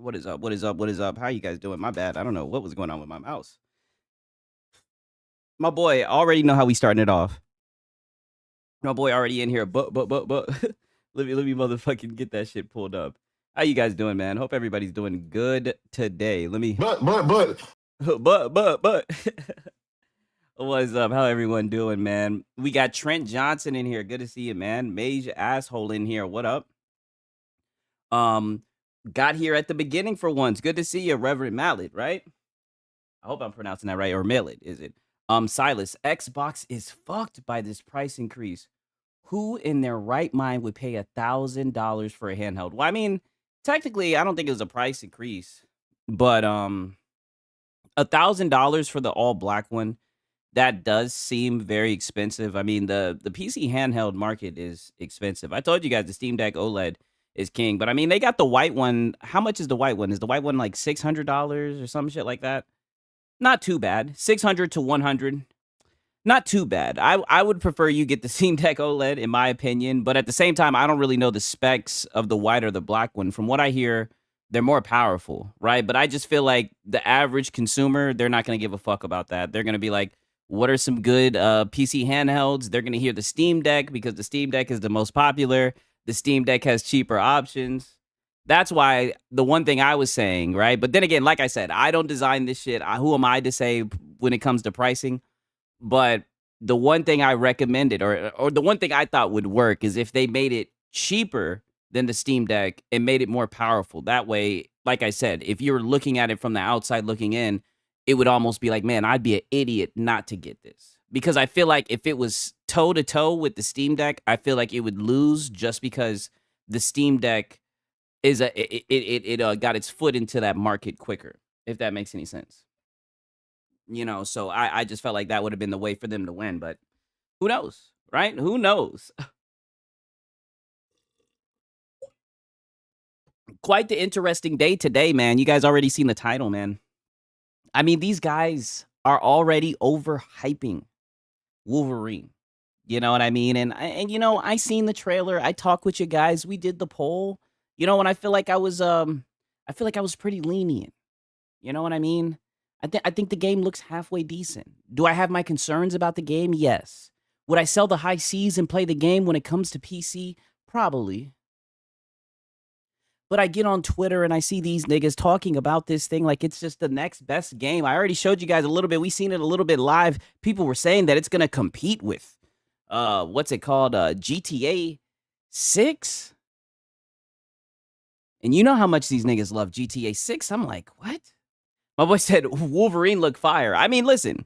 What is up? What is up? What is up? How you guys doing? My bad. I don't know what was going on with my mouse. My boy already know how we starting it off. My boy already in here. But. let me motherfucking get that shit pulled up. How you guys doing, man? Hope everybody's doing good today. Let me. But. but. What's up? How everyone doing, man? We got Trent Johnson in here. Good to see you, man. Mage asshole in here. What up? Got here at the beginning for once. Good to see you, Reverend Mallet, right? I hope I'm pronouncing that right. Or Mallet, is it? Silas, Xbox is fucked by this price increase. Who in their right mind would pay $1,000 for a handheld? Well, I mean, technically, I don't think it was a price increase, but $1,000 for the all black one, that does seem very expensive. I mean, the PC handheld market is expensive. I told you guys the Steam Deck OLED is king, but I mean, they got the white one. How much is the white one? Is the white one like $600 or some shit like that? Not too bad. 600 to 100. Not too bad. I would prefer you get the Steam Deck OLED, in my opinion, but at the same time, I don't really know the specs of the white or the black one. From what I hear, they're more powerful, right? But I just feel like the average consumer, they're not going to give a fuck about that. They're going to be like, what are some good PC handhelds? They're going to hear the Steam Deck because the Steam Deck is the most popular. The Steam Deck has cheaper options. That's why the one thing I was saying, right? But then again, like I said, I don't design this shit. Who am I to say when it comes to pricing? But the one thing I recommended, or the one thing I thought would work, is if they made it cheaper than the Steam Deck and made it more powerful. That way, like I said, if you were looking at it from the outside looking in, it would almost be like, man, I'd be an idiot not to get this. Because I feel like if it was toe-to-toe with the Steam Deck, I feel like it would lose just because the Steam Deck is it got its foot into that market quicker, if that makes any sense. You know, so I just felt like that would have been the way for them to win, but who knows, right? Who knows? Quite the interesting day today, man. You guys already seen the title, man. I mean, these guys are already overhyping Wolverine. You know what I mean? And you know, I seen the trailer. I talked with you guys. We did the poll. You know, and I feel like I was pretty lenient. You know what I mean? I think the game looks halfway decent. Do I have my concerns about the game? Yes. Would I sell the high C's and play the game when it comes to PC? Probably. But I get on Twitter and I see these niggas talking about this thing like it's just the next best game. I already showed you guys a little bit. We seen it a little bit live. People were saying that it's going to compete with, what's it called? GTA 6? And you know how much these niggas love GTA 6? I'm like, what? My boy said Wolverine look fire. I mean, listen,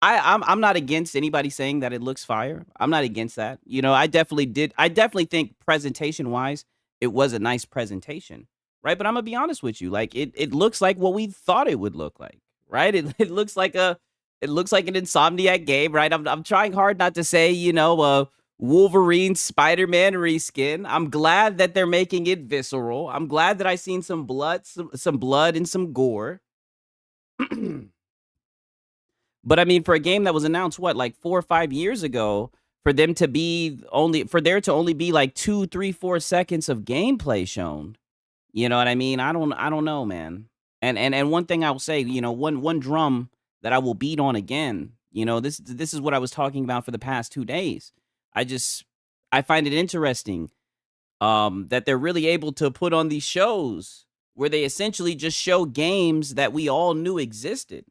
I'm not against anybody saying that it looks fire. I'm not against that. You know, I definitely think presentation wise, it was a nice presentation, right? But I'm gonna be honest with you, like it looks like what we thought it would look like, right? It looks like an Insomniac game, right? I'm trying hard not to say, you know, Wolverine Spider-Man reskin. I'm glad that they're making it visceral. I'm glad that I seen some blood, some blood and some gore. But I mean, for a game that was announced, what, like 4 or 5 years ago, for there to only be like 2, 3, 4 seconds of gameplay shown, you know what I mean? I don't know, man. And one thing I will say, you know, one drum that I will beat on again, you know, this is what I was talking about for the past 2 days. I find it interesting that they're really able to put on these shows where they essentially just show games that we all knew existed.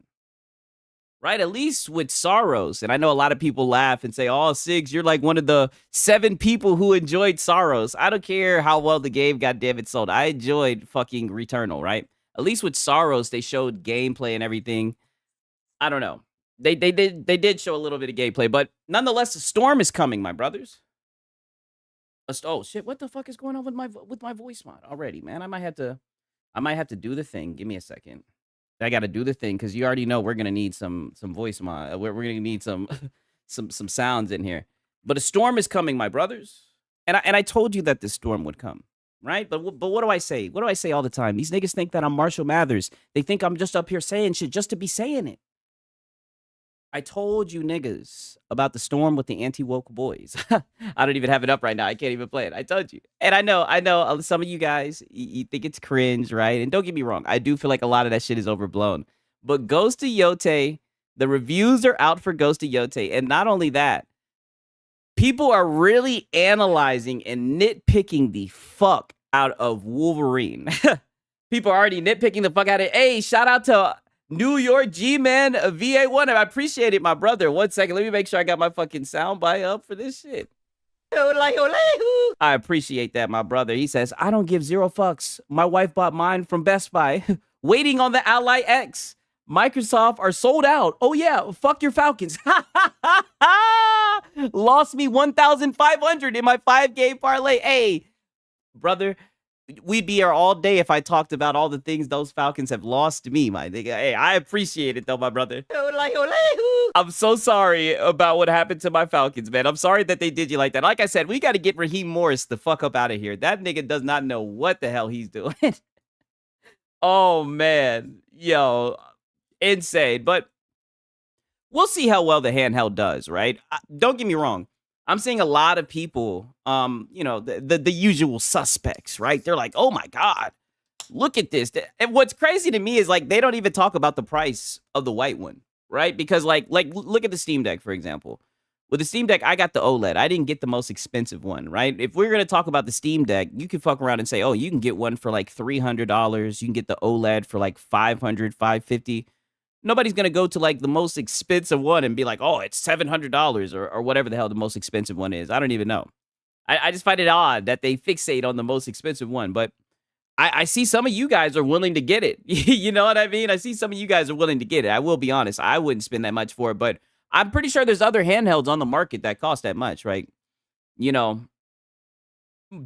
Right? At least with Sorrows. And I know a lot of people laugh and say, oh, Sigs, you're like one of the 7 people who enjoyed Sorrows. I don't care how well the game got damn sold. I enjoyed fucking Returnal, right? At least with Sorrows, they showed gameplay and everything. I don't know. They did show a little bit of gameplay, but nonetheless, a storm is coming, my brothers. Oh shit, what the fuck is going on with my voice mod already, man? I might have to do the thing. Give me a second. I got to do the thing because you already know we're gonna need some voice mod. We're gonna need some some sounds in here. But a storm is coming, my brothers, and I told you that this storm would come, right? But what do I say? What do I say all the time? These niggas think that I'm Marshall Mathers. They think I'm just up here saying shit just to be saying it. I told you niggas about the storm with the anti-woke boys. I don't even have it up right now. I can't even play it. I told you. And I know some of you guys, you think it's cringe, right? And don't get me wrong. I do feel like a lot of that shit is overblown. But Ghost of Yote, the reviews are out for Ghost of Yote. And not only that, people are really analyzing and nitpicking the fuck out of Wolverine. People are already nitpicking the fuck out of it. Hey, shout out to New York G-Man VA1. I appreciate it, my brother. 1 second. Let me make sure I got my fucking soundbite up for this shit. I appreciate that, my brother. He says, I don't give 0 fucks. My wife bought mine from Best Buy. Waiting on the Ally X. Microsoft are sold out. Oh, yeah. Fuck your Falcons. Lost me 1,500 in my 5-game parlay. Hey, brother. We'd be here all day if I talked about all the things those Falcons have lost to me, my nigga. Hey, I appreciate it, though, my brother. I'm so sorry about what happened to my Falcons, man. I'm sorry that they did you like that. Like I said, we got to get Raheem Morris the fuck up out of here. That nigga does not know what the hell he's doing. Oh, man. Yo, insane. But we'll see how well the handheld does, right? Don't get me wrong. I'm seeing a lot of people, the usual suspects, right? They're like, oh my God, look at this. And what's crazy to me is like, they don't even talk about the price of the white one, right? Because like look at the Steam Deck, for example. With the Steam Deck, I got the OLED. I didn't get the most expensive one, right? If we're going to talk about the Steam Deck, you can fuck around and say, oh, you can get one for like $300. You can get the OLED for like $500, $550. Nobody's going to go to like the most expensive one and be like, oh, it's $700 or whatever the hell the most expensive one is. I don't even know. I just find it odd that they fixate on the most expensive one. But I see some of you guys are willing to get it. You know what I mean? I see some of you guys are willing to get it. I will be honest. I wouldn't spend that much for it. But I'm pretty sure there's other handhelds on the market that cost that much, right? You know.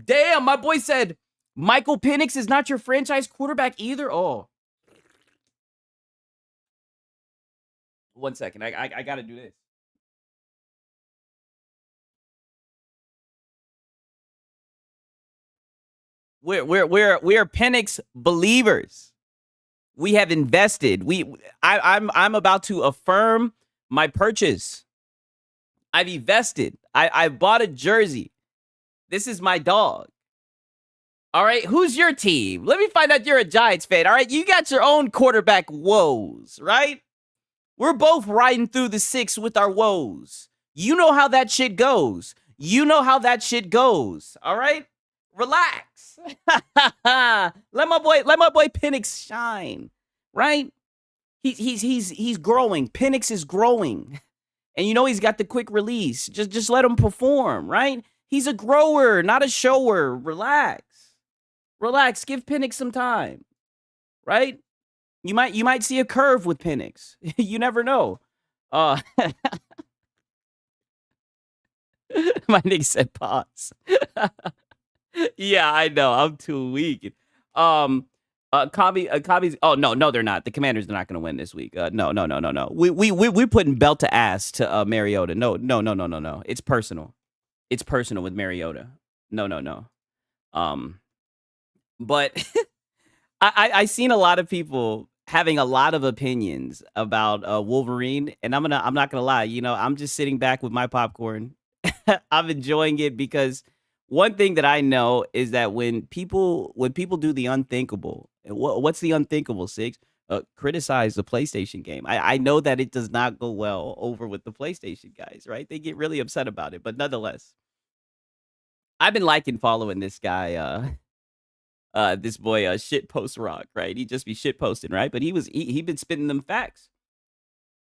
Damn, my boy said Michael Penix is not your franchise quarterback either. Oh. 1 second. I got to do this. We're Penix believers. We have invested. I'm about to affirm my purchase. I've invested. I bought a jersey. This is my dog. All right, who's your team? Let me find out you're a Giants fan. All right, you got your own quarterback woes, right? We're both riding through the 6 with our woes. You know how that shit goes. You know how that shit goes. All right? Relax. let my boy Penix shine. Right? He's growing. Penix is growing. And you know he's got the quick release. Just let him perform, right? He's a grower, not a shower. Relax. Relax. Give Penix some time. Right? You might see a curve with Penix. You never know. My nigga said pause. Yeah, I know. I'm too weak. Kabi's. Oh no, they're not. The Commanders are not going to win this week. No. We're putting belt to ass to Mariota. No. It's personal. It's personal with Mariota. No. But I seen a lot of people having a lot of opinions about Wolverine, and I'm not gonna lie. You know, I'm just sitting back with my popcorn. I'm enjoying it because one thing that I know is that when people do the unthinkable, what's the unthinkable, Six? Criticize the PlayStation game. I know that it does not go well over with the PlayStation guys, right? They get really upset about it, but nonetheless, I've been liking following this guy. This boy, shit post rock, right? He just be shit posting, right? But he been spitting them facts.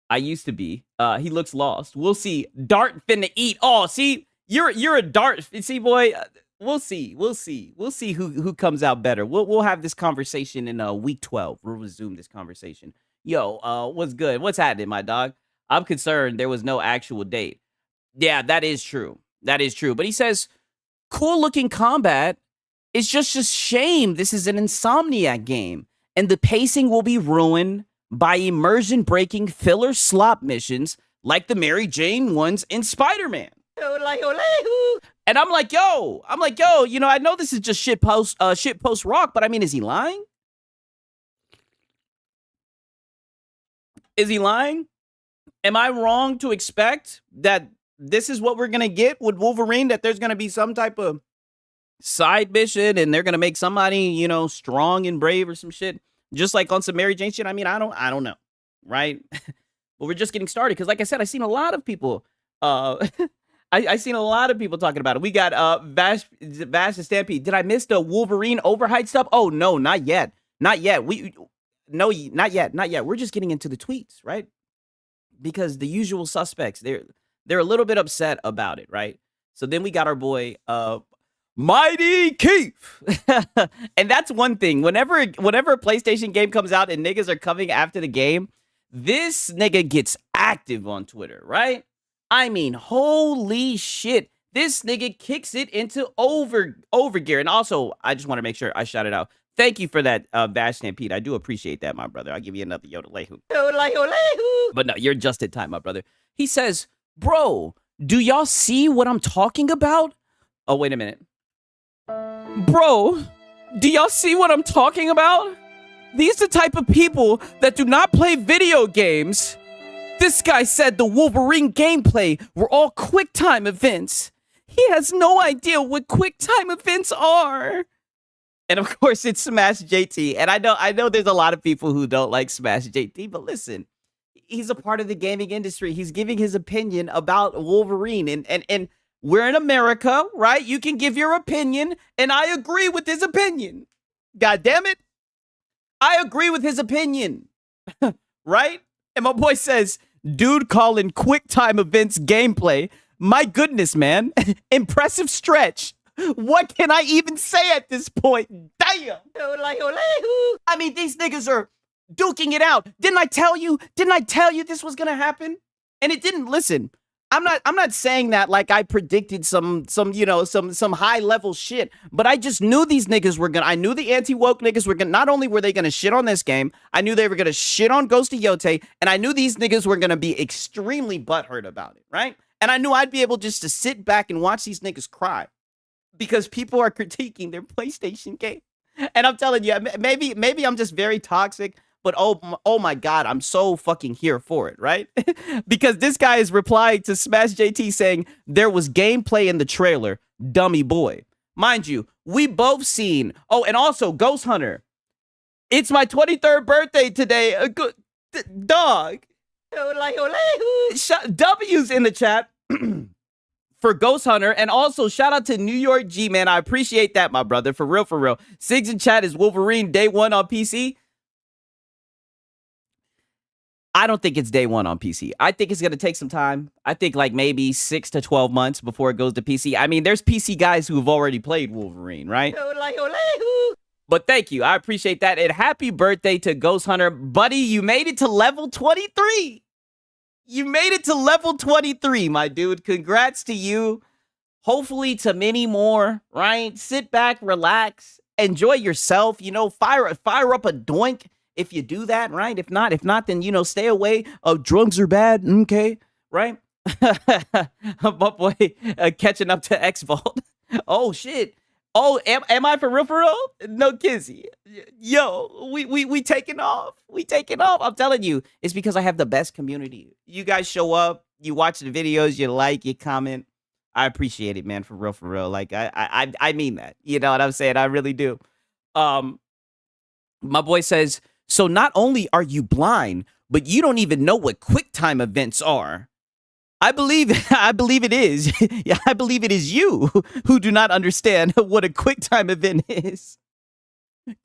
I used to be. He looks lost. We'll see. Dart finna eat. Oh, see, you're a dart. See, boy. We'll see. Who comes out better. We'll have this conversation in week 12. We'll resume this conversation. Yo, what's good? What's happening, my dog? I'm concerned there was no actual date. Yeah, that is true. But he says, cool looking combat. It's just a shame this is an Insomniac game, and the pacing will be ruined by immersion-breaking filler slop missions like the Mary Jane ones in Spider-Man. And I'm like, yo, you know, I know this is just shit post rock, but I mean, is he lying? Is he lying? Am I wrong to expect that this is what we're gonna get with Wolverine? That there's gonna be some type of side mission and they're gonna make somebody, you know, strong and brave or some shit, just like on some Mary Jane shit. I mean, I don't know, right? But we're just getting started because, like I said, I seen a lot of people. I seen a lot of people talking about it. We got Vash and Stampede. Did I miss the Wolverine overhype stuff? Oh no, not yet, not yet. Not yet, not yet. We're just getting into the tweets, right? Because the usual suspects, they're a little bit upset about it, right? So then we got our boy Mighty Keith. And that's one thing. Whenever a PlayStation game comes out and niggas are coming after the game, this nigga gets active on Twitter, right? I mean, holy shit. This nigga kicks it into overgear. And also, I just want to make sure I shout it out. Thank you for that, Vash Stampede. I do appreciate that, my brother. I'll give you another Yotei. But no, you're just in time, my brother. He says, bro, do y'all see what I'm talking about? Oh, wait a minute. Bro, do y'all see what I'm talking about? These are the type of people that do not play video games. This guy said the Wolverine gameplay were all QuickTime events. He has no idea what QuickTime events are. And of course, it's Smash JT. And I know there's a lot of people who don't like Smash JT, but listen, he's a part of the gaming industry. He's giving his opinion about Wolverine. And we're in America, right? You can give your opinion, and I agree with his opinion. God damn it. I agree with his opinion, right? And my boy says, dude calling QuickTime events gameplay. My goodness, man. Impressive stretch. What can I even say at this point? Damn. I mean, these niggas are duking it out. Didn't I tell you this was going to happen? And it didn't. Listen. I'm not saying that like I predicted some high level shit, but I just knew these niggas were gonna. I knew the anti-woke niggas were gonna. Not only were they gonna shit on this game, I knew they were gonna shit on Ghost of Yote, and I knew these niggas were gonna be extremely butthurt about it, right? And I knew I'd be able just to sit back and watch these niggas cry because people are critiquing their PlayStation game. And I'm telling you, maybe I'm just very toxic. But oh my God, I'm so fucking here for it, right? Because this guy is replying to Smash JT saying there was gameplay in the trailer, dummy boy. Mind you, we both seen. Oh, and also Ghost Hunter. It's my 23rd birthday today. A good dog. W's in the chat for Ghost Hunter. And also shout out to New York G, man. I appreciate that, my brother. For real, for real. Sigs in chat is Wolverine day one on PC. I don't think it's day one on PC. I think it's going to take some time. I think like maybe 6 to 12 months before it goes to PC. I mean, there's PC guys who have already played Wolverine, right? But thank you. I appreciate that. And happy birthday to Ghost Hunter. Buddy, you made it to level 23. You made it to level 23, my dude. Congrats to you. Hopefully to many more, right? Sit back, relax, enjoy yourself. You know, fire up a doink. If you do that, right? If not, then, you know, stay away. Oh, drugs are bad. Okay, right? My boy catching up to X-Vault. Oh, shit. Oh, am I for real? No, Kizzy. Yo, we taking off. We taking off. I'm telling you, it's because I have the best community. You guys show up, you watch the videos, you like, you comment. I appreciate it, man, for real. Like, I mean that. You know what I'm saying? I really do. My boy says, so not only are you blind, but you don't even know what QuickTime events are. I believe it is. Yeah, I believe it is you who do not understand what a QuickTime event is.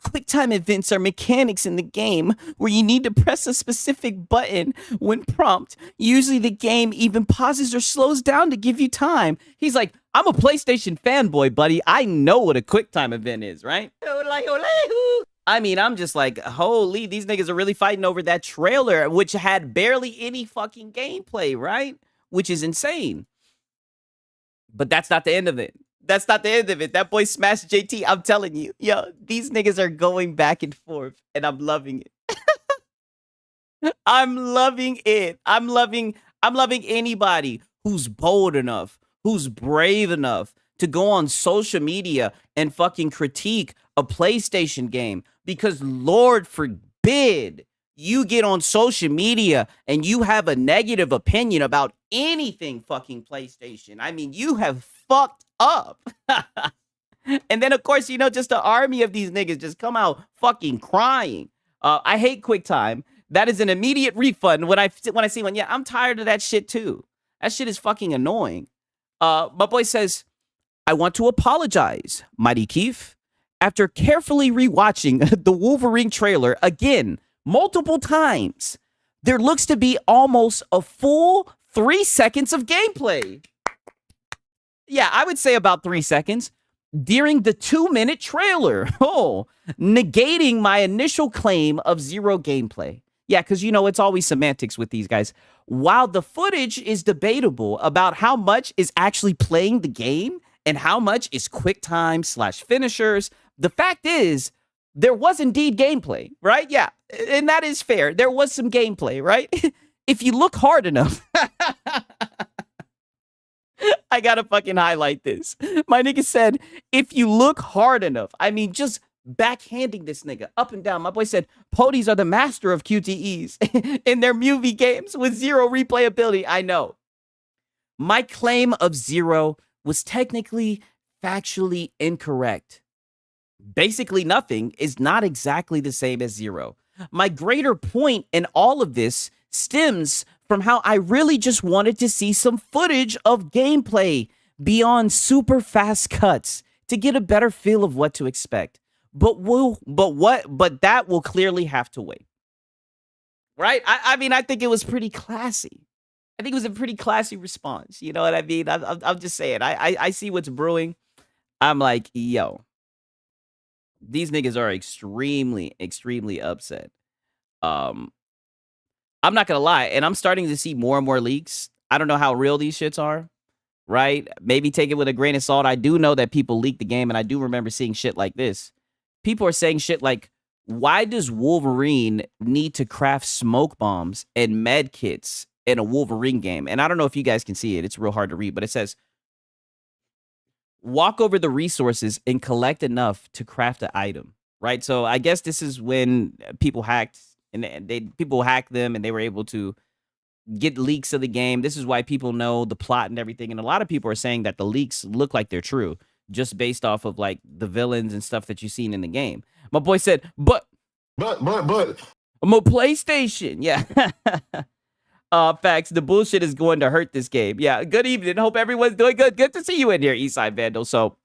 QuickTime events are mechanics in the game where you need to press a specific button when prompted. Usually the game even pauses or slows down to give you time. He's like, I'm a PlayStation fanboy, buddy. I know what a QuickTime event is, right? I mean, I'm just like, holy, these niggas are really fighting over that trailer, which had barely any fucking gameplay, right? Which is insane. But that's not the end of it. That's not the end of it. That boy Smash JT, I'm telling you, yo, these niggas are going back and forth, and I'm loving it. I'm loving it. I'm loving anybody who's bold enough, who's brave enough to go on social media and fucking critique a PlayStation game. Because Lord forbid you get on social media and you have a negative opinion about anything fucking PlayStation. I mean, you have fucked up. And then, of course, just an army of these niggas just come out fucking crying. I hate QuickTime. That is an immediate refund when I see one. Yeah, I'm tired of that shit too. That shit is fucking annoying. My boy says, I want to apologize, Mighty Keith. After carefully rewatching the Wolverine trailer again multiple times, there looks to be almost a full 3 seconds of gameplay. Yeah, I would say about 3 seconds during the 2-minute trailer. Oh, negating my initial claim of zero gameplay. Yeah, because, it's always semantics with these guys. While the footage is debatable about how much is actually playing the game and how much is QuickTime/finishers, the fact is, there was indeed gameplay, right? Yeah, and that is fair. There was some gameplay, right? If you look hard enough. I gotta fucking highlight this. My nigga said, if you look hard enough, I mean, just backhanding this nigga up and down. My boy said, Podies are the master of QTEs in their movie games with zero replayability. I know. My claim of zero was technically factually incorrect. Basically nothing is not exactly the same as zero. My greater point in all of this stems from how I really just wanted to see some footage of gameplay beyond super fast cuts to get a better feel of what to expect. But that will clearly have to wait. Right? I mean, I think it was pretty classy. I think it was a pretty classy response. You know what I mean? I'm just saying. I see what's brewing. I'm like, yo, these niggas are extremely, extremely upset. I'm not gonna lie, and I'm starting to see more and more leaks. I don't know how real these shits are, right? Maybe take it with a grain of salt. I do know that people leak the game, and I do remember seeing shit like this. People are saying shit like, why does Wolverine need to craft smoke bombs and med kits in a Wolverine game? And I don't know if you guys can see it. It's real hard to read, but it says, walk over the resources and collect enough to craft an item, right? So I guess this is when people hacked and people hacked them and they were able to get leaks of the game. This is why people know the plot and everything. And a lot of people are saying that the leaks look like they're true just based off of like the villains and stuff that you've seen in the game. My boy said, but I'm a PlayStation. Yeah. Facts. The bullshit is going to hurt this game. Yeah. Good evening. Hope everyone's doing good. Good to see you in here, Eastside Vandal. So,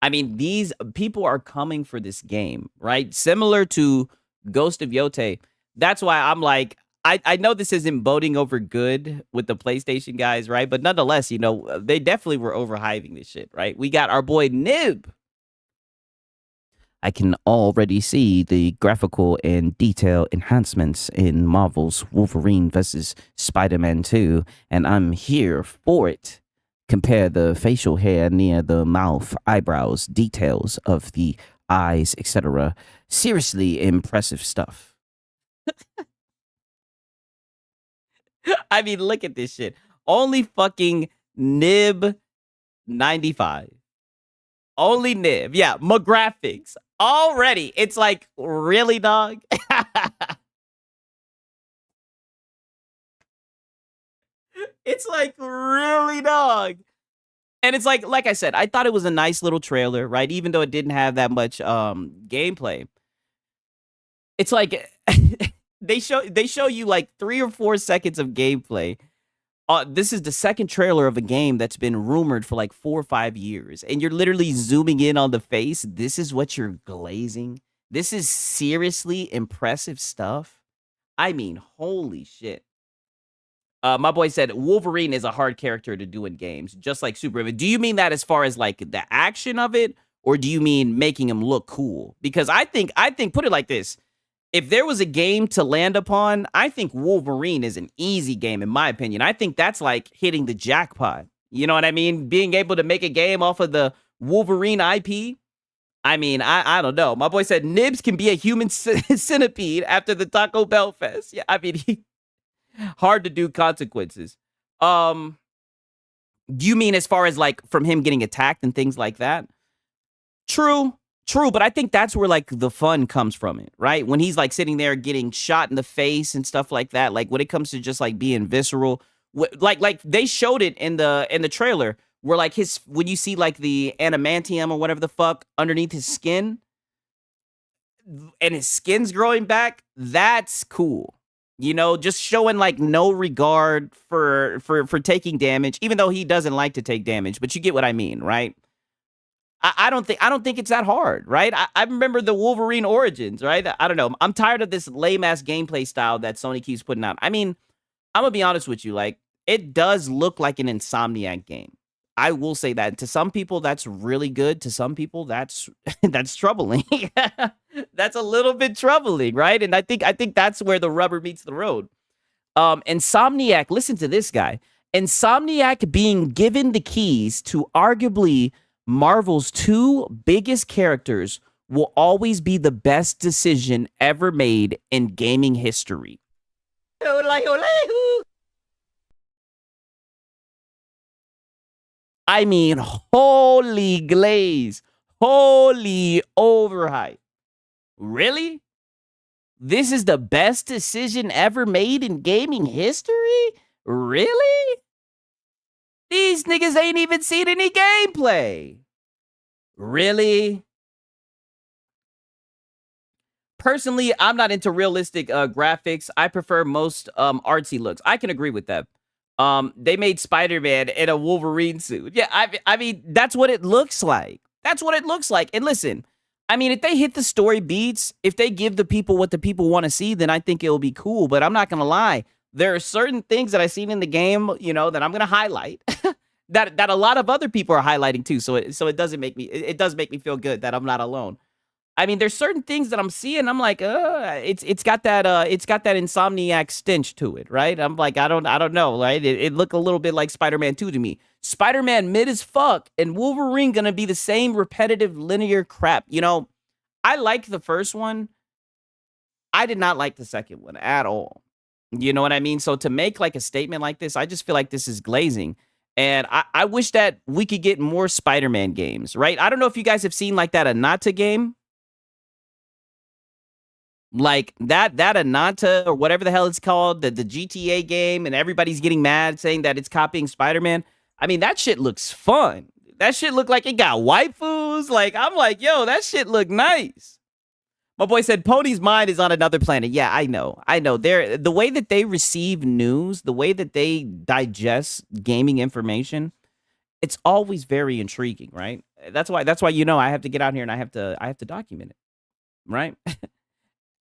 I mean, these people are coming for this game, right? Similar to Ghost of Yote. That's why I'm like, I know this isn't boding over good with the PlayStation guys, right? But nonetheless, they definitely were overhyping this shit, right? We got our boy Nib. I can already see the graphical and detail enhancements in Marvel's Wolverine vs. Spider-Man 2, and I'm here for it. Compare the facial hair near the mouth, eyebrows, details of the eyes, etc. Seriously impressive stuff. I mean, look at this shit. Only fucking Nib 95. Only Nib. Yeah, my graphics. Already. It's like, really, dog? It's like, really, dog? And it's like I said, I thought it was a nice little trailer, right? Even though it didn't have that much gameplay. It's like they show you like 3 or 4 seconds of gameplay. This is the second trailer of a game that's been rumored for like 4 or 5 years, and you're literally zooming in on the face. This is what you're glazing. This is seriously impressive stuff. I mean, holy shit. My boy said Wolverine is a hard character to do in games, just like Superman. Do you mean that as far as like the action of it, or do you mean making him look cool? Because I think put it like this. If there was a game to land upon, I think Wolverine is an easy game, in my opinion. I think that's like hitting the jackpot. You know what I mean? Being able to make a game off of the Wolverine IP. I mean, I don't know. My boy said Nibs can be a human centipede after the Taco Bell Fest. Yeah, I mean, hard to do consequences. Do you mean as far as like from him getting attacked and things like that? True. True, but I think that's where like the fun comes from it, right? When he's like sitting there getting shot in the face and stuff like that. Like when it comes to just like being visceral, like they showed it in the trailer where like his when you see like the adamantium or whatever the fuck underneath his skin and his skin's growing back, that's cool. You know, just showing like no regard for taking damage, even though he doesn't like to take damage, but you get what I mean, right? I don't think it's that hard, right? I remember the Wolverine origins, right? I don't know. I'm tired of this lame ass gameplay style that Sony keeps putting out. I mean, I'm gonna be honest with you, like it does look like an Insomniac game. I will say that. To some people, that's really good. To some people, that's that's troubling. That's a little bit troubling, right? And I think that's where the rubber meets the road. Insomniac, listen to this guy. Insomniac being given the keys to arguably Marvel's two biggest characters will always be the best decision ever made in gaming history. I mean, holy glaze, holy overhype. Really? This is the best decision ever made in gaming history? Really? These niggas ain't even seen any gameplay. Really? Personally, I'm not into realistic graphics. I prefer most artsy looks. I can agree with that. They made Spider-Man in a Wolverine suit. Yeah, I mean, that's what it looks like. That's what it looks like. And listen, I mean, if they hit the story beats, if they give the people what the people want to see, then I think it'll be cool. But I'm not going to lie. There are certain things that I've seen in the game, you know, that I'm going to highlight that a lot of other people are highlighting too. So it doesn't make me, it does make me feel good that I'm not alone. I mean, there's certain things that I'm seeing. I'm like, it's got that Insomniac stench to it, right? I'm like, I don't know, right? It looked a little bit like Spider-Man 2 to me. Spider-Man mid as fuck, and Wolverine gonna be the same repetitive linear crap. You know, I liked the first one. I did not like the second one at all. You know what I mean? So to make like a statement like this, I just feel like this is glazing. And I wish that we could get more Spider-Man games, right? I don't know if you guys have seen like that Anata game. Like that Ananta or whatever the hell it's called, the GTA game, and everybody's getting mad saying that it's copying Spider-Man. I mean, that shit looks fun. That shit looked like it got waifus. Like, I'm like, yo, that shit look nice. My boy said Pony's mind is on another planet. Yeah, I know. They're the way that they receive news, the way that they digest gaming information, it's always very intriguing, right? That's why you know I have to get out here and I have to document it, right?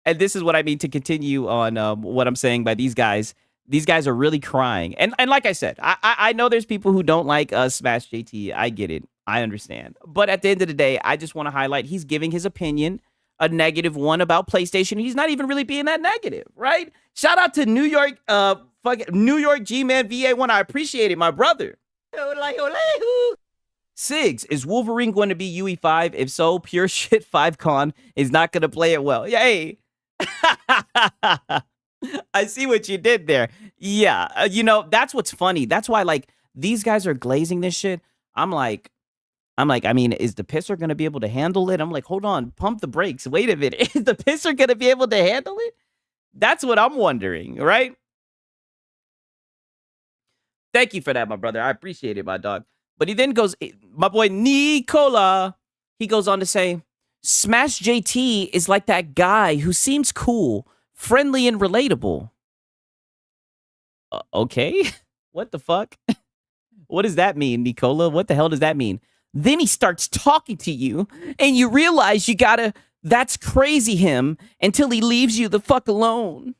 And this is what I mean to continue on what I'm saying by these guys. These guys are really crying. And like I said, I know there's people who don't like Smash JT. I get it. I understand. But at the end of the day, I just want to highlight he's giving his opinion, a negative one about PlayStation. He's not even really being that negative, right? Shout out to New York G-Man VA1. I appreciate it, my brother. Sigs, is Wolverine going to be UE5? If so, pure shit 5con is not going to play it well. Hey. I see what you did there. Yeah, you know, that's what's funny. That's why, like, these guys are glazing this shit. I'm like, I mean, is the pisser going to be able to handle it? I'm like, hold on, pump the brakes. Wait a minute. Is the pisser going to be able to handle it? That's what I'm wondering, right? Thank you for that, my brother. I appreciate it, my dog. But he then goes, my boy Nicola, he goes on to say, Smash JT is like that guy who seems cool, friendly, and relatable. Okay? What the fuck? What does that mean, Nicola? What the hell does that mean? Then he starts talking to you, and you realize you gotta, that's crazy him, until he leaves you the fuck alone.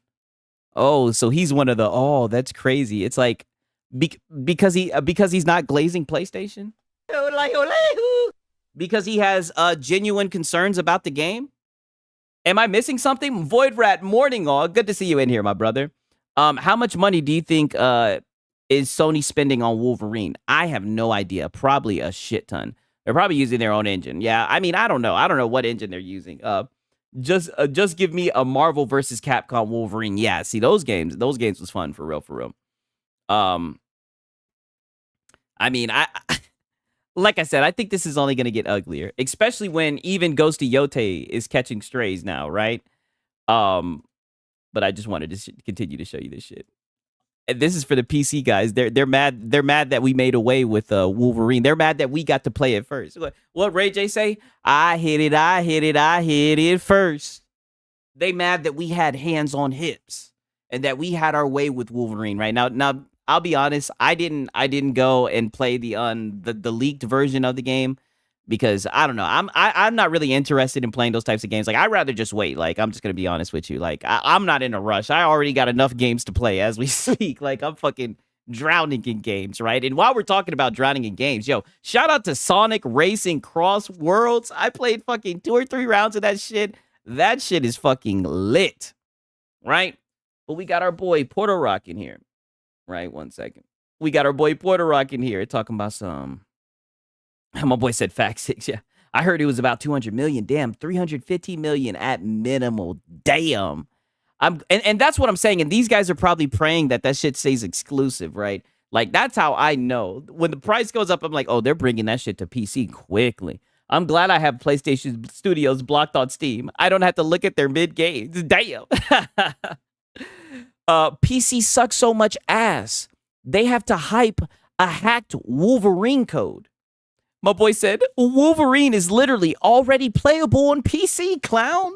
Oh, so he's one of the, oh, that's crazy. It's like, because he's not glazing PlayStation? Because he has genuine concerns about the game? Am I missing something? Void Rat Morning All, good to see you in here, my brother. How much money do you think is Sony spending on Wolverine? I have no idea. Probably a shit ton. They're probably using their own engine. Yeah, I mean, I don't know. I don't know what engine they're using. Just give me a Marvel versus Capcom Wolverine. Yeah, see those games was fun for real. I mean, like I said, I think this is only going to get uglier, especially when even Ghost of Yote is catching strays now, right? But I just wanted to continue to show you this shit. And this is for the PC guys. They're mad. They're mad that we made away with Wolverine. They're mad that we got to play it first. What Ray J say? I hit it first. They mad that we had hands on hips and that we had our way with Wolverine. Right now, I'll be honest. I didn't go and play the leaked version of the game because I don't know. I'm not really interested in playing those types of games. Like I'd rather just wait. Like I'm just gonna be honest with you. Like I'm not in a rush. I already got enough games to play as we speak. Like I'm fucking drowning in games, right? And while we're talking about drowning in games, yo, shout out to Sonic Racing Cross Worlds. I played fucking 2 or 3 rounds of that shit. That shit is fucking lit, right? But we got our boy Porter Rock in here, right? 1 second. We got our boy Porter Rock in here talking about some. My boy said fact 6. Yeah, I heard it was about 200 million. Damn, 350 million at minimal. Damn. And that's what I'm saying. And these guys are probably praying that shit stays exclusive, right? Like that's how I know when the price goes up. I'm like, oh, they're bringing that shit to PC quickly. I'm glad I have PlayStation Studios blocked on Steam. I don't have to look at their mid games. Damn. PC sucks so much ass. They have to hype a hacked Wolverine code. My boy said, Wolverine is literally already playable on PC, clown.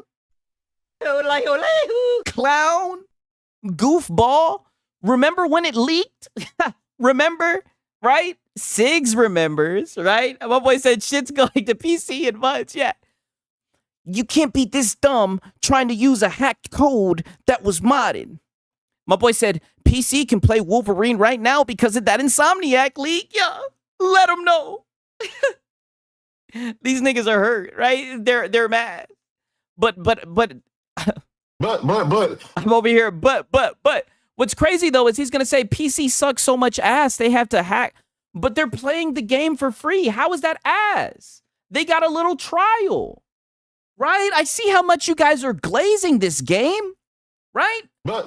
Clown. Goofball. Remember when it leaked? Remember? Right? Sigs remembers, right? My boy said shit's going to PC in months. Yeah. You can't be this dumb trying to use a hacked code that was modded. My boy said PC can play Wolverine right now because of that Insomniac leak. Yeah. Let them know. These niggas are hurt, right? They're mad. But I'm over here. But what's crazy though is he's gonna say PC sucks so much ass they have to hack. But they're playing the game for free. How is that ass? They got a little trial, right? I see how much you guys are glazing this game, right? But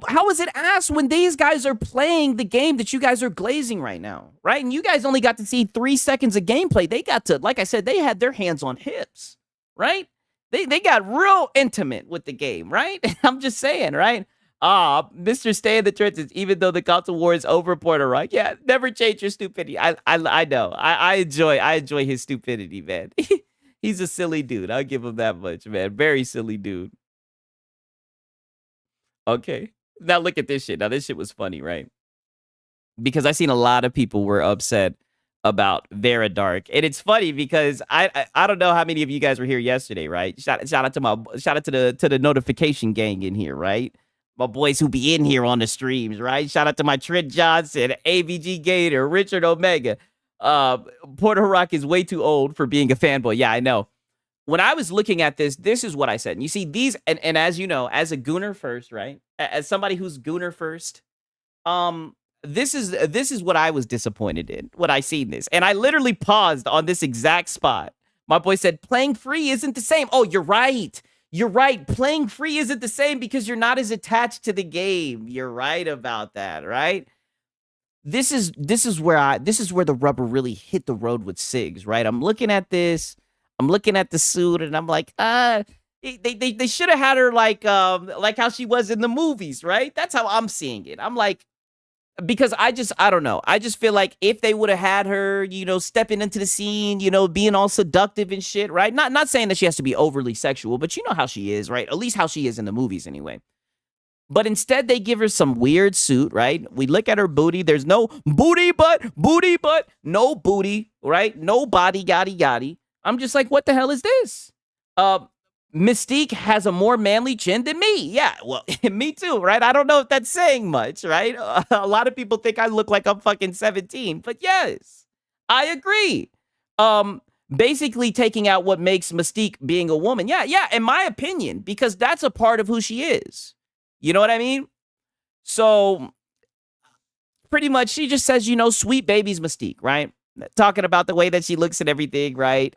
how is it ass when these guys are playing the game that you guys are glazing right now, right? And you guys only got to see 3 seconds of gameplay. They got to, like I said, they had their hands on hips, right? They got real intimate with the game, right? I'm just saying, right? Mr. Stay in the trenches, even though the console war is over, Porter Rock. Yeah, never change your stupidity. I know. I enjoy his stupidity, man. He's a silly dude. I'll give him that much, man. Very silly dude. Okay. Now look at this shit. Now this shit was funny, right? Because I seen a lot of people were upset about Vera Dark. And it's funny because I don't know how many of you guys were here yesterday, right? Shout out to the notification gang in here, right? My boys who be in here on the streams, right? Shout out to my Trent Johnson, AVG Gator, Richard Omega. Porter Rock is way too old for being a fanboy. Yeah, I know. When I was looking at this is what I said. And you see these, and as you know, as a Gooner first, right? As somebody who's Gooner first, this is what I was disappointed in when I seen this. And I literally paused on this exact spot. My boy said, playing free isn't the same. Oh, you're right. You're right. Playing free isn't the same because you're not as attached to the game. You're right about that, right? This is where the rubber really hit the road with Sigs, right? I'm looking at this. I'm looking at the suit and I'm like, they should have had her like how she was in the movies, right? That's how I'm seeing it. I'm like, because I don't know. I just feel like if they would have had her, stepping into the scene, being all seductive and shit, right? Not saying that she has to be overly sexual, but you know how she is, right? At least how she is in the movies anyway. But instead, they give her some weird suit, right? We look at her booty. There's no booty, but no booty, right? No body, yaddy, yaddy. I'm just like, what the hell is this? Mystique has a more manly chin than me. Yeah, well, me too, right? I don't know if that's saying much, right? A lot of people think I look like I'm fucking 17, but yes, I agree. Basically taking out what makes Mystique being a woman. Yeah, in my opinion, because that's a part of who she is. You know what I mean? So pretty much she just says, sweet baby's Mystique, right? Talking about the way that she looks and everything, right?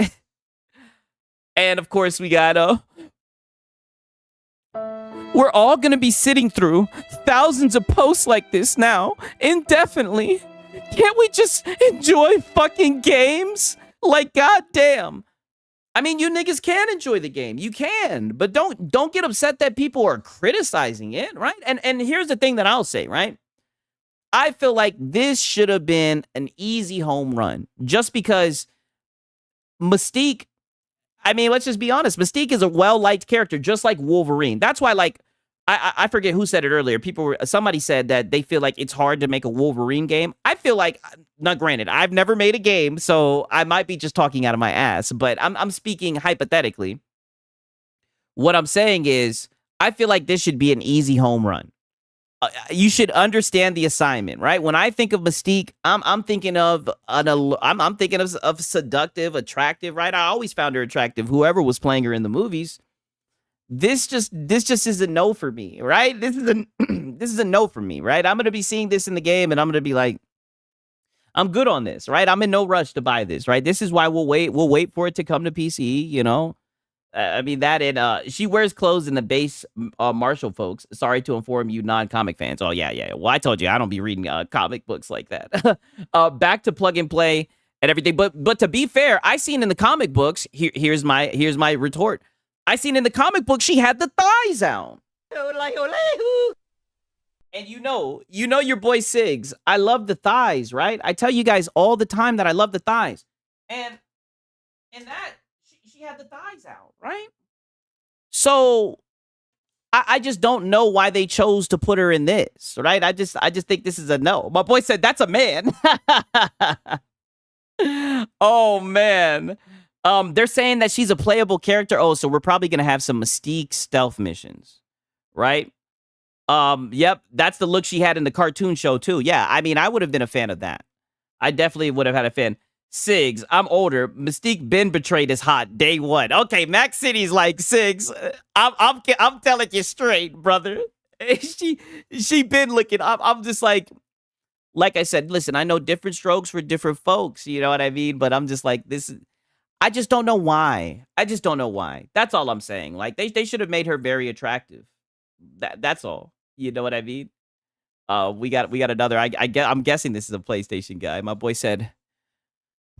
And of course we got we're all going to be sitting through thousands of posts like this now indefinitely. Can't we just enjoy fucking games? Like, goddamn. I mean, you niggas can enjoy the game. You can, but don't get upset that people are criticizing it, right? And here's the thing that I'll say, right? I feel like this should have been an easy home run just because Mystique, I mean, let's just be honest. Mystique is a well-liked character, just like Wolverine. That's why, like, I forget who said it earlier. Somebody said that they feel like it's hard to make a Wolverine game. I feel like, not granted, I've never made a game, so I might be just talking out of my ass, but I'm speaking hypothetically. What I'm saying is, I feel like this should be an easy home run. You should understand the assignment, right? When I think of Mystique, I'm thinking of I'm thinking of seductive, attractive, right? I always found her attractive. Whoever was playing her in the movies. This just is a no for me, right? This is a no for me, right? I'm gonna be seeing this in the game, and I'm gonna be like, I'm good on this, right? I'm in no rush to buy this, right? This is why we'll wait for it to come to PC, you know. I mean that, and she wears clothes in the base, Marshall folks. Sorry to inform you, non-comic fans. Oh yeah. Well, I told you I don't be reading comic books like that. Back to plug and play and everything, but to be fair, I seen in the comic books. Here's my retort. I seen in the comic book she had the thighs out. And you know your boy Siggs. I love the thighs, right? I tell you guys all the time that I love the thighs. And that she had the thighs out, right? So I just don't know why they chose to put her in this, right? I just think this is a no. My boy said that's a man. Oh man. They're saying that she's a playable character. Oh, so we're probably gonna have some Mystique stealth missions, right? Yep, that's the look she had in the cartoon show too. Yeah, I mean, I would have been a fan of that. I definitely would have had a fan. Siggs, I'm older. Mystique been betrayed as hot day one. Okay, Max City's like Siggs. I'm telling you straight, brother. She been looking. I'm just like I said. Listen, I know different strokes for different folks. You know what I mean? But I'm just like this. I just don't know why. I just don't know why. That's all I'm saying. Like they should have made her very attractive. That's all. You know what I mean? We got another. I'm guessing this is a PlayStation guy. My boy said,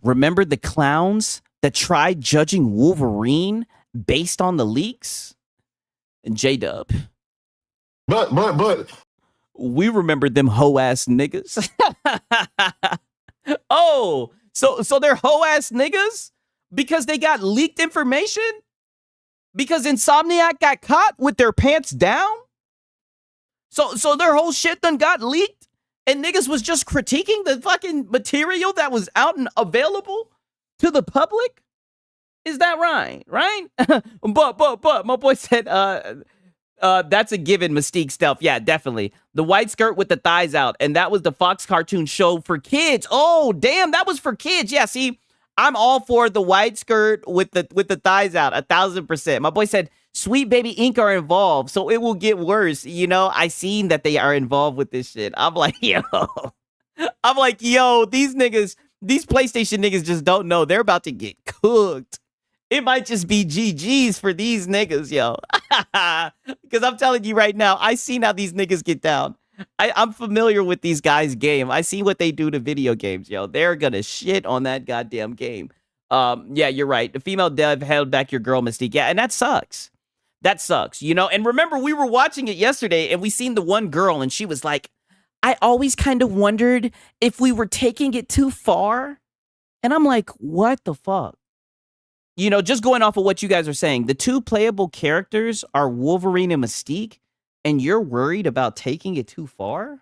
"Remember the clowns that tried judging Wolverine based on the leaks?" And J-Dub. But we remember them hoe ass niggas. Oh, so they're hoe ass niggas because they got leaked information? Because Insomniac got caught with their pants down? So their whole shit done got leaked and niggas was just critiquing the fucking material that was out and available to the public? Is that right? Right? but my boy said that's a given, Mystique stealth. Yeah, definitely. The white skirt with the thighs out, and that was the Fox cartoon show for kids. Oh, damn, that was for kids. Yeah, see, I'm all for the white skirt with the thighs out, 1,000%. My boy said, Sweet Baby Inc. are involved, so it will get worse. You know, I seen that they are involved with this shit. I'm like, yo. These niggas, these PlayStation niggas just don't know. They're about to get cooked. It might just be GG's for these niggas, yo. Because I'm telling you right now, I seen how these niggas get down. I'm familiar with these guys' game. I see what they do to video games, yo. They're gonna shit on that goddamn game. Yeah, you're right. The female dev held back your girl Mystique. Yeah, and that sucks. That sucks, you know? And remember, we were watching it yesterday, and we seen the one girl, and she was like, I always kind of wondered if we were taking it too far. And I'm like, what the fuck? You know, just going off of what you guys are saying, the two playable characters are Wolverine and Mystique, and you're worried about taking it too far?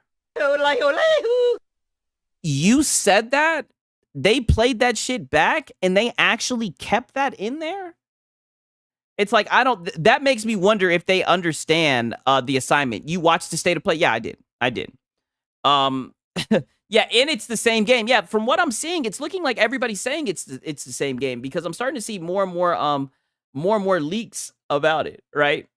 You said that? They played that shit back, and they actually kept that in there? It's like, that makes me wonder if they understand the assignment. You watched the state of play? Yeah, I did. Yeah, and it's the same game. Yeah, from what I'm seeing, it's looking like everybody's saying it's the same game because I'm starting to see more and more leaks about it, right?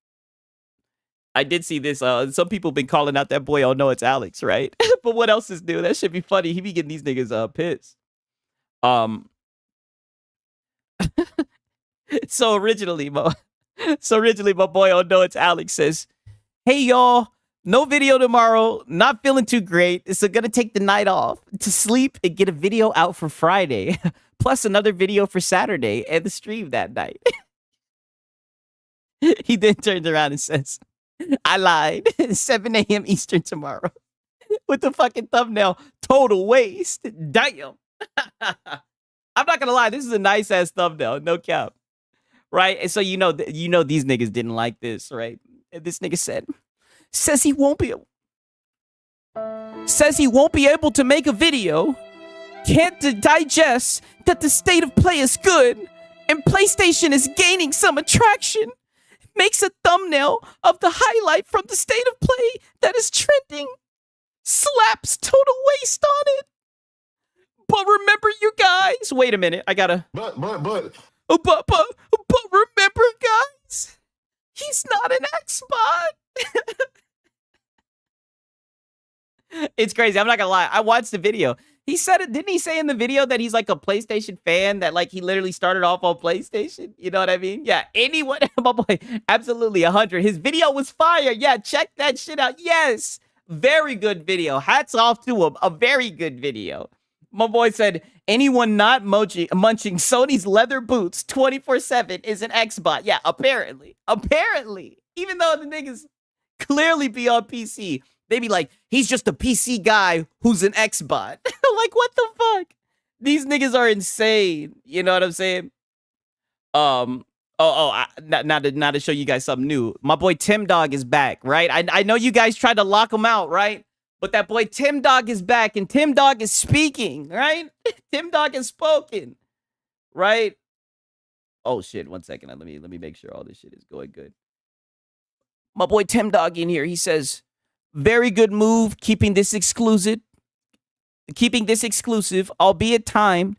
I did see this. Some people been calling out that boy. Oh no, it's Alex, right? But what else is new? That should be funny. He be getting these niggas pissed. So originally, my boy. Oh no, it's Alex says, "Hey y'all, No video tomorrow. Not feeling too great. So gonna take the night off to sleep and get a video out for Friday. Plus another video for Saturday and the stream that night. He then turns around and says, I lied. 7 a.m. Eastern tomorrow. With the fucking thumbnail. Total waste. Damn. I'm not gonna lie. This is a nice ass thumbnail. No cap. Right? And so you know these niggas didn't like this, right? And this nigga says he won't be able to make a video, can't digest that the state of play is good, and PlayStation is gaining some attraction, makes a thumbnail of the highlight from the state of play that is trending, slaps total waste on it. But remember, you guys, wait a minute, I gotta. But remember, guys, he's not an Xbot. It's crazy. I'm not gonna lie. I watched the video. He said it. Didn't he say in the video that he's like a PlayStation fan, that like he literally started off on PlayStation? You know what I mean? Yeah. Anyone, my boy, absolutely 100. His video was fire. Yeah. Check that shit out. Yes. Very good video. Hats off to him. A very good video. My boy said, anyone not munching Sony's leather boots 24/7 is an Xbot. Yeah. Apparently. Even though the niggas clearly be on PC. They be like, he's just a PC guy who's an Xbot. Like, what the fuck? These niggas are insane. You know what I'm saying? Now to show you guys something new. My boy Tim Dog is back, right? I know you guys tried to lock him out, right? But that boy Tim Dog is back, and Tim Dog is speaking, right? Tim Dog has spoken, right? Oh shit! 1 second. Let me make sure all this shit is going good. My boy Tim Dog in here. He says, very good move, keeping this exclusive, albeit timed.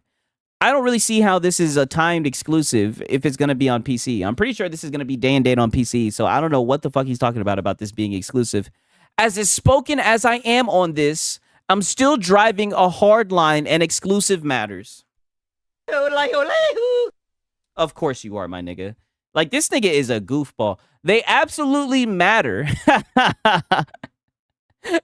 I don't really see how this is a timed exclusive if it's going to be on PC. I'm pretty sure this is going to be day and date on PC, so I don't know what the fuck he's talking about this being exclusive. As spoken as I am on this, I'm still driving a hard line, and exclusive matters. Of course you are, my nigga. Like, this nigga is a goofball. They absolutely matter.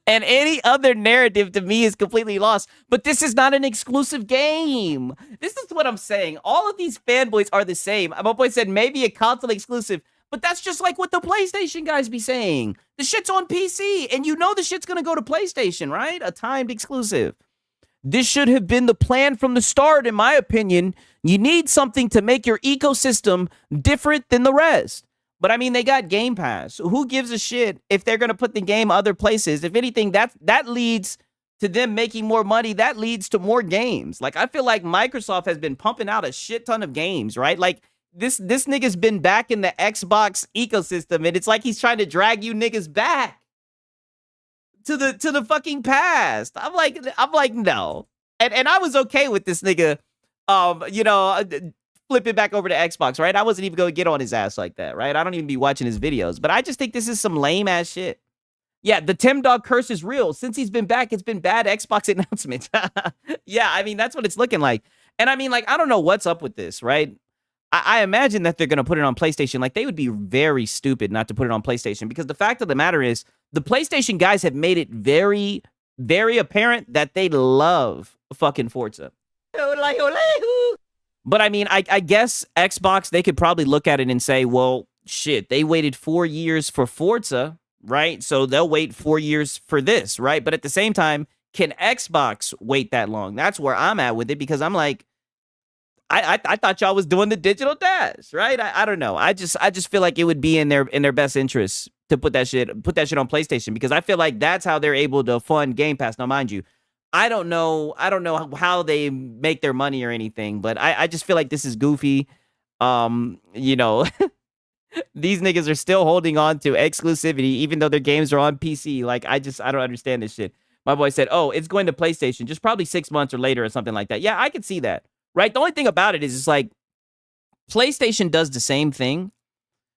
And any other narrative to me is completely lost. But this is not an exclusive game. This is what I'm saying. All of these fanboys are the same. My boy said maybe a console exclusive, but that's just like what the PlayStation guys be saying. The shit's on PC, and you know the shit's gonna go to PlayStation, right? A timed exclusive. This should have been the plan from the start, in my opinion. You need something to make your ecosystem different than the rest. But I mean, they got Game Pass. Who gives a shit if they're going to put the game other places? If anything, that leads to them making more money. That leads to more games. Like, I feel like Microsoft has been pumping out a shit ton of games, right? Like, this nigga's been back in the Xbox ecosystem, and it's like he's trying to drag you niggas back to the fucking past. I'm like, no. And I was okay with this nigga, flipping back over to Xbox, right? I wasn't even going to get on his ass like that, right? I don't even be watching his videos, but I just think this is some lame ass shit. Yeah, the Tim Dog curse is real. Since he's been back, it's been bad Xbox announcements. Yeah, I mean, that's what it's looking like. And I mean, like, I don't know what's up with this, right? I imagine that they're going to put it on PlayStation. Like, they would be very stupid not to put it on PlayStation, because the fact of the matter is the PlayStation guys have made it very, very apparent that they love fucking Forza. But I mean, I guess Xbox, they could probably look at it and say, well, shit, they waited 4 years for Forza, right? So they'll wait 4 years for this, right? But at the same time, can Xbox wait that long? That's where I'm at with it, because I'm like, I thought y'all was doing the digital dash, right? I don't know. I just feel like it would be in their best interest to put that shit on PlayStation, because I feel like that's how they're able to fund Game Pass. Now, mind you, I don't know how they make their money or anything, but I just feel like this is goofy. These niggas are still holding on to exclusivity, even though their games are on PC. Like, I don't understand this shit. My boy said, oh, it's going to PlayStation just probably 6 months or later or something like that. Yeah, I could see that, right? The only thing about it is it's like PlayStation does the same thing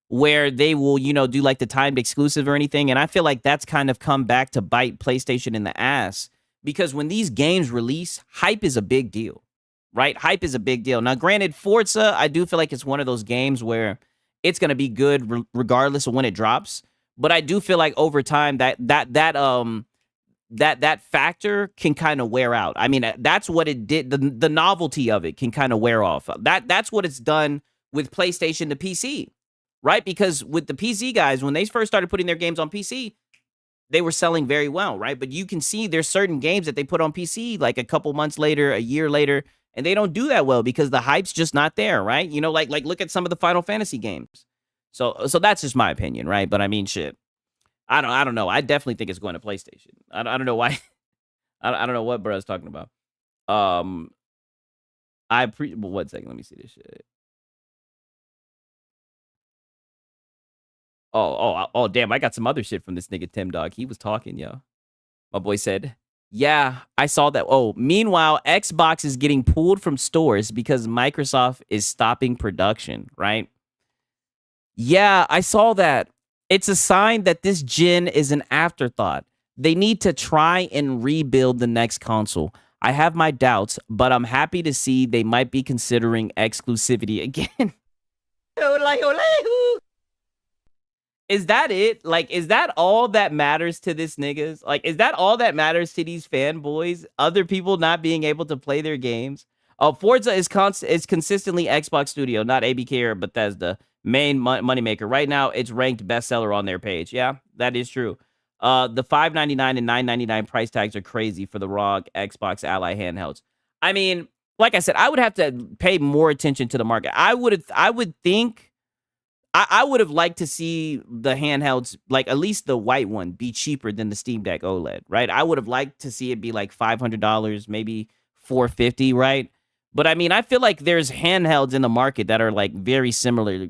where they will, do like the timed exclusive or anything. And I feel like that's kind of come back to bite PlayStation in the ass, because when these games release, hype is a big deal, right? Hype is a big deal. Now, granted, Forza, I do feel like it's one of those games where it's going to be good regardless of when it drops. but I do feel like over time that factor can kind of wear out. I mean, that's what it did. The novelty of it can kind of wear off. That's what it's done with PlayStation to PC, right? Because with the PC guys, when they first started putting their games on PC, they were selling very well, right? But you can see there's certain games that they put on PC like a couple months later, a year later, and they don't do that well because the hype's just not there, right? You know, like look at some of the Final Fantasy games. So that's just my opinion, right? But I mean, shit. I don't know. I definitely think it's going to PlayStation. I don't know why. I don't know what bro's talking about. Well, 1 second. Let me see this shit. Oh, damn. I got some other shit from this nigga Tim Dog. He was talking, yo. My boy said, yeah, I saw that. Oh, meanwhile, Xbox is getting pulled from stores because Microsoft is stopping production, right? Yeah, I saw that. It's a sign that this gen is an afterthought. They need to try and rebuild the next console. I have my doubts, but I'm happy to see they might be considering exclusivity again. Is that it? Like, is that all that matters to this niggas? Like, is that all that matters to these fanboys? Other people not being able to play their games? Forza is consistently Xbox Studio, not ABK or Bethesda, main moneymaker. Right now, it's ranked bestseller on their page. Yeah, that is true. The $5.99 and $9.99 price tags are crazy for the ROG Xbox Ally handhelds. I mean, like I said, I would have to pay more attention to the market. I would think. I would have liked to see the handhelds, like at least the white one, be cheaper than the Steam Deck OLED, right? I would have liked to see it be like $500, maybe $450, right? But I mean, I feel like there's handhelds in the market that are like very similar,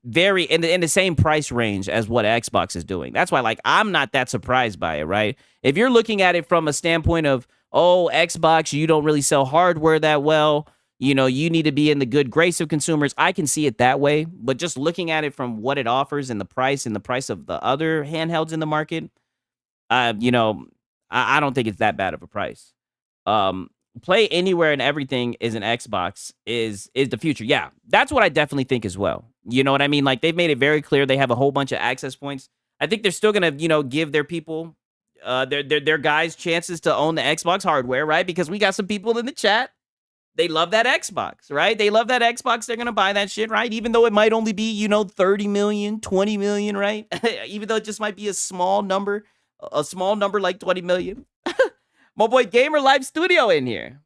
very in the same price range as what Xbox is doing. That's why, like, I'm not that surprised by it, right? If you're looking at it from a standpoint of, oh, Xbox, you don't really sell hardware that well, you know, you need to be in the good grace of consumers. I can see it that way, but just looking at it from what it offers and the price of the other handhelds in the market, you know, I don't think it's that bad of a price. Play anywhere and everything is an Xbox is the future. Yeah, that's what I definitely think as well. You know what I mean? Like, they've made it very clear they have a whole bunch of access points. I think they're still gonna, you know, give their people, their guys chances to own the Xbox hardware, right? Because we got some people in the chat. They love that Xbox, right? They love that Xbox. They're going to buy that shit, right? Even though it might only be, you know, 30 million, 20 million, right? Even though it just might be a small number like 20 million. My boy Gamer Live Studio in here.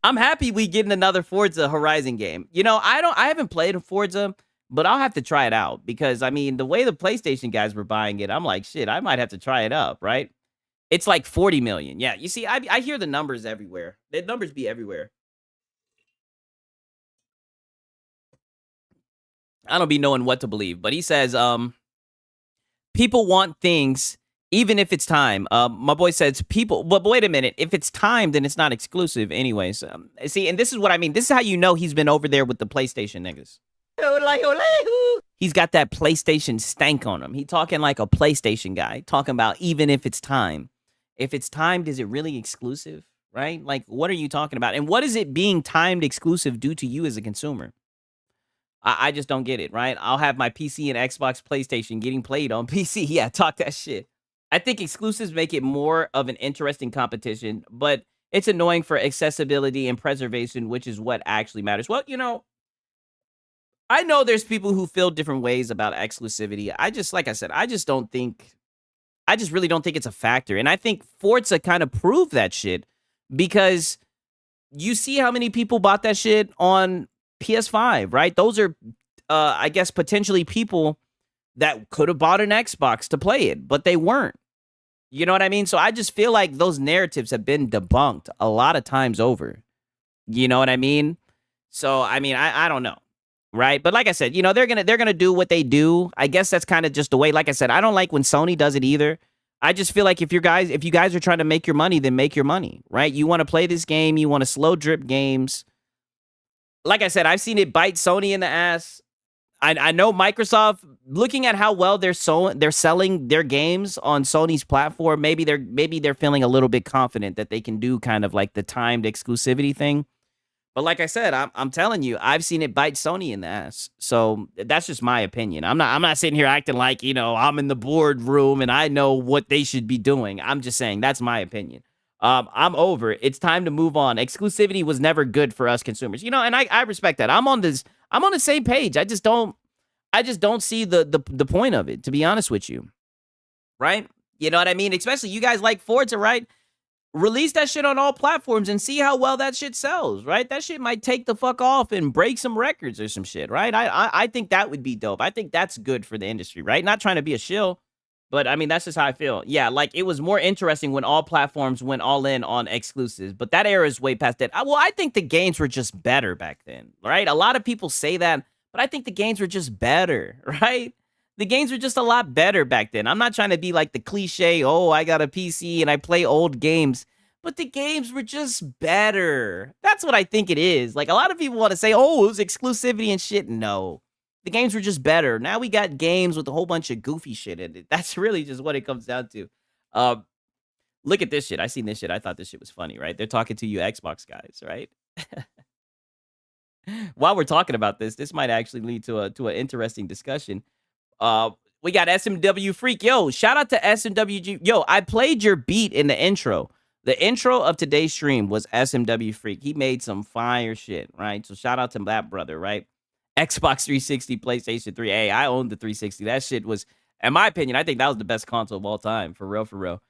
I'm happy we getting another Forza Horizon game. You know, I haven't played Forza, but I'll have to try it out because, I mean, the way the PlayStation guys were buying it, I'm like, shit, I might have to try it up, right? It's like 40 million. Yeah, you see, I hear the numbers everywhere. The numbers be everywhere. I don't be knowing what to believe, but he says, people want things even if it's time. My boy says people, but wait a minute. If it's time, then it's not exclusive anyways. See, and this is what I mean. This is how you know he's been over there with the PlayStation niggas. He's got that PlayStation stank on him. He talking like a PlayStation guy, talking about even if it's time. If it's timed, is it really exclusive, right? Like, what are you talking about? And what is it being timed exclusive do to you as a consumer? I just don't get it, right? I'll have my PC and Xbox, PlayStation getting played on PC. Yeah, talk that shit. I think exclusives make it more of an interesting competition, but it's annoying for accessibility and preservation, which is what actually matters. Well, you know, I know there's people who feel different ways about exclusivity. Like I said, I just really don't think it's a factor. And I think Forza kind of proved that shit because you see how many people bought that shit on PS5, right? Those are, I guess, potentially people that could have bought an Xbox to play it, but they weren't. You know what I mean? So I just feel like those narratives have been debunked a lot of times over. You know what I mean? So, I mean, I don't know. Right. But like I said, you know, they're gonna do what they do. I guess that's kind of just the way. Like I said, I don't like when Sony does it either. I just feel like if you guys are trying to make your money, then make your money. Right. You want to play this game. You want to slow drip games. Like I said, I've seen it bite Sony in the ass. I know Microsoft, looking at how well they're selling their games on Sony's platform, maybe they're feeling a little bit confident that they can do kind of like the timed exclusivity thing. But like I said, I'm telling you, I've seen it bite Sony in the ass. So that's just my opinion. I'm not sitting here acting like, I'm in the boardroom and I know what they should be doing. I'm just saying that's my opinion. I'm over it. It's time to move on. Exclusivity was never good for us consumers. And I respect that. I'm on the same page. I just don't see the point of it, to be honest with you. Right? You know what I mean? Especially you guys like Forza, right? Release that shit on all platforms and see how well that shit sells, right? That shit might take the fuck off and break some records or some shit, right? I think that would be dope. I think that's good for the industry, right? Not trying to be a shill, but I mean, that's just how I feel. Yeah, like it was more interesting when all platforms went all in on exclusives, but that era is way past that. I think the games were just better back then, right? A lot of people say that, but I think the games were just better, right? The games were just a lot better back then. I'm not trying to be like the cliche, oh, I got a PC and I play old games, but the games were just better. That's what I think it is. Like a lot of people want to say, oh, it was exclusivity and shit. No, the games were just better. Now we got games with a whole bunch of goofy shit in it. That's really just what it comes down to. Look at this shit. I seen this shit. I thought this shit was funny, right? They're talking to you Xbox guys, right? While we're talking about this might actually lead to an interesting discussion. We got SMW Freak. Yo, shout out to SMWG. Yo, I played your beat in the intro. The intro of today's stream was SMW Freak. He made some fire shit, right? So shout out to that brother, right? Xbox 360, PlayStation 3. Hey, I owned the 360. That shit was, in my opinion, I think that was the best console of all time. For real, for real.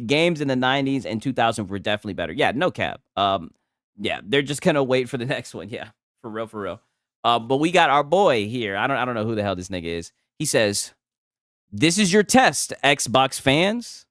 Games in the 90s and 2000 were definitely better. Yeah, no cap. Yeah, they're just gonna wait for the next one. Yeah, for real, for real. But we got our boy here. I don't know who the hell this nigga is. He says, "This is your test, Xbox fans.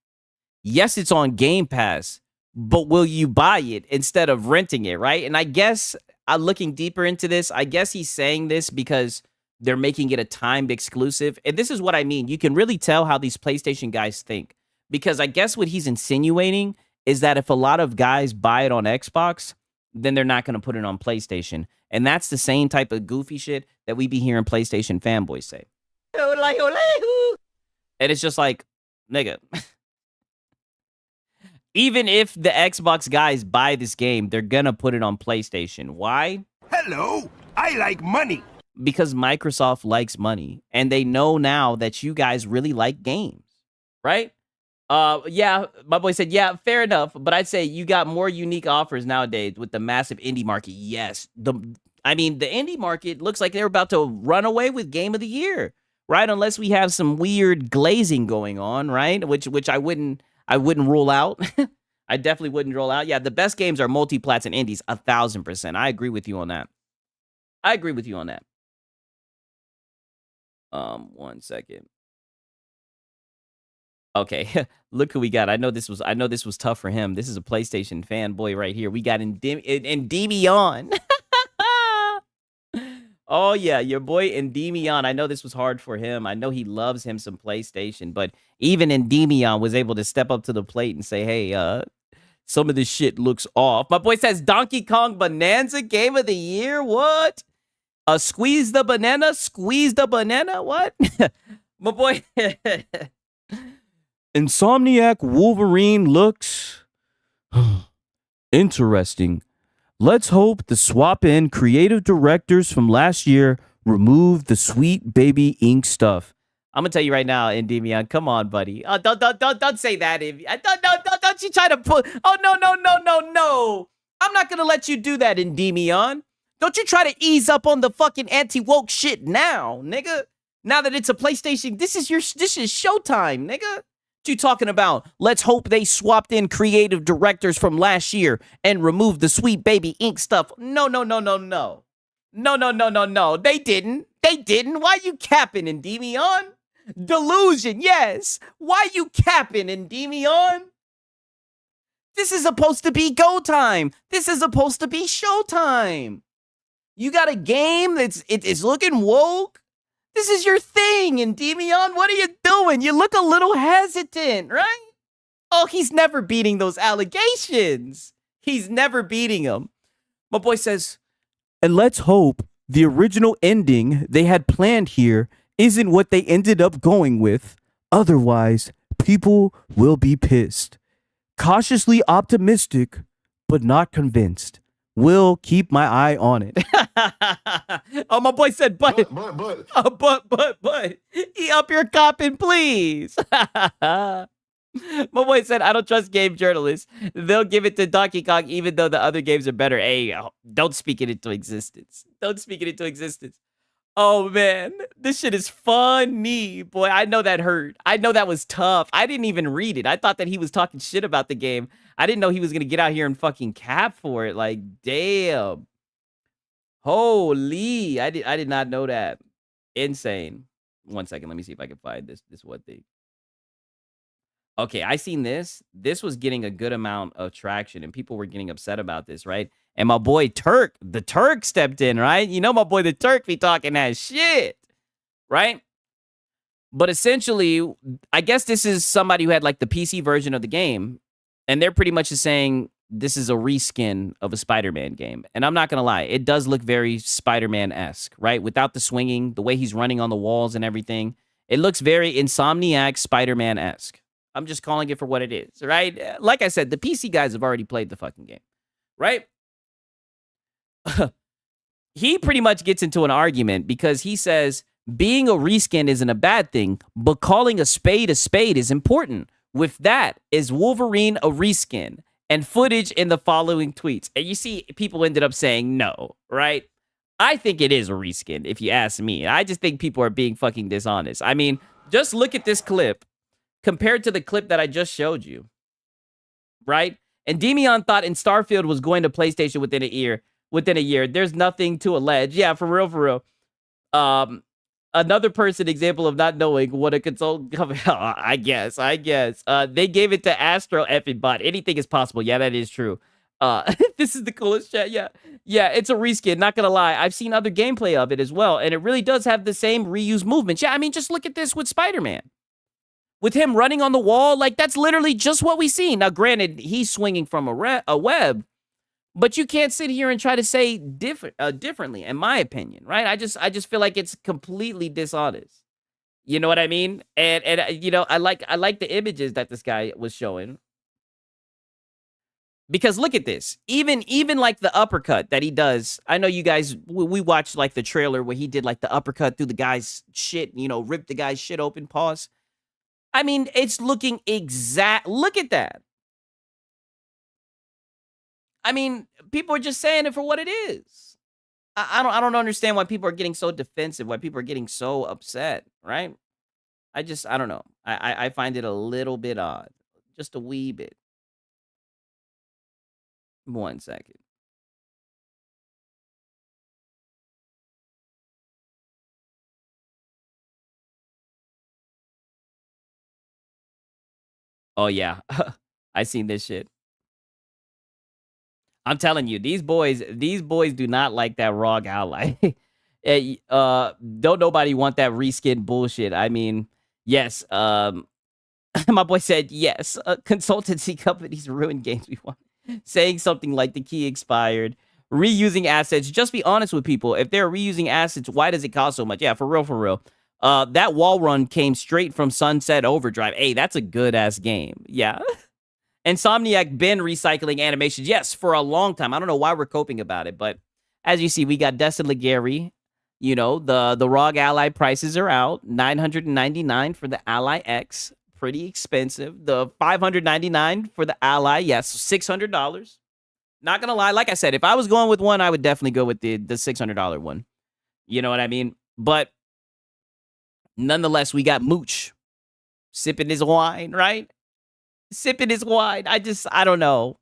Yes, it's on Game Pass, but will you buy it instead of renting it?" Right? And I guess looking deeper into this, I guess he's saying this because they're making it a timed exclusive. And this is what I mean. You can really tell how these PlayStation guys think, because I guess what he's insinuating is that if a lot of guys buy it on Xbox, then they're not going to put it on PlayStation. And that's the same type of goofy shit that we be hearing PlayStation fanboys say. And it's just like, nigga, even if the Xbox guys buy this game, they're going to put it on PlayStation. Why? Hello, I like money. Because Microsoft likes money. And they know now that you guys really like games, right? Yeah, my boy said, yeah, fair enough. But I'd say you got more unique offers nowadays with the massive indie market. Yes. The indie market looks like they're about to run away with Game of the Year, right? Unless we have some weird glazing going on, right? Which I wouldn't rule out. I definitely wouldn't rule out. Yeah, the best games are multi-plats and indies, 1,000%. I agree with you on that. I agree with you on that. 1 second. Okay, look who we got. I know this was tough for him. This is a PlayStation fanboy right here. We got Endymion. Oh yeah, your boy Endymion. I know this was hard for him. I know he loves him some PlayStation, but even Endymion was able to step up to the plate and say, "Hey, some of this shit looks off." My boy says Donkey Kong Bonanza Game of the Year. What? Squeeze the banana. Squeeze the banana. What? My boy. Insomniac Wolverine looks interesting. Let's hope the swap-in creative directors from last year remove the sweet baby ink stuff. I'm gonna tell you right now, Endymion, come on, buddy. Don't say that. Don't you try to put. Oh no. I'm not gonna let you do that, Endymion. Don't you try to ease up on the fucking anti-woke shit now, nigga. Now that it's a PlayStation, this is showtime, nigga. You talking about? Let's hope they swapped in creative directors from last year and removed the sweet baby ink stuff. No. They didn't. Why you capping, Endymion? Delusion, yes. Why you capping, Endymion? This is supposed to be go time. This is supposed to be showtime. You got a game it's looking woke. This is your thing, Endymion. What are you doing? You look a little hesitant, right? Oh, he's never beating those allegations. He's never beating them. My boy says, and let's hope the original ending they had planned here isn't what they ended up going with. Otherwise, people will be pissed. Cautiously optimistic, but not convinced. Will keep my eye on it. Oh, my boy said, but. But. He up your copping, please. My boy said, I don't trust game journalists. They'll give it to Donkey Kong even though the other games are better. Hey, don't speak it into existence. Don't speak it into existence. Oh, man. This shit is funny. Boy, I know that hurt. I know that was tough. I didn't even read it. I thought that he was talking shit about the game. I didn't know he was going to get out here and fucking cap for it. Like, damn. Holy. I did not know that. Insane. 1 second. Let me see if I can find this one thing. Okay, I seen this. This was getting a good amount of traction, and people were getting upset about this, right? And my boy the Turk stepped in, right? You know my boy the Turk be talking that shit, right? But essentially, I guess this is somebody who had like the PC version of the game, and they're pretty much just saying this is a reskin of a Spider-Man game. And I'm not going to lie, it does look very Spider-Man-esque, right? Without the swinging, the way he's running on the walls and everything. It looks very Insomniac Spider-Man-esque. I'm just calling it for what it is, right? Like I said, the PC guys have already played the fucking game, right? He pretty much gets into an argument because he says being a reskin isn't a bad thing, but calling a spade is important. With that, is Wolverine a reskin? And footage in the following tweets. And you see, people ended up saying no, right? I think it is a reskin, if you ask me. I just think people are being fucking dishonest. I mean, just look at this clip compared to the clip that I just showed you, right? And Demion thought in Starfield was going to PlayStation within a year. There's nothing to allege. Yeah, for real. Another person example of not knowing what a console company. I guess. They gave it to Astro effing bot. Anything is possible. Yeah, that is true. This is the coolest chat. Yeah, it's a reskin. Not gonna lie, I've seen other gameplay of it as well, and it really does have the same reuse movements. Yeah, I mean, just look at this with Spider-Man. With him running on the wall, like that's literally just what we see. Now, granted, he's swinging from a web, but you can't sit here and try to say differently, in my opinion, right? I just feel like it's completely dishonest. You know what I mean? And you know, I like the images that this guy was showing. Because look at this. Even like the uppercut that he does. I know you guys, we watched like the trailer where he did like the uppercut through the guy's shit, you know, ripped the guy's shit open, pause. I mean, it's looking exact. Look at that. I mean, people are just saying it for what it is. I don't understand why people are getting so defensive, why people are getting so upset, right? I don't know. I find it a little bit odd. Just a wee bit. 1 second. Oh, yeah. I seen this shit. I'm telling you, these boys do not like that ROG ally. Don't nobody want that reskin bullshit. I mean, yes. My boy said yes. Consultancy companies ruin games we want. Saying something like the key expired. Reusing assets. Just be honest with people. If they're reusing assets, why does it cost so much? Yeah, for real. That wall run came straight from Sunset Overdrive. Hey, that's a good ass game. Yeah. Insomniac been recycling animations. Yes, for a long time. I don't know why we're coping about it, but as you see, we got Destin Legary. You know, the ROG Ally prices are out. $999 for the Ally X. Pretty expensive. The $599 for the Ally. Yes, $600. Not gonna lie, like I said, if I was going with one, I would definitely go with the $600 one. You know what I mean? But nonetheless, we got Mooch sipping his wine, right? Sipping his wine. I don't know.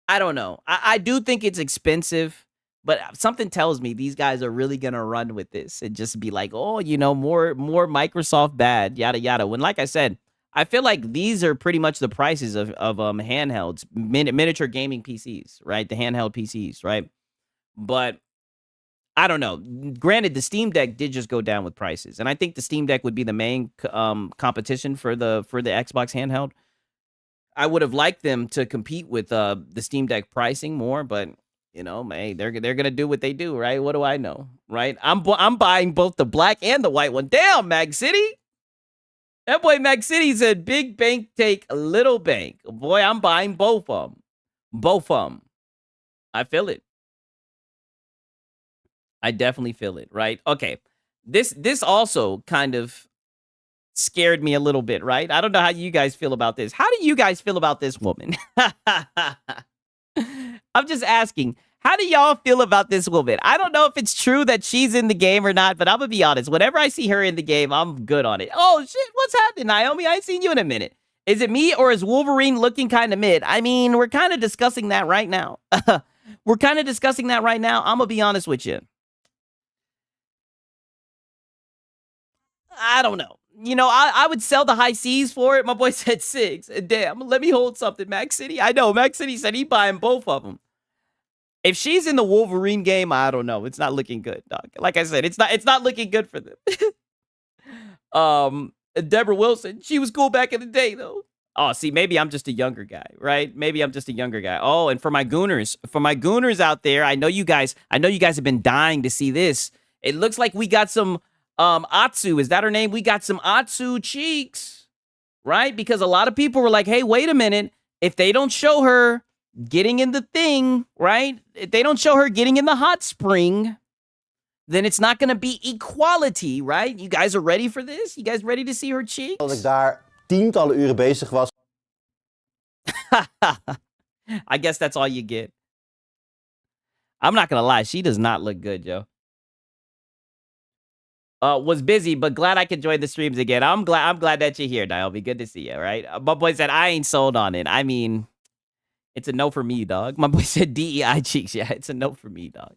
I do think it's expensive, but something tells me these guys are really gonna run with this and just be like, oh, you know, more Microsoft bad, yada yada. When, like I said, I feel like these are pretty much the prices of handhelds, miniature gaming PCs, right? The handheld PCs, right? But I don't know. Granted, the Steam Deck did just go down with prices, and I think the Steam Deck would be the main competition for the Xbox handheld. I would have liked them to compete with the Steam Deck pricing more, but you know, man, they're gonna do what they do, right? What do I know, right? I'm buying both the black and the white one. Damn, Mag City. That boy Mag City said, "Big bank take a little bank." Boy, I'm buying both of them. Both of them. I feel it. I definitely feel it, right? Okay. This also kind of scared me a little bit, right? I don't know how you guys feel about this. How do you guys feel about this woman? I'm just asking. How do y'all feel about this woman? I don't know if it's true that she's in the game or not, but I'm going to be honest. Whenever I see her in the game, I'm good on it. Oh, shit. What's happening, Naomi? I ain't seen you in a minute. Is it me or is Wolverine looking kind of mid? I mean, we're kind of discussing that right now. I'm going to be honest with you. I don't know. You know, I would sell the high C's for it. My boy said 6. Damn, let me hold something, Max City. I know, Max City said he buying both of them. If she's in the Wolverine game, I don't know. It's not looking good, dog. Like I said, it's not looking good for them. Deborah Wilson, she was cool back in the day, though. Oh, see, maybe I'm just a younger guy, right? Maybe I'm just a younger guy. Oh, and for my gooners out there, I know you guys have been dying to see this. It looks like we got some Atsu. Is that her name? We got some Atsu cheeks, right? Because a lot of people were like, hey, wait a minute. If they don't show her getting in the thing, right? If they don't show her getting in the hot spring, then it's not going to be equality, right? You guys are ready for this? You guys ready to see her cheeks? Dat ik daar tientallen uren bezig was. I guess that's all you get. I'm not going to lie. She does not look good, yo. Was busy, but glad I could join the streams again. I'm glad that you're here, Naomi. Good to see you, right? My boy said, I ain't sold on it. I mean, it's a no for me, dog. My boy said DEI cheeks. Yeah, it's a no for me, dog.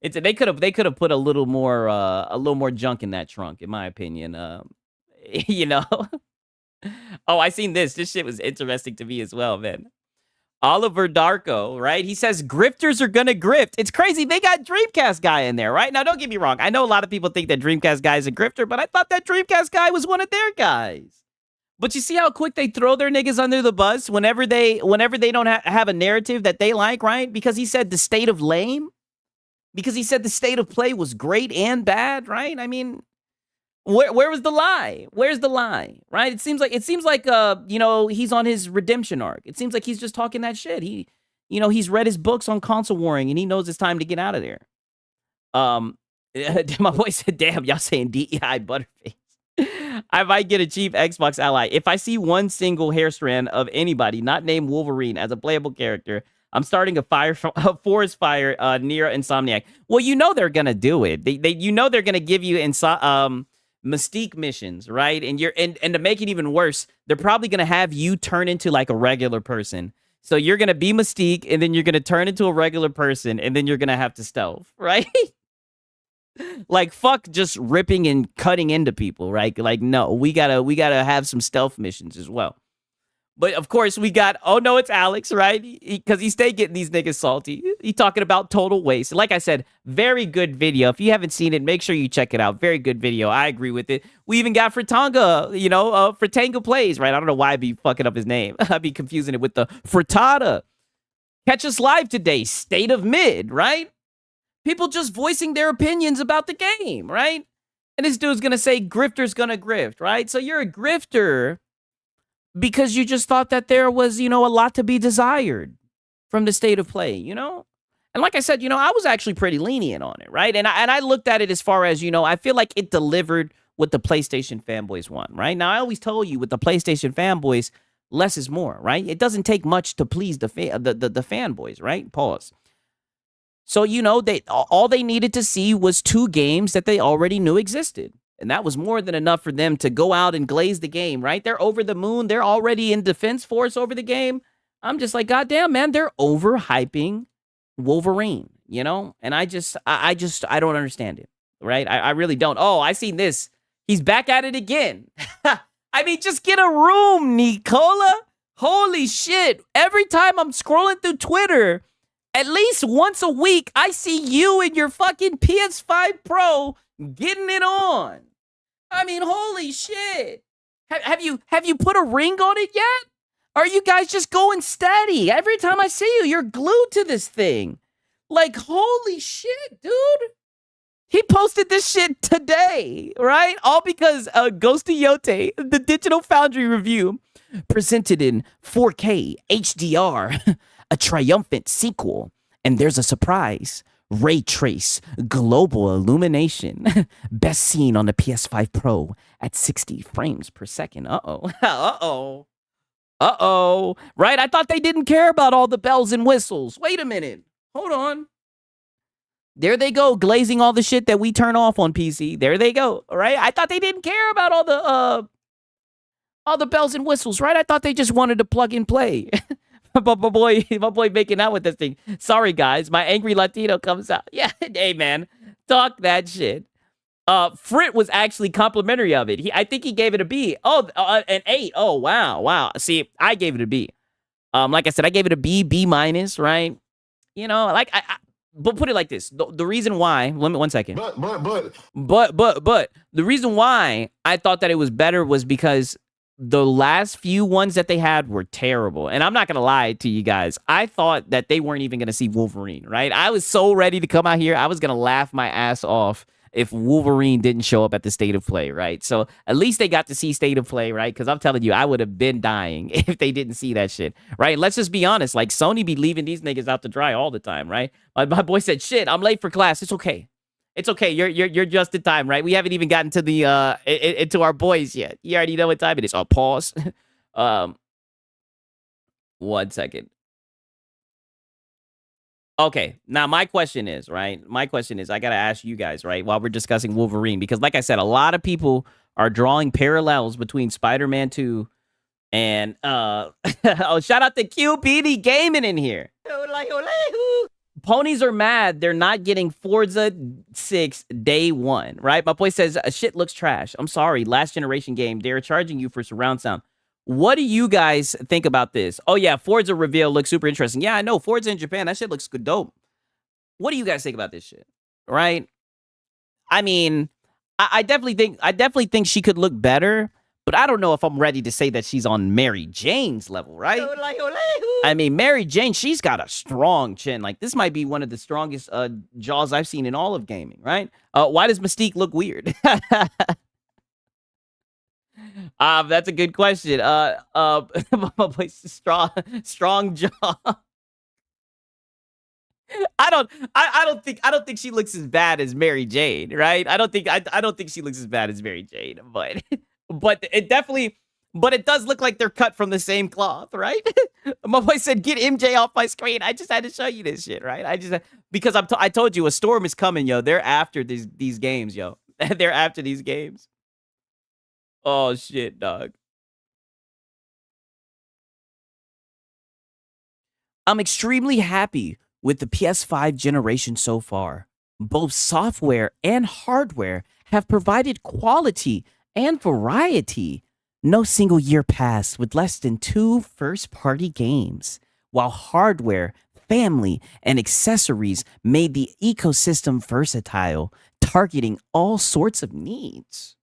They could have put a little more junk in that trunk, in my opinion. You know. Oh, I seen this. This shit was interesting to me as well, man. Oliver Darko, right? He says grifters are gonna grift. It's crazy. They got Dreamcast guy in there, right? Now, don't get me wrong. I know a lot of people think that Dreamcast guy is a grifter, but I thought that Dreamcast guy was one of their guys. But you see how quick they throw their niggas under the bus whenever they don't have a narrative that they like, right? Because he said the state of lame. Because he said the state of play was great and bad, right? I mean, where was the lie? Where's the lie, right? It seems like you know, he's on his redemption arc. It seems like he's just talking that shit. He's read his books on console warring and he knows it's time to get out of there. My boy said, "Damn, y'all saying DEI butterface." I might get a cheap Xbox ally if I see one single hair strand of anybody not named Wolverine as a playable character. I'm starting a forest fire near Insomniac. Well, you know they're gonna do it. You know they're gonna give you Mystique missions, right? And to make it even worse, they're probably gonna have you turn into like a regular person. So you're gonna be Mystique, and then you're gonna turn into a regular person, and then you're gonna have to stealth, right? Like, fuck just ripping and cutting into people, right? Like, no, we gotta have some stealth missions as well. But of course we got, oh no, it's Alex, right? Because he stay getting these niggas salty. He talking about total waste. Like I said, very good video. If you haven't seen it, make sure you check it out. Very good video. I agree with it. We even got Fritanga, Fritanga Plays, right? I don't know why I'd be fucking up his name. I'd be confusing it with the Frittata. Catch us live today, State of Mid, right? People just voicing their opinions about the game, right? And this dude's gonna say grifter's gonna grift, right? So you're a grifter because you just thought that there was, a lot to be desired from the state of play, And like I said, I was actually pretty lenient on it, right? And I looked at it as far as, I feel like it delivered what the PlayStation fanboys want, right? Now, I always told you with the PlayStation fanboys, less is more, right? It doesn't take much to please the fanboys, right? Pause. So, all they needed to see was 2 games that they already knew existed. And that was more than enough for them to go out and glaze the game, right? They're over the moon. They're already in defense force over the game. I'm just like, goddamn, man, they're overhyping Wolverine, And I don't understand it, right? I really don't. Oh, I seen this. He's back at it again. I mean, just get a room, Nicola. Holy shit. Every time I'm scrolling through Twitter, at least once a week, I see you and your fucking PS5 Pro getting it on. I mean, holy shit. Have you put a ring on it yet? Are you guys just going steady? Every time I see you, you're glued to this thing. Like, holy shit, dude. He posted this shit today, right? All because Ghost of Yote, the Digital Foundry review, presented in 4K HDR, a triumphant sequel. And there's a surprise. ray trace, global illumination, best seen on the PS5 Pro at 60 frames per second. Uh-oh. Right? I thought they didn't care about all the bells and whistles. Wait a minute. Hold on. There they go, glazing all the shit that we turn off on PC. There they go, right? I thought they didn't care about all the bells and whistles, right? I thought they just wanted to plug and play. my boy making out with this thing. Sorry, guys. My angry Latino comes out. Yeah, hey, man. Talk that shit. Frit was actually complimentary of it. I think he gave it a B. Oh, an 8. Oh, wow. See, I gave it a B. Like I said, I gave it a B minus, right? You know, like but put it like this: the reason why. Let me 1 second. But the reason why I thought that it was better was because the last few ones that they had were terrible. And I'm not going to lie to you guys. I thought that they weren't even going to see Wolverine, right? I was so ready to come out here. I was going to laugh my ass off if Wolverine didn't show up at the State of Play, right? So at least they got to see State of Play, right? Because I'm telling you, I would have been dying if they didn't see that shit, right? Let's just be honest. Like, Sony be leaving these niggas out to dry all the time, right? My boy said, shit, I'm late for class. It's okay. It's okay. You're just in time, right? We haven't even gotten to the into our boys yet. You already know what time it is. Oh, pause. 1 second. Okay, now my question is, right? I gotta ask you guys, right, while we're discussing Wolverine, because like I said, a lot of people are drawing parallels between Spider-Man 2 and oh, shout out to QBD Gaming in here. Ponies are mad they're not getting Forza 6 day one, right? My boy says, shit looks trash. I'm sorry, last generation game. They're charging you for surround sound. What do you guys think about this? Oh, yeah, Forza reveal looks super interesting. Yeah, I know, Forza in Japan, that shit looks good, dope. What do you guys think about this shit, right? I mean, I definitely think she could look better, but I don't know if I'm ready to say that she's on Mary Jane's level, right? I mean, Mary Jane, she's got a strong chin. Like, this might be one of the strongest jaws I've seen in all of gaming, right? Why does Mystique look weird? That's a good question. Strong jaw. I don't think she looks as bad as Mary Jane, right? I don't think she looks as bad as Mary Jane, but it does look like they're cut from the same cloth, right? My boy said, "Get MJ off my screen." I just had to show you this shit, right? Because I told you a storm is coming, yo. They're after these games, yo. They're after these games. Oh shit, dog. I'm extremely happy with the PS5 generation so far. Both software and hardware have provided quality and variety. No single year passed with less than 2 first-party games, while hardware, family, and accessories made the ecosystem versatile, targeting all sorts of needs.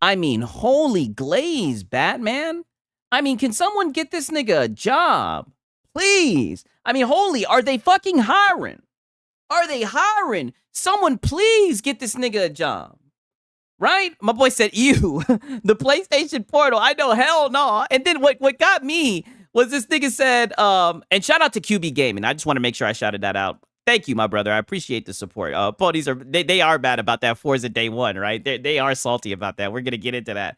I mean, holy glaze, Batman. I mean, can someone get this nigga a job? Please. I mean, holy, are they fucking hiring? Are they hiring? Someone please get this nigga a job. Right? My boy said, ew, the PlayStation Portal. I know, hell no. And then what got me was this nigga said, and shout out to QB Gaming. I just want to make sure I shouted that out. Thank you, my brother. I appreciate the support. Ponies they are bad about that Forza day one, right? They are salty about that. We're gonna get into that.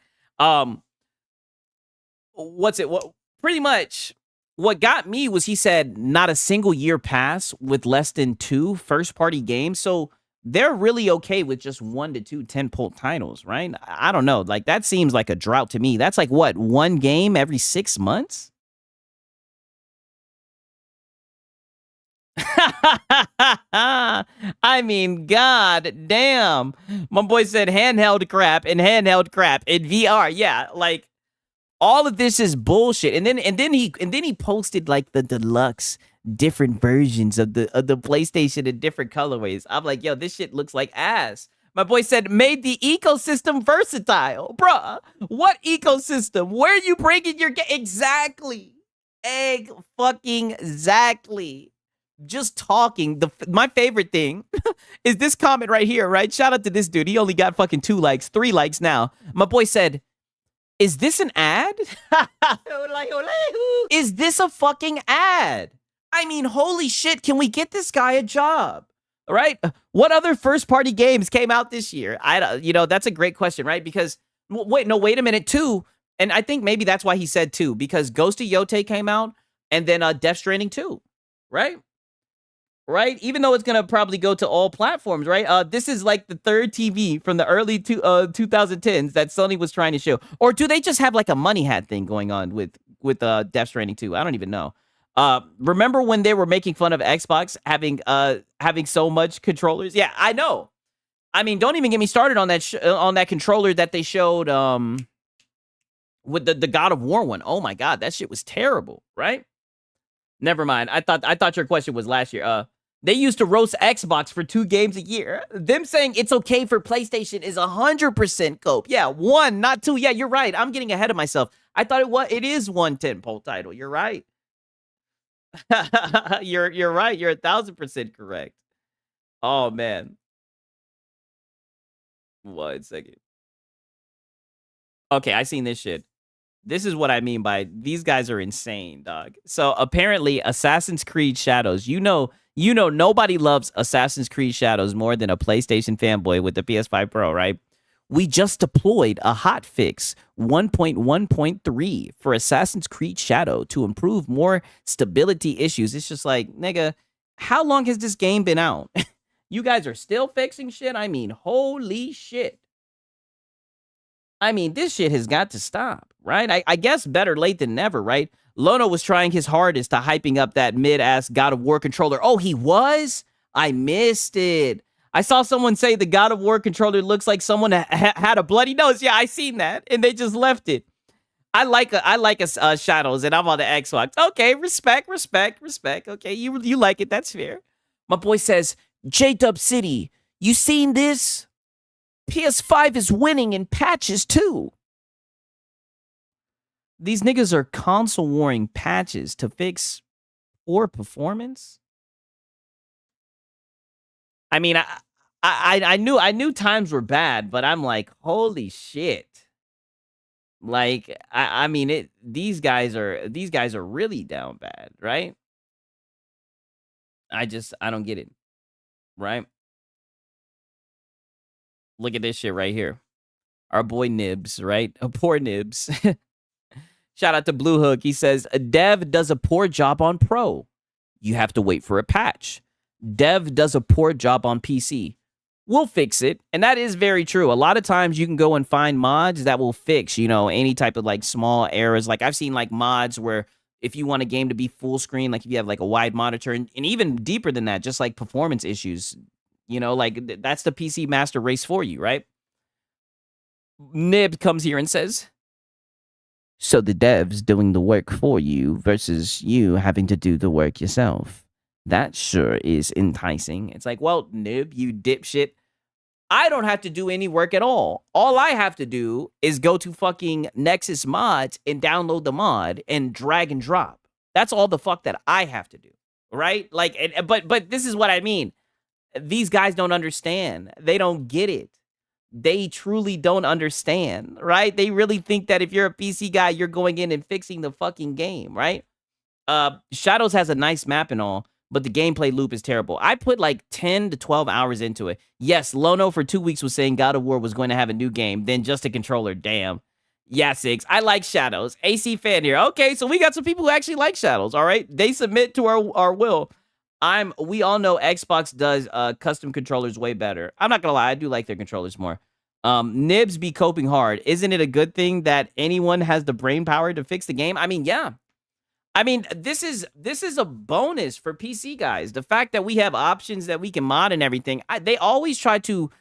Pretty much what got me was he said not a single year pass with less than 2 first-party games. So they're really okay with just 1 to 2 tentpole titles, right? I don't know. Like, that seems like a drought to me. That's like, what, 1 game every 6 months? I mean, god damn. My boy said handheld crap in VR. Yeah, like, all of this is bullshit. And then he posted like the deluxe different versions of the PlayStation in different colorways. I'm like, yo, this shit looks like ass. My boy said, made the ecosystem versatile. Bruh, what ecosystem? Where are you bringing your game? Exactly. Exactly. Just talking. My favorite thing is this comment right here, right? Shout out to this dude. He only got fucking 2 likes, 3 likes now. My boy said, is this an ad? Is this a fucking ad? I mean, holy shit, can we get this guy a job? All right. What other first-party games came out this year? That's a great question, right? Because, wait a minute, too. And I think maybe that's why he said 2, because Ghost of Yote came out, and then Death Stranding 2, right? Right? Even though it's going to probably go to all platforms, right? This is like the third TV from the early 2010s that Sony was trying to show. Or do they just have like a money hat thing going on with Death Stranding 2? I don't even know. Remember when they were making fun of Xbox having so much controllers? Yeah, I know. I mean, don't even get me started on that controller that they showed with the God of War one. Oh my God, that shit was terrible, right? Never mind. I thought your question was last year. They used to roast Xbox for 2 games a year. Them saying it's okay for PlayStation is 100% cope. Yeah, 1, not 2. Yeah, you're right. I'm getting ahead of myself. I thought it is one tentpole title. You're right. You're right. You're 1,000% correct. Oh man. 1 second. Okay, I seen this shit. This is what I mean by these guys are insane, dog. So apparently Assassin's Creed Shadows, you know nobody loves Assassin's Creed Shadows more than a PlayStation fanboy with the PS5 Pro, right? We just deployed a hotfix 1.1.3 for Assassin's Creed Shadow to improve more stability issues. It's just like, nigga, how long has this game been out? You guys are still fixing shit? I mean, holy shit. I mean, this shit has got to stop, right? I guess better late than never, right? Lono was trying his hardest to hyping up that mid-ass God of War controller. Oh, he was? I missed it. I saw someone say the God of War controller looks like someone had a bloody nose. Yeah, I seen that, and they just left it. I like a Shadows, and I'm on the Xbox. Okay, respect. Okay, you like it. That's fair. My boy says, J-Dub City, you seen this? PS5 is winning in patches too. These niggas are console warring patches to fix poor performance. I mean, I knew times were bad, but I'm like, holy shit. Like, I mean, these guys are really down bad, right? I don't get it, right? Look at this shit right here. Our boy Nibs, right? Poor Nibs. Shout out to Blue Hook. He says, a dev does a poor job on Pro. You have to wait for a patch. Dev does a poor job on PC. We'll fix it. And that is very true. A lot of times you can go and find mods that will fix, any type of like small errors. Like I've seen like mods where if you want a game to be full screen, like if you have like a wide monitor and even deeper than that, just like performance issues, like that's the PC master race for you, right? Nib comes here and says, so the dev's doing the work for you versus you having to do the work yourself. That sure is enticing. It's like, well, Nib, you dipshit. I don't have to do any work at all. All I have to do is go to fucking Nexus Mods and download the mod and drag and drop. That's all the fuck that I have to do, right? Like, but this is what I mean. These guys don't understand. They don't get it. They truly don't understand, right? They really think that if you're a PC guy, you're going in and fixing the fucking game, right? Shadows has a nice map and all, but the gameplay loop is terrible. I put like 10 to 12 hours into it. Yes, Lono for 2 weeks was saying God of War was going to have a new game, then just a controller. Damn. Yeah, 6. I like Shadows. AC fan here. Okay, so we got some people who actually like Shadows, all right? They submit to our will. We all know Xbox does custom controllers way better. I'm not gonna lie, I do like their controllers more. Nibs be coping hard. Isn't it a good thing that anyone has the brain power to fix the game? I mean, yeah. I mean, this is a bonus for PC guys. The fact that we have options that we can mod and everything. They always try to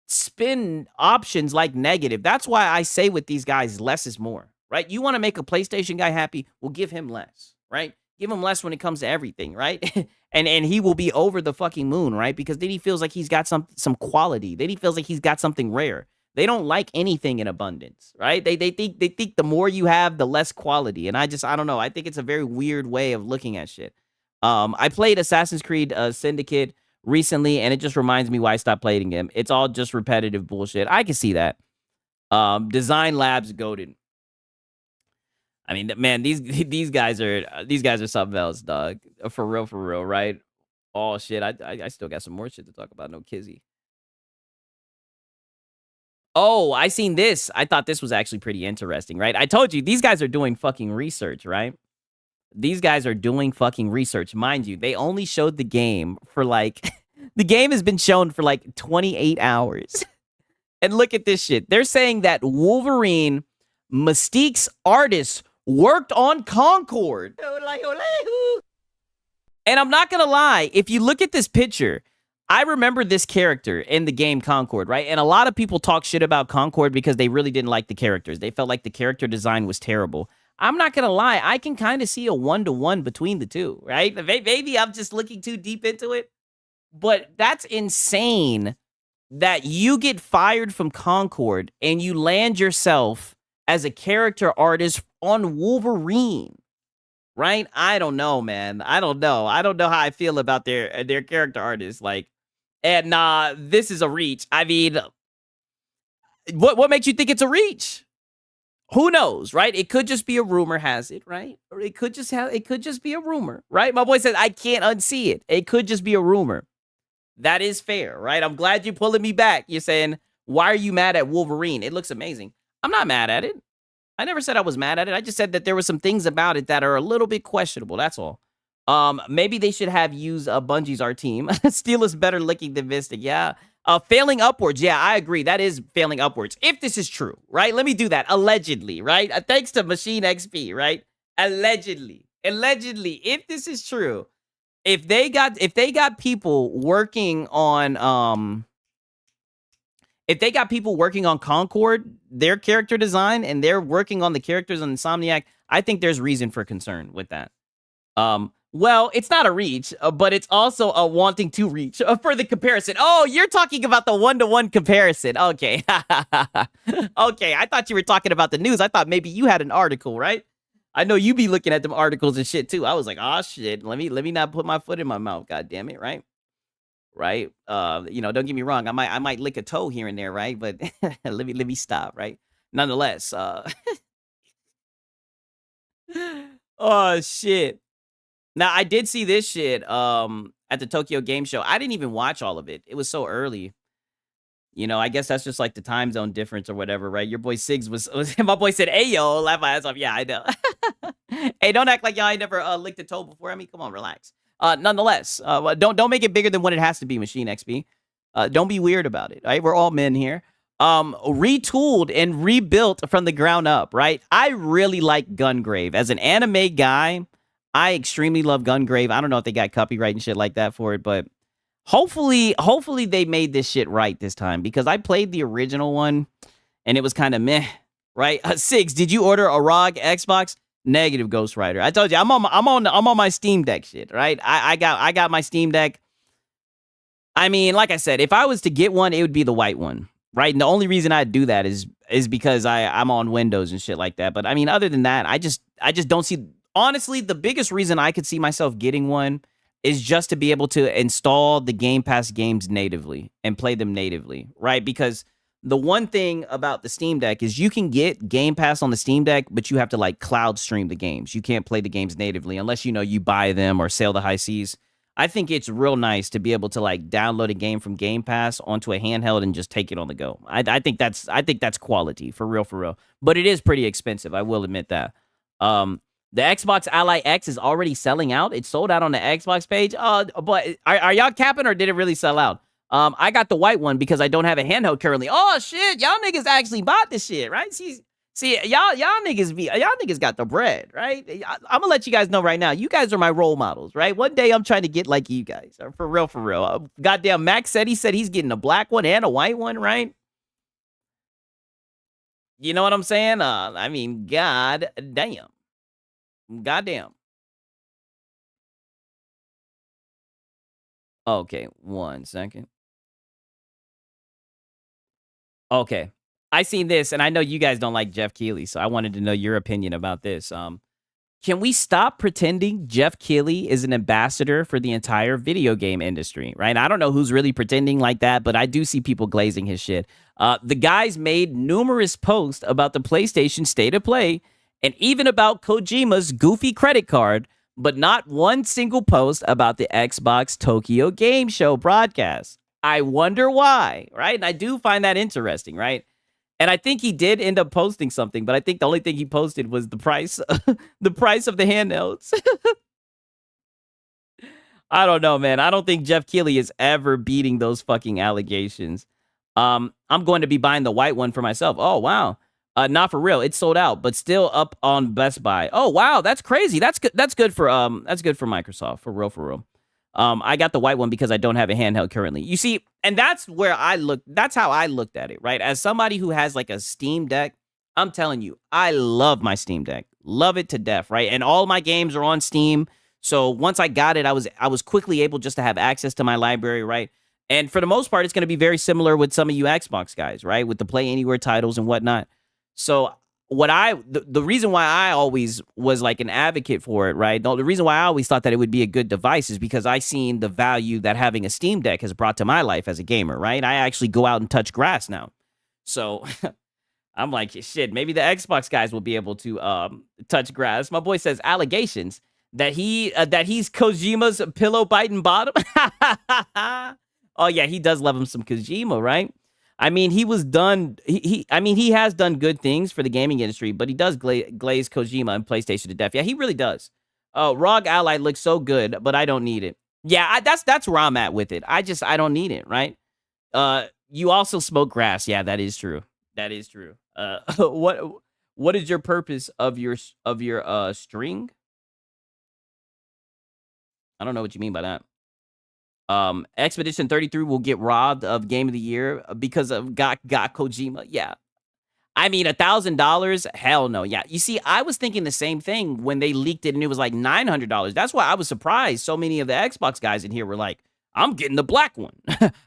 spin options like negative. That's why I say with these guys, less is more, right? You want to make a PlayStation guy happy? Well, give him less, right? Give him less when it comes to everything, right? and he will be over the fucking moon, right? Because then he feels like he's got some quality. Then he feels like he's got something rare. They don't like anything in abundance, right? They think the more you have, the less quality. And I don't know. I think it's a very weird way of looking at shit. I played Assassin's Creed Syndicate recently, and it just reminds me why I stopped playing him. It's all just repetitive bullshit. I can see that. Design Labs goated. I mean, man, these guys are something else, dog. For real, right? Oh shit, I still got some more shit to talk about. No kizzy. Oh, I seen this. I thought this was actually pretty interesting, right? I told you these guys are doing fucking research, right? These guys are doing fucking research. Mind you, they only showed the game for like the game has been shown for like 28 hours. And look at this shit. They're saying that Wolverine, Mystique's artist, worked on Concord. And I'm not going to lie, if you look at this picture, I remember this character in the game Concord, right? And a lot of people talk shit about Concord because they really didn't like the characters. They felt like the character design was terrible. I'm not going to lie, I can kind of see a 1-to-1 between the two, right? Maybe I'm just looking too deep into it, but that's insane that you get fired from Concord and you land yourself as a character artist on Wolverine. Right? I don't know, man. I don't know how I feel about their character artists. Like, and nah, this is a reach. I mean, what makes you think it's a reach? Who knows, right? It could just be a rumor has it, right? Or it could just be a rumor, right? My boy said I can't unsee it. It could just be a rumor. That is fair, right? I'm glad you're pulling me back. You're saying, why are you mad at Wolverine? It looks amazing. I'm not mad at it. I never said I was mad at it. I just said that there were some things about it that are a little bit questionable. That's all. Maybe they should have used Bungie's our team. Steel is better looking than Mystique. Yeah. Failing upwards. Yeah, I agree. That is failing upwards. If this is true, right? Let me do that. Allegedly, right? Thanks to Machine XP, right? Allegedly. If this is true, if they got people working on if they got people working on Concord, their character design, and they're working on the characters on Insomniac, I think there's reason for concern with that. Well, it's not a reach, but it's also a wanting to reach for the comparison. Oh, you're talking about the 1-to-1 comparison. Okay. Okay, I thought you were talking about the news. I thought maybe you had an article, right? I know you be looking at them articles and shit too. I was like, oh shit, let me not put my foot in my mouth. God damn it, right? Right? Don't get me wrong. I might lick a toe here and there, right? But let me stop, right? Nonetheless, oh shit. Now I did see this shit at the Tokyo Game Show. I didn't even watch all of it. It was so early. I guess that's just like the time zone difference or whatever, right? Your boy Siggs was my boy said, "Hey yo, laugh my ass off." Yeah, I know. Hey, don't act like y'all ain't never licked a toe before. I mean, come on, relax. Nonetheless, don't make it bigger than what it has to be, Machine XP. Don't be weird about it, right? We're all men here. Retooled and rebuilt from the ground up, right? I really like Gungrave. As an anime guy, I extremely love Gungrave. I don't know if they got copyright and shit like that for it, but hopefully they made this shit right this time, because I played the original one and it was kind of meh, right? Six, did you order a ROG Xbox? Negative, Ghost Rider. I told you I'm on my Steam Deck shit, right? I got my Steam Deck. I mean, like I said, if I was to get one, it would be the white one, right? And the only reason I'd do that is because I'm on Windows and shit like that. But I mean, other than that, I just don't see. Honestly, the biggest reason I could see myself getting one is just to be able to install the Game Pass games natively and play them natively, right? Because the one thing about the Steam Deck is you can get Game Pass on the Steam Deck, but you have to like cloud stream the games. You can't play the games natively unless you buy them or sail the high seas. I think it's real nice to be able to like download a game from Game Pass onto a handheld and just take it on the go. I think that's quality for real. But it is pretty expensive. I will admit that. The Xbox Ally X is already selling out. It sold out on the Xbox page. But are y'all capping, or did it really sell out? I got the white one because I don't have a handheld currently. Oh shit, y'all niggas actually bought this shit, right? See, y'all niggas got the bread, right? I'm gonna let you guys know right now. You guys are my role models, right? One day I'm trying to get like you guys. For real. Goddamn, Max said he's getting a black one and a white one, right? You know what I'm saying? I mean, goddamn. Okay, 1 second. Okay. I seen this, and I know you guys don't like Jeff Keighley, so I wanted to know your opinion about this. Can we stop pretending Jeff Keighley is an ambassador for the entire video game industry, right? I don't know who's really pretending like that, but I do see people glazing his shit. The guy's made numerous posts about the PlayStation State of Play, and even about Kojima's goofy credit card, but not one single post about the Xbox Tokyo Game Show broadcast. I wonder why, right? And I do find that interesting, right? And I think he did end up posting something, but I think the only thing he posted was the price, the price of the handhelds. I don't know, man. I don't think Jeff Keighley is ever beating those fucking allegations. I'm going to be buying the white one for myself. Oh, wow. Not for real. It's sold out, but still up on Best Buy. Oh, wow. That's crazy. That's good. That's good for Microsoft. For real. I got the white one because I don't have a handheld currently. You see, and that's where that's how I looked at it, right? As somebody who has like a Steam Deck, I'm telling you, I love my Steam Deck. Love it to death, right? And all my games are on Steam. So once I got it, I was quickly able just to have access to my library, right? And for the most part, it's going to be very similar with some of you Xbox guys, right? With the Play Anywhere titles and whatnot. So the reason why I always was like an advocate for it, right? The reason why I always thought that it would be a good device is because I seen the value that having a Steam Deck has brought to my life as a gamer, right? I actually go out and touch grass now. So I'm like, shit, maybe the Xbox guys will be able to touch grass. My boy says allegations that he's Kojima's pillow biting bottom. Oh yeah, he does love him some Kojima, right? I mean, he was done. He has done good things for the gaming industry, but he does glaze Kojima and PlayStation to death. Yeah, he really does. ROG Ally looks so good, but I don't need it. Yeah, that's where I'm at with it. I don't need it, right? You also smoke grass. Yeah, that is true. That is true. What is your purpose of your string? I don't know what you mean by that. Expedition 33 will get robbed of Game of the Year because of got Kojima. Yeah. I mean, $1,000? Hell no. Yeah. You see, I was thinking the same thing when they leaked it and it was like $900. That's why I was surprised. So many of the Xbox guys in here were like, I'm getting the black one.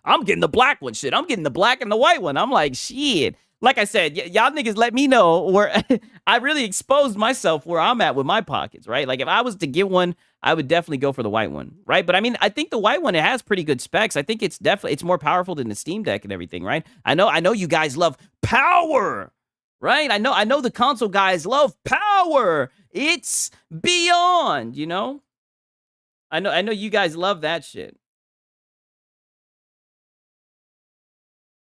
I'm getting the black one. Shit. I'm getting the black and the white one. I'm like, shit. Like I said, y'all niggas let me know where I really exposed myself where I'm at with my pockets, right? Like if I was to get one, I would definitely go for the white one, right? But I mean, I think the white one, it has pretty good specs. I think it's more powerful than the Steam Deck and everything, right? I know you guys love power, right? I know the console guys love power. It's beyond, you know? I know you guys love that shit.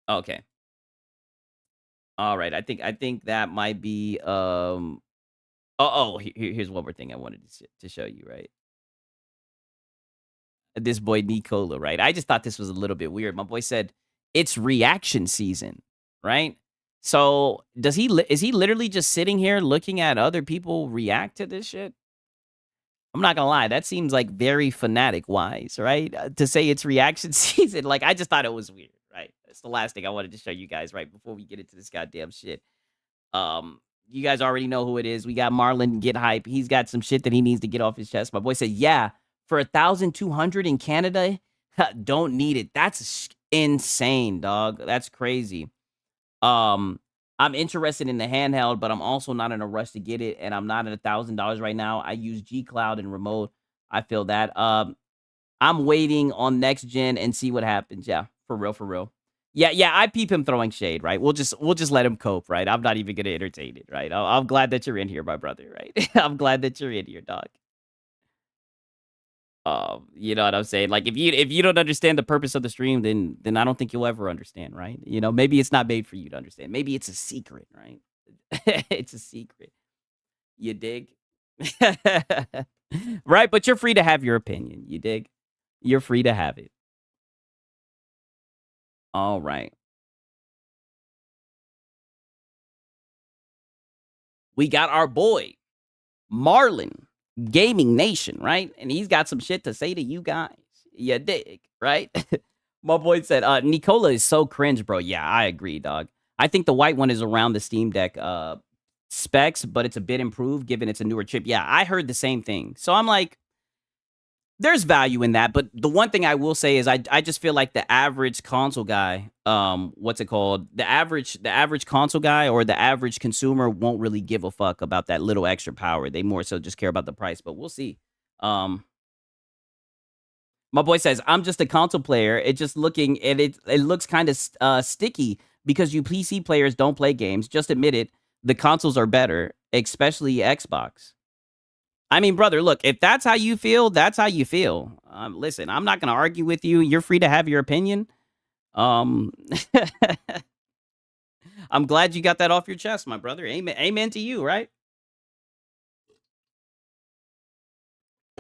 Okay. All right, I think that might be here's one more thing I wanted to show you, right? This boy Nicola, right? I just thought this was a little bit weird. My boy said it's reaction season, right? So is he literally just sitting here looking at other people react to this shit? I'm not gonna lie, that seems like very fanatic wise, right? To say it's reaction season, like I just thought it was weird, right? That's the last thing I wanted to show you guys, right before we get into this goddamn shit. You guys already know who it is. We got Marlon Get Hype. He's got some shit that he needs to get off his chest. My boy said, yeah, for 1,200 in Canada, don't need it. That's insane, dog. That's crazy. I'm interested in the handheld, but I'm also not in a rush to get it, and I'm not at $1,000 right now. I use G Cloud and remote. I feel that. I'm waiting on next gen and see what happens. Yeah, for real. Yeah. I peep him throwing shade, right? We'll just let him cope, right? I'm not even gonna entertain it, right? I'm glad that you're in here, my brother, right? I'm glad that you're in here, dog. You know what I'm saying? Like if you don't understand the purpose of the stream, then I don't think you'll ever understand, right? You know, maybe it's not made for you to understand. Maybe it's a secret, right? It's a secret. You dig? Right? But you're free to have your opinion. You dig? You're free to have it. All right. We got our boy, Marlon, Gaming Nation, right? And he's got some shit to say to you guys. You dig, right? My boy said, Nicola is so cringe, bro. Yeah, I agree, dog. I think the white one is around the Steam Deck specs, but it's a bit improved given it's a newer chip. Yeah, I heard the same thing. So I'm like, there's value in that. But the one thing I will say is I just feel like the average console guy, what's it called? The average console guy or the average consumer won't really give a fuck about that little extra power. They more so just care about the price, but we'll see. My boy says, I'm just a console player. It just looking and it looks kind of sticky because you PC players don't play games. Just admit it. The consoles are better. especially Xbox. I mean, brother, look, if that's how you feel, that's how you feel. Listen, I'm not going to argue with you. You're free to have your opinion. I'm glad you got that off your chest, my brother. Amen. Amen to you, right?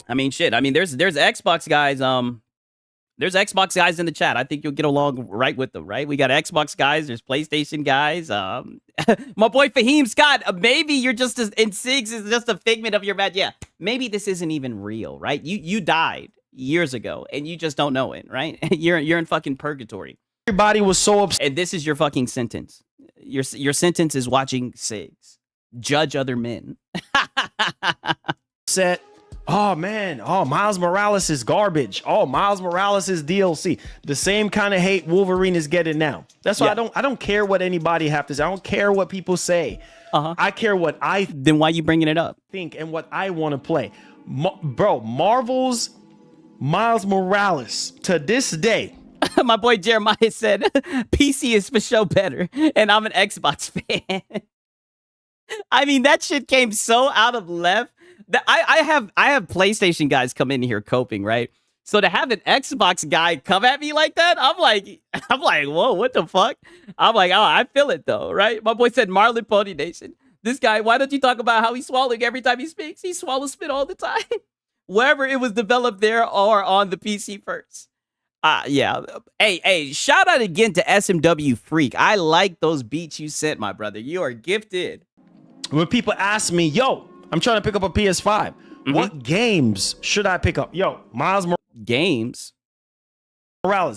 I mean, shit. I mean, there's Xbox guys. There's Xbox guys in the chat. I think you'll get along right with them, right? We got Xbox guys. There's PlayStation guys. My boy Fahim Scott. Maybe you're just in Sigs is just a figment of your bad. Yeah, maybe this isn't even real, right? You died years ago and you just don't know it, right? You're in fucking purgatory. Everybody was so upset. And this is your fucking sentence. Your sentence is watching Sigs judge other men. Oh man, oh Miles Morales is garbage. Oh, Miles Morales is DLC. The same kind of hate Wolverine is getting now. That's why I don't care what anybody have to say. I don't care what people say. I care what I then why you bringing it up? think and what I want to play. Bro, Marvel's Miles Morales to this day. My boy Jeremiah said PC is for sure better, and I'm an Xbox fan. I mean, that shit came so out of left. I have PlayStation guys come in here coping, right? So to have an Xbox guy come at me like that, I'm like, whoa, what the fuck? I'm like, oh, I feel it though, right? My boy said Marlon Pony Nation. This guy, why don't you talk about how he's swallowing every time he speaks? He swallows spit all the time. Wherever it was developed there or on the PC first. Yeah. Hey, shout out again to SMW Freak. I like those beats you sent, my brother. You are gifted. When people ask me, yo, I'm trying to pick up a PS5. What games should I pick up? Yo, Miles Morales.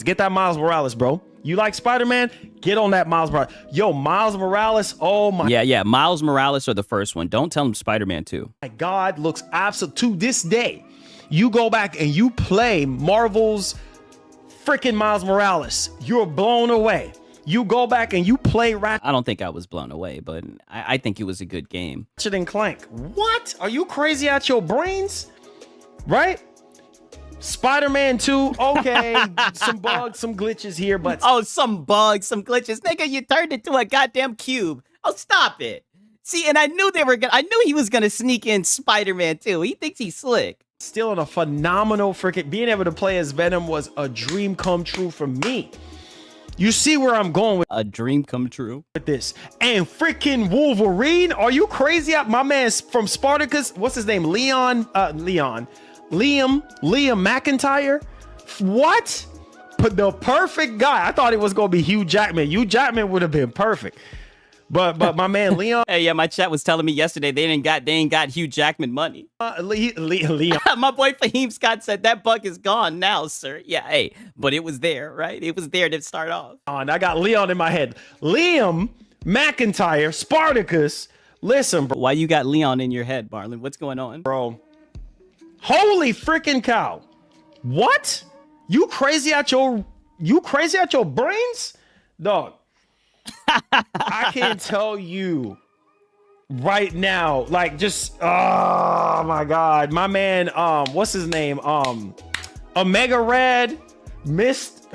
Get that Miles Morales, bro. You like Spider-Man? Get on that Miles Morales. Yo, Miles Morales. Oh my. Yeah. Miles Morales or the first one. Don't tell him Spider-Man 2. My God, looks absolute to this day. You go back and you play Marvel's freaking Miles Morales. You're blown away. You go back and you play Ratchet. I don't think I was blown away, but I think it was a good game. And Clank. What? Are you crazy out your brains? Right? Spider-Man 2. Okay. Some bugs, some glitches here, but... Oh, some bugs, some glitches. Nigga, you turned it to a goddamn cube. Oh, stop it. See, and I knew I knew he was gonna sneak in Spider-Man 2. He thinks he's slick. Still in a phenomenal freaking... Being able to play as Venom was a dream come true for me. You see where I'm going with a dream come true with this. And freaking Wolverine, are you crazy? My man's from Spartacus. What's his name? Liam McIntyre. What? But the perfect guy. I thought it was gonna be Hugh Jackman. Hugh Jackman would have been perfect. But my man Leon. Hey, yeah, my chat was telling me yesterday they ain't got Hugh Jackman money. Leon. My boy Fahim Scott said that bug is gone now, sir. Yeah, hey, but it was there, right? It was there to start off. And I got Leon in my head. Liam McIntyre, Spartacus. Listen, bro. Why you got Leon in your head, Marlon? What's going on, bro? Holy freaking cow! What? You crazy out your brains, dog? I can't tell you right now, like just oh my god, my man, what's his name? Omega Red missed.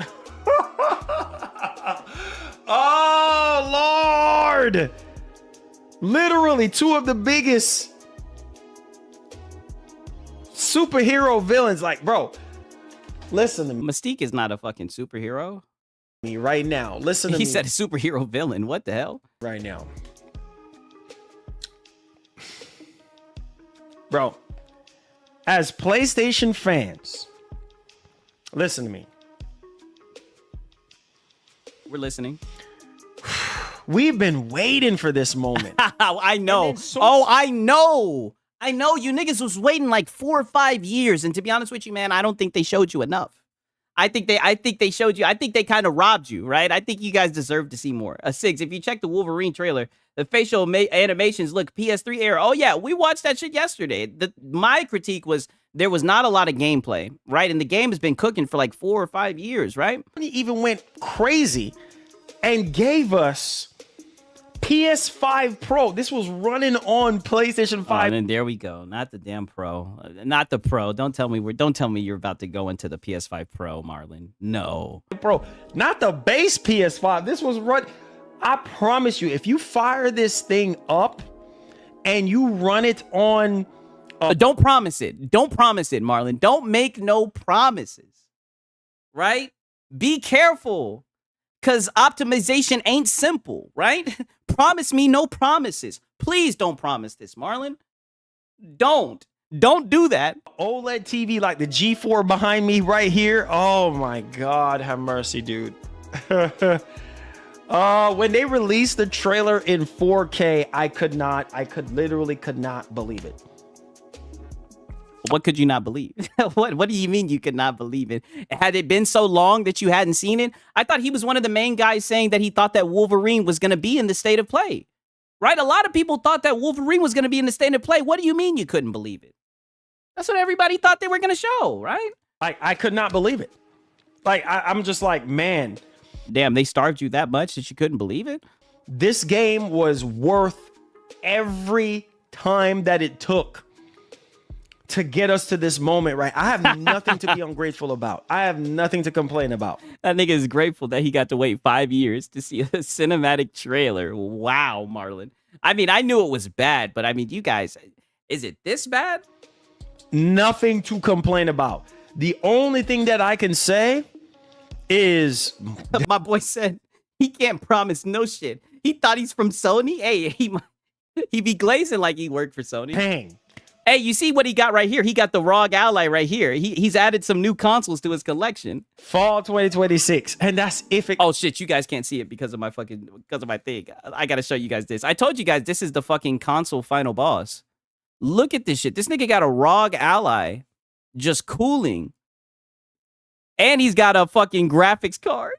Oh Lord, literally two of the biggest superhero villains. Like, bro, listen to me. Mystique is not a fucking superhero. Me right now. Listen to me. He said a superhero villain. What the hell? Right now. Bro, as PlayStation fans, listen to me. We're listening. We've been waiting for this moment. I know. I know. I know you niggas was waiting like 4 or 5 years. And to be honest with you, man, I don't think they showed you enough. I think they showed you. I think they kind of robbed you, right? I think you guys deserve to see more. Six, if you check the Wolverine trailer, the facial animations look PS3 era. Oh yeah, we watched that shit yesterday. My critique was there was not a lot of gameplay, right? And the game has been cooking for like 4 or 5 years, right? He even went crazy and gave us PS5 Pro. This was running on PlayStation 5. And there we go. Not the damn Pro. Not the Pro. Don't tell me you're about to go into the PS5 Pro, Marlon. No. Bro, not the base PS5. This was run. I promise you, if you fire this thing up and you run it on. Don't promise it. Don't promise it, Marlon. Don't make no promises. Right? Be careful. Because optimization ain't simple, right? Promise me no promises. Please don't promise this, Marlon. Don't do that. OLED TV like the G4 behind me right here. Oh my God, have mercy, dude. When they released the trailer in 4K, I literally could not believe it. What could you not believe? What do you mean you could not believe it? Had it been so long that you hadn't seen it? I thought he was one of the main guys saying that he thought that Wolverine was going to be in the state of play. Right? A lot of people thought that Wolverine was going to be in the state of play. What do you mean you couldn't believe it? That's what everybody thought they were going to show, right? Like, I could not believe it. Like, I'm just like, man. Damn, they starved you that much that you couldn't believe it? This game was worth every time that it took to get us to this moment, right? I have nothing to be ungrateful about. I have nothing to complain about. That nigga is grateful that he got to wait 5 years to see a cinematic trailer. Wow, Marlon. I mean, I knew it was bad, but I mean, you guys, is it this bad? Nothing to complain about. The only thing that I can say is... My boy said he can't promise no shit. He thought he's from Sony. Hey, he be glazing like he worked for Sony. Dang. Hey, you see what he got right here? He got the ROG Ally right here. He's added some new consoles to his collection. Fall 2026. And that's if it... Oh, shit. You guys can't see it because of my thing. I got to show you guys this. I told you guys this is the fucking console final boss. Look at this shit. This nigga got a ROG Ally just cooling. And he's got a fucking graphics card.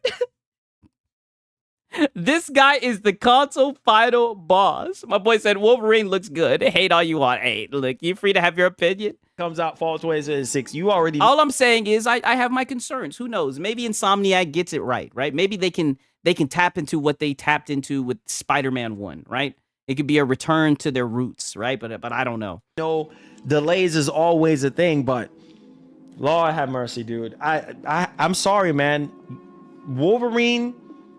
This guy is the console final boss. My boy said Wolverine looks good. Hate all you want. Hey, look, you're free to have your opinion. Comes out fall 2026. You already... All I'm saying is I have my concerns. Who knows? Maybe Insomniac gets it right? Maybe they can tap into what they tapped into with Spider-Man 1, right? It could be a return to their roots, right? But I don't know. No, delays is always a thing, but Lord have mercy, dude. I'm sorry, man. Wolverine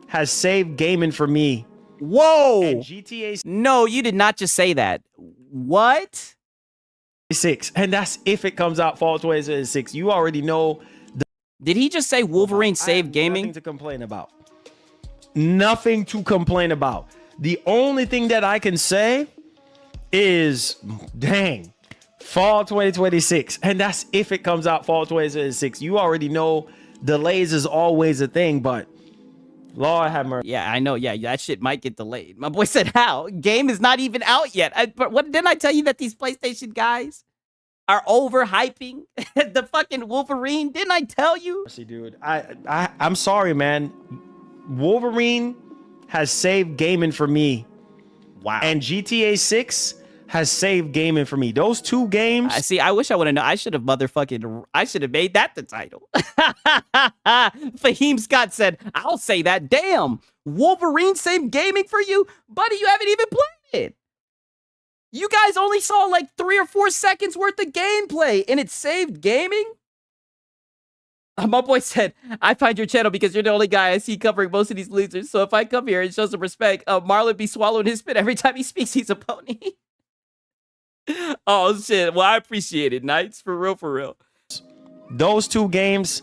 has saved gaming for me. Whoa! And GTA... No, you did not just say that. What? 6, and that's if it comes out fall 2026. You already know. Did he just say Wolverine saved gaming? Nothing to complain about. Nothing to complain about. The only thing that I can say is, dang, fall 2026, and that's if it comes out fall 2026. You already know delays is always a thing, but Lord have mercy. Yeah, I know. Yeah, that shit might get delayed. My boy said, how? Game is not even out yet. But what didn't I tell you that these PlayStation guys are overhyping the fucking Wolverine? Didn't I tell you? Mercy, dude. I'm sorry, man. Wolverine has saved gaming for me. Wow. And GTA 6 has saved gaming for me. Those two games. I see. I wish I would have known. I should have made that the title. Fahim Scott said, I'll say that. Damn. Wolverine saved gaming for you? Buddy, you haven't even played it. You guys only saw like 3 or 4 seconds worth of gameplay and it saved gaming? My boy said, I find your channel because you're the only guy I see covering most of these losers. So if I come here and show some respect, Marlon be swallowing his spit every time he speaks. He's a pony. Oh, shit. Well, I appreciate it, Knights. For real, for real. Those two games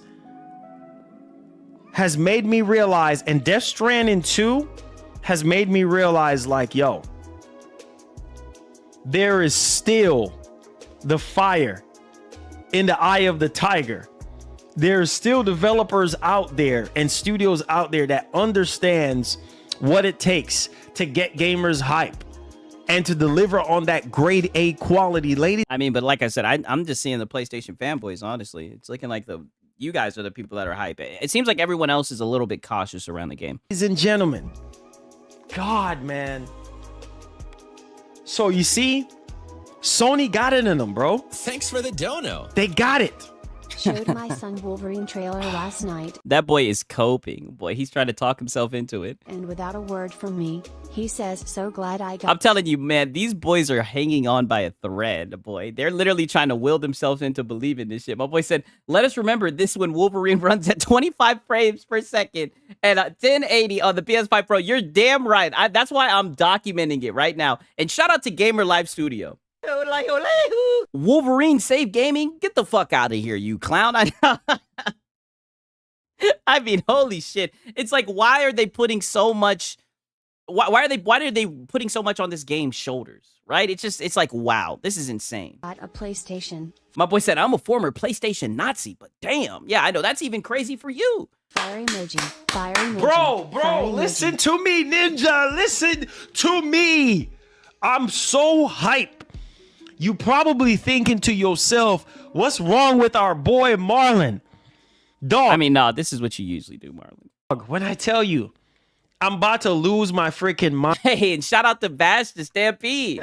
has made me realize, and Death Stranding 2 has made me realize, like, yo, there is still the fire in the eye of the tiger. There's still developers out there and studios out there that understands what it takes to get gamers hype and to deliver on that grade A quality, ladies. I mean, but like I said, I'm just seeing the PlayStation fanboys, honestly. It's looking like you guys are the people that are hype. It seems like everyone else is a little bit cautious around the game. Ladies and gentlemen, God, man. So you see, Sony got it in them, bro. Thanks for the dono. They got it. Showed my son Wolverine trailer last night, That boy is coping. Boy, he's trying to talk himself into it. and without a word from me, He says, so glad I I'm got telling you, man, these boys are hanging on by a thread, boy. They're literally trying to will themselves into believing this shit. My boy said, let us remember this when Wolverine runs at 25 frames per second and 1080 on the PS5 Pro. You're damn right. That's why I'm documenting it right now. And shout out to Gamer Live Studio. Wolverine Save Gaming? Get the fuck out of here, you clown. I mean, holy shit. It's like, why are they putting so much... Why are they putting so much on this game's shoulders, right? It's like, wow, this is insane. a PlayStation. My boy said, I'm a former PlayStation Nazi, but damn. Yeah, I know. That's even crazy for you. Fire emoji. Fire emoji. Bro, Fire listen emoji. to me, Ninja. Listen to me. I'm so hype. You probably thinking to yourself, what's wrong with our boy Marlon? Dog. I mean, no, this is what you usually do, Marlon. When I tell you, I'm about to lose my freaking mind. Hey, and shout out to Bash the Stampede.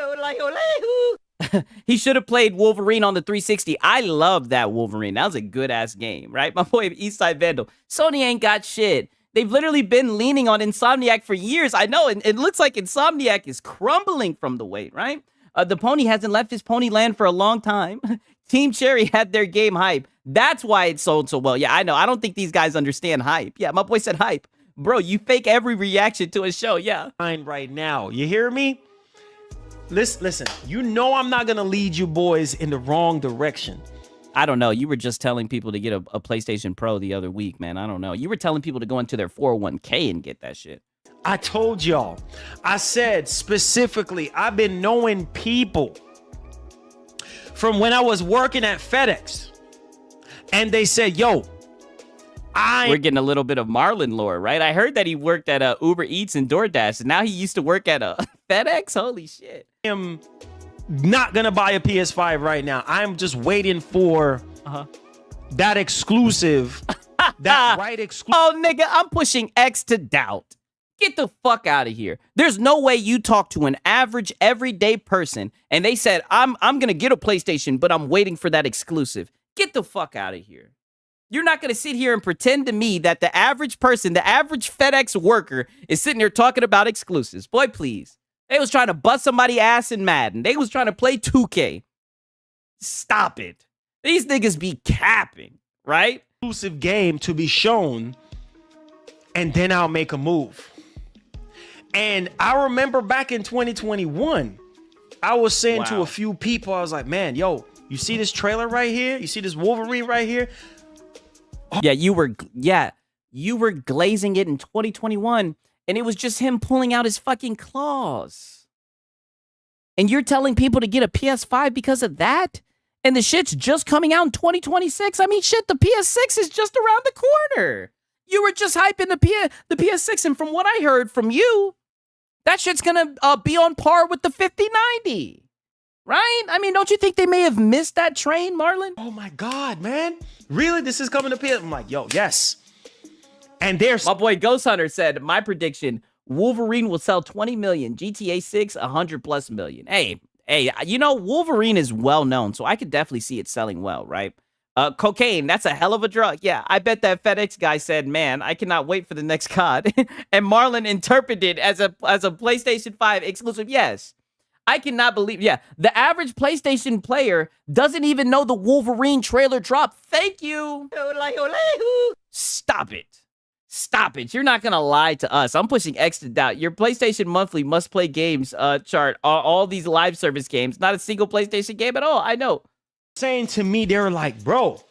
He should have played Wolverine on the 360. I love that Wolverine. That was a good-ass game, right? My boy Eastside Vandal. Sony ain't got shit. They've literally been leaning on Insomniac for years. I know, and it looks like Insomniac is crumbling from the weight, right? The pony hasn't left his pony land for a long time. Team Cherry had their game hype. That's why it sold so well. Yeah, I know. I don't think these guys understand hype. Yeah, my boy said hype. Bro, you fake every reaction to a show, yeah. Right now, you hear me? Listen, you know I'm not gonna lead you boys in the wrong direction. I don't know. You were just telling people to get a PlayStation Pro the other week, man. I don't know. You were telling people to go into their 401k and get that shit. I told y'all. I said specifically, I've been knowing people from when I was working at FedEx. And they said, yo, we're getting a little bit of Marlon lore, right? I heard that he worked at Uber Eats and DoorDash, and now he used to work at FedEx. Holy shit! I'm not gonna buy a PS5 right now. I'm just waiting for that exclusive, that right exclusive. Oh, nigga, I'm pushing X to doubt. Get the fuck out of here. There's no way you talk to an average, everyday person, and they said, I'm gonna get a PlayStation, but I'm waiting for that exclusive. Get the fuck out of here. You're not going to sit here and pretend to me that the average person, the average FedEx worker is sitting here talking about exclusives. Boy, please. They was trying to bust somebody ass in Madden. They was trying to play 2K. Stop it. These niggas be capping, right? Exclusive game to be shown, and then I'll make a move. And I remember back in 2021, I was saying to a few people, I was like, man, yo, you see this trailer right here? You see this Wolverine right here? Yeah, you were glazing it in 2021, and it was just him pulling out his fucking claws. And you're telling people to get a PS5 because of that? And the shit's just coming out in 2026? I mean, shit, the PS6 is just around the corner. You were just hyping the PS6, and from what I heard from you, that shit's gonna be on par with the 5090. Right? I mean, don't you think they may have missed that train, Marlon? Oh my God, man. Really? This is coming to PS? I'm like, yo, yes. And there's... My boy Ghost Hunter said, my prediction, Wolverine will sell 20 million. GTA 6, 100 plus million. Hey, you know, Wolverine is well known, so I could definitely see it selling well, right? Cocaine, that's a hell of a drug. Yeah, I bet that FedEx guy said, man, I cannot wait for the next COD. And Marlon interpreted as a PlayStation 5 exclusive. Yes. I cannot believe, yeah, the average PlayStation player doesn't even know the Wolverine trailer dropped. Thank you. Stop it. Stop it. You're not going to lie to us. I'm pushing X to doubt. Your PlayStation monthly must play games chart, all these live service games, not a single PlayStation game at all. I know. Saying to me, they're like, bro,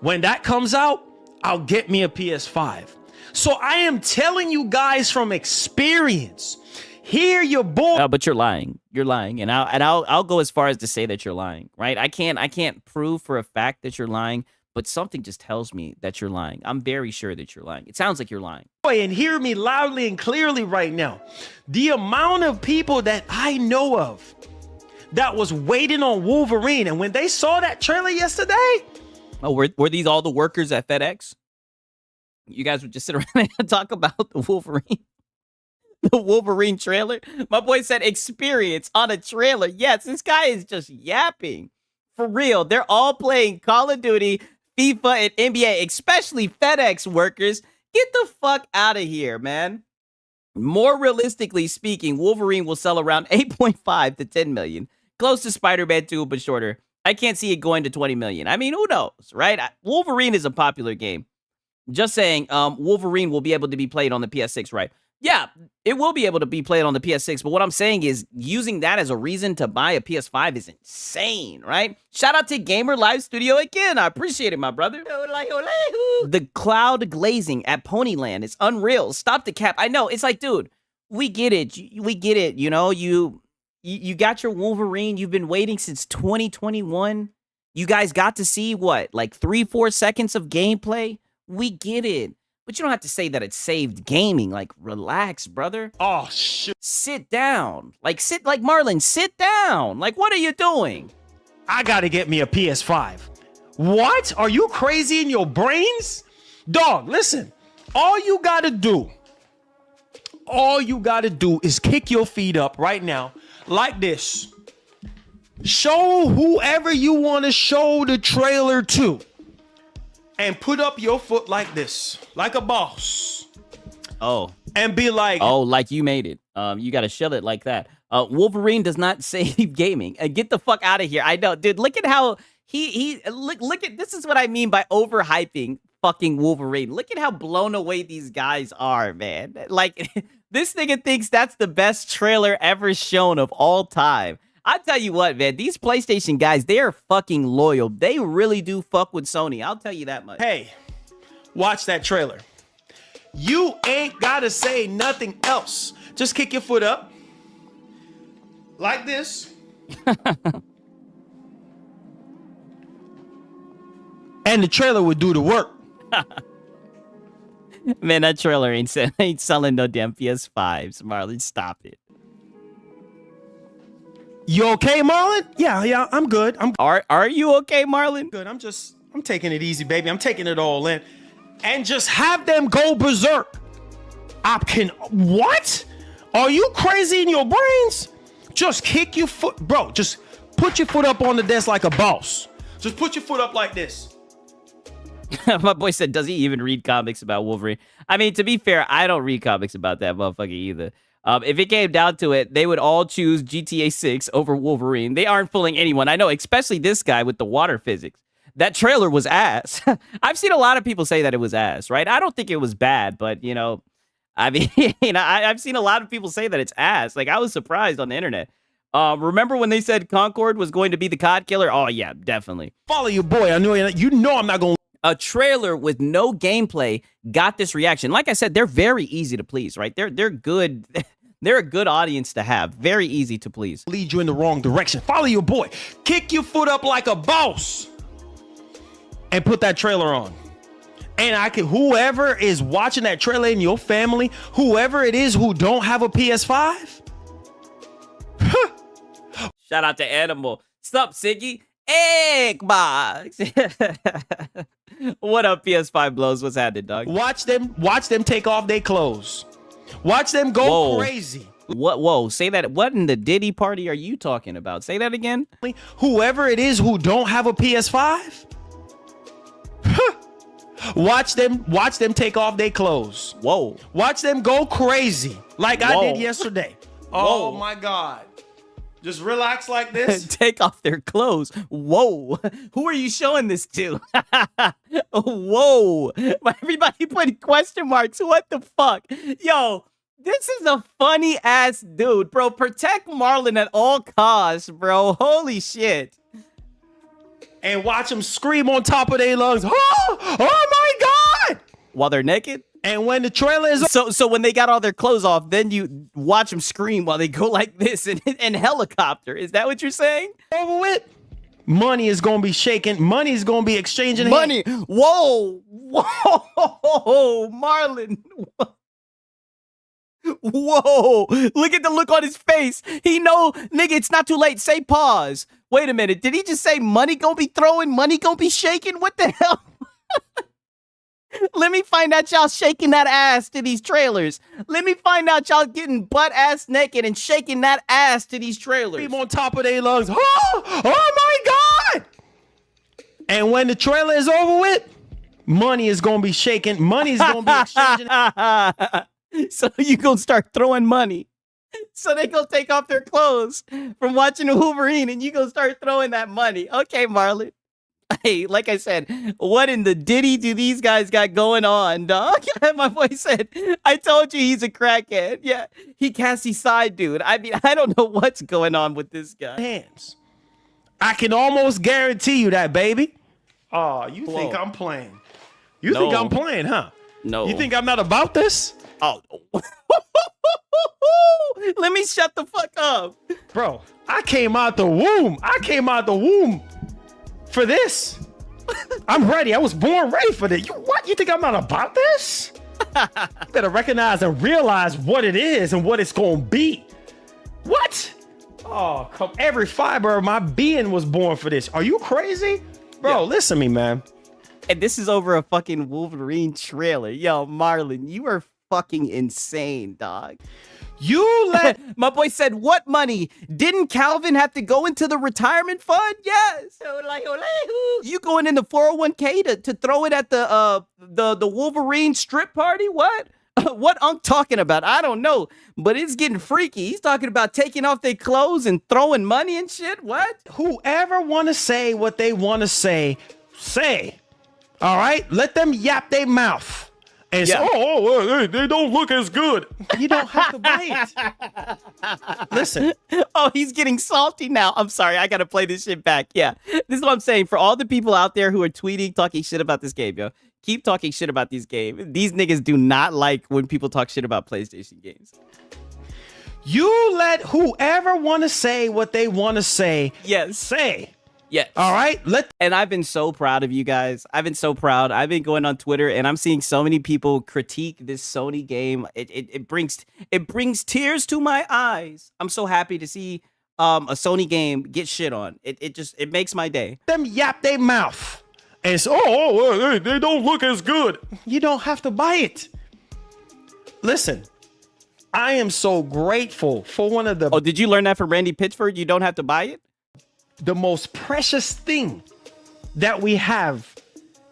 when that comes out, I'll get me a PS5. So I am telling you guys from experience. Here, your boy. But you're lying. You're lying, and I'll go as far as to say that you're lying. Right? I can't prove for a fact that you're lying, but something just tells me that you're lying. I'm very sure that you're lying. It sounds like you're lying. And hear me loudly and clearly right now. The amount of people that I know of that was waiting on Wolverine, and when they saw that trailer yesterday. Oh, were these all the workers at FedEx? You guys would just sit around and talk about the Wolverine. The Wolverine trailer. My boy said experience on a trailer. Yes, this guy is just yapping. For real. They're all playing Call of Duty, FIFA, and NBA, especially FedEx workers. Get the fuck out of here, man. More realistically speaking, Wolverine will sell around 8.5 to 10 million, close to Spider-Man 2, but shorter. I can't see it going to 20 million. I mean, who knows, right? Wolverine is a popular game. Just saying, Wolverine will be able to be played on the PS6, right? Yeah, it will be able to be played on the PS6, but what I'm saying is using that as a reason to buy a PS5 is insane, right? Shout out to Gamer Live Studio again. I appreciate it, my brother. The cloud glazing at Ponyland is unreal. Stop the cap. I know, it's like, dude, we get it. We get it. You know, you got your Wolverine. You've been waiting since 2021. You guys got to see what, like 3-4 seconds of gameplay? We get it. But you don't have to say that it saved gaming. Like, relax, brother. Oh, shit. Sit down. Like, Marlon, sit down. Like, what are you doing? I gotta get me a PS5. What? Are you crazy in your brains? Dog, listen. All you gotta do is kick your feet up right now, like this. Show whoever you want to show the trailer to. And put up your foot like this, like a boss. Oh. And be like... Oh, like you made it. You got to shell it like that. Wolverine does not save gaming. Get the fuck out of here. I know, dude. Look at how look at, this is what I mean by overhyping fucking Wolverine. Look at how blown away these guys are, man. Like, this nigga thinks that's the best trailer ever shown of all time. I tell you what, man, these PlayStation guys, they are fucking loyal. They really do fuck with Sony. I'll tell you that much. Hey, watch that trailer. You ain't gotta say nothing else. Just kick your foot up. Like this. And the trailer would do the work. Man, that trailer ain't selling no damn PS5s. Marlon, stop it. You okay, Marlon? Yeah, I'm good. Are you okay, Marlon? Good. I'm taking it easy, baby. I'm taking it all in. And just have them go berserk. What? Are you crazy in your brains? Just kick your foot, bro. Just put your foot up on the desk like a boss. Just put your foot up like this. My boy said, does he even read comics about Wolverine? I mean, to be fair, I don't read comics about that motherfucker either. If it came down to it, they would all choose GTA 6 over Wolverine. They aren't fooling anyone. I know, especially this guy with the water physics. That trailer was ass. I've seen a lot of people say that it was ass, right? I don't think it was bad, but, you know, I mean, I've seen a lot of people say that it's ass. Like, I was surprised on the internet. Remember when they said Concord was going to be the COD killer? Oh, yeah, definitely. Follow your boy. I know you know I'm not going to. A trailer with no gameplay got this reaction. Like I said, they're very easy to please, right? They're good. They're a good audience to have. Very easy to please. Lead you in the wrong direction. Follow your boy. Kick your foot up like a boss. And put that trailer on. And whoever is watching that trailer in your family, whoever it is who don't have a PS5. Shout out to Animal. Sup, Siggy? Xbox. What up, PS5 blows? What's happening, dog? Watch them take off their clothes. Watch them go crazy. What? Whoa, say that. What in the Diddy party are you talking about? Say that again. Whoever it is who don't have a PS5. Watch them take off their clothes. Whoa. Watch them go crazy like I did yesterday. Oh Whoa. my God. Just relax like this. Take off their clothes. Whoa. Who are you showing this to? Whoa. Everybody put question marks. What the fuck? Yo, this is a funny ass dude, bro. Protect Marlon at all costs, bro. Holy shit. And watch them scream on top of their lungs. Oh my God. While they're naked? And when the trailer is so when they got all their clothes off, then you watch them scream while they go like this and helicopter. Is that what you're saying? over with, money is going to be shaking. Money is going to be exchanging money. Whoa. Whoa. Marlon. Whoa. Look at the look on his face. He know, nigga, it's not too late. Say pause. Wait a minute. Did he just say money gonna be throwing? Money gonna be shaking? What the hell? Let me find out y'all shaking that ass to these trailers. Let me find out y'all getting butt ass naked and shaking that ass to these trailers. On top of their lungs. Oh my God. And when the trailer is over with, money is going to be shaking. Money is going to be exchanging. So you gonna start throwing money. So they gonna take off their clothes from watching the Wolverine, and you gonna start throwing that money. Okay, Marlon. Hey, like I said, what in the diddy do these guys got going on, dog? My boy said, I told you he's a crackhead. Yeah, he Cassie side dude. I mean, I don't know what's going on with this guy. Hands. I can almost guarantee you that, baby. Oh, you think Whoa. I'm playing? You think I'm playing, huh? No. You think I'm not about this? Oh. Let me shut the fuck up. Bro, I came out the womb. For this. I'm ready. I was born ready for this. You think I'm not about this? You better recognize and realize what it is and what it's gonna be. What? Oh, come! Every fiber of my being was born for this. Are you crazy? Bro, listen to me, man. And this is over a fucking Wolverine trailer. Yo, Marlon, you are fucking insane, dog. You let My boy said, what money? Didn't Calvin have to go into the retirement fund? Yes. You going in the 401k to throw it at the Wolverine strip party? What? What Unc talking about? I don't know, but it's getting freaky. He's talking about taking off their clothes and throwing money and shit. What? whoever want to say what they want to say. All right? Let them yap their mouth. And say, they don't look as good. You don't have to buy it. Listen. Oh, he's getting salty now. I'm sorry. I got to play this shit back. Yeah. This is what I'm saying. For all the people out there who are tweeting, talking shit about this game, yo, keep talking shit about these games. These niggas do not like when people talk shit about PlayStation games. You let whoever want to say what they want to say. Yes. Say. Yes. All right. And I've been so proud of you guys. I've been so proud. I've been going on Twitter and I'm seeing so many people critique this Sony game. It brings tears to my eyes. I'm so happy to see a Sony game get shit on. It makes my day. Them yap their mouth. And say, they don't look as good. You don't have to buy it. Listen. I am so grateful for one of the Oh, did you learn that from Randy Pitchford? You don't have to buy it? The most precious thing that we have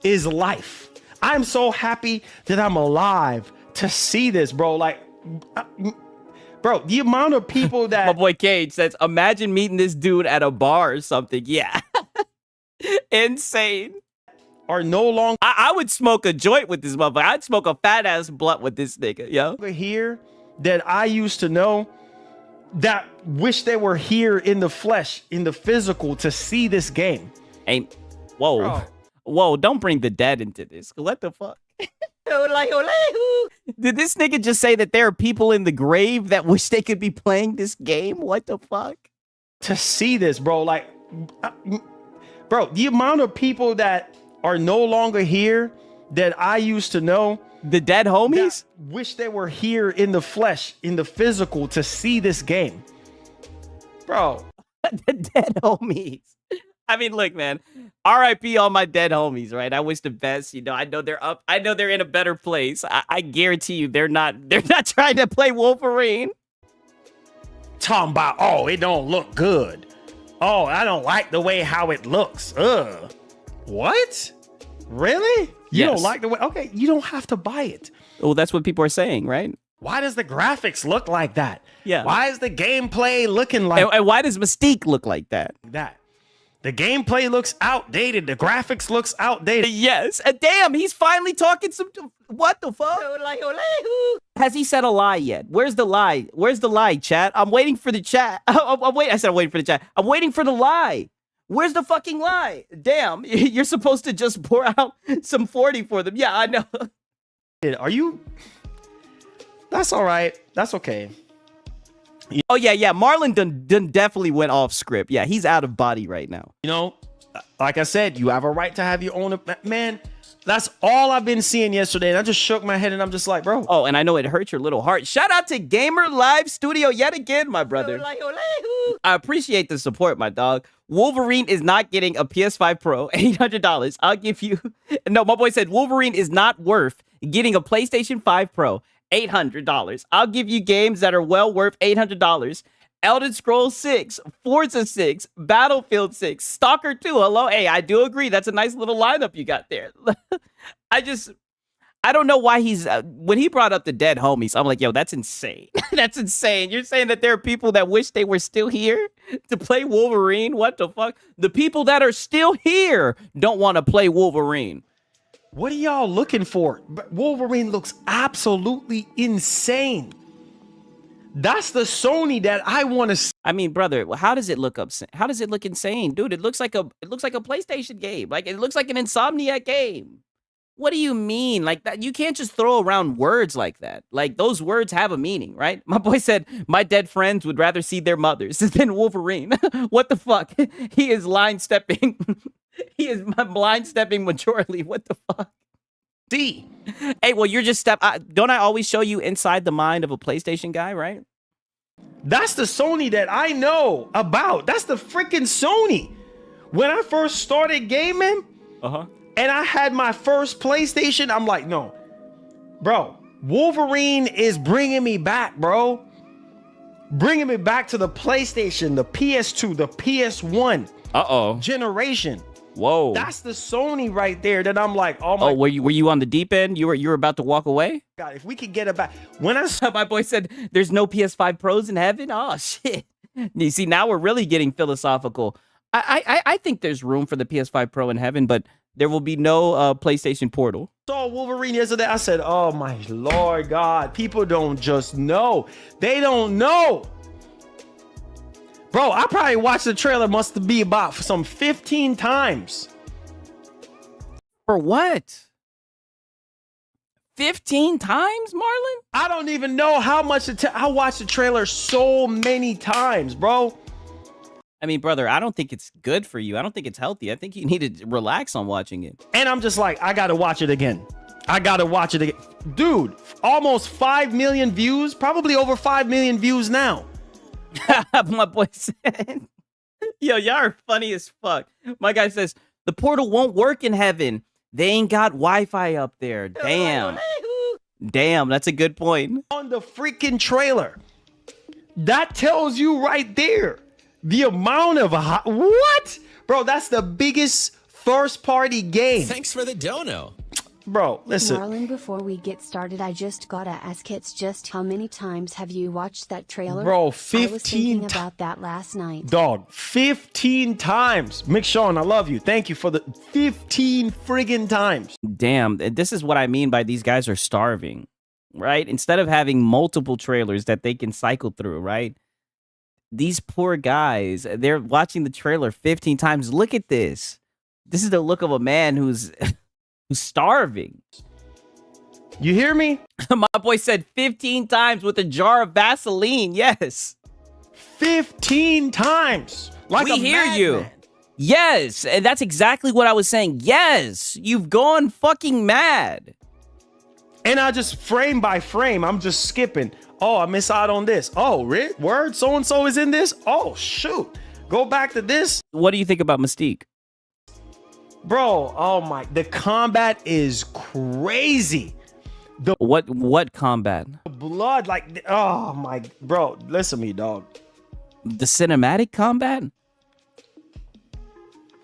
is life. I'm so happy that I'm alive to see this, bro. Like, bro, the amount of people that My boy Cage says, imagine meeting this dude at a bar or something. Yeah. Insane. are no longer I would smoke a joint with this motherfucker. I'd smoke a fat ass blunt with this nigga, yo. here that I used to know that wish they were here in the flesh, in the physical to see this game. Ain't whoa. Bro. Whoa, don't bring the dead into this. What the fuck? Did this nigga just say that there are people in the grave that wish they could be playing this game? What the fuck? To see this, bro. Like, bro, the amount of people that are no longer here that I used to know. The dead homies? Wish they were here in the flesh, in the physical to see this game. Bro. The dead homies. I mean, look, man. RIP all my dead homies, right? I wish the best. You know, I know they're up. I know they're in a better place. I guarantee you they're not trying to play Wolverine. Talking about, oh, it don't look good. Oh, I don't like the way how it looks. Ugh. What? Really? You don't Yes. like the way? Okay, you don't have to buy it. Well, that's what people are saying, right? Why does the graphics look like that? Yeah. Why is the gameplay looking like And why does Mystique look like that? that? The gameplay looks outdated. The graphics looks outdated. Yes. Damn, he's finally talking some. What the fuck? Has he said a lie yet? Where's the lie? Where's the lie, chat? I'm waiting for the chat. I'm waiting. I said I'm waiting for the chat. I'm waiting for the lie. Where's the fucking lie? Damn, you're supposed to just pour out some 40 for them. Yeah, I know. Are you? That's all right. That's okay. Oh, yeah. Marlon done definitely went off script. Yeah, he's out of body right now. You know, like I said, you have a right to have your own. Man, that's all I've been seeing yesterday. And I just shook my head and I'm just like, bro. Oh, and I know it hurt your little heart. Shout out to Gamer Live Studio yet again, my brother. I appreciate the support, my dog. Wolverine is not getting a PS5 Pro, $800. I'll give you... No, my boy said Wolverine is not worth getting a PlayStation 5 Pro, $800. I'll give you games that are well worth $800. Elder Scrolls 6, Forza 6, Battlefield 6, Stalker 2. Hello? Hey, I do agree. That's a nice little lineup you got there. I I don't know why he's when he brought up the dead homies, I'm like, yo, that's insane. That's insane. You're saying that there are people that wish they were still here to play Wolverine? What the fuck? The people that are still here don't want to play Wolverine. What are y'all looking for? Wolverine looks absolutely insane. That's the Sony that I want to see. I mean, brother, how does it look how does it look insane? Dude, it looks like a PlayStation game. Like it looks like an Insomniac game. What do you mean? Like that? You can't just throw around words like that. Like those words have a meaning, right? My boy said, my dead friends would rather see their mothers than Wolverine. What the fuck? He is line stepping. He is blind stepping majorly. What the fuck? See. Hey, well, you're just don't I always show you inside the mind of a PlayStation guy, right? That's the Sony that I know about. That's the freaking Sony. When I first started gaming, and I had my first PlayStation, I'm like, no, bro, Wolverine is bringing me back, bro. Bringing me back to the PlayStation, the PS2, the PS1 generation. Whoa. That's the Sony right there that I'm like, oh my. Oh, were you on the deep end? You were about to walk away? God, if we could get it back. When I saw my boy said there's no PS5 Pros in heaven. Oh shit. You see, now we're really getting philosophical. I think there's room for the PS5 Pro in heaven, but there will be no PlayStation Portal. Saw Wolverine yesterday. I said, oh my Lord God, people don't just know. They don't know. Bro, I probably watched the trailer must be about some 15 times. For what? 15 times, Marlon? I don't even know how much I watched the trailer so many times, bro. I mean, brother, I don't think it's good for you. I don't think it's healthy. I think you need to relax on watching it. And I'm just like, I gotta watch it again. I gotta watch it again. Dude, almost 5 million views, probably over 5 million views now. My boy said, yo, y'all are funny as fuck. My guy says, the portal won't work in heaven. They ain't got Wi-Fi up there. Damn. Damn, that's a good point. On the freaking trailer. That tells you right there the amount of what? Bro, that's the biggest first party game. Thanks for the dono. Bro, listen. Marlon, before we get started, I just gotta ask, it's just how many times have you watched that trailer? Bro, I was 15 thinking about that last night. Dog, 15 times. Mick Sean, I love you. Thank you for the 15 friggin' times. Damn, this is what I mean by these guys are starving, right? Instead of having multiple trailers that they can cycle through, right? These poor guys, they're watching the trailer 15 times. Look at this. This is the look of a man who's starving. You hear me? My boy said 15 times with a jar of Vaseline. Yes. 15 times. Like we hear you. Yes. And that's exactly what I was saying. Yes. You've gone fucking mad. And I just frame by frame, I'm just skipping. Oh, I miss out on this. Oh, word, so-and-so is in this? Oh, shoot. Go back to this. What do you think about Mystique? Bro, oh my, the combat is crazy. The what combat? blood, like, oh my, bro, listen to me, dog. The cinematic combat?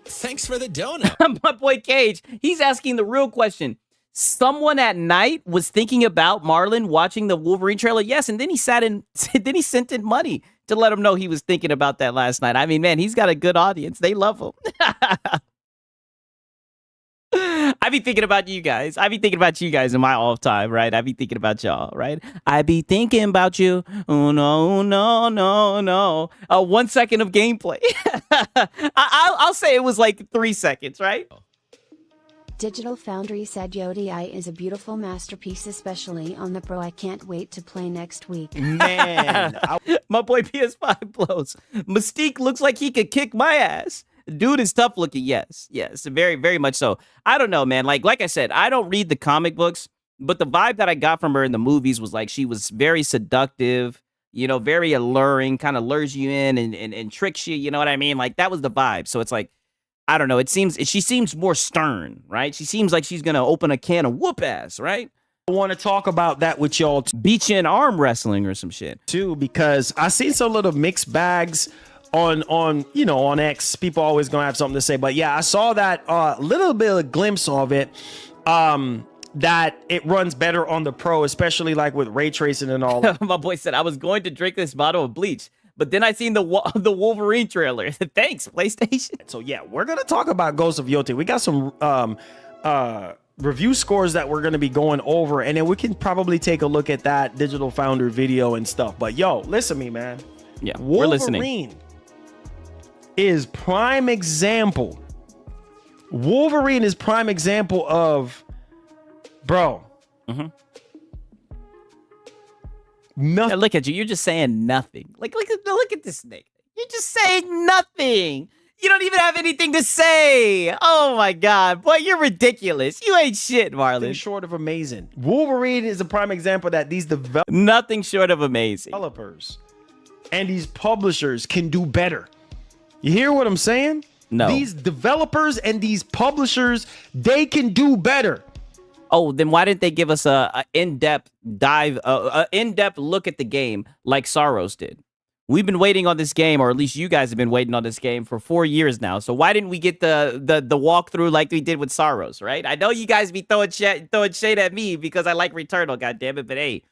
Thanks for the dono. My boy Cage, he's asking the real question. Someone at night was thinking about Marlon watching the Wolverine trailer. Yes, and then he sent in money to let him know he was thinking about that last night. I mean, man, he's got a good audience. They love him. I be thinking about you guys. I be thinking about you guys in my off time, right? I be thinking about y'all, right? I be thinking about you. Oh, no, no, no, no. 1 second of gameplay. I'll say it was like 3 seconds, right? Digital Foundry said Yotei is a beautiful masterpiece, especially on the Pro. I can't wait to play next week. Man. My boy PS5 blows. Mystique looks like he could kick my ass. Dude is tough looking. Yes, very, very much so. I don't know, man. Like I said, I don't read the comic books, but the vibe that I got from her in the movies was like she was very seductive, you know, very alluring, kind of lures you in and tricks you. You know what I mean? Like that was the vibe. So it's like, I don't know. She seems more stern, right? She seems like she's gonna open a can of whoop ass, right? I want to talk about that with y'all beat you in arm wrestling or some shit too, because I seen some little mixed bags on you know, on X. People always gonna have something to say, but yeah, I saw that little bit of glimpse of it. that it runs better on the Pro, especially like with ray tracing and all that. My boy said I was going to drink this bottle of bleach, but then I seen the Wolverine trailer. Thanks, PlayStation. So yeah, we're gonna talk about Ghost of Yote. We got some review scores that we're gonna be going over, and then we can probably take a look at that Digital Founder video and stuff. But yo, listen to me, man. Yeah, we're listening. Wolverine is prime example. Wolverine is prime example of, bro. Nothing. Yeah, look at you. You're just saying nothing. Like, look at this nigga. You're just saying nothing. You don't even have anything to say. Oh my God, boy, you're ridiculous. You ain't shit, Marlon. Short of amazing. Wolverine is a prime example that these Nothing short of amazing. developers and these publishers can do better. You hear what I'm saying? No. These developers and these publishers, they can do better. Oh, then why didn't they give us a in-depth dive, in-depth look at the game like Saros did? We've been waiting on this game, or at least you guys have been waiting on this game for 4 years now. So why didn't we get the walkthrough like we did with Saros, right? I know you guys be throwing shade at me because I like Returnal, goddammit, but hey,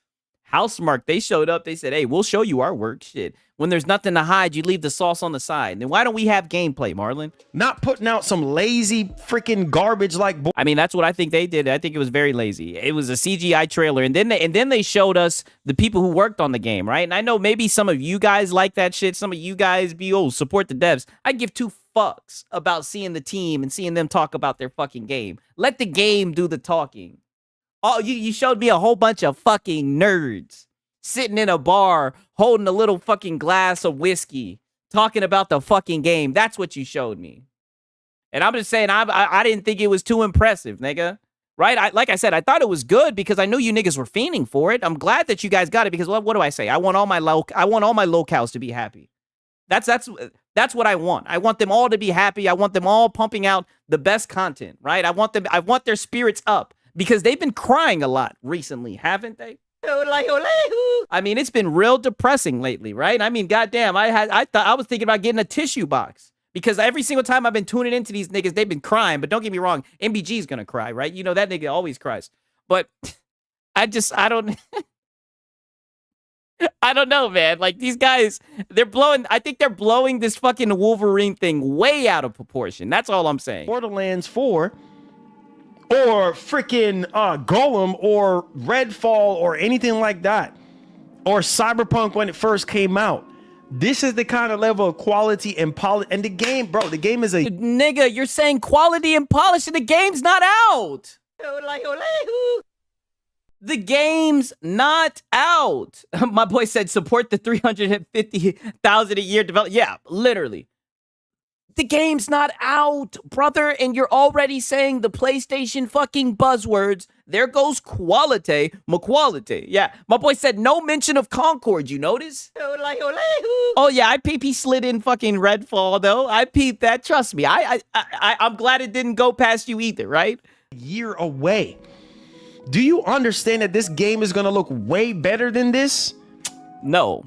Housemarque, they showed up. They said, hey, we'll show you our work. Shit. When there's nothing to hide, you leave the sauce on the side. Then why don't we have gameplay, Marlon? Not putting out some lazy freaking garbage like. I mean, that's what I think they did. I think it was very lazy. It was a CGI trailer, and then they showed us the people who worked on the game, right? And I know maybe some of you guys like that shit. Some of you guys be support the devs. I give 2 fucks about seeing the team and seeing them talk about their fucking game. Let the game do the talking. Oh, you showed me a whole bunch of fucking nerds sitting in a bar holding a little fucking glass of whiskey talking about the fucking game. That's what you showed me. And I'm just saying, I didn't think it was too impressive, nigga. Right? Like I said, I thought it was good because I knew you niggas were fiending for it. I'm glad that you guys got it because what do I say? I want all my locals to be happy. That's what I want. I want them all to be happy. I want them all pumping out the best content, right? I want their spirits up because they've been crying a lot recently, haven't they? I mean, it's been real depressing lately, right? I mean, goddamn, I thought I was thinking about getting a tissue box because every single time I've been tuning into these niggas, they've been crying. But don't get me wrong, MBG's gonna cry, right? You know that nigga always cries. But I don't know, man. Like these guys, I think they're blowing this fucking Wolverine thing way out of proportion. That's all I'm saying. Borderlands 4 or freaking Golem or Redfall or anything like that, or Cyberpunk when it first came out. This is the kind of level of quality and polish. And the game, bro, the game is a... Nigga, you're saying quality and polish and the game's not out. The game's not out. My boy said support the 350,000 a year develop. Yeah, literally. The game's not out, brother, and you're already saying the PlayStation fucking buzzwords. There goes quality, McQuality. Yeah, my boy said no mention of Concord, you notice? Oh yeah, I peep he slid in fucking Redfall, though. I peeped that, trust me. I'm glad it didn't go past you either, right? Year away. Do you understand that this game is gonna look way better than this? No.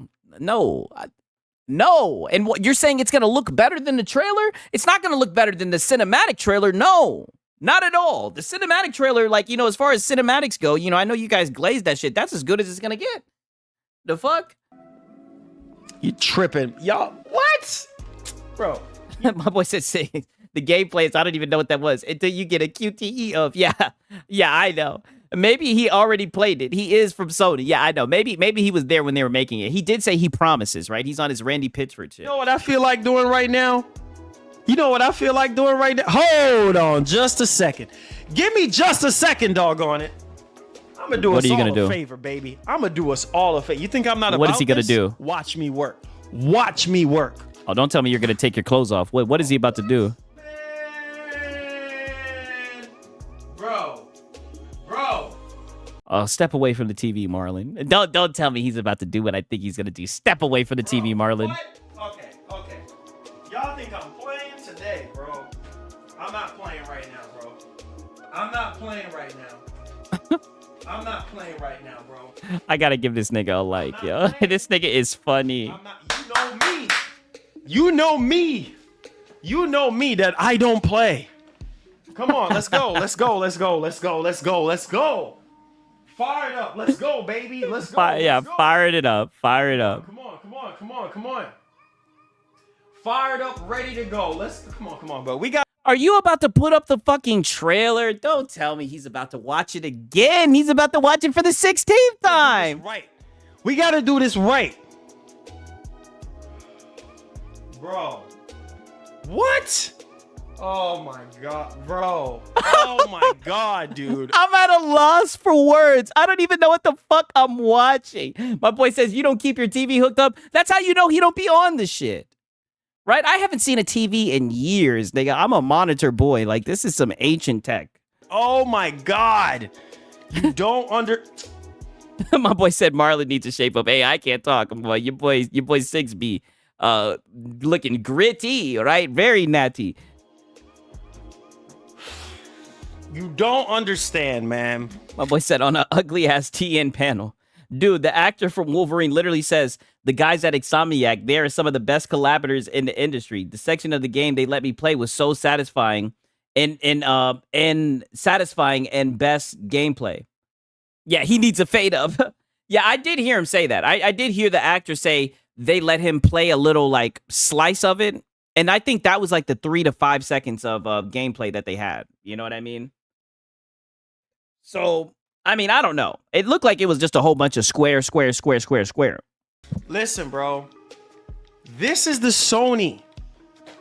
And what you're saying, it's going to look better than the trailer? It's not going to look better than the cinematic trailer. No, not at all. The cinematic trailer, like, you know, as far as cinematics go, you know, I know you guys glazed that shit. That's as good as it's going to get. The fuck? You tripping. Y'all, what? Bro. My boy said, say, the gameplay is, I don't even know what that was until you get a QTE of, yeah, I know. Maybe he already played it. He is from Sony. Yeah, I know. Maybe he was there when they were making it. He did say he promises, right? He's on his Randy Pitchford shit. You know what I feel like doing right now? Hold on just a second. Give me just a second, doggone it. I'm going to do us all a favor, baby. I'm going to do us all a favor. You think I'm not about this? What is he going to do? Watch me work. Watch me work. Oh, don't tell me you're going to take your clothes off. What is he about to do? Oh, step away from the TV, Marlon. Don't tell me he's about to do what I think he's gonna do. Step away from the TV, Marlon. What? Okay. Y'all think I'm playing today, bro? I'm not playing right now, bro. I'm not playing right now, bro. I gotta give this nigga a like, yo. This nigga is funny. You know me that I don't play. Come on, let's go. Let's go. Let's go. Let's go. Let's go. Let's go. Fire it up. Let's go, baby. Let's go. Yeah, Let's go. fire it up. Fire it up. Come on, come on, come on, come on. Fired up, ready to go. Come on, bro. We got. Are you about to put up the fucking trailer? Don't tell me he's about to watch it again. He's about to watch it for the 16th time. Right. We got to do this right. Bro. What? Oh my God, bro. Oh my God, dude. I'm at a loss for words. I don't even know what the fuck I'm watching. My boy says, you don't keep your TV hooked up. That's how you know he don't be on the shit. Right? I haven't seen a TV in years, nigga. I'm a monitor boy. Like, this is some ancient tech. Oh my God. You don't My boy said Marlon needs to shape up. Hey, I can't talk. Boy, your boy 6B looking gritty, right? Very natty. You don't understand, man. My boy said on an ugly ass TN panel. Dude, the actor from Wolverine literally says, the guys at Insomniac, they are some of the best collaborators in the industry. The section of the game they let me play was so satisfying and satisfying and best gameplay. Yeah, he needs a fade up. Yeah, I did hear him say that. I did hear the actor say they let him play a little like slice of it. And I think that was like the 3 to 5 seconds of gameplay that they had. You know what I mean? So, I mean, I don't know. It looked like it was just a whole bunch of square. Listen, bro. This is the Sony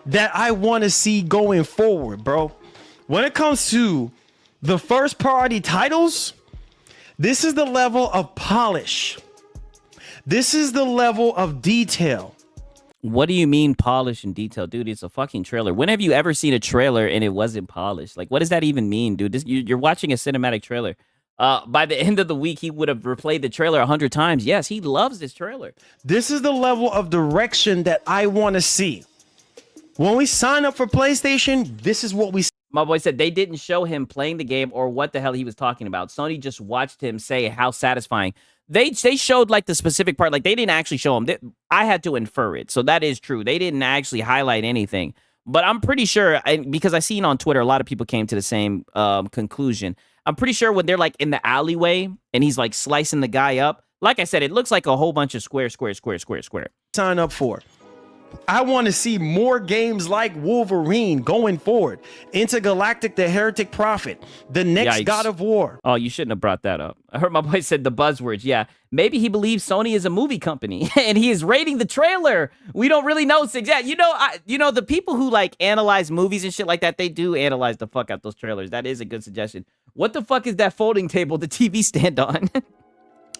that I want to see going forward, bro. When it comes to the first party titles, this is the level of polish. This is the level of detail. What do you mean polish and detail? Dude, it's a fucking trailer. When have you ever seen a trailer and it wasn't polished? Like, what does that even mean, dude? You're watching a cinematic trailer. By the end of the week, he would have replayed the trailer 100 times. Yes, he loves this trailer. This is the level of direction that I want to see. When we sign up for PlayStation, this is what we see. My boy said they didn't show him playing the game or what the hell he was talking about. Sony just watched him say how satisfying. They showed like the specific part. Like they didn't actually show him. I had to infer it. So that is true. They didn't actually highlight anything. But I'm pretty sure, because I seen on Twitter, a lot of people came to the same conclusion. I'm pretty sure when they're like in the alleyway and he's like slicing the guy up, like I said, it looks like a whole bunch of square. Sign up for. I want to see more games like Wolverine going forward. Intergalactic, the Heretic Prophet, the next Yikes. God of War. Oh, you shouldn't have brought that up. I heard my boy said the buzzwords. Yeah, maybe he believes Sony is a movie company and he is rating the trailer. We don't really know exactly. You know, the people who like analyze movies and shit like that, they do analyze the fuck out those trailers. That is a good suggestion. What the fuck is that folding table the TV stand on?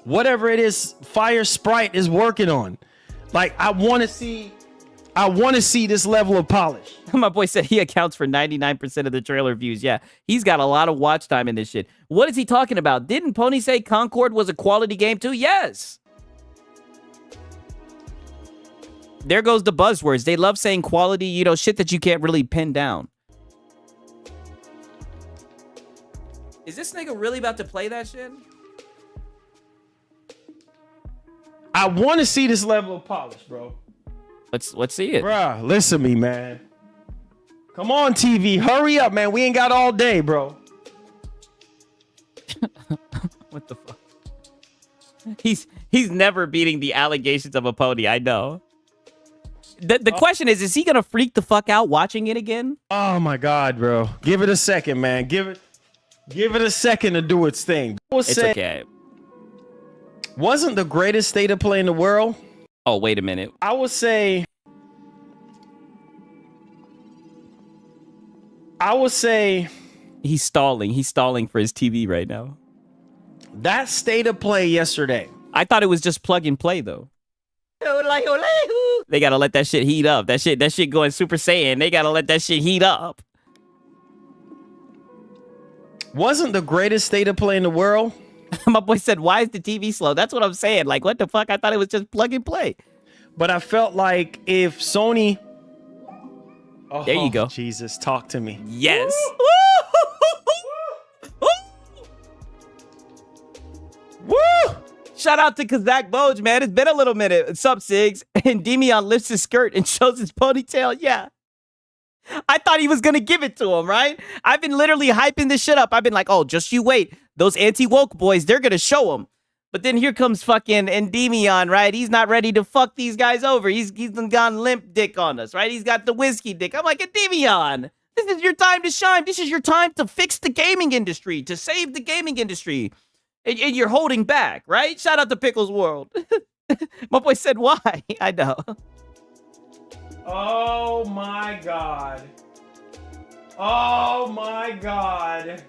Whatever it is, Fire Sprite is working on. Like, I want to see this level of polish. My boy said he accounts for 99% of the trailer views. Yeah, he's got a lot of watch time in this shit. What is he talking about? Didn't Pony say Concord was a quality game too? Yes. There goes the buzzwords. They love saying quality, you know, shit that you can't really pin down. Is this nigga really about to play that shit? I want to see this level of polish, bro. Let's see it. Bruh, listen to me, man. Come on, TV. Hurry up, man. We ain't got all day, bro. What the fuck? He's never beating the allegations of a pony. I know. The question is he gonna freak the fuck out watching it again? Oh my God, bro. Give it a second, man. Give it a second to do its thing. It's okay. Wasn't the greatest state of play in the world? Oh, wait a minute. I would say he's stalling. He's stalling for his TV right now. That state of play yesterday. I thought it was just plug and play though. They gotta let that shit heat up. That shit going Super Saiyan. They gotta let that shit heat up. Wasn't the greatest state of play in the world? My boy said, why is the TV slow? That's what I'm saying. Like, what the fuck? I thought it was just plug and play. But I felt like if Sony... Oh, there you go. Jesus, talk to me. Yes. Woo! Shout out to Kazak Boj, man. It's been a little minute. What's up, Sigs? And Demion lifts his skirt and shows his ponytail. Yeah. I thought he was going to give it to him, right? I've been literally hyping this shit up. I've been like, oh, just you wait. Those anti-woke boys, they're going to show him. But then here comes fucking Endymion, right? He's not ready to fuck these guys over. He's gone limp dick on us, right? He's got the whiskey dick. I'm like, Endymion, this is your time to shine. This is your time to fix the gaming industry, to save the gaming industry. And you're holding back, right? Shout out to Pickles World. My boy said, why? I know. Oh my God. Oh my God.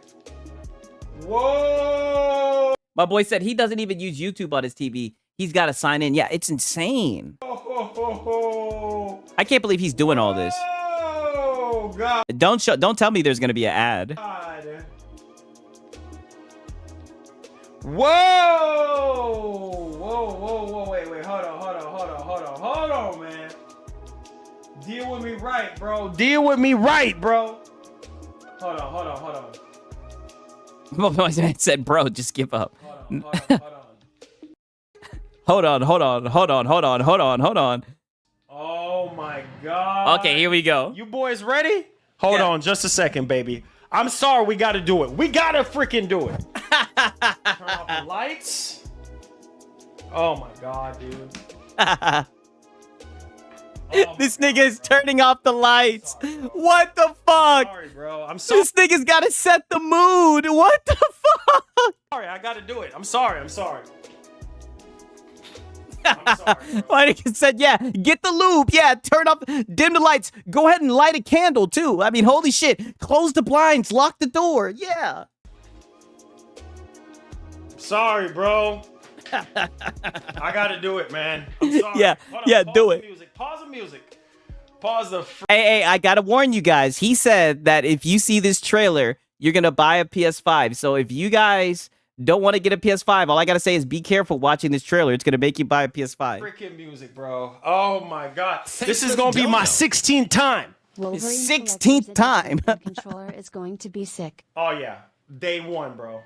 Whoa. My boy said he doesn't even use YouTube on his TV. He's got to sign in. Yeah, it's insane. I can't believe he's doing all this. Oh God. Don't tell me there's going to be an ad. Whoa, wait, hold on, man. Deal with me right, bro. Deal with me right, bro. Hold on. My boy said, bro, just give up. Hold on. Hold on. Oh my God. Okay, here we go. You boys ready? Hold on just a second, baby. I'm sorry, we gotta do it. We gotta freaking do it. Turn off the lights. Oh my God, dude. This nigga is turning off the lights. What the fuck? Sorry, bro. I'm sorry. This nigga's gotta set the mood. What the fuck? Sorry, I gotta do it. I'm sorry. I'm sorry. My nigga said, yeah, get the lube. Yeah, turn up, dim the lights. Go ahead and light a candle, too. I mean, holy shit. Close the blinds, lock the door. Yeah. Sorry, bro. I gotta do it, man. I'm sorry. Yeah, yeah, do it. Pause the music. Pause the. Hey, I gotta warn you guys. He said that if you see this trailer, you're gonna buy a PS5. So if you guys don't want to get a PS5, all I gotta say is be careful watching this trailer. It's gonna make you buy a PS5. Freaking music, bro. Oh my God. This is gonna be my 16th time. Wolverine 16th time. The controller is going to be sick. Oh yeah. Day one, bro.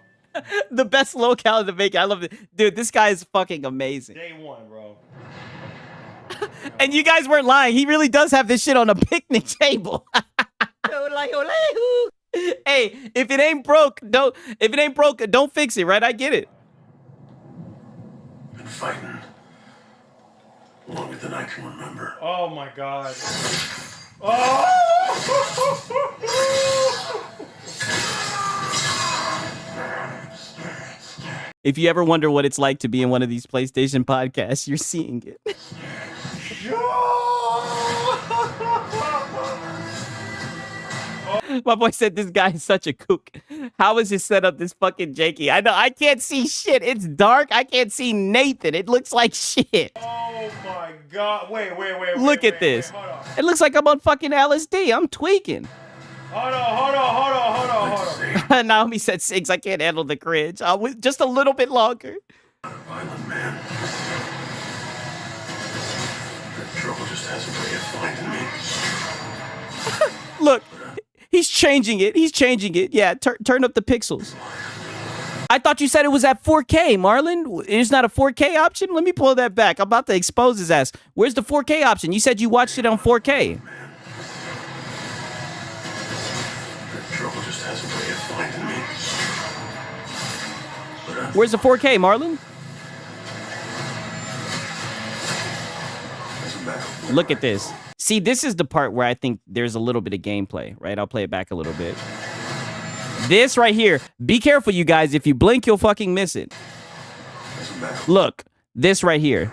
The best locale to make it. I love it. Dude, this guy is fucking amazing. Day one, bro. And you guys weren't lying. He really does have this shit on a picnic table. Hey, if it ain't broke, don't fix it, right? I get it. Been fighting longer than I can remember. Oh my God. Oh! If you ever wonder what it's like to be in one of these PlayStation podcasts, you're seeing it. My boy said this guy is such a kook. How is his setup this fucking janky? I know, I can't see shit. It's dark. I can't see Nathan. It looks like shit. Oh my God. Wait. Look at this. It looks like I'm on fucking LSD. I'm tweaking. Hold on. Naomi said 6. I can't handle the cringe. Just a little bit longer. Violent man. That trouble just has a way of finding me. Look, he's changing it. Yeah, turn up the pixels. I thought you said it was at 4K, Marlon. It's not a 4K option? Let me pull that back. I'm about to expose his ass. Where's the 4K option? You said you watched it on 4K. Trouble just has a way of finding me. Where's the 4K, Marlon? Look at this. See, this is the part where I think there's a little bit of gameplay, right? I'll play it back a little bit. This right here. Be careful, you guys. If you blink, you'll fucking miss it. Look, this right here.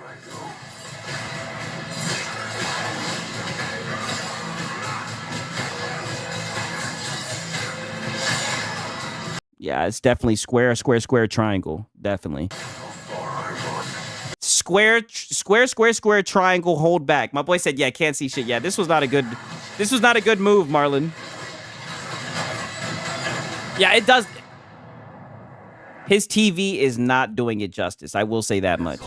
Yeah, it's definitely square, triangle. Definitely. Square, triangle, hold back. My boy said, yeah, can't see shit. Yeah, this was not a good move, Marlon. Yeah, it does. His TV is not doing it justice. I will say that much.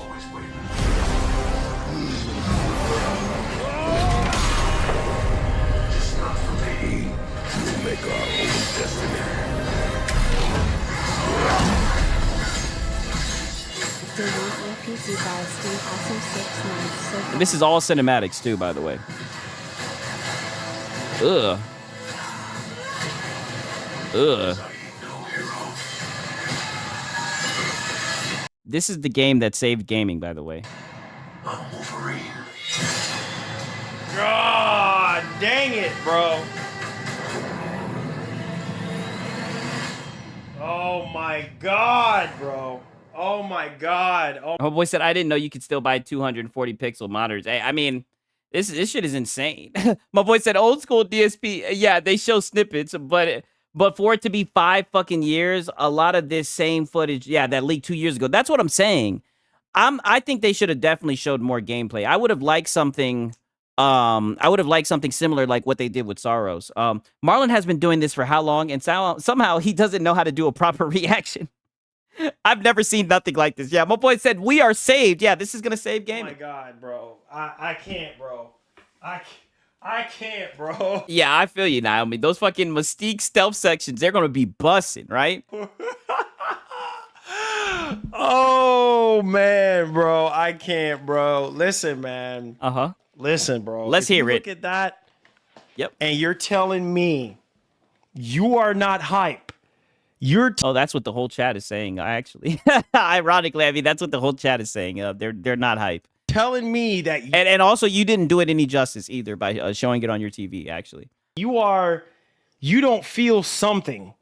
This is all cinematics too, by the way. Ugh. Ugh. This is the game that saved gaming, by the way. I'm Wolverine. God dang it, bro. Oh my God, bro. Oh my God. Oh, My boy said, I didn't know you could still buy 240 pixel monitors. Hey, I mean, this shit is insane. My boy said, old school DSP, yeah, they show snippets, but for it to be 5 fucking years, a lot of this same footage, yeah, that leaked 2 years ago. That's what I'm saying. I think they should have definitely showed more gameplay. I would have liked something similar like what they did with Soros. Marlon has been doing this for how long, and somehow he doesn't know how to do a proper reaction. I've never seen nothing like this. Yeah, my boy said, we are saved. Yeah, this is going to save gaming. my God, bro. I can't, bro. I can't, bro. Yeah, I feel you, Naomi. Those fucking Mystique stealth sections, they're going to be busting, right? Oh, man, bro. I can't, bro. Listen, man. Uh-huh. Listen, bro. Let's hear it. Look at that. Yep. And you're telling me you are not hype. Oh, that's what the whole chat is saying, actually. Ironically, I mean, that's what the whole chat is saying. They're not hype. telling me that And also, you didn't do it any justice either by showing it on your TV, actually. you don't feel something.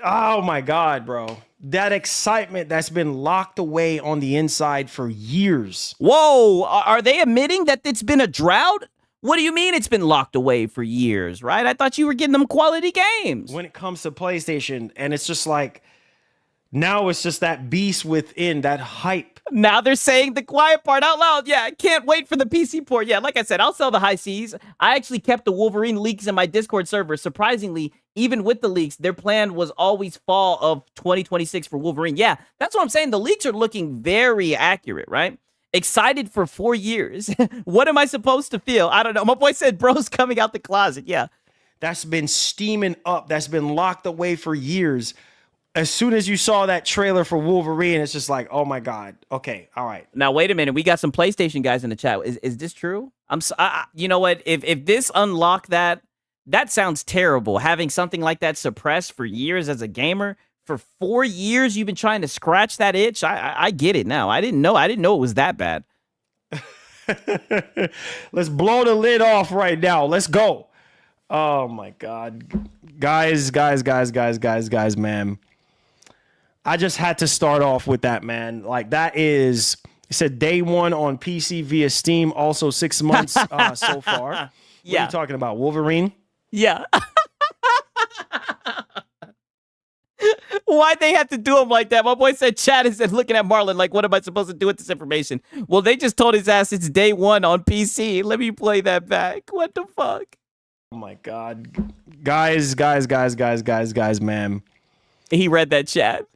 Oh my God, bro. That excitement that's been locked away on the inside for years. Whoa, are they admitting that it's been a drought? What do you mean it's been locked away for years, right? I thought you were getting them quality games. When it comes to PlayStation, and it's just like, now it's just that beast within, that hype. Now they're saying the quiet part out loud. Yeah, I can't wait for the PC port. Yeah, like I said, I'll sell the high Cs. I actually kept the Wolverine leaks in my Discord server. Surprisingly, even with the leaks, their plan was always fall of 2026 for Wolverine. Yeah, that's what I'm saying. The leaks are looking very accurate, right? Excited for 4 years. What am I supposed to feel? I don't know. My boy said bro's coming out the closet. Yeah. That's been steaming up. That's been locked away for years. As soon as you saw that trailer for Wolverine, it's just like, oh my God. Okay, all right. Now wait a minute. We got some PlayStation guys in the chat. Is this true? You know what? If this unlocked that sounds terrible. Having something like that suppressed for years as a gamer. For 4 years, you've been trying to scratch that itch. I get it now. I didn't know it was that bad. Let's blow the lid off right now. Let's go. Oh my God, guys, man. I just had to start off with that, man. Like that is, it said day one on PC via Steam. Also 6 months so far. What are you talking about? Wolverine? Yeah. Why'd they have to do him like that? My boy said Chad is looking at Marlon like, what am I supposed to do with this information? Well, they just told his ass it's day one on PC. Let me play that back. What the fuck? Oh my God. Guys, man. He read that chat.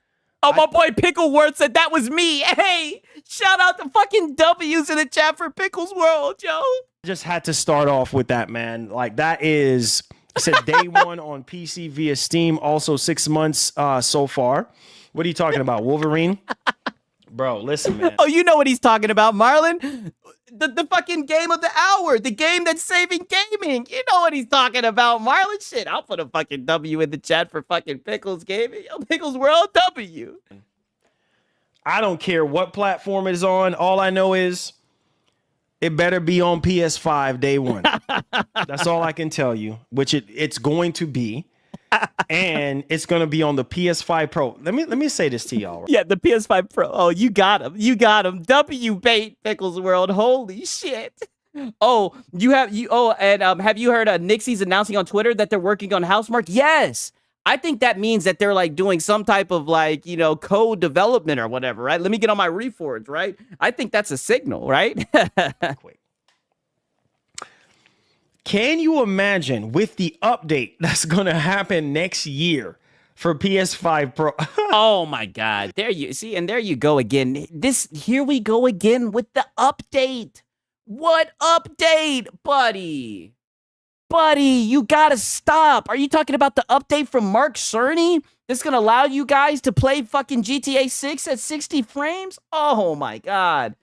Oh, my boy Pickle World said that was me. Hey, shout out to fucking W's in the chat for Pickles World, yo. Just had to start off with that, man. Like that is... It said day one on PC via Steam. Also 6 months so far. What are you talking about? Wolverine? Bro, listen, man. Oh, you know what he's talking about, Marlon. The fucking game of the hour. The game that's saving gaming. You know what he's talking about, Marlon. Shit, I'll put a fucking W in the chat for fucking Pickles Gaming. Yo, Pickles World W. I don't care what platform it's on. All I know is... it better be on PS5 day one. That's all I can tell you, which it's going to be. And it's going to be on the PS5 Pro. Let me say this to y'all. Yeah, the PS5 Pro. Oh, you got him. You got him. W bait, Pickles World. Holy shit. Oh, have you heard Nixie's announcing on Twitter that they're working on Housemarque? Yes. I think that means that they're like doing some type of like, code development or whatever, right? Let me get on my Reforge, right? I think that's a signal, right? Quick. Can you imagine with the update that's going to happen next year for PS5 Pro? Oh my God. There you go again. Here we go again with the update. What update, buddy? Buddy, you gotta stop. Are you talking about the update from Mark Cerny that's gonna allow you guys to play fucking GTA 6 at 60 frames? Oh my God.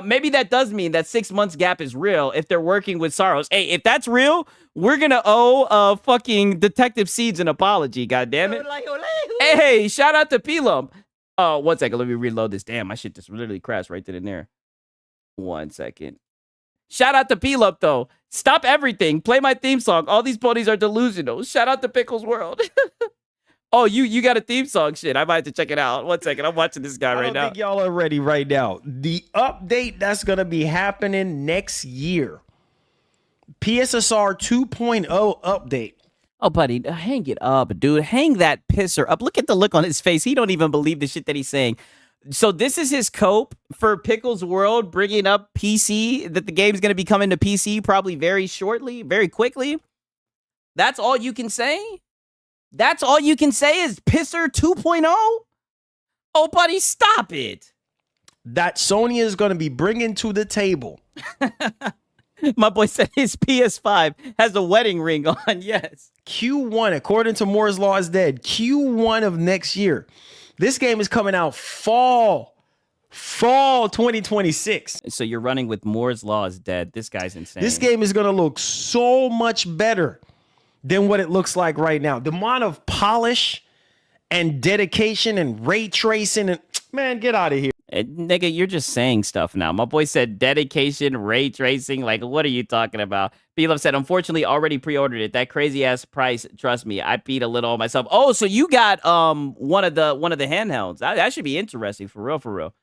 Maybe that does mean that 6 months gap is real if they're working with Saros. Hey, if that's real, we're gonna owe fucking Detective Seeds an apology. God damn it! Hey, shout out to Pelum. 1 second, let me reload this. Damn, my shit just literally crashed right then and there. 1 second. Shout out to Pelum though. Stop everything. Play my theme song. All these ponies are delusional. Shout out to Pickles World. Oh, you got a theme song? Shit, I might have to check it out. 1 second, I'm watching this guy right now. I don't think y'all are ready right now. The update that's going to be happening next year. PSSR 2.0 update. Oh, buddy, hang it up, dude. Hang that pisser up. Look at the look on his face. He don't even believe the shit that he's saying. So this is his cope for Pickles World, bringing up PC, that the game's going to be coming to PC probably very shortly, very quickly. That's all you can say? That's all you can say is Pisser 2.0? Oh, buddy, stop it. That Sony is going to be bringing to the table. My boy said his PS5 has a wedding ring on. Yes. Q1, according to Moore's Law is Dead, Q1 of next year. This game is coming out fall 2026. So you're running with Moore's Law is Dead. This guy's insane. This game is going to look so much better than what it looks like right now. The amount of polish and dedication and ray tracing and man, get out of here. Nigga, you're just saying stuff now. My boy said dedication, ray tracing. Like, what are you talking about? B-Love said, unfortunately, already pre-ordered it. That crazy ass price. Trust me, I beat a little on myself. Oh, so you got one of the handhelds. That should be interesting for real.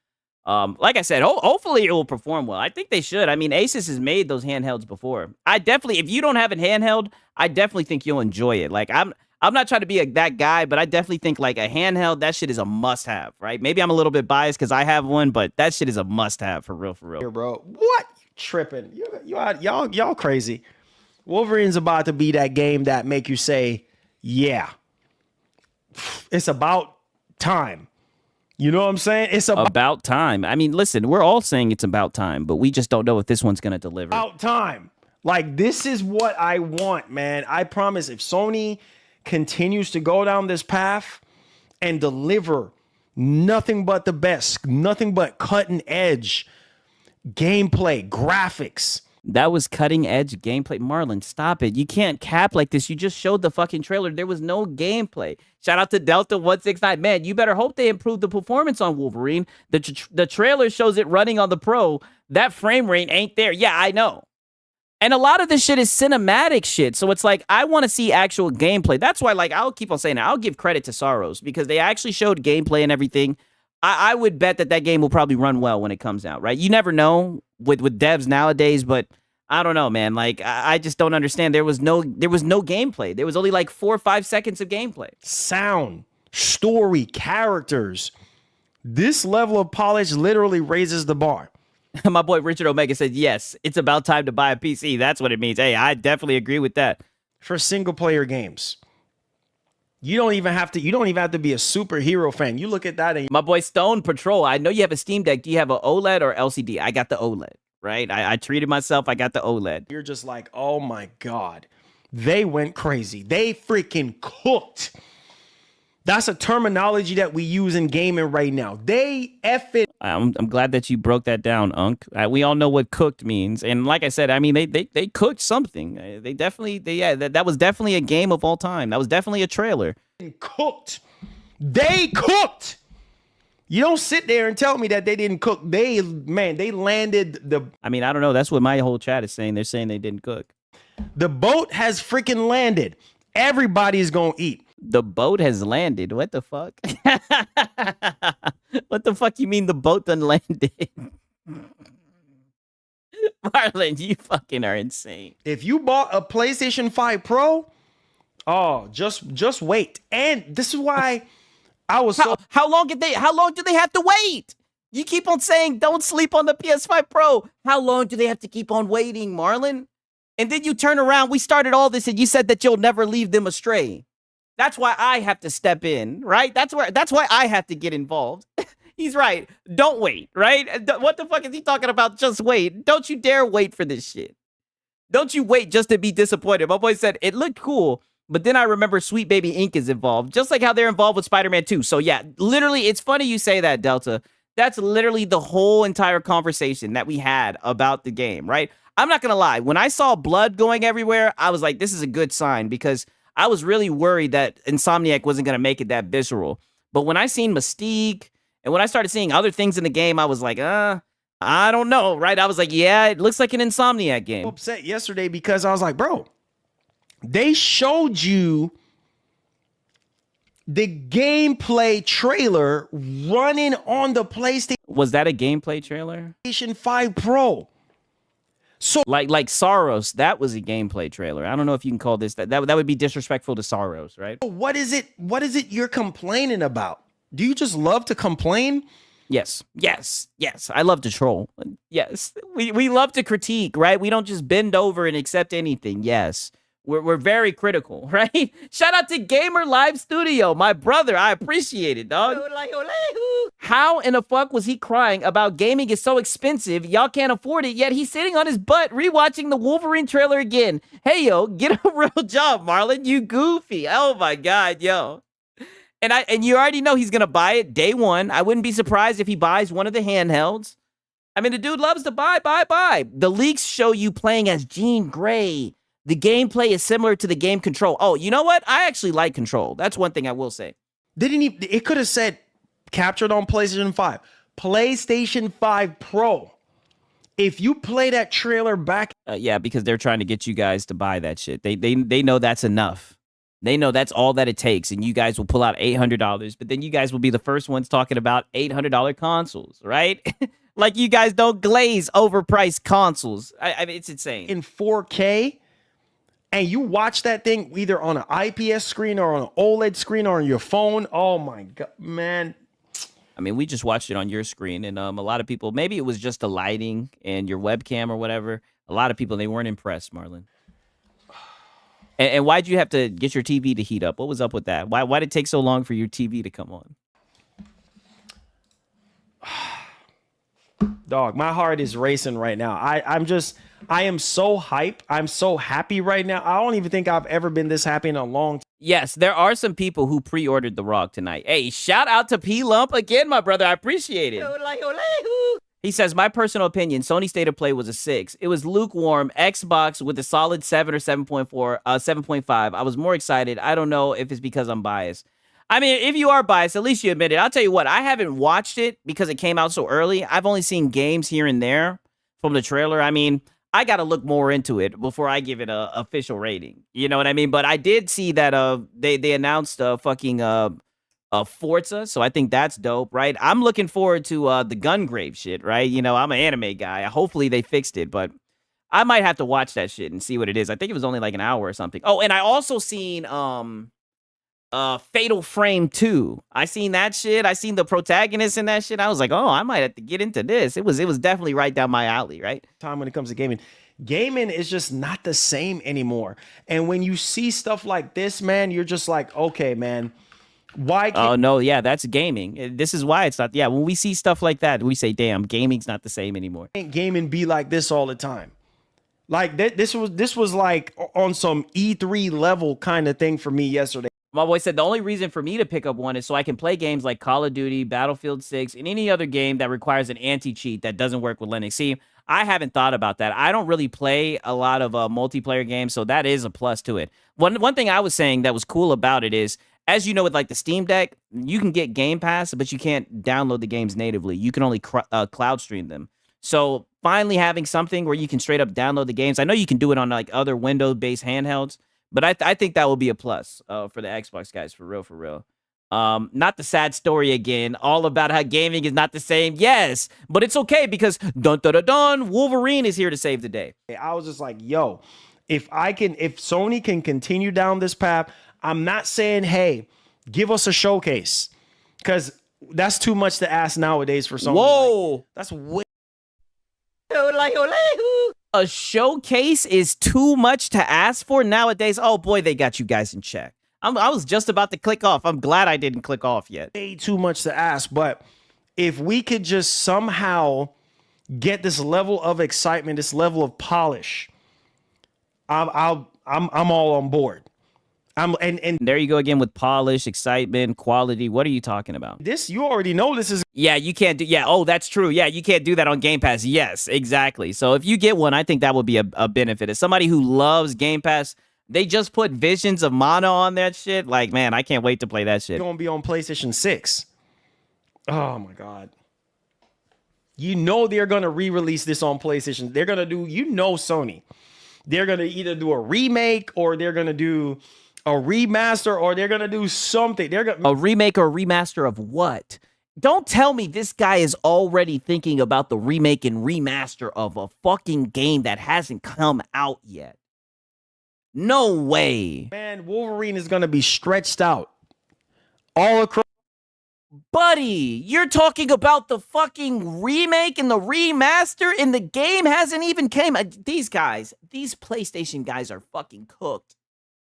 Like I said, hopefully it will perform well. I think they should. I mean, Asus has made those handhelds before. I definitely, if you don't have a handheld, I definitely think you'll enjoy it. Like I'm not trying to be that guy, but I definitely think like a handheld, that shit is a must-have, right? Maybe I'm a little bit biased because I have one, but that shit is a must-have for real. Here, bro. What? You tripping? Y'all crazy. Wolverine's about to be that game that make you say, yeah, it's about time. You know what I'm saying? It's about time. I mean, listen, we're all saying it's about time, but we just don't know if this one's going to deliver. About time. Like, this is what I want, man. I promise if Sony continues to go down this path and deliver nothing but the best, nothing but cutting edge gameplay, graphics. That was cutting edge gameplay. Marlon, stop it. You can't cap like this. You just showed the fucking trailer. There was no gameplay. Shout out to Delta169. Man, you better hope they improve the performance on Wolverine. The trailer shows it running on the Pro. That frame rate ain't there. Yeah, I know. And a lot of this shit is cinematic shit. So it's like, I want to see actual gameplay. That's why, like, I'll keep on saying that. I'll give credit to Saros because they actually showed gameplay and everything. I would bet that game will probably run well when it comes out, right? You never know with devs nowadays, but I don't know, man. Like, I just don't understand. There was no gameplay. There was only like 4 or 5 seconds of gameplay. Sound, story, characters. This level of polish literally raises the bar. My boy Richard Omega said, yes, it's about time to buy a PC. That's what it means. Hey, I definitely agree with that. For single player games. You don't even have to be a superhero fan. You look at that and my boy Stone Patrol, I know you have a Steam Deck. Do you have an OLED or LCD? I got the OLED, right? I treated myself. I got the OLED. You're just like, oh my God. They went crazy. They freaking cooked. That's a terminology that we use in gaming right now. They effing. I'm glad that you broke that down, Unc. We all know what cooked means. And like I said, I mean, they cooked something. That was definitely a game of all time. That was definitely a trailer. Cooked. They cooked. You don't sit there and tell me that they didn't cook. They landed the... I mean, I don't know. That's what my whole chat is saying. They're saying they didn't cook. The boat has freaking landed. Everybody's going to eat. The boat has landed. What the fuck? What the fuck you mean the boat done landed? Marlon, you fucking are insane. If you bought a PlayStation 5 Pro, oh, just wait. And this is why I was how long do they have to wait? You keep on saying don't sleep on the PS5 Pro. How long do they have to keep on waiting, Marlon? And then you turn around, we started all this and you said that you'll never leave them astray. That's why I have to step in, right? That's why I have to get involved. He's right. Don't wait, right? What the fuck is he talking about? Just wait. Don't you dare wait for this shit. Don't you wait just to be disappointed. My boy said it looked cool, but then I remember Sweet Baby Inc. is involved, just like how they're involved with Spider-Man 2. So yeah, literally, it's funny you say that, Delta. That's literally the whole entire conversation that we had about the game, right? I'm not going to lie. When I saw blood going everywhere, I was like, this is a good sign because I was really worried that Insomniac wasn't going to make it that visceral. But when I seen Mystique and when I started seeing other things in the game, I was like, I don't know, right? I was like, yeah, it looks like an Insomniac game. Upset yesterday because I was like, bro, they showed you the gameplay trailer running on the PlayStation. Was that a gameplay trailer? 5 Pro. So like Saros, that was a gameplay trailer. I don't know if you can call this that would be disrespectful to Saros, right? what is it you're complaining about? Do you just love to complain? Yes. I love to troll. Yes. We love to critique, right? We don't just bend over and accept anything. Yes. We're very critical, right? Shout out to Gamer Live Studio, my brother. I appreciate it, dog. How in the fuck was he crying about gaming is so expensive, y'all can't afford it, yet he's sitting on his butt rewatching the Wolverine trailer again? Hey, yo, get a real job, Marlon. You goofy. Oh, my God, yo. And you already know he's going to buy it day one. I wouldn't be surprised if he buys one of the handhelds. I mean, the dude loves to buy. The leaks show you playing as Jean Grey. The gameplay is similar to the game Control. Oh, you know what? I actually like Control. That's one thing I will say. It could have said captured on PlayStation 5. PlayStation 5 Pro. If you play that trailer back. Yeah, because they're trying to get you guys to buy that shit. They know that's enough. They know that's all that it takes, and you guys will pull out $800, but then you guys will be the first ones talking about $800 consoles, right? Like you guys don't glaze overpriced consoles. I mean, it's insane. In 4K, and you watch that thing either on an IPS screen or on an OLED screen or on your phone. Oh my God, man. I mean, we just watched it on your screen, and a lot of people, maybe it was just the lighting and your webcam or whatever. A lot of people, they weren't impressed, Marlon. And why'd you have to get your TV to heat up? What was up with that? Why did it take so long for your TV to come on? Dog, my heart is racing right now. I am so hype. I'm so happy right now. I don't even think I've ever been this happy in a long time. Yes, there are some people who pre-ordered The Rock tonight. Hey, shout out to P Lump again, my brother. I appreciate it. He says, my personal opinion, Sony State of Play was a 6. It was lukewarm. Xbox with a solid 7 or 7.4, 7.5. I was more excited. I don't know if it's because I'm biased. I mean, if you are biased, at least you admit it. I'll tell you what, I haven't watched it because it came out so early. I've only seen games here and there from the trailer. I mean, I got to look more into it before I give it a official rating. You know what I mean? But I did see that they announced Forza, so I think that's dope, right? I'm looking forward to the Gungrave shit, right? You know, I'm an anime guy. Hopefully they fixed it, but I might have to watch that shit and see what it is. I think it was only like an hour or something. Oh, and I also seen Fatal Frame 2. I seen that shit. I seen the protagonist in that shit. I was like, oh, I might have to get into this. It was definitely right down my alley, right? Time when it comes to gaming is just not the same anymore. And when you see stuff like this, man, you're just like, okay, man. Why can't oh no, yeah, that's gaming. This is why it's not. Yeah, when we see stuff like that, we say, damn, gaming's not the same anymore. Gaming be like this all the time? Like this was like on some E3 level kind of thing for me yesterday. My boy said the only reason for me to pick up one is so I can play games like Call of Duty, Battlefield 6, and any other game that requires an anti-cheat that doesn't work with Linux. See, I haven't thought about that. I don't really play a lot of multiplayer games, so that is a plus to it. One thing I was saying that was cool about it is, as you know, with like the Steam Deck, you can get Game Pass, but you can't download the games natively. You can only cloud stream them. So finally having something where you can straight up download the games. I know you can do it on like other Windows-based handhelds, but I think that will be a plus for the Xbox guys, for real. Not the sad story again, all about how gaming is not the same. Yes, but it's okay because Wolverine is here to save the day. I was just like, yo, if Sony can continue down this path, I'm not saying, hey, give us a showcase, because that's too much to ask nowadays for Sony. Whoa, like, that's way. A showcase is too much to ask for nowadays. Oh boy, they got you guys in check. I was just about to click off. I'm glad I didn't click off yet. Way too much to ask, but if we could just somehow get this level of excitement, this level of polish, I'm all on board. And There you go again with polish, excitement, quality. What are you talking about? this, you already know this is Yeah, you can't do. Yeah, oh, that's true. Yeah, you can't do that on Game Pass. Yes, exactly. So if you get one, I think that would be a benefit. As somebody who loves Game Pass, they just put Visions of Mana on that shit. Like, man, I can't wait to play that shit. going to be on PlayStation 6. Oh my God. You know they're going to re-release this on PlayStation. They're going to do, Sony. They're going to either do a remake or they're going to do a remaster or they're going to do something. They're going A remake or remaster of what? Don't tell me this guy is already thinking about the remake and remaster of a fucking game that hasn't come out yet. No way. Man, Wolverine is going to be stretched out all across. Buddy, you're talking about the fucking remake and the remaster and the game hasn't even came. These PlayStation guys are fucking cooked.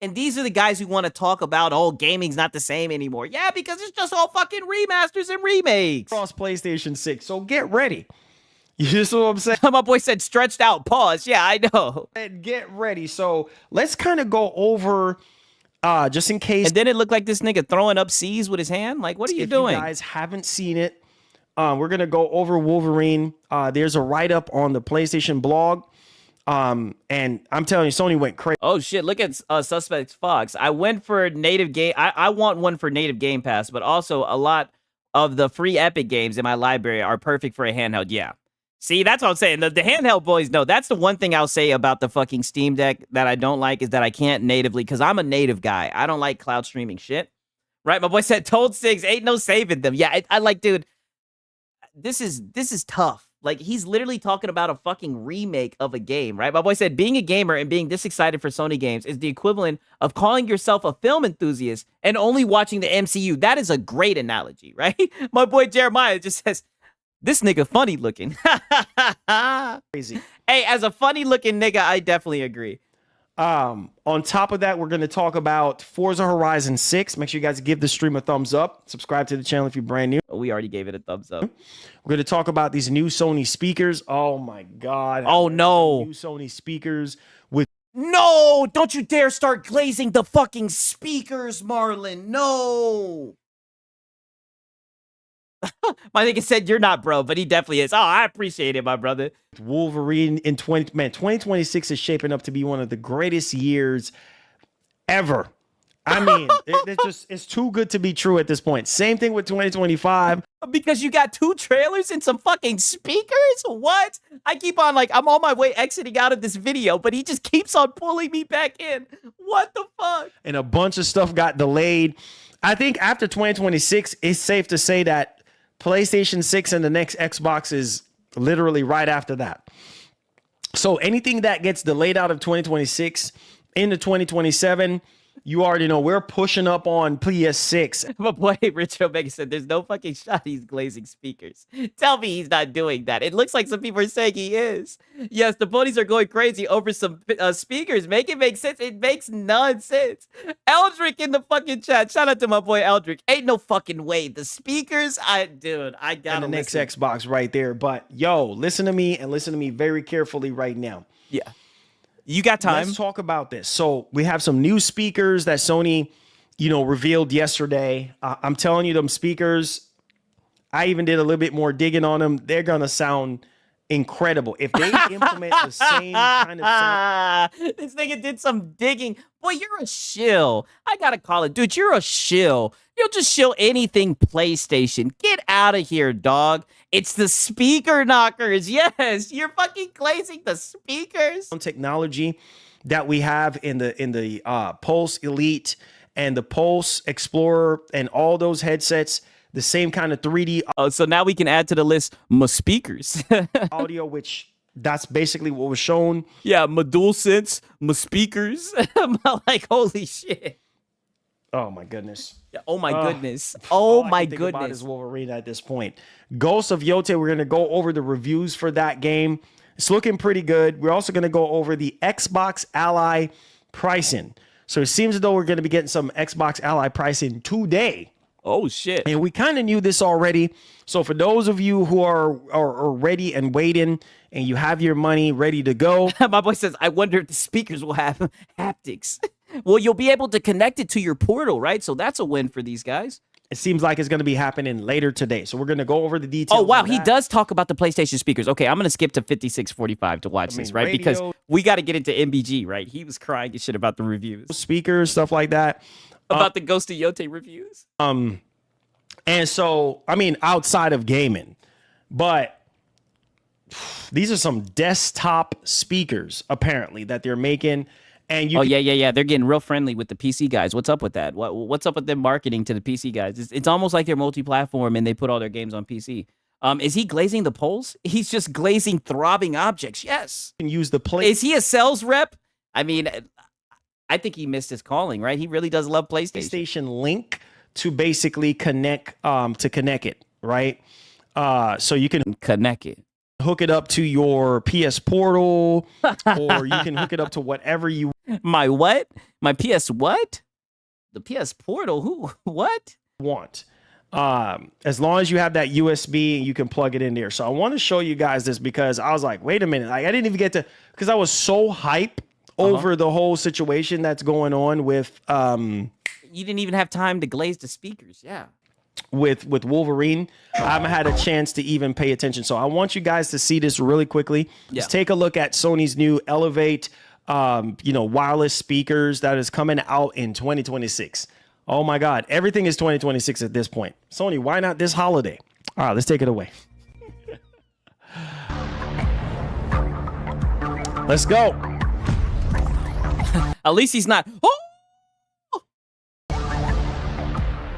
And these are the guys who want to talk about, oh, gaming's not the same anymore. Yeah, because it's just all fucking remasters and remakes. Across PlayStation 6. So get ready. You see what I'm saying? My boy said stretched out. Pause. Yeah, I know. And get ready. So let's kind of go over, just in case. And then it looked like this nigga throwing up C's with his hand. Like, what are you doing? If you guys haven't seen it, we're going to go over Wolverine. There's a write-up on the PlayStation blog. And I'm telling you, Sony went crazy. Oh shit, look at Suspects Fox. I went for native game. I want one for native Game Pass, but also a lot of the free Epic games in my library are perfect for a handheld. Yeah. See, that's what I'm saying. The handheld boys know. That's the one thing I'll say about the fucking Steam Deck that I don't like is that I can't natively, because I'm a native guy. I don't like cloud streaming shit. Right? My boy said Toad 6, ain't no saving them. Yeah, I like, dude, this is tough. Like, he's literally talking about a fucking remake of a game, right? My boy said, being a gamer and being this excited for Sony games is the equivalent of calling yourself a film enthusiast and only watching the MCU. That is a great analogy, right? My boy Jeremiah just says, this nigga funny looking. Crazy. Hey, as a funny looking nigga, I definitely agree. On top of that, we're going to talk about Forza Horizon 6. Make sure you guys give the stream a thumbs up. Subscribe to the channel if you're brand new. We already gave it a thumbs up. We're going to talk about these new Sony speakers. Oh my God. Oh no. New Sony speakers with. No, don't you dare start glazing the fucking speakers, Marlon. No. My nigga said you're not, bro, but he definitely is. Oh, I appreciate it, my brother. Wolverine in 2026 is shaping up to be one of the greatest years ever. I mean, it's too good to be true at this point. Same thing with 2025. Because you got 2 trailers and some fucking speakers? What? I keep on, like, I'm on my way exiting out of this video, but he just keeps on pulling me back in. What the fuck? And a bunch of stuff got delayed. I think after 2026, it's safe to say that PlayStation 6 and the next Xbox is literally right after that. So anything that gets delayed out of 2026 into 2027, you already know we're pushing up on PS6. My boy Rich Omega said there's no fucking shot he's glazing speakers. Tell me he's not doing that. It looks like some people are saying he is. Yes, the ponies are going crazy over some speakers. Make it make sense. It makes none sense. Eldrick in the fucking chat. Shout out to my boy Eldrick. Ain't no fucking way. The speakers, dude, I gotta and the next listen. Xbox right there. But yo, listen to me and listen to me very carefully right now. Yeah. You got time. Let's talk about this. So we have some new speakers that Sony, revealed yesterday. I'm telling you, them speakers, I even did a little bit more digging on them. They're going to sound incredible. If they implement the same kind of sound. This nigga did some digging. Boy, you're a shill. I got to call it. Dude, you're a shill. You'll just shill anything PlayStation. Get out of here, dog. It's the speaker knockers. Yes, you're fucking glazing the speakers. Technology that we have in the Pulse Elite and the Pulse Explorer and all those headsets, the same kind of 3D Oh, so now we can add to the list my speakers. audio, which that's basically what was shown. Yeah, my DualSense, my speakers. I'm like, holy shit. Oh my goodness. Yeah, oh my goodness. Oh All I my can think about goodness. is Wolverine at this point. Ghost of Yote, we're going to go over the reviews for that game. It's looking pretty good. We're also going to go over the Xbox Ally pricing. So it seems as though we're going to be getting some Xbox Ally pricing today. Oh shit. And we kind of knew this already. So for those of you who are ready and waiting and you have your money ready to go. My boy says, I wonder if the speakers will have haptics. Well, you'll be able to connect it to your portal, right? So that's a win for these guys. It seems like it's going to be happening later today. So we're going to go over the details. Oh, wow. on He that. does talk about the PlayStation speakers. Okay, I'm going to skip to 56:45 to watch this, right? Because radio- we got to get into MBG, right? He was crying and shit about the reviews. Speakers, stuff like that. About the Ghost of Yote reviews? And so, I mean, outside of gaming, but these are some desktop speakers apparently that they're making. And you Oh, yeah. They're getting real friendly with the PC guys. What's up with that? What's up with them marketing to the PC guys? It's almost like they're multi-platform and they put all their games on PC. Is he glazing the poles? He's just glazing throbbing objects. Yes. can use the play. Is he a sales rep? I mean, I think he missed his calling, right? He really does love PlayStation. PlayStation Link to basically connect it, right? So you can Connect it. hook it up to your PS Portal, or you can hook it up to whatever you My what? My PS what? The PS Portal? Who? What? want. As long as you have that USB and you can plug it in there. So I want to show you guys this because I was like, wait a minute. Like, I didn't even get to, because I was so hype over the whole situation that's going on with You didn't even have time to glaze the speakers. Yeah. with Wolverine. I haven't had a chance to even pay attention. So I want you guys to see this really quickly. Just take a look at Sony's new Elevate wireless speakers that is coming out in 2026. Oh my God. Everything is 2026 at this point. Sony, why not this holiday? All right, let's take it away. Let's go. At least he's not. Oh!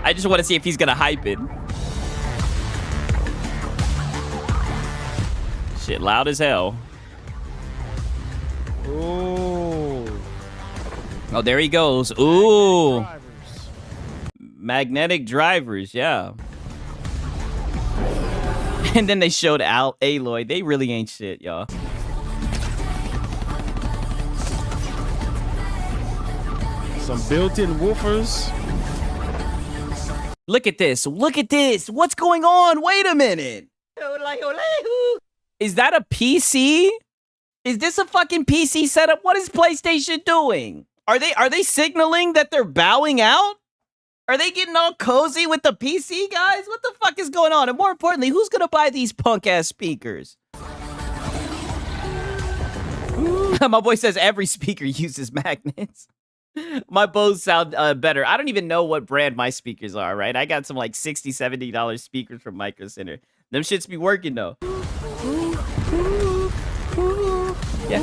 I just want to see if he's going to hype it. Shit, loud as hell. Ooh. Oh, there he goes. Ooh. Magnetic drivers, yeah. And then they showed Aloy. They really ain't shit, y'all. Some built-in woofers. Look at this. Look at this. What's going on? Wait a minute. Is that a PC? Is this a fucking PC setup? What is PlayStation doing? Are they signaling that they're bowing out? Are they getting all cozy with the PC guys? What the fuck is going on? And more importantly, who's gonna buy these punk ass speakers? My boy says every speaker uses magnets. My Bose sound better. I don't even know what brand my speakers are, right? I got some like $60, $70 speakers from Micro Center. Them shits be working though. Yeah.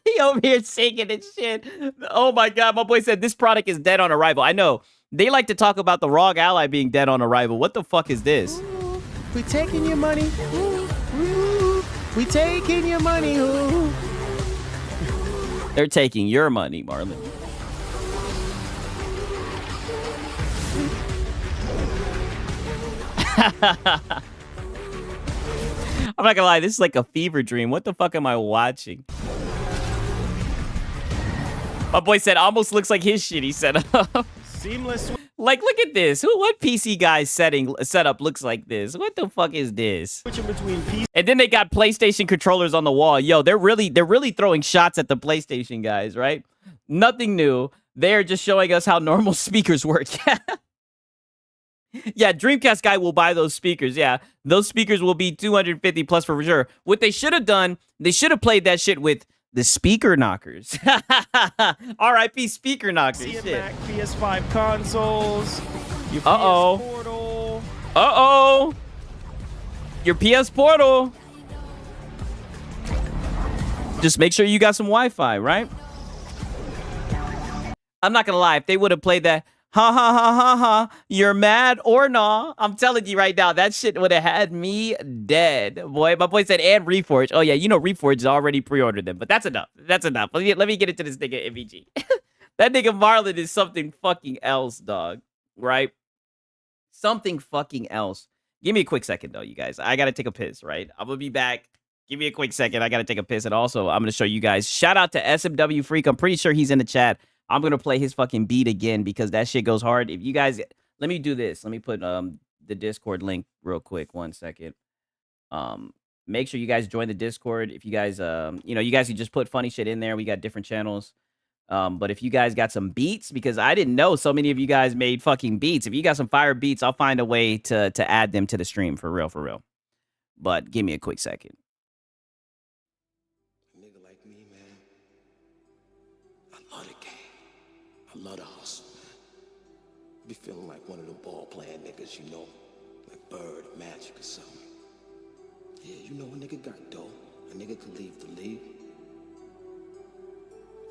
He over here singing and shit. Oh my God. My boy said this product is dead on arrival. I know. They like to talk about the ROG Ally being dead on arrival. What the fuck is this? We taking your money. We taking your money. They're taking your money, Marlon. I'm not gonna lie, this is like a fever dream. What the fuck am I watching? My boy said almost looks like his shitty setup. Seamless. Like, look at this. What PC guy's setup looks like this? What the fuck is this? Switching between PC. And then they got PlayStation controllers on the wall. Yo, they're really throwing shots at the PlayStation guys, right? Nothing new. They're just showing us how normal speakers work. Yeah, Dreamcast guy will buy those speakers. Yeah, those speakers will be 250 plus for sure. What they should have done, they should have played that shit with the speaker knockers. R.I.P. speaker knockers. PS Shit. Mac, PS5 consoles. Your Uh-oh. PS Portal. Uh-oh. Your PS Portal. Just make sure you got some Wi-Fi, right? I'm not gonna lie, if they would have played that ha ha ha ha ha, you're mad or nah, I'm telling you right now, that shit would have had me dead. Boy, my boy said, and Reforge. Oh yeah, you know Reforge already pre-ordered them, but that's enough. That's enough. Let me get into this nigga MVG. That nigga Marlon is something fucking else, dog. Right? Something fucking else. Give me a quick second though, you guys. I gotta take a piss, right? I'm gonna be back. Give me a quick second. I gotta take a piss. And also, I'm gonna show you guys. Shout out to SMW Freak. I'm pretty sure he's in the chat. I'm going to play his fucking beat again because that shit goes hard. If you guys, let me do this. Let me put the Discord link real quick. 1 second. Make sure you guys join the Discord. If you guys, you guys can just put funny shit in there. We got different channels. But if you guys got some beats, because I didn't know so many of you guys made fucking beats. If you got some fire beats, I'll find a way to add them to the stream for real, for real. But give me a quick second. A nigga like me, man, I love the game. I love the hustle, man. Be feeling like one of the ball playing niggas, you know, like Bird, Magic, or something. Yeah, you know, a nigga got dough. A nigga could leave the league.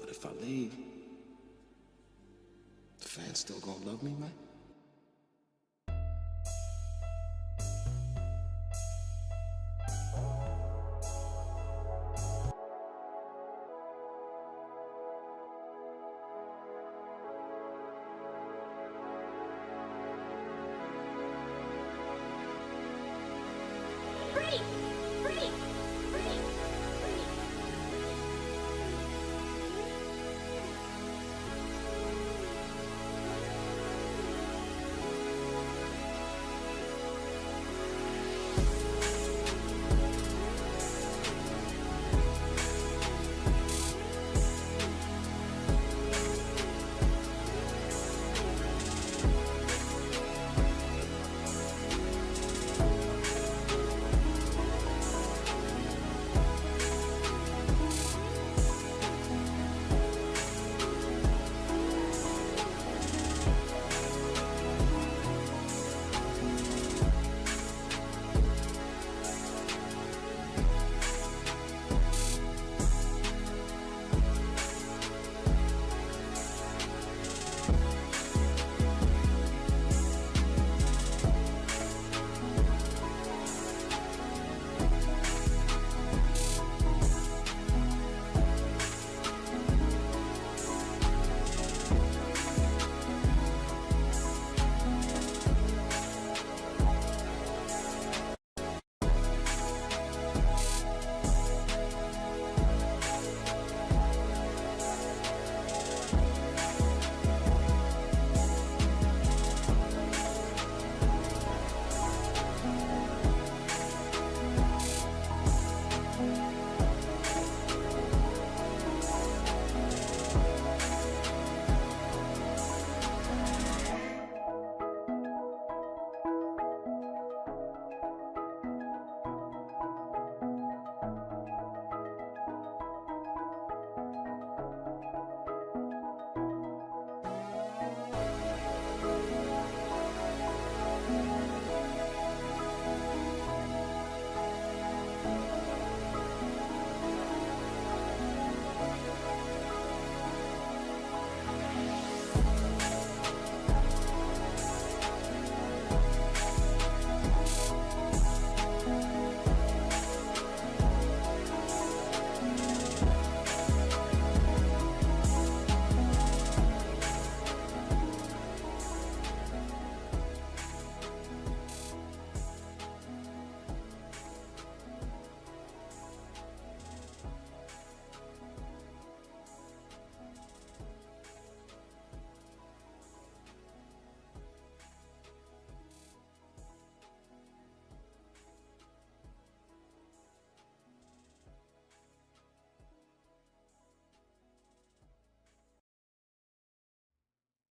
But if I leave, the fans still gonna love me, man?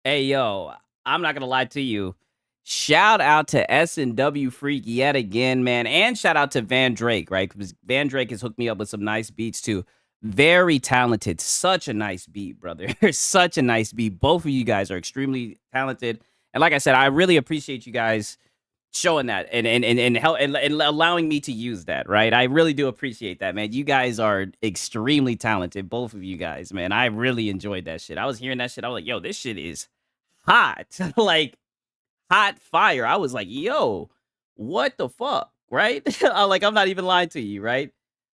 Hey, yo, I'm not going to lie to you. Shout out to S&W Freak yet again, man. And shout out to Van Drake, right? Because Van Drake has hooked me up with some nice beats, too. Very talented. Such a nice beat, brother. Such a nice beat. Both of you guys are extremely talented. And like I said, I really appreciate you guys showing that and allowing me to use that, right? I really do appreciate that, man. You guys are extremely talented, both of you guys, man. I really enjoyed that shit. I was hearing that shit. I was like, yo, this shit is hot. Like, hot fire. I was like, yo, what the fuck, right? Like, I'm not even lying to you, right?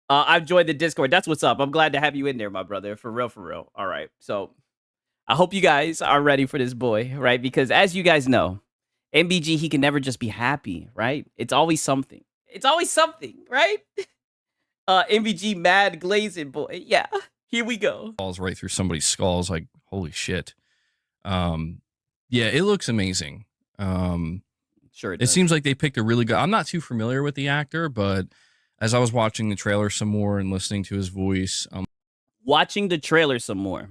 I've joined the Discord. That's what's up. I'm glad to have you in there, my brother. For real, for real. All right. So I hope you guys are ready for this boy, right? Because as you guys know, MBG, he can never just be happy, right? It's always something. It's always something, right? MBG mad glazing boy. Yeah. Here we go. Falls right through somebody's skulls. Like, holy shit. Yeah, it looks amazing. Sure. It seems like they picked a really good. I'm not too familiar with the actor, but as I was watching the trailer some more and listening to his voice, watching the trailer some more.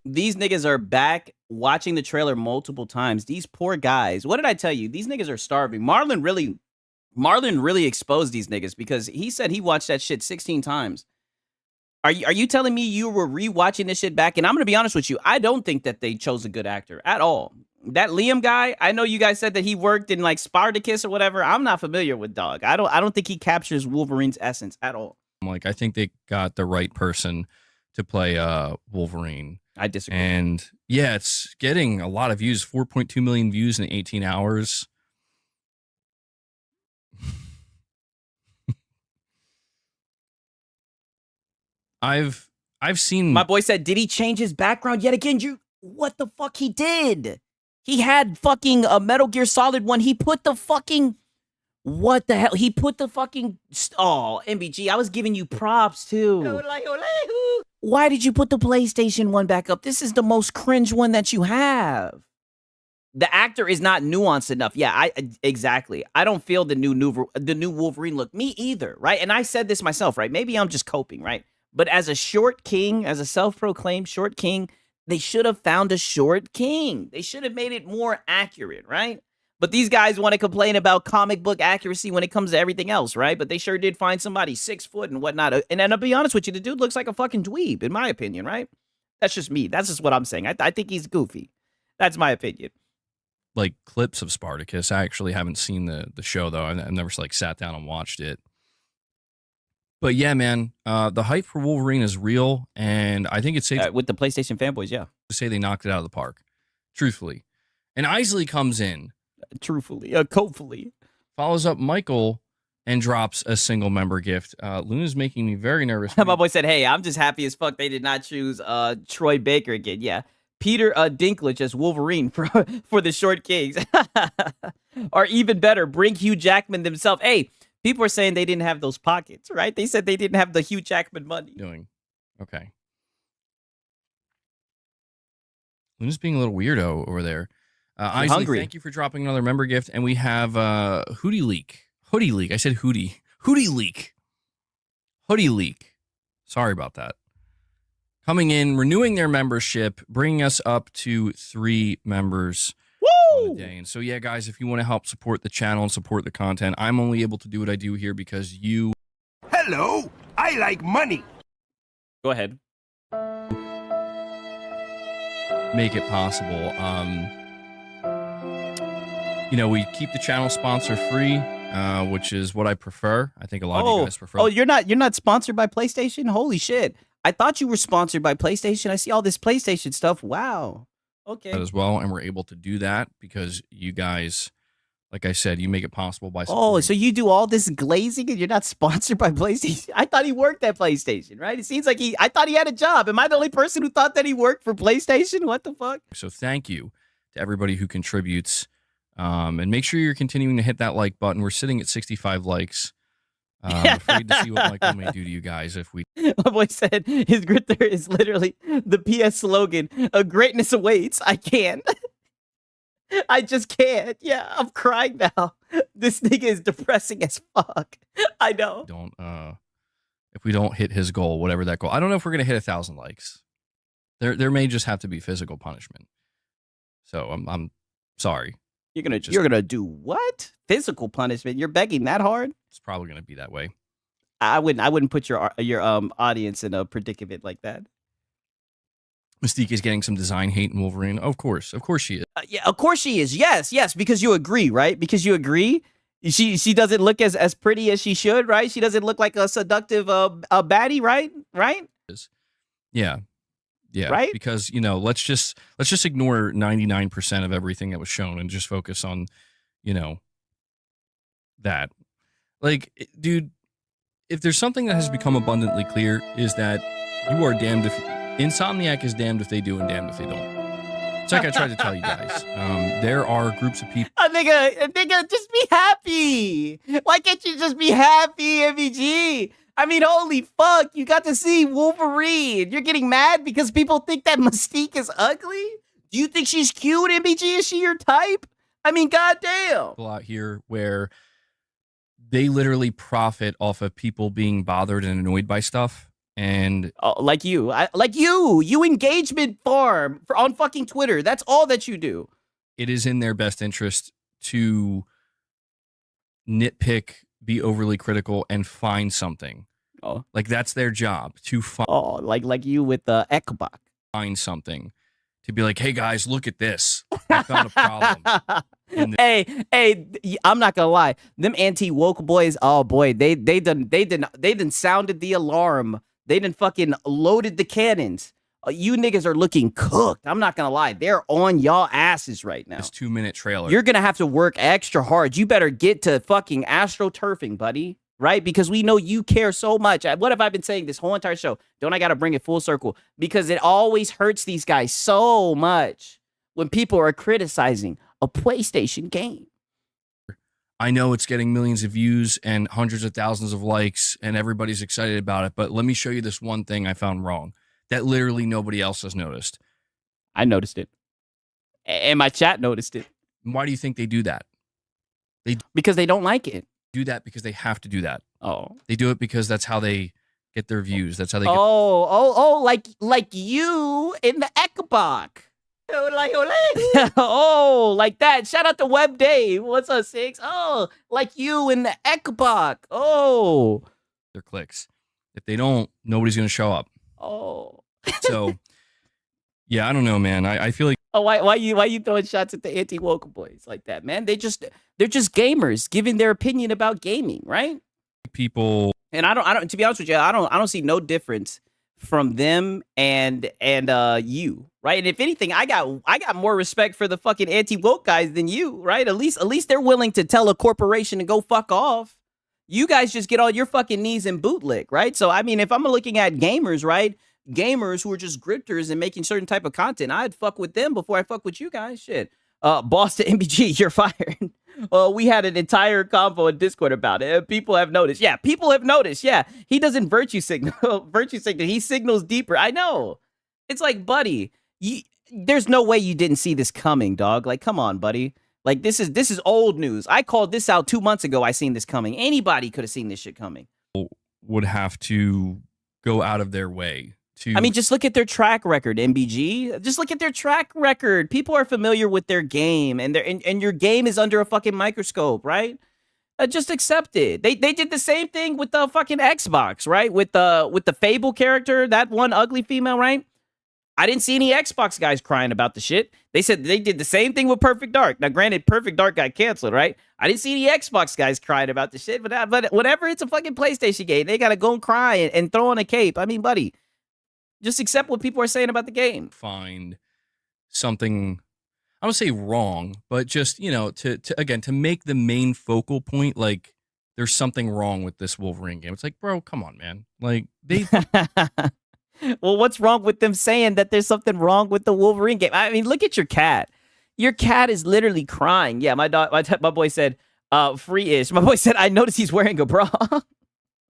These niggas are back watching the trailer multiple times. These poor guys. What did I tell you? These niggas are starving. Marlon really exposed these niggas because he said he watched that shit 16 times. Are you telling me you were rewatching this shit back? And I'm gonna be honest with you, I don't think that they chose a good actor at all. That Liam guy, I know you guys said that he worked in like Spartacus or whatever. I'm not familiar with dog. I don't think he captures Wolverine's essence at all. Like, I think they got the right person to play Wolverine. I disagree. And yeah, it's getting a lot of views, 4.2 million views in 18 hours. I've seen My boy said, did he change his background yet again? What the fuck he did? He had fucking a Metal Gear Solid 1. He put the fucking, what the hell? He put the fucking, oh, MBG, I was giving you props too. Why did you put the PlayStation 1 back up? This is the most cringe one that you have. The actor is not nuanced enough. Yeah, exactly. I don't feel the new Wolverine look. Me either, right? And I said this myself, right? Maybe I'm just coping, right? But as a short king, as a self-proclaimed short king, they should have found a short king. They should have made it more accurate, right? But these guys want to complain about comic book accuracy when it comes to everything else, right? But they sure did find somebody 6 foot and whatnot. And then, to be honest with you, the dude looks like a fucking dweeb, in my opinion, right? That's just me. That's just what I'm saying. I think he's goofy. That's my opinion. like clips of Spartacus. I actually haven't seen the show though. I've never like sat down and watched it. But yeah, man, the hype for Wolverine is real, and I think it's safe with the PlayStation fanboys, yeah, to say they knocked it out of the park, truthfully. And Isley comes in, hopefully, follows up Michael, and drops a single member gift. Luna's making me very nervous. My boy said, "Hey, I'm just happy as fuck they did not choose Troy Baker again." Yeah, Peter Dinklage as Wolverine for the Short Kings, or even better, bring Hugh Jackman themselves. Hey. People are saying they didn't have those pockets, right? They said they didn't have the Hugh Jackman money. Okay. Luna's being a little weirdo over there. Isley, hungry. Thank you for dropping another member gift. And we have Hoodie Leak. Hoodie Leak. I said Hoodie. Hoodie Leak. Hoodie Leak. Sorry about that. Coming in, renewing their membership, bringing us up to 3 members. On the day. And so, yeah, guys, if you want to help support the channel and support the content, I'm only able to do what I do here because you... Hello, I like money. Go ahead. Make it possible. You know, we keep the channel sponsor free, which is what I prefer. I think a lot of you guys prefer. Oh, you're not sponsored by PlayStation? Holy shit. I thought you were sponsored by PlayStation. I see all this PlayStation stuff. Wow. Okay. As well, and we're able to do that because you guys, like I said, you make it possible by supporting. Oh, so you do all this glazing and you're not sponsored by PlayStation? I thought he worked at PlayStation, right? It seems like I thought he had a job. Am I the only person who thought that he worked for PlayStation? What the fuck? So thank you to everybody who contributes, and make sure you're continuing to hit that like button. We're sitting at 65 likes. I'm afraid to see what Michael may do to you guys if we... My boy said his gritter is literally the PS slogan, greatness awaits. I can't. I just can't. Yeah, I'm crying now. This nigga is depressing as fuck. I know. If we don't hit his goal, whatever that goal... I don't know if we're going to hit 1,000 likes. There may just have to be physical punishment. So I'm sorry. You're gonna do what? Physical punishment? You're begging that hard? It's probably gonna be that way. I wouldn't put your audience in a predicament like that. Mystique is getting some design hate in Wolverine. Of course she is. Yeah, of course she is. Yes, because you agree, right? Because you agree. She doesn't look as pretty as she should, right? She doesn't look like a seductive a baddie, right? Right? Yeah. Yeah, right? Because, you know, let's just ignore 99% of everything that was shown and just focus on, you know, that. Like, dude, if there's something that has become abundantly clear is that you are damned if... Insomniac is damned if they do and damned if they don't. It's like I tried to tell you guys. There are groups of people... Nigga, just be happy. Why can't you just be happy, MVG? I mean, holy fuck, you got to see Wolverine. You're getting mad because people think that Mystique is ugly? Do you think she's cute, MBG? Is she your type? I mean, goddamn. People out here where they literally profit off of people being bothered and annoyed by stuff. And like you, you engagement farm on fucking Twitter. That's all that you do. it is in their best interest to nitpick, be overly critical, and find something. Oh, Like that's their job, to like you with the Ekbach. find something, to be like, hey guys, look at this. I found a problem. Hey, I'm not gonna lie. Them anti-woke boys, oh boy, they done sounded the alarm. They done fucking loaded the cannons. You niggas are looking cooked. I'm not gonna lie. They're on y'all asses right now. This 2-minute trailer. You're gonna have to work extra hard. You better get to fucking astroturfing, buddy. Right? Because we know you care so much. What have I been saying this whole entire show? Don't I gotta bring it full circle? Because it always hurts these guys so much when people are criticizing a PlayStation game. I know it's getting millions of views and hundreds of thousands of likes, and everybody's excited about it. But let me show you this one thing I found wrong that literally nobody else has noticed. I noticed it. And my chat noticed it. Why do you think they do that? Because they don't like it. Do that because they have to do that. Oh. They do it because that's how they get their views. That's how they get. Like you in the Ekbach. Oh, like that. Shout out to Web Dave. What's up, Six? Oh, like you in the Ekbach. Oh. Their clicks. If they don't, nobody's going to show up. Oh. So, yeah, I don't know, man. I feel like. Oh, why you throwing shots at the anti-woke boys like that, man? They're just gamers giving their opinion about gaming, right? People. And I don't. To be honest with you, I don't see no difference from them and you, right? And if anything, I got more respect for the fucking anti-woke guys than you, right? At least they're willing to tell a corporation to go fuck off. You guys just get on your fucking knees and bootlick, right? So I mean, if I'm looking at gamers, right? Gamers who are just grifters and making certain type of content, I'd fuck with them before I fuck with you guys. Shit. Boston MBG, you're fired. We had an entire convo in Discord about it. People have noticed. Yeah, people have noticed. Yeah, he doesn't virtue signal. He signals deeper. I know. It's like, buddy, there's no way you didn't see this coming, dog. Like, come on, buddy. Like, this is old news. I called this out 2 months ago. I seen this coming. Anybody could have seen this shit coming. Would have to go out of their way. I mean, just look at their track record, MBG. Just look at their track record. People are familiar with their game, and your game is under a fucking microscope, right? Just accept it. They did the same thing with the fucking Xbox, right? With the Fable character, that one ugly female, right? I didn't see any Xbox guys crying about the shit. They said they did the same thing with Perfect Dark. Now, granted, Perfect Dark got canceled, right? I didn't see any Xbox guys crying about the shit, but whenever it's a fucking PlayStation game, they gotta go and cry and throw on a cape. I mean, buddy. Just accept what people are saying about the game. Find something, I don't say wrong, but just, to make the main focal point, like, there's something wrong with this Wolverine game. It's like, bro, come on, man. Like, they... Well, what's wrong with them saying that there's something wrong with the Wolverine game? I mean, look at your cat. Your cat is literally crying. Yeah, my boy said, free-ish. My boy said, I noticed he's wearing a bra.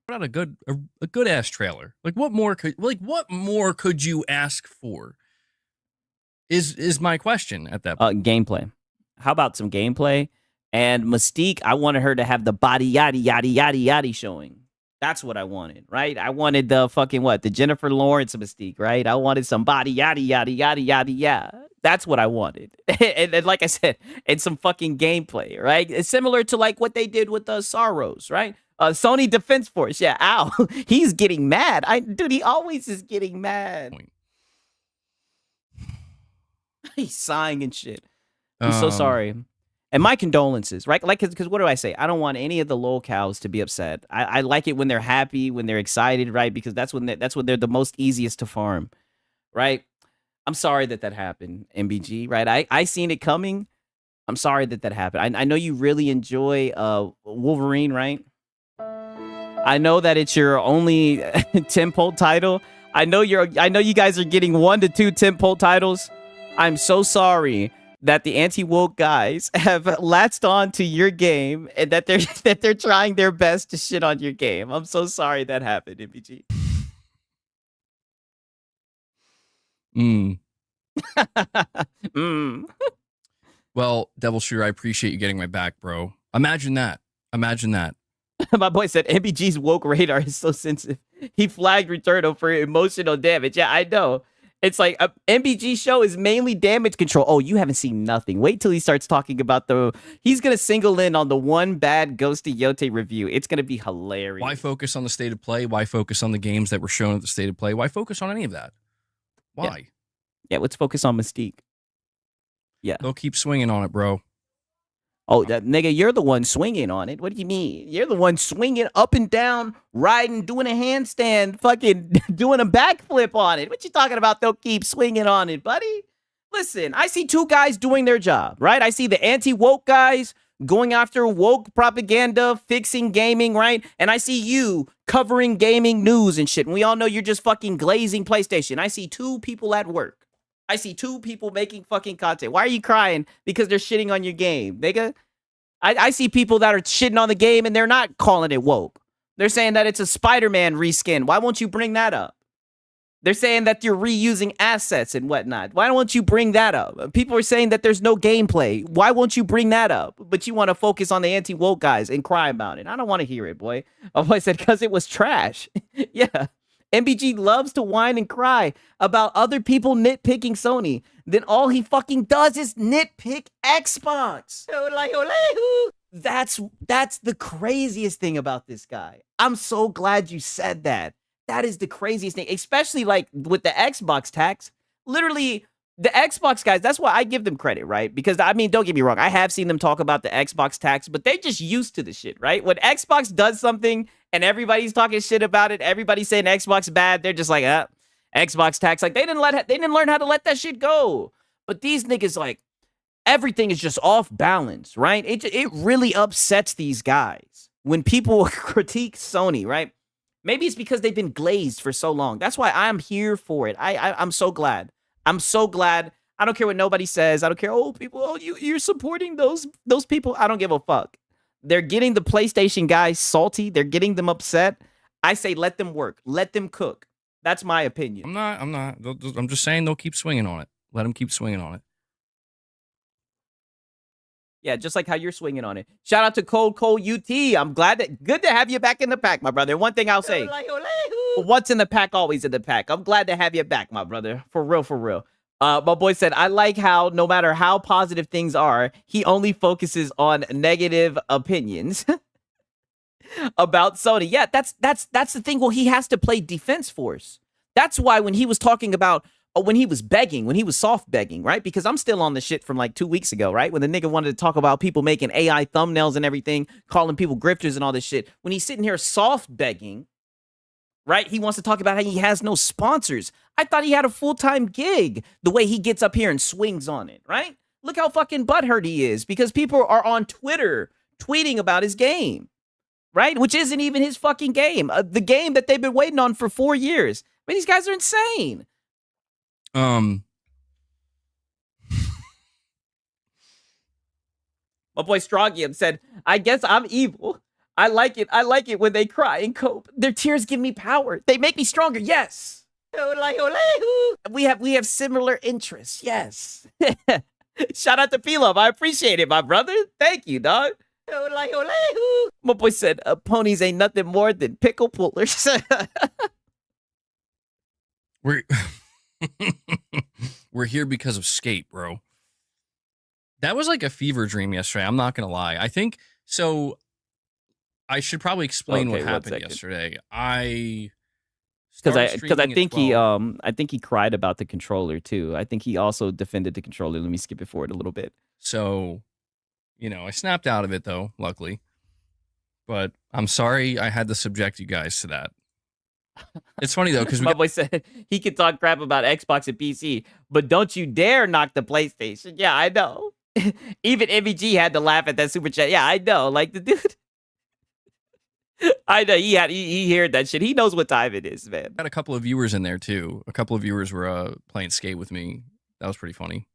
Not a good ass trailer. Like what more could you ask for? Is my question at that point. Gameplay. How about some gameplay? And Mystique, I wanted her to have the body yaddy showing. That's what I wanted, right? I wanted the fucking the Jennifer Lawrence Mystique, right? I wanted some body yaddy. That's what I wanted. and like I said, and some fucking gameplay, right? It's similar to like what they did with the Sorrows, right? Sony Defense Force, yeah, ow. He's getting mad. Dude, he always is getting mad. He's sighing and shit. I'm so sorry. And my condolences, right? Like, because what do I say? I don't want any of the lolcows to be upset. I like it when they're happy, when they're excited, right? Because that's when they're the most easiest to farm, right? I'm sorry that happened, MBG, right? I seen it coming. I'm sorry that happened. I know you really enjoy Wolverine, right? I know that it's your only tentpole title. I know you guys are getting 1 to 2 tentpole titles. I'm so sorry that the anti-woke guys have latched on to your game and that they're trying their best to shit on your game. I'm so sorry that happened, MBG. Well, Devil Shooter, I appreciate you getting my back, bro. Imagine that. My boy said MBG's woke radar is so sensitive. He flagged Returno for emotional damage. Yeah, I know. It's like a MBG show is mainly damage control. Oh, you haven't seen nothing. Wait till he starts talking about he's going to single in on the one bad Ghosty Yote review. It's going to be hilarious. Why focus on the state of play? Why focus on the games that were shown at the state of play? Why focus on any of that? Why? Yeah, let's focus on Mystique. Yeah. They'll keep swinging on it, bro. Oh, that nigga, you're the one swinging on it. What do you mean? You're the one swinging up and down, riding, doing a handstand, fucking doing a backflip on it. What you talking about? They'll keep swinging on it, buddy. Listen, I see two guys doing their job, right? I see the anti-woke guys going after woke propaganda, fixing gaming, right? And I see you covering gaming news and shit. And we all know you're just fucking glazing PlayStation. I see two people at work. I see two people making fucking content. Why are you crying? Because they're shitting on your game, nigga. I see people that are shitting on the game and they're not calling it woke. They're saying that it's a Spider-Man reskin. Why won't you bring that up? They're saying that you're reusing assets and whatnot. Why won't you bring that up? People are saying that there's no gameplay. Why won't you bring that up? But you want to focus on the anti-woke guys and cry about it. I don't want to hear it, boy. Oh, I said, because it was trash. Yeah. MBG loves to whine and cry about other people nitpicking Sony. Then all he fucking does is nitpick Xbox. That's the craziest thing about this guy. I'm so glad you said that. That is the craziest thing, especially like with the Xbox tax. Literally, the Xbox guys, that's why I give them credit, right? Because, I mean, don't get me wrong. I have seen them talk about the Xbox tax, but they just used to the shit, right? When Xbox does something and everybody's talking shit about it, everybody's saying Xbox bad, they're just like, Xbox tax. Like, they didn't learn how to let that shit go. But these niggas, like, everything is just off balance, right? It really upsets these guys when people critique Sony, right? Maybe it's because they've been glazed for so long. That's why I'm here for it. I'm so glad. I'm so glad. I don't care what nobody says. I don't care. Oh, people, you're supporting those people. I don't give a fuck. They're getting the PlayStation guys salty. They're getting them upset. I say let them work. Let them cook. That's my opinion. I'm not. I'm just saying they'll keep swinging on it. Let them keep swinging on it. Yeah, just like how you're swinging on it. Shout out to Cold UT. I'm good to have you back in the pack, my brother. One thing I'll say. What's in the pack, always in the pack. I'm glad to have you back, my brother. For real, for real. My boy said, I like how no matter how positive things are, he only focuses on negative opinions about Sony. Yeah, that's the thing. Well, he has to play defense force. That's why when he was talking about when he was begging, when he was soft begging, right? Because I'm still on the shit from like 2 weeks ago, right? When the nigga wanted to talk about people making AI thumbnails and everything, calling people grifters and all this shit. When he's sitting here soft begging, right? He wants to talk about how he has no sponsors. I thought he had a full-time gig the way he gets up here and swings on it, right? Look how fucking butthurt he is because people are on Twitter tweeting about his game, right? Which isn't even his fucking game. The game that they've been waiting on for 4 years. I mean, these guys are insane. My boy Strongium said, I guess I'm evil. I like it when they cry and cope. Their tears give me power. They make me stronger. Yes. We have similar interests. Yes. Shout out to P-Love. I appreciate it, my brother. Thank you, dog. My boy said, ponies ain't nothing more than pickle pullers. We're here because of skate, bro. That was like a fever dream yesterday. I'm not gonna lie. I think so. I should probably explain what happened yesterday. Because I think he cried about the controller too. I think he also defended the controller. Let me skip it forward a little bit. So, I snapped out of it though, luckily. But I'm sorry I had to subject you guys to that. It's funny though, because my boy said he could talk crap about Xbox and PC, but don't you dare knock the PlayStation. Yeah, I know. Even MVG had to laugh at that super chat. Yeah, I know. Like the dude. I know he heard that shit. He knows what time it is, man. Got a couple of viewers in there too. A couple of viewers were playing skate with me. That was pretty funny.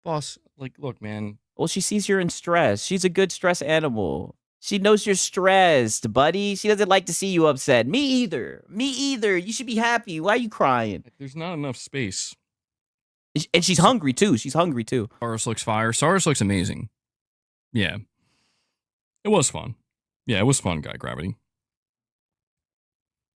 Boss, like, look, man. Well, she sees you're in stress. She's a good stress animal. She knows you're stressed, buddy. She doesn't like to see you upset. Me either. You should be happy. Why are you crying? There's not enough space. And she's hungry too. Saurus looks fire. Saurus looks amazing. Yeah. It was fun. Yeah, it was fun, Guy Gravity.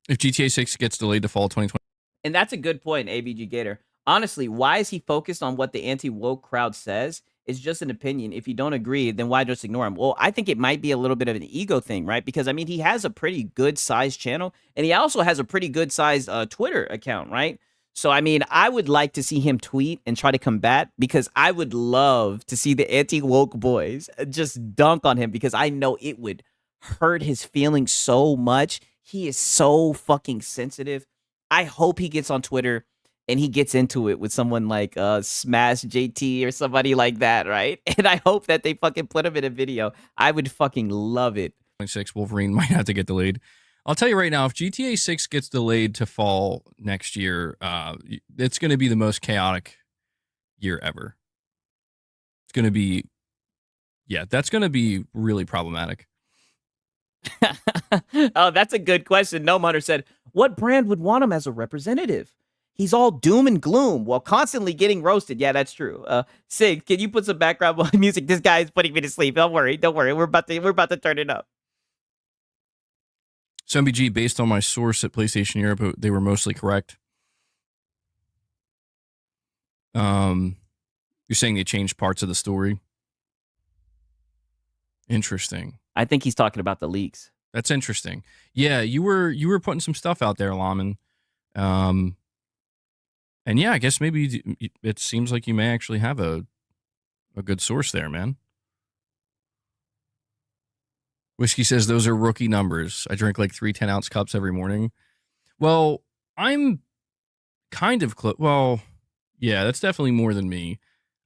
If GTA 6 gets delayed to fall 2020. And that's a good point, ABG Gator. Honestly, why is he focused on what the anti-woke crowd says? It's just an opinion. If you don't agree, then why just ignore him? Well, I think it might be a little bit of an ego thing, right? Because, I mean, he has a pretty good-sized channel, and he also has a pretty good-sized Twitter account, right? So, I mean, I would like to see him tweet and try to combat, because I would love to see the anti-woke boys just dunk on him, because I know it would hurt his feelings so much. He is so fucking sensitive. I hope he gets on Twitter and he gets into it with someone like Smash JT or somebody like that, right? And I hope that they fucking put him in a video. I would fucking love it. 6 Wolverine might have to get delayed. I'll tell you right now, if GTA 6 gets delayed to fall next year, it's going to be the most chaotic year ever. It's going to be, yeah, that's going to be really problematic. Oh, that's a good question. Gnome Hunter said, what brand would want him as a representative? He's all doom and gloom while constantly getting roasted. Yeah, that's true. Sig, can you put some background music? This guy is putting me to sleep. Don't worry. We're about to turn it up. So MBG, based on my source at PlayStation Europe, they were mostly correct. You're saying they changed parts of the story? Interesting. I think he's talking about the leaks. That's interesting. Yeah, you were putting some stuff out there, Laman. And yeah, I guess maybe it seems like you may actually have a good source there, man. Whiskey says those are rookie numbers. I drink like 3 10-ounce cups every morning. Well, I'm kind of close. Well, yeah, that's definitely more than me.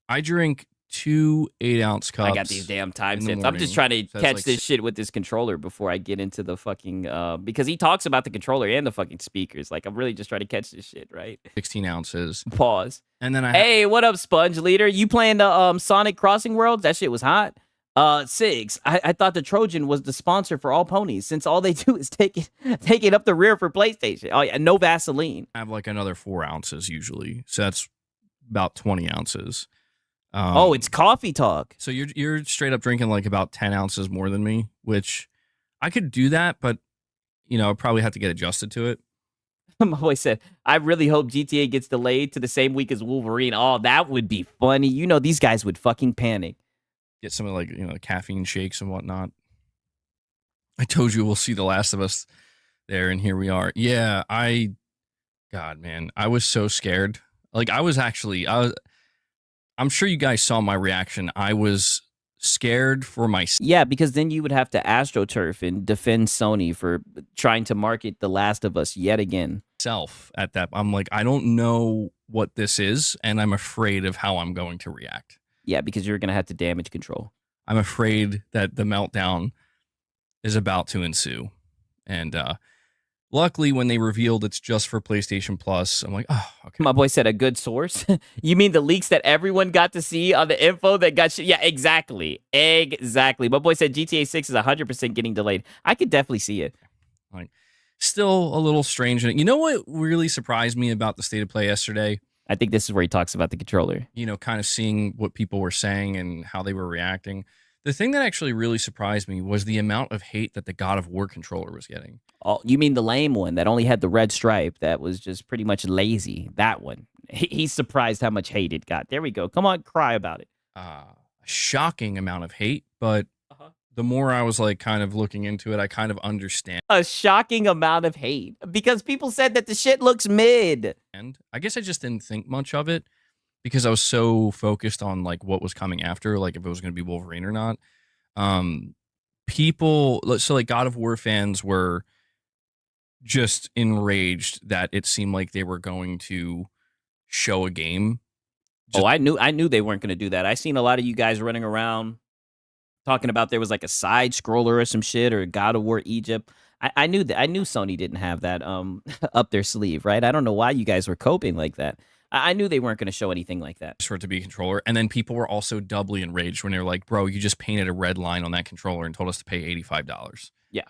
I drink 2 8-ounce cups. I got these damn time in the stamps. I'm just trying to morning. So that's catch like this shit with this controller before I get into the fucking because he talks about the controller and the fucking speakers. Like, I'm really just trying to catch this shit, right? 16 ounces. Pause. And then Hey, what up, Sponge Leader? You playing the Sonic Crossing Worlds? That shit was hot. Sigs, I thought the Trojan was the sponsor for all ponies, since all they do is take it up the rear for PlayStation. Oh yeah, no Vaseline. I have like another 4 ounces usually. So that's about 20 ounces. Oh, it's coffee talk. So you're straight up drinking like about 10 ounces more than me, which I could do that, but you know, I'd probably have to get adjusted to it. My boy said, I really hope GTA gets delayed to the same week as Wolverine. Oh, that would be funny. You know, these guys would fucking panic. Get some of like, you know, caffeine shakes and whatnot. I told you we'll see The Last of Us there, and here we are. Yeah, God, man, I was so scared. Like, I'm sure you guys saw my reaction. I was scared for myself. Yeah, because then you would have to AstroTurf and defend Sony for trying to market The Last of Us yet again. At that, I'm like, I don't know what this is, and I'm afraid of how I'm going to react. Yeah, because you're going to have to damage control. I'm afraid that the meltdown is about to ensue. And luckily, when they revealed it's just for PlayStation Plus, I'm like, oh, okay. My boy said a good source. You mean the leaks that everyone got to see on the info that got shit? Yeah, exactly. Exactly. My boy said GTA 6 is 100% getting delayed. I could definitely see it. Like, still a little strange. You know what really surprised me about the state of play yesterday? I think this is where he talks about the controller. You know, kind of seeing what people were saying and how they were reacting. The thing that actually really surprised me was the amount of hate that the God of War controller was getting. Oh, you mean the lame one that only had the red stripe that was just pretty much lazy? That one. He's surprised how much hate it got. There we go. Come on, cry about it. A shocking amount of hate, but the more I was like kind of looking into it, I kind of understand. A shocking amount of hate because people said that the shit looks mid. And I guess I just didn't think much of it because I was so focused on like what was coming after, like if it was going to be Wolverine or not. People, so like God of War fans were just enraged that it seemed like they were going to show a game. I knew they weren't going to do that. I seen a lot of you guys running around talking about there was like a side scroller or some shit or God of War Egypt. I knew that. I knew Sony didn't have that up their sleeve, right? I don't know why you guys were coping like that. I knew they weren't going to show anything like that. For it to be a controller. And then people were also doubly enraged when they were like, bro, you just painted a red line on that controller and told us to pay $85. Yeah.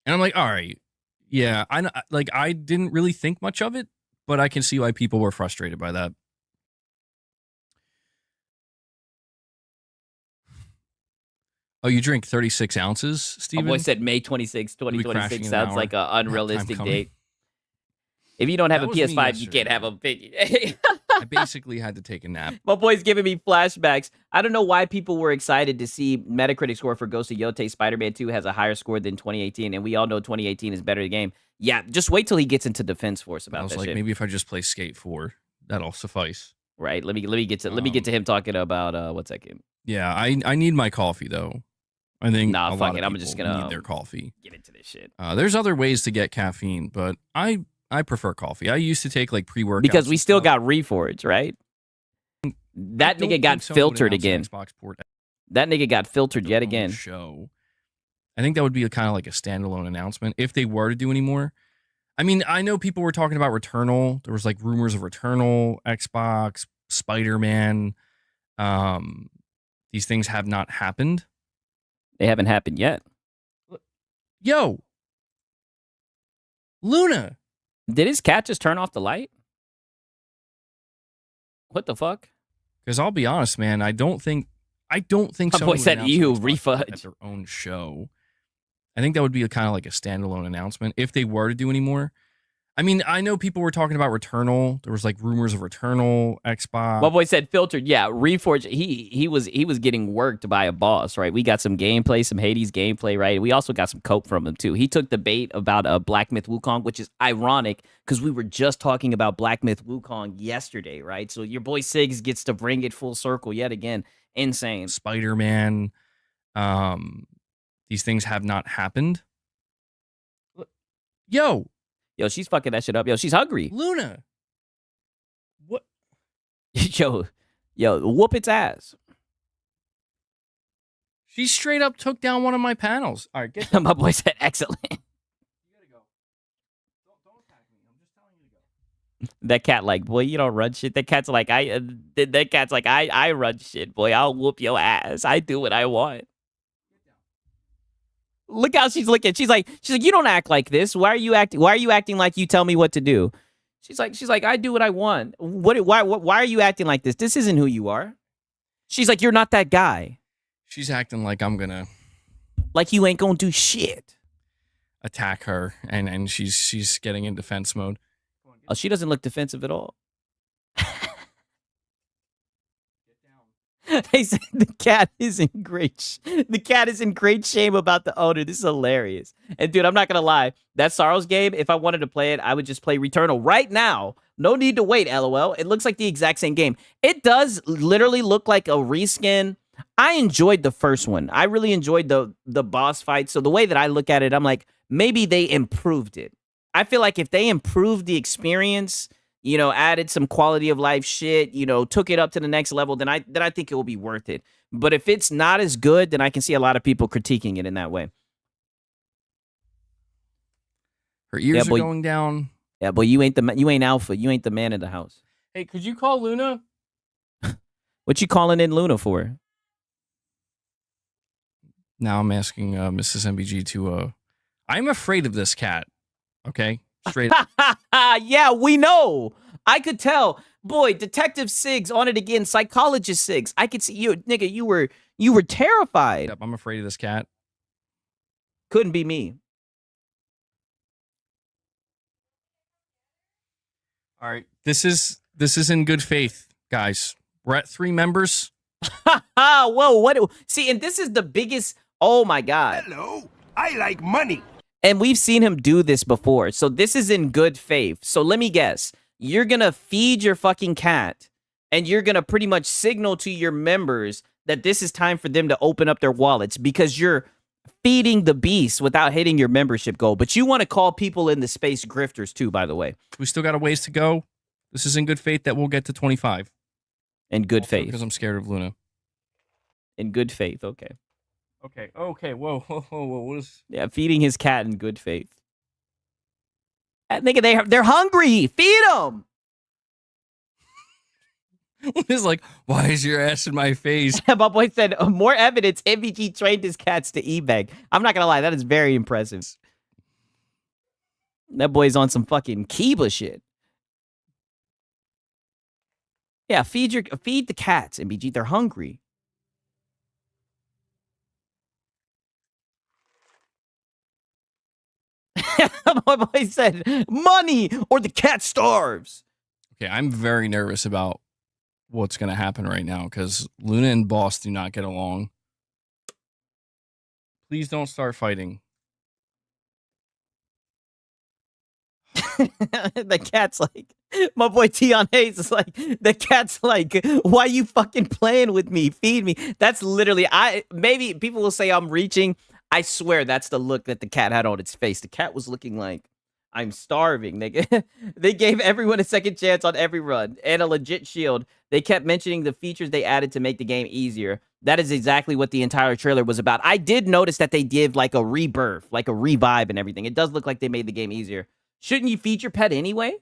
And I'm like, all right. Yeah, I didn't really think much of it, but I can see why people were frustrated by that. Oh, you drink 36 ounces, My Steven? boy said May 26, crashing 2026 in an sounds hour. like an That time unrealistic coming. date. If you don't have That a was me PS5, you can't yesterday. have an opinion. I basically had to take a nap. My boy's giving me flashbacks. I don't know why people were excited to see Metacritic score for Ghost of Yote Spider-Man 2 has a higher score than 2018, and we all know 2018 is better game. Yeah, just wait till he gets into Defense Force And I about was that like, shit. maybe if I just play Skate 4, that'll suffice. Right? Let me get to him talking about what's that game? Yeah, I need my coffee though. I think Nah, a fuck lot it. of I'm people just gonna need their coffee. get into this shit. There's other ways to get caffeine, but I prefer coffee. I used to take like pre-workouts Because we and still stuff. got Reforged, right? That I don't nigga got think Sony would filtered announce an again. Xbox port at That nigga got filtered their yet own again. Show. I think that would be kind of like a standalone announcement if they were to do any more. I mean, I know people were talking about Returnal. There was like rumors of Returnal, Xbox, Spider-Man. These things have not happened. They haven't happened yet. Yo, Luna. Did his cat just turn off the light? What the fuck? Because I'll be honest, man, I don't think My Sony boy would said, announce "Ew, an Xbox port at refudge." their own show. I think that would be kind of like a standalone announcement if they were to do any more. I mean, I know people were talking about Returnal. There was like rumors of Returnal, Xbox. My boy said filtered. Yeah, Reforged. He was getting worked by a boss, right? We got some gameplay, some Hades gameplay, right? We also got some cope from him too. He took the bait about a Black Myth Wukong, which is ironic because we were just talking about Black Myth Wukong yesterday, right? So your boy Siggs gets to bring it full circle yet again. Insane. Spider-Man. These things have not happened. Yo, She's fucking that shit up. She's hungry. Luna. What? Yo, whoop its ass. She straight up took down one of my panels. All right, get My boy said excellent. You gotta go. Don't attack me. I'm just telling you to go. That cat like, boy, you don't run shit. That cat's like, I run shit, boy. I'll whoop your ass. I do what I want. Look how she's looking. She's like, you don't act like this. Why are you acting like you tell me what to do? She's like, I do what I want. Why are you acting like this? This isn't who you are. She's like, you're not that guy. She's acting like I'm gonna Like you ain't gonna do shit. attack her, and she's getting in defense mode. Oh, she doesn't look defensive at all. They said the cat is in great shame about the owner. This is hilarious. And dude, I'm not gonna lie. That Sorrows game, if I wanted to play it, I would just play Returnal right now. No need to wait, LOL. It looks like the exact same game. It does literally look like a reskin. I enjoyed the first one. I really enjoyed the boss fight. So the way that I look at it, I'm like, maybe they improved it. I feel like if they improved the experience, added some quality of life shit, took it up to the next level, then I think it will be worth it. But if it's not as good, then I can see a lot of people critiquing it in that way. Her ears are going down. Yeah, but you ain't alpha. You ain't the man in the house. Hey, could you call Luna? What you calling in Luna for? Now I'm asking Mrs. MBG to. I'm afraid of this cat. Okay, straight up. Yeah, we know. I could tell. Boy, Detective Siggs on it again. Psychologist Siggs. I could see you, nigga. You were terrified. I'm afraid of this cat. Couldn't be me. All right, this is in good faith, guys. We're at 3 members. Whoa, what? See, and this is the biggest. Oh my God. Hello, I like money. And we've seen him do this before. So this is in good faith. So let me guess. You're going to feed your fucking cat and you're going to pretty much signal to your members that this is time for them to open up their wallets because you're feeding the beast without hitting your membership goal. But you want to call people in the space grifters too, by the way. We still got a ways to go. This is in good faith that we'll get to 25. In good faith. Because I'm scared of Luna. In good faith. Okay. Okay. Whoa. What is? Yeah, feeding his cat in good faith. Nigga, they're hungry. Feed them. It's like, why is your ass in my face? My boy said, more evidence. MVG trained his cats to e-bag. I'm not going to lie. That is very impressive. That boy's on some fucking Kiba shit. Yeah, feed the cats, MVG. They're hungry. My boy said, money or the cat starves. Okay, I'm very nervous about what's going to happen right now because Luna and Boss do not get along. Please don't start fighting. The cat's like, my boy Tion Hayes is like, the cat's like, why you fucking playing with me? Feed me. That's literally, maybe people will say I'm reaching. I swear that's the look that the cat had on its face. The cat was looking like, I'm starving. They gave everyone a second chance on every run and a legit shield. They kept mentioning the features they added to make the game easier. That is exactly what the entire trailer was about. I did notice that they give like a rebirth, like a revive and everything. It does look like they made the game easier. Shouldn't you feed your pet anyway?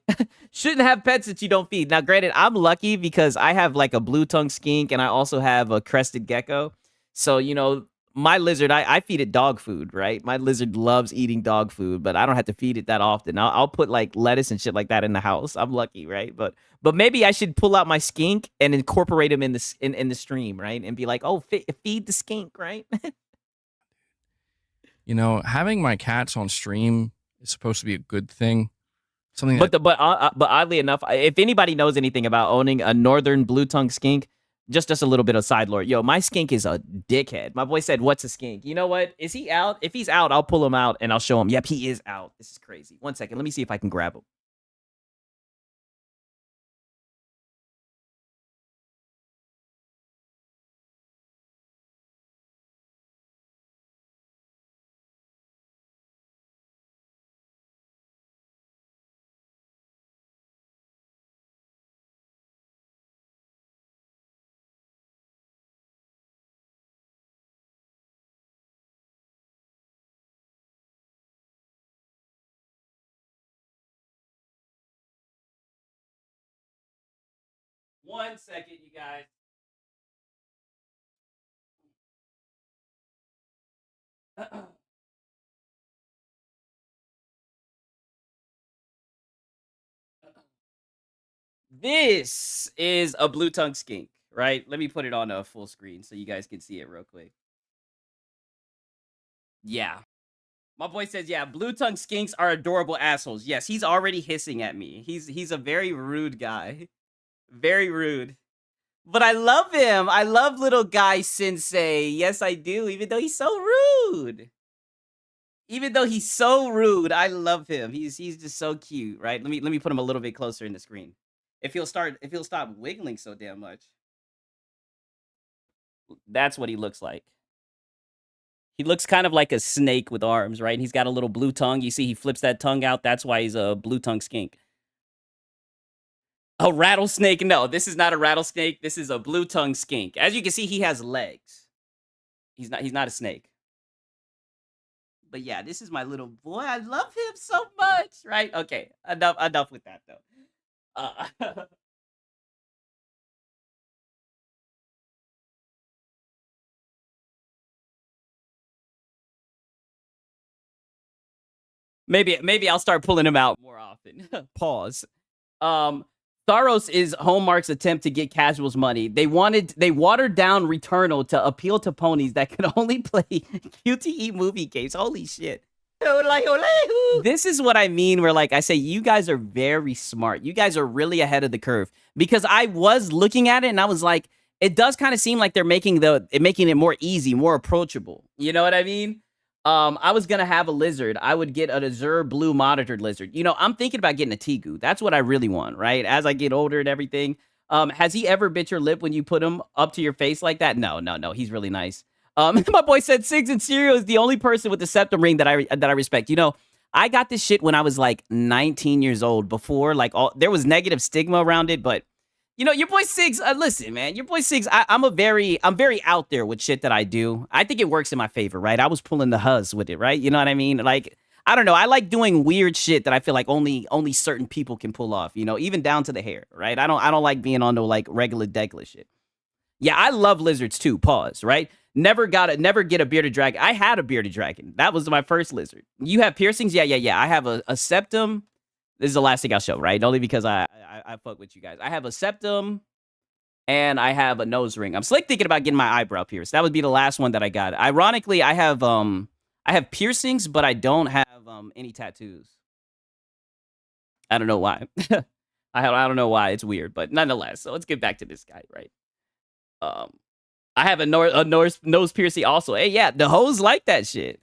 Shouldn't have pets that you don't feed. Now, granted, I'm lucky because I have like a blue tongue skink and I also have a crested gecko. So, you know, my lizard, I feed it dog food, right? My lizard loves eating dog food, but I don't have to feed it that often. I'll put like lettuce and shit like that in the house. I'm lucky, right? But maybe I should pull out my skink and incorporate him in the stream, right? And be like, oh, feed the skink, right? You know, having my cats on stream is supposed to be a good thing. Something that But oddly enough, if anybody knows anything about owning a northern blue tongue skink, just a little bit of side lore. Yo, my skink is a dickhead. My boy said, what's a skink? You know what? Is he out? If he's out, I'll pull him out and I'll show him. Yep, he is out. This is crazy. 1 second. Let me see if I can grab him. One second, you guys. This is a blue tongue skink, right? Let me put it on a full screen so you guys can see it real quick. Yeah. My boy says, yeah, blue tongue skinks are adorable assholes. Yes, he's already hissing at me. He's a very rude guy. Very rude. But I love him. I love little guy sensei. Yes, I do, even though he's so rude. Even though he's so rude, I love him. He's just so cute, right? Let me put him a little bit closer in the screen. If he'll stop wiggling so damn much. That's what he looks like. He looks kind of like a snake with arms, right? He's got a little blue tongue. You see he flips that tongue out. That's why he's a blue tongue skink. A rattlesnake? No, this is not a rattlesnake. This is a blue tongue skink. As you can see, he has legs. He's not a snake. But yeah, this is my little boy. I love him so much, right? Okay, enough with that though. Maybe I'll start pulling him out more often. Pause. Tharos is Homemark's attempt to get casuals money. They watered down Returnal to appeal to ponies that could only play QTE movie games. Holy shit. This is what I mean where, like I say, you guys are very smart. You guys are really ahead of the curve. Because I was looking at it and I was like, it does kind of seem like they're making it more easy, more approachable. You know what I mean? I was gonna have a lizard. I would get an Azure blue monitored lizard. You know, I'm thinking about getting a Tegu. That's what I really want, right? As I get older and everything. Has he ever bit your lip when you put him up to your face like that? No. He's really nice. My boy said Sigs and Cereal is the only person with the septum ring that I respect. You know, I got this shit when I was like 19 years old. Before, like, there was negative stigma around it, but you know, your boy Sigs, listen, man, your boy Sigs, I'm very out there with shit that I do. I think it works in my favor, right? I was pulling the huzz with it, right? You know what I mean? Like, I don't know. I like doing weird shit that I feel like only certain people can pull off, you know, even down to the hair, right? I don't like being on no like regular degular shit. Yeah, I love lizards too, pause, right? Never get a bearded dragon. I had a bearded dragon. That was my first lizard. You have piercings? Yeah. I have a septum. This is the last thing I'll show, right? Only because I fuck with you guys. I have a septum and I have a nose ring. I'm slick thinking about getting my eyebrow pierced. That would be the last one that I got. Ironically, I have piercings, but I don't have any tattoos. I don't know why. I don't know why. It's weird, but nonetheless. So let's get back to this guy, right? I have a nose piercing also. Hey, yeah, the hoes like that shit.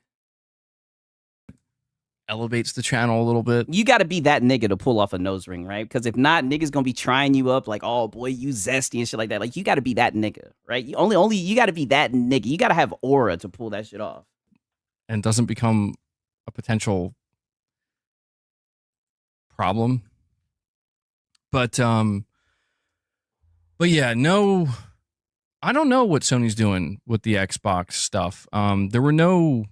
Elevates the channel a little bit. You got to be that nigga to pull off a nose ring, right? Because if not, niggas gonna be trying you up like, oh boy, you zesty and shit like that. Like you got to be that nigga, right? You only you got to be that nigga. You got to have aura to pull that shit off. And doesn't become a potential problem. But yeah, no, I don't know what Sony's doing with the Xbox stuff. There were no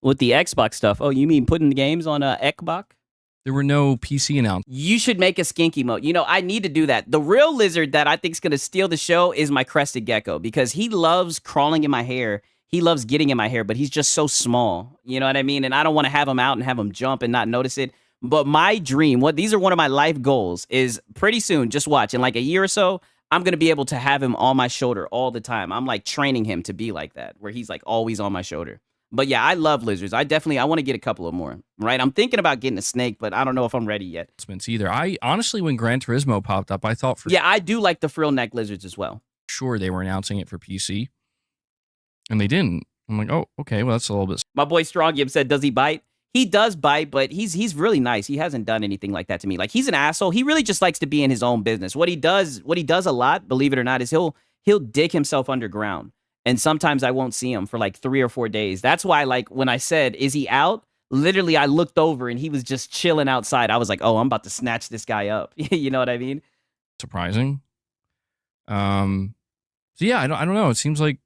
with the Xbox stuff. Oh, you mean putting the games on Xbox? There were no PC announcements. You should make a skinky mode. You know, I need to do that. The real lizard that I think is going to steal the show is my crested gecko because he loves crawling in my hair. He loves getting in my hair, but he's just so small. You know what I mean? And I don't want to have him out and have him jump and not notice it. But my dream, these are one of my life goals, is pretty soon, just watch, in like a year or so, I'm going to be able to have him on my shoulder all the time. I'm like training him to be like that, where he's like always on my shoulder. But yeah, I love lizards. I want to get a couple of more, right? I'm thinking about getting a snake, but I don't know if I'm ready yet. Either. I honestly, when Gran Turismo popped up, I thought I do like the frill neck lizards as well. Sure, they were announcing it for PC, and they didn't. I'm like, oh, okay, well, that's a little bit. My boy Strong Gib said, does he bite? He does bite, but he's really nice. He hasn't done anything like that to me. Like, he's an asshole. He really just likes to be in his own business. What he does a lot, believe it or not, is he'll dig himself underground. And sometimes I won't see him for like 3 or 4 days. That's why, like, when I said, is he out? Literally, I looked over and he was just chilling outside. I was like, oh, I'm about to snatch this guy up. You know what I mean? Surprising. So yeah, I don't know. It seems like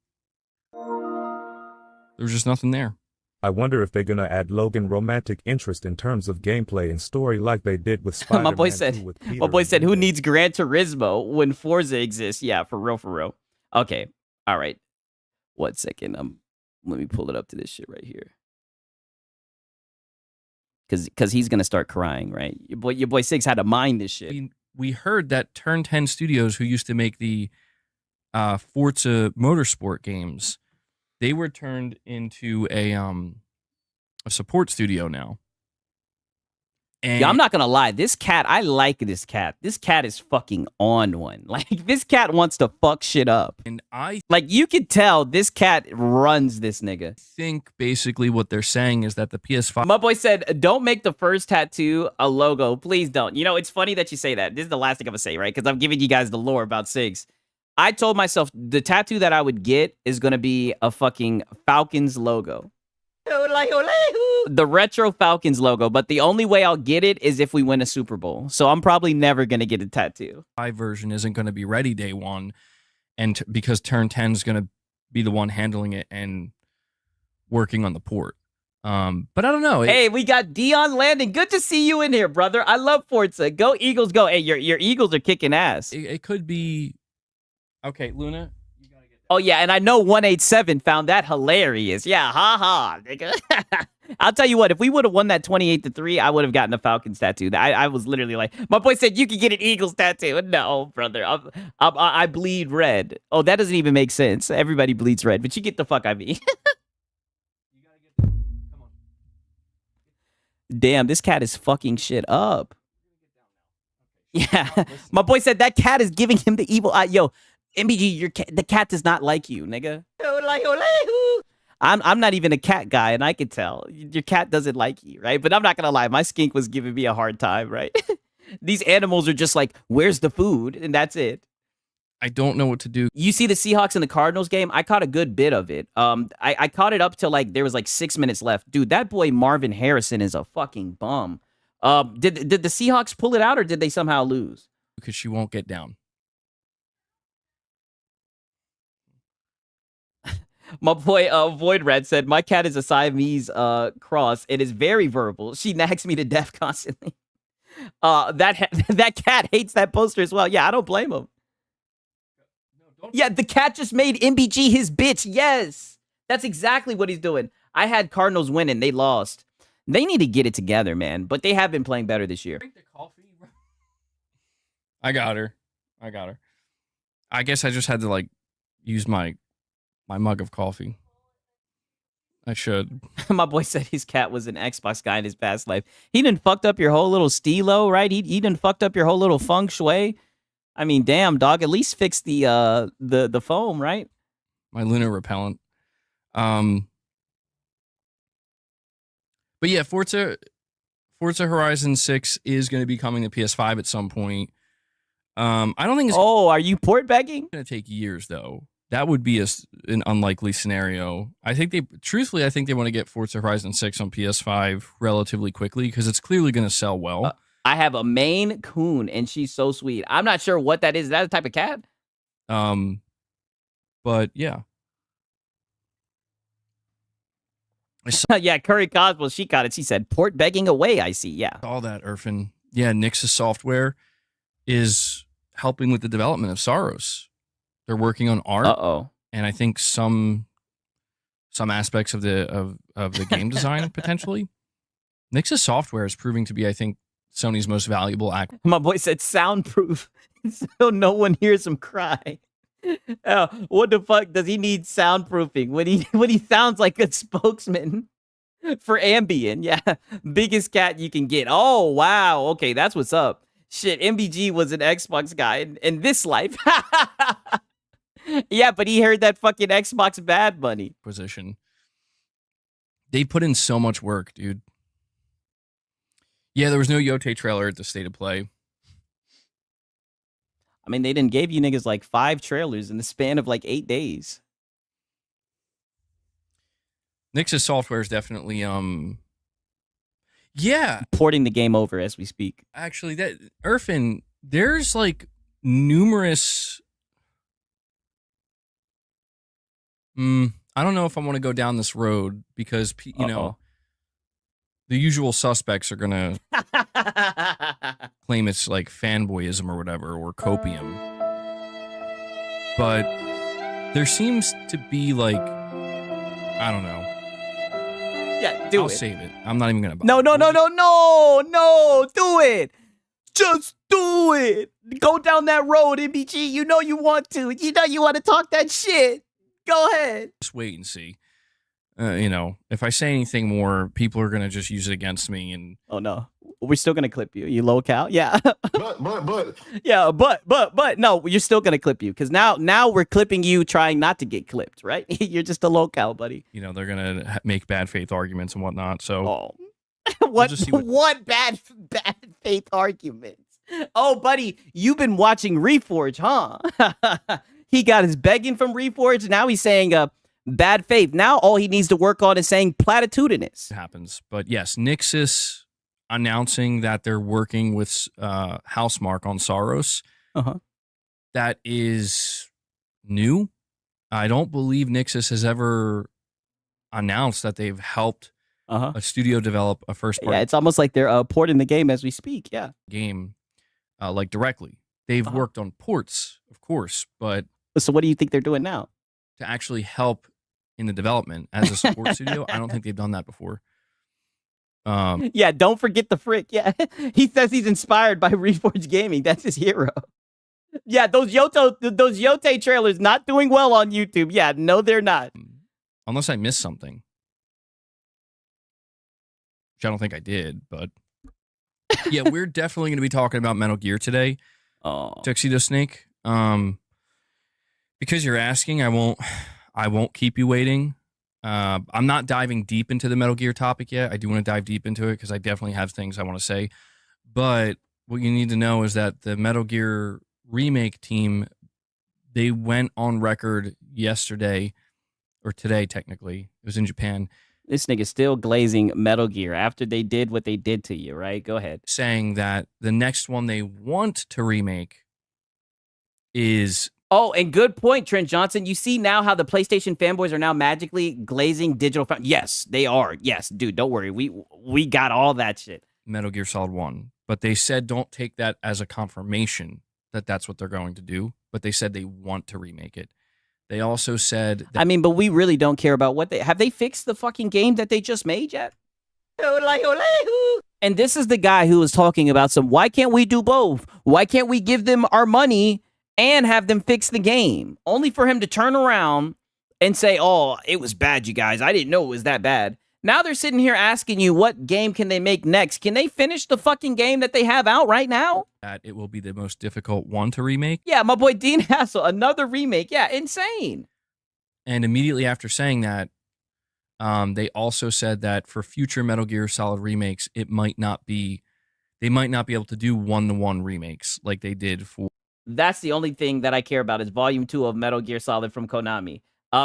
there's just nothing there. I wonder if they're gonna add Logan romantic interest in terms of gameplay and story like they did with Spider-Man. My boy said, who needs Gran Turismo when Forza exists? Yeah, for real. Okay, all right. 1 second. Let me pull it up to this shit right here. Because he's gonna start crying, right? Your boy Six had to mind this shit. We heard that Turn 10 Studios, who used to make the Forza Motorsport games, they were turned into a support studio now. And yeah, I'm not gonna lie. This cat, I like this cat. This cat is fucking on one. Like, this cat wants to fuck shit up. And you could tell this cat runs this nigga. I think basically what they're saying is that the PS5. My boy said, don't make the first tattoo a logo. Please don't. You know, it's funny that you say that. This is the last thing I'm gonna say, right? Because I'm giving you guys the lore about Sigs. I told myself the tattoo that I would get is gonna be a fucking Falcons logo. The retro Falcons logo, but the only way I'll get it is if we win a Super Bowl. So I'm probably never going to get a tattoo. My version isn't going to be ready day one, and because Turn 10 is going to be the one handling it and working on the port. But I don't know. Hey, we got Dion Landing. Good to see you in here, brother. I love Forza. Go Eagles, go. Hey, your Eagles are kicking ass. It could be. Okay, Luna. Oh, yeah, and I know 187 found that hilarious. Yeah, ha, nigga. I'll tell you what, if we would have won that 28-3, I would have gotten a Falcons tattoo. I was literally like, my boy said you could get an Eagles tattoo. No, brother, I bleed red. Oh, that doesn't even make sense. Everybody bleeds red, but you get the fuck I mean. Damn, this cat is fucking shit up. Yeah, my boy said that cat is giving him the evil eye. Yo, MBG, the cat does not like you, nigga. I'm not even a cat guy, and I can tell. Your cat doesn't like you, right? But I'm not gonna lie, my skink was giving me a hard time, right? These animals are just like, where's the food? And that's it. I don't know what to do. You see the Seahawks and the Cardinals game? I caught a good bit of it. I caught it up till like there was like 6 minutes left. Dude, that boy Marvin Harrison is a fucking bum. Did the Seahawks pull it out, or did they somehow lose? Because she won't get down. My boy Void Red said, my cat is a Siamese cross. It is very verbal. She nags me to death constantly. That cat hates that poster as well. Yeah, I don't blame him. Yeah, the cat just made MBG his bitch. Yes, that's exactly what he's doing. I had Cardinals winning. They lost. They need to get it together, man. But they have been playing better this year. I got her. I guess I just had to like use my mug of coffee. I should. My boy said his cat was an Xbox guy in his past life. He done fucked up your whole little stilo, right? He done fucked up your whole little feng shui. I mean, damn, dog. At least fix the foam, right? My lunar repellent. But yeah, Forza Horizon 6 is going to be coming to PS5 at some point. I don't think it's are you port begging? going to take years though. That would be an unlikely scenario. I think they want to get Forza Horizon 6 on PS5 relatively quickly because it's clearly going to sell well. I have a Maine Coon and she's so sweet. I'm not sure what that is. Is that a type of cat? But yeah. Yeah, Curry Cosmo, she got it. She said, port begging away, I see. Yeah. All that, Irfan. Yeah, Nix's software is helping with the development of Saros. They're working on art. And I think some aspects of the game design potentially. Nix's software is proving to be, I think, Sony's most valuable act. My boy said soundproof, so no one hears him cry. What the fuck does he need soundproofing when he sounds like a spokesman for Ambien? Yeah, biggest cat you can get. Oh wow, okay, that's what's up. Shit, MBG was an Xbox guy in this life. Yeah, but he heard that fucking Xbox bad money. Position. They put in so much work, dude. Yeah, there was no Yote trailer at the State of Play. I mean, they didn't give you niggas like 5 trailers in the span of like 8 days. Nix's software is definitely yeah, porting the game over as we speak. Actually, that Irfan, there's like numerous I don't know if I want to go down this road because you know, the usual suspects are gonna claim it's like fanboyism or whatever, or copium. But there seems to be like, I don't know. Yeah, I'll save it. I'm not even gonna. No, do it. Just do it. Go down that road, MBG. You know you want to. You know you want to talk that shit. Go ahead. Just wait and see. You know, if I say anything more, people are gonna just use it against me. And oh no, we're still gonna clip you. You low cal, yeah. but yeah, but no, you're still gonna clip you because now we're clipping you trying not to get clipped, right? You're just a low cal, buddy. You know they're gonna make bad faith arguments and whatnot. So what bad faith arguments? Oh, buddy, you've been watching Reforge, huh? He got his begging from Reforge. Now he's saying bad faith. Now all he needs to work on is saying platitudinous. It happens. But yes, Nixis announcing that they're working with Housemarque on Saros. That is new. I don't believe Nixis has ever announced that they've helped a studio develop a first party. Yeah, it's almost like they're porting the game as we speak. Yeah. Game like directly. They've worked on ports, of course, but so what do you think they're doing now? To actually help in the development as a support studio, I don't think they've done that before. Yeah, don't forget the frick. Yeah, he says he's inspired by Reforge Gaming. That's his hero. Yeah, those Yote trailers not doing well on YouTube. Yeah, no, they're not. Unless I missed something, which I don't think I did. But yeah, we're definitely going to be talking about Metal Gear today. Tuxedo Snake. Because you're asking, I won't keep you waiting. I'm not diving deep into the Metal Gear topic yet. I do want to dive deep into it because I definitely have things I want to say. But what you need to know is that the Metal Gear remake team, they went on record yesterday, or today technically. It was in Japan. This nigga's still glazing Metal Gear after they did what they did to you, right? Go ahead. Saying that the next one they want to remake is... Oh, and good point, Trent Johnson. You see now how the PlayStation fanboys are now magically glazing digital. Yes, they are. Yes, dude, don't worry. We got all that shit. Metal Gear Solid 1. But they said don't take that as a confirmation that that's what they're going to do. But they said they want to remake it. They also said... I mean, but we really don't care about what they... Have they fixed the fucking game that they just made yet? And this is the guy who was talking about why can't we do both? Why can't we give them our money and have them fix the game? Only for him to turn around and say, "Oh, it was bad, you guys. I didn't know it was that bad." Now they're sitting here asking you what game can they make next. Can they finish the fucking game that they have out right now? That it will be the most difficult one to remake. Yeah, my boy Dean Hassel, another remake. Yeah, insane. And immediately after saying that, they also said that for future Metal Gear Solid remakes, they might not be able to do 1-to-1 remakes like they did for. That's the only thing that I care about is Volume 2 of Metal Gear Solid from Konami.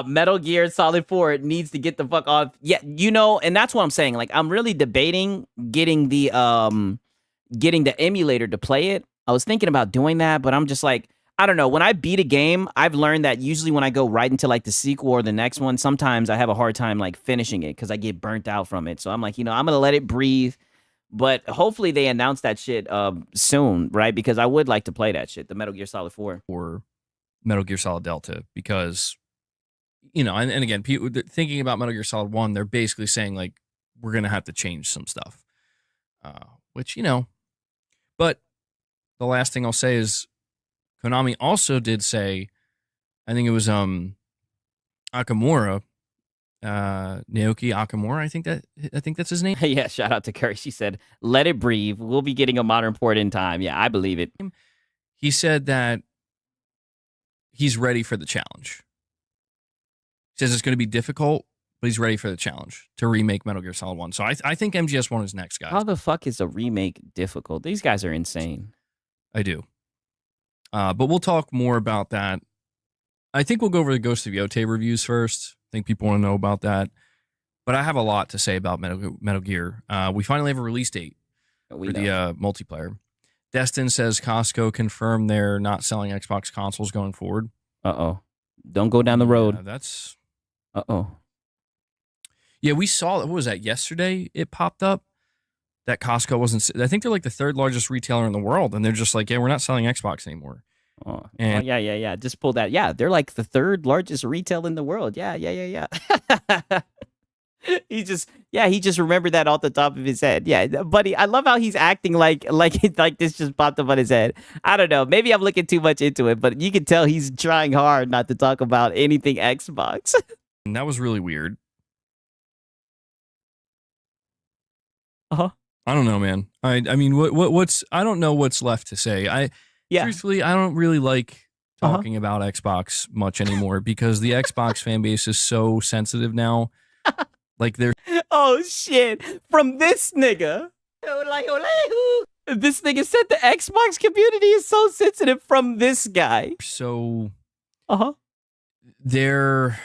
Metal Gear Solid 4 needs to get the fuck off. Yeah, you know, and that's what I'm saying. Like, I'm really debating getting the emulator to play it. I was thinking about doing that, but I'm just like, I don't know. When I beat a game, I've learned that usually when I go right into like the sequel or the next one, sometimes I have a hard time like finishing it because I get burnt out from it. So I'm like, I'm gonna let it breathe. But hopefully they announce that shit soon, right? Because I would like to play that shit, the Metal Gear Solid 4. Or Metal Gear Solid Delta, because, and again, people thinking about Metal Gear Solid 1, they're basically saying, like, we're going to have to change some stuff. Which, but the last thing I'll say is Konami also did say, I think it was Akamura, Naoki Akamura, I think that's his name. Yeah, shout out to Curry. She said, "Let it breathe. We'll be getting a modern port in time." Yeah, I believe it. He said that he's ready for the challenge. He says it's going to be difficult, but he's ready for the challenge to remake Metal Gear Solid 1. So I think MGS1 is next, guys. How the fuck is a remake difficult? These guys are insane. I do. But we'll talk more about that. I think we'll go over the Ghost of Yote reviews first. I think people want to know about that. But I have a lot to say about Metal Gear. We finally have a release date for the multiplayer. Destin says Costco confirmed they're not selling Xbox consoles going forward. Uh-oh. Don't go down the road. Yeah, that's... Uh-oh. Yeah, we saw... What was that? Yesterday it popped up that Costco wasn't... I think they're like the third largest retailer in the world, and they're just like, yeah, we're not selling Xbox anymore. Yeah. Just pull that. Yeah, they're like the third largest retail in the world. Yeah. he just remembered that off the top of his head. Yeah, buddy, I love how he's acting like this just popped up on his head. I don't know. Maybe I'm looking too much into it, but you can tell he's trying hard not to talk about anything Xbox. And that was really weird. Uh-huh. I don't know, man. I mean, what's I don't know what's left to say. Truthfully, I don't really like talking about Xbox much anymore because the Xbox fan base is so sensitive now. Like they're oh shit from this nigga. This nigga said the Xbox community is so sensitive from this guy. So they're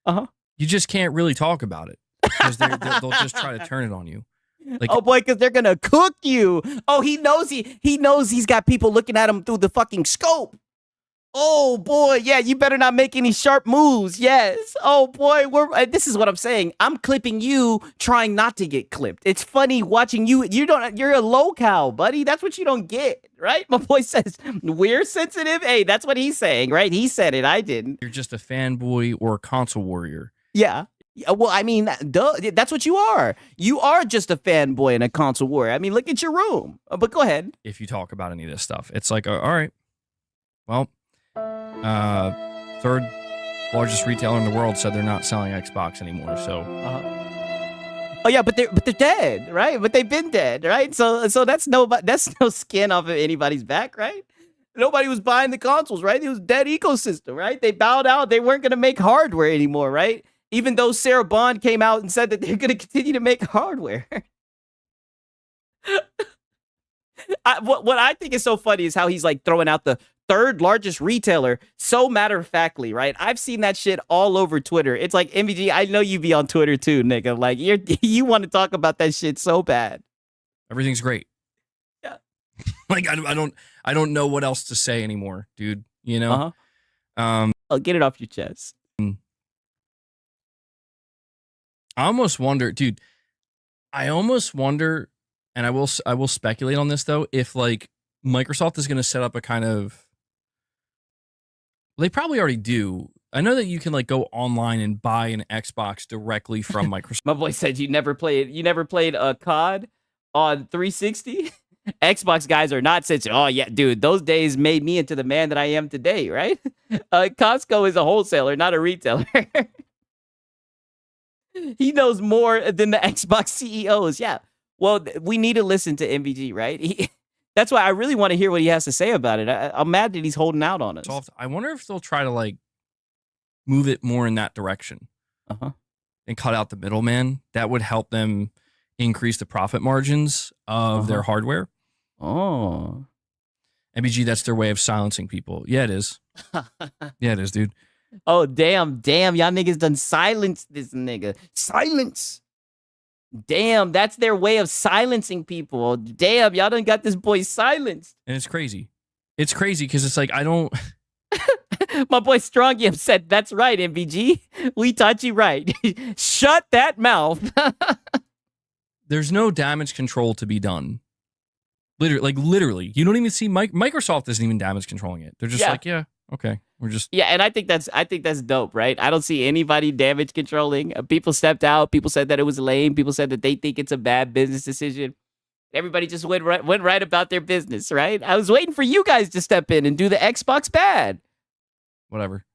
you just can't really talk about it because they'll just try to turn it on you. Like, oh boy, because they're gonna cook you. Oh, he knows he's got people looking at him through the fucking scope. Oh boy, yeah, you better not make any sharp moves. Yes. Oh boy, this is what I'm saying. I'm clipping you, trying not to get clipped. It's funny watching you. You're a low cow, buddy. That's what you don't get, right? My boy says we're sensitive. Hey, that's what he's saying, right? He said it. I didn't. You're just a fanboy or a console warrior. Yeah. Well, I mean, duh, that's what you are. You are just a fanboy and a console warrior. I mean, look at your room. But go ahead. If you talk about any of this stuff, it's like, all right, well, third largest retailer in the world said they're not selling Xbox anymore. So, oh yeah, but they're dead, right? But they've been dead, right? So that's no skin off of anybody's back, right? Nobody was buying the consoles, right? It was dead ecosystem, right? They bowed out. They weren't going to make hardware anymore, right? Even though Sarah Bond came out and said that they're going to continue to make hardware. What I think is so funny is how he's like throwing out the third largest retailer so matter-of-factly, right? I've seen that shit all over Twitter. It's like, MVG, I know you be on Twitter too, nigga. Like, you want to talk about that shit so bad. Everything's great. Yeah. Like, I don't know what else to say anymore, dude. You know? I'll get it off your chest. I almost wonder, dude. I almost wonder, and I will speculate on this though, if like Microsoft is going to set up a kind of. They probably already do. I know that you can like go online and buy an Xbox directly from Microsoft. My boy said you never played a COD on 360. Xbox guys are not sensitive. Oh yeah, dude, those days made me into the man that I am today, right? Costco is a wholesaler, not a retailer. He knows more than the Xbox CEOs. Yeah. Well, we need to listen to MVG, right? That's why I really want to hear what he has to say about it. I'm mad that he's holding out on us. I wonder if they'll try to like move it more in that direction and cut out the middleman. That would help them increase the profit margins of their hardware. Oh. MBG, that's their way of silencing people. Yeah, it is. Yeah, it is, dude. Oh, damn. Y'all niggas done silenced this nigga. Silence. Damn, that's their way of silencing people. Damn, y'all done got this boy silenced. And it's crazy. It's crazy because it's like, I don't... My boy Strongy said, that's right, MVG. We taught you right. Shut that mouth. There's no damage control to be done. Literally. You don't even see... Microsoft isn't even damage controlling it. They're just like, yeah, okay. We're just... Yeah, and I think that's dope, right? I don't see anybody damage controlling. People stepped out. People said that it was lame. People said that they think it's a bad business decision. Everybody just went right about their business, right? I was waiting for you guys to step in and do the Xbox bad. Whatever.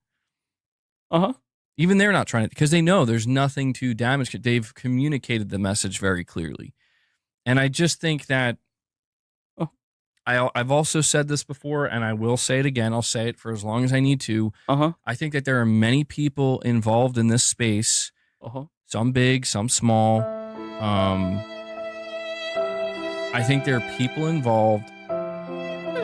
Even they're not trying to, because they know there's nothing to damage. They've communicated the message very clearly. And I just think that I've also said this before, and I will say it again. I'll say it for as long as I need to. I think that there are many people involved in this space. Some big, some small. I think there are people involved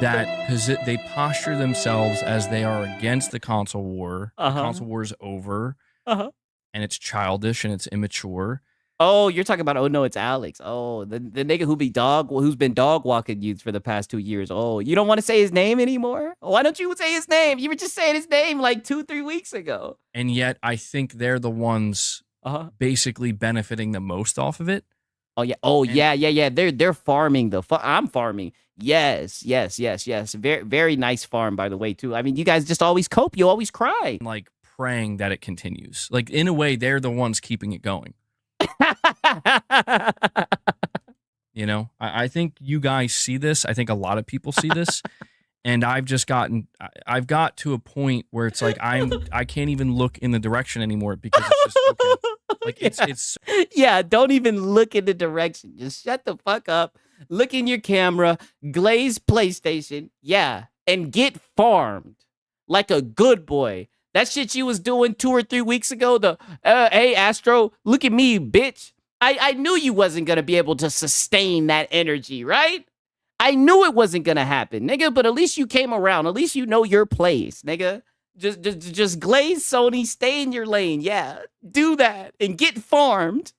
that they posture themselves as they are against the console war. The console war is over, and it's childish and it's immature. Oh, you're talking about, oh no, it's Alex. Oh, the nigga who's been dog walking you for the past 2 years. Oh, you don't want to say his name anymore? Why don't you say his name? You were just saying his name like 2-3 weeks ago. And yet I think they're the ones basically benefiting the most off of it. Oh yeah. Oh yeah. They're farming I'm farming. Yes. Very, very nice farm, by the way, too. I mean, you guys just always cope. You always cry. Like praying that it continues. Like in a way, they're the ones keeping it going. You know, I think you guys see this. I think a lot of people see this. And I've got to a point where it's like I can't even look in the direction anymore because it's just okay. Like it's yeah, don't even look in the direction. Just shut the fuck up. Look in your camera, glaze PlayStation, yeah, and get farmed like a good boy. That shit you was doing 2 or 3 weeks ago, hey, Astro, look at me, bitch. I knew you wasn't going to be able to sustain that energy, right? I knew it wasn't going to happen, nigga, but at least you came around. At least you know your place, nigga. Just glaze Sony, stay in your lane. Yeah, do that and get farmed.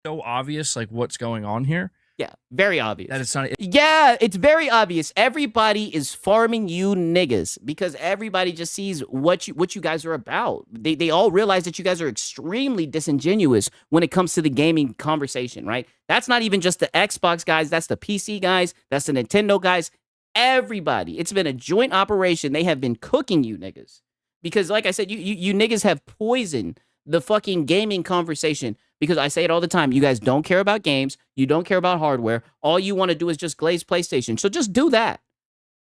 So obvious, like, what's going on here. Yeah, very obvious. That it's not. Yeah, it's very obvious. Everybody is farming you niggas because everybody just sees what you guys are about. They all realize that you guys are extremely disingenuous when it comes to the gaming conversation, right? That's not even just the Xbox guys. That's the PC guys. That's the Nintendo guys. Everybody. It's been a joint operation. They have been cooking you niggas because, like I said, you niggas have poisoned the fucking gaming conversation. Because I say it all the time, you guys don't care about games, you don't care about hardware, all you want to do is just glaze PlayStation. So just do that.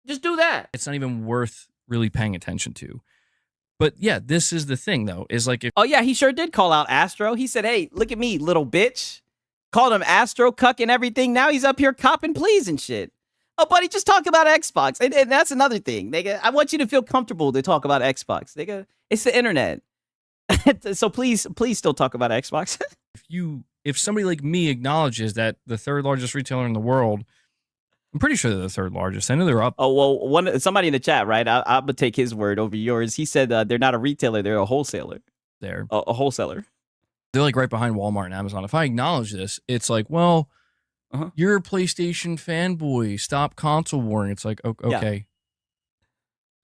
Just do that. It's not even worth really paying attention to. But yeah, this is the thing though, is like oh yeah, he sure did call out Astro. He said, hey, look at me, little bitch. Called him Astro, cuck and everything. Now he's up here copping pleas and shit. Oh, buddy, just talk about Xbox. And that's another thing, nigga. I want you to feel comfortable to talk about Xbox, nigga. It's the internet. So please still talk about Xbox. If somebody like me acknowledges that the third largest retailer in the world, I'm pretty sure they're the third largest. I know they're up. Oh, well, somebody in the chat, right? I'm going to take his word over yours. He said they're not a retailer. They're a wholesaler. They're a wholesaler. They're like right behind Walmart and Amazon. If I acknowledge this, it's like, well, you're a PlayStation fanboy. Stop console warring. It's like, okay. Yeah.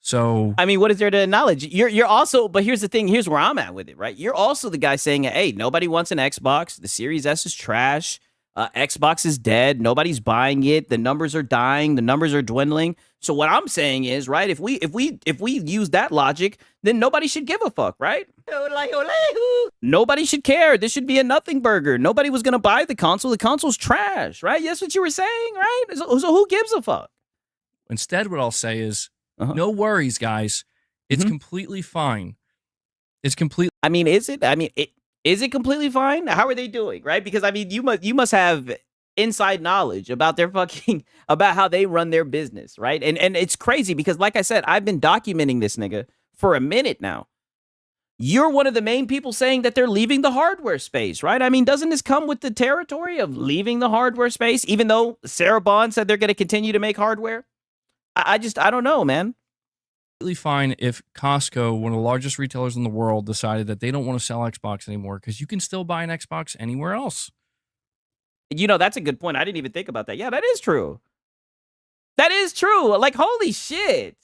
So I mean, what is there to acknowledge? You're also, but here's the thing. Here's where I'm at with it, right? You're also the guy saying, "Hey, nobody wants an Xbox. The Series S is trash. Xbox is dead. Nobody's buying it. The numbers are dying. The numbers are dwindling. So what I'm saying is, right, if we use that logic, then nobody should give a fuck, right? Nobody should care. This should be a nothing burger. Nobody was gonna buy the console. The console's trash, right? That's what you were saying, right? So who gives a fuck? Instead, what I'll say is, no worries, guys. It's completely fine. It's completely. I mean, is it? I mean, is it completely fine? How are they doing, right? Because I mean, you must have inside knowledge about their fucking about how they run their business, right? And it's crazy because, like I said, I've been documenting this nigga for a minute now. You're one of the main people saying that they're leaving the hardware space, right? I mean, doesn't this come with the territory of leaving the hardware space? Even though Sarah Bond said they're going to continue to make hardware, I don't know, man. Fine if Costco, one of the largest retailers in the world, decided that they don't want to sell Xbox anymore because you can still buy an Xbox anywhere else. You know, that's a good point. I didn't even think about that. Yeah, that is true. That is true. Like, holy shit.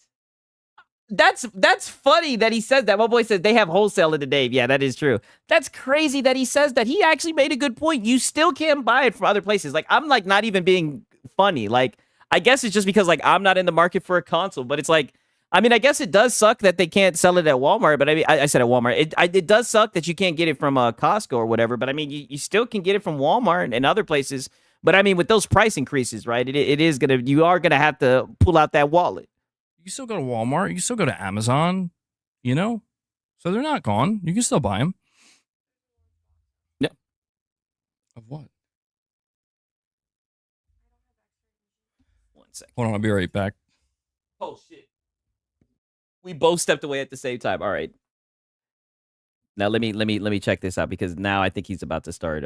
That's funny that he says that. My boy says they have wholesale in the Dave. Yeah, that is true. That's crazy that he says that. He actually made a good point. You still can't buy it from other places. Like, I'm like not even being funny. Like, I guess it's just because like I'm not in the market for a console, but it's like, I mean, I guess it does suck that they can't sell it at Walmart, but I mean, I said at Walmart. It does suck that you can't get it from Costco or whatever, but I mean, you still can get it from Walmart and other places. But I mean, with those price increases, right, you are going to have to pull out that wallet. You still go to Walmart. You can still go to Amazon, you know? So they're not gone. You can still buy them. Yeah. Of what? 1 second. Hold on, I'll be right back. Oh, shit. We both stepped away at the same time. All right. Now let me check this out because now I think he's about to start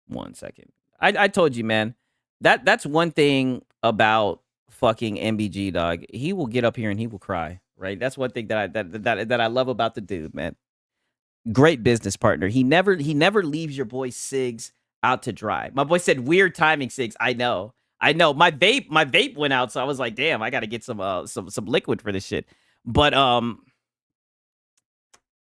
1 second. I told you, man. That's one thing about fucking MBG, dog. He will get up here and he will cry, right? That's one thing that I love about the dude, man. Great business partner. He never leaves your boy Sigs out to dry. My boy said weird timing, Sigs. I know. My vape went out, so I was like, damn, I gotta get some liquid for this shit. But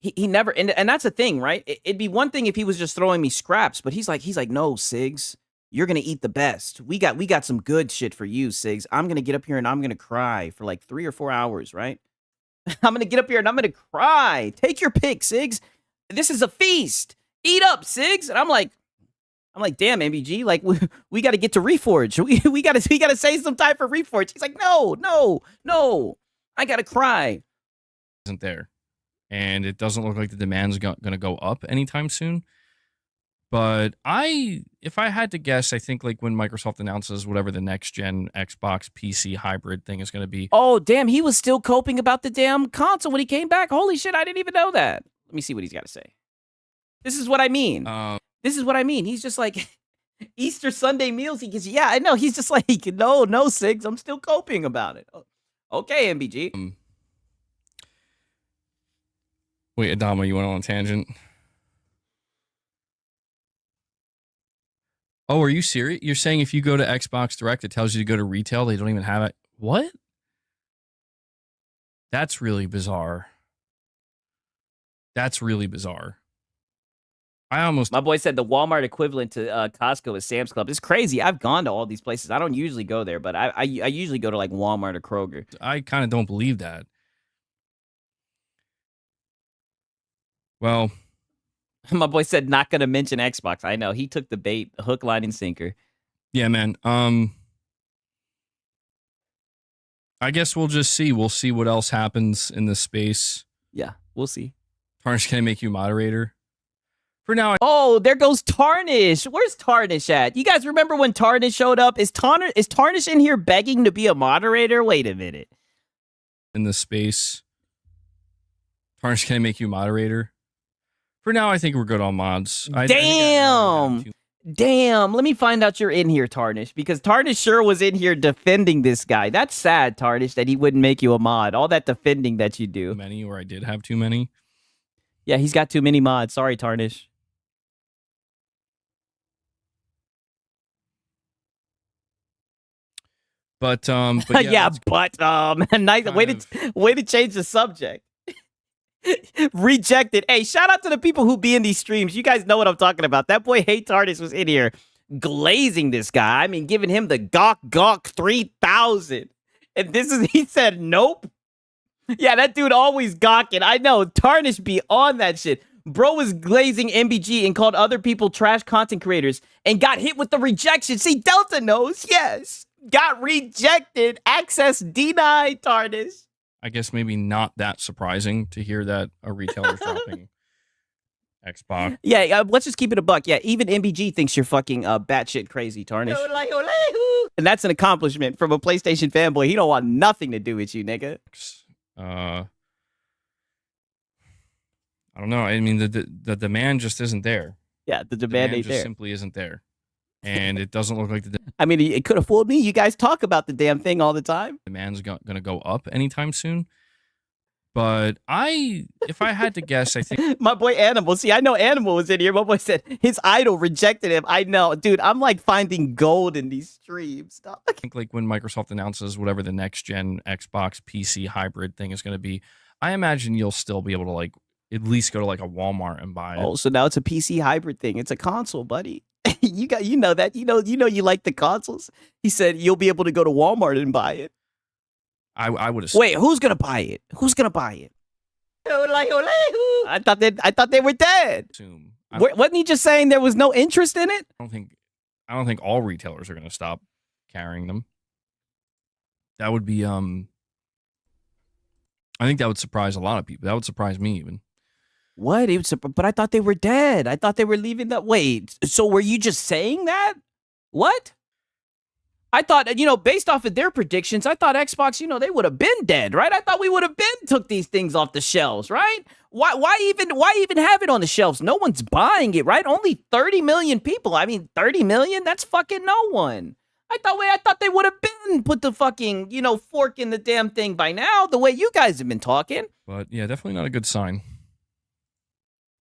he never, and that's the thing, right? It'd be one thing if he was just throwing me scraps, but he's like, no, Sigs, you're gonna eat the best. We got some good shit for you, Sigs. I'm gonna get up here and I'm gonna cry for like 3 or 4 hours, right? I'm gonna get up here and I'm gonna cry. Take your pick, Sigs. This is a feast. Eat up, Sigs. And I'm like, damn, MBG, like we got to get to Reforge. We got to save some time for Reforge. He's like, no, I got to cry. Isn't there, and it doesn't look like the demand's going to go up anytime soon. But if I had to guess, I think like when Microsoft announces whatever the next gen Xbox PC hybrid thing is going to be. Oh, damn, he was still coping about the damn console when he came back. Holy shit, I didn't even know that. Let me see what he's got to say. This is what I mean. This is what I mean. He's just like Easter Sunday meals. He gets, yeah, I know. He's just like, no, Sigs. I'm still coping about it. Okay, MBG. Wait, Adama, you went on a tangent? Oh, are you serious? You're saying if you go to Xbox Direct, it tells you to go to retail. They don't even have it. What? That's really bizarre. That's really bizarre. My boy said the Walmart equivalent to Costco is Sam's Club. It's crazy. I've gone to all these places. I don't usually go there, but I usually go to like Walmart or Kroger. I kind of don't believe that. Well, my boy said not gonna mention Xbox. I know he took the bait, hook, line, and sinker. Yeah, man. I guess we'll just see. We'll see what else happens in this space. Yeah, we'll see. Tarnish, can I make you moderator? For now. Oh, there goes Tarnish. Where's Tarnish at? You guys remember when Tarnish showed up? Is Tarnish in here begging to be a moderator? Wait a minute. In this space. Tarnish, can I make you moderator? For now, I think we're good on mods. Damn. Let me find out you're in here, Tarnish, because Tarnish sure was in here defending this guy. That's sad, Tarnish, that he wouldn't make you a mod. All that defending that you do. Too many, or I did have too many. Yeah, he's got too many mods. Sorry, Tarnish. But yeah, nice way to change the subject. Rejected. Hey, shout out to the people who be in these streams. You guys know what I'm talking about. That boy Hate Tardis was in here glazing this guy. I mean, giving him the gawk 3000. And he said nope. Yeah, that dude always gawking. I know. Tarnish be on that shit. Bro was glazing MBG and called other people trash content creators and got hit with the rejection. See, Delta knows. Yes. Got rejected. Access denied, Tarnish. I guess maybe not that surprising to hear that a retailer's dropping Xbox. Yeah, let's just keep it a buck. Yeah, even MBG thinks you're fucking batshit crazy, Tarnish. And that's an accomplishment from a PlayStation fanboy. He don't want nothing to do with you, nigga. I don't know. I mean, the demand just isn't there. Yeah, the demand ain't just there. simply isn't there. And it doesn't look like the I mean, it could have fooled me. You guys talk about the damn thing all the time. demand's going to go up anytime soon. But if I had to guess, I think My boy Animal. See, I know Animal was in here. My boy said his idol rejected him. I know. Dude, I'm like finding gold in these streams. Dog. like when Microsoft announces whatever the next gen Xbox PC hybrid thing is going to be, I imagine you'll still be able to like at least go to like a Walmart and buy it. Oh, so now it's a PC hybrid thing. It's a console, buddy. you know that. You know you like the consoles. He said you'll be able to go to Walmart and buy it. I would have. Wait, who's gonna buy it? Who's gonna buy it? I thought they were dead. assume. Wasn't he just saying there was no interest in it? I don't think all retailers are going to stop carrying them. That would be I think that would surprise a lot of people. That would surprise me even. What? But I thought they were dead. I thought they were leaving that. Wait, so were you just saying that? What? I thought, based off of their predictions, I thought Xbox, they would have been dead, right? I thought we would have been took these things off the shelves, right? Why even have it on the shelves? No one's buying it, right? Only 30 million people. I mean, 30 million? That's fucking no one. I thought they would have been put the fucking, fork in the damn thing by now, the way you guys have been talking. But yeah, definitely not a good sign.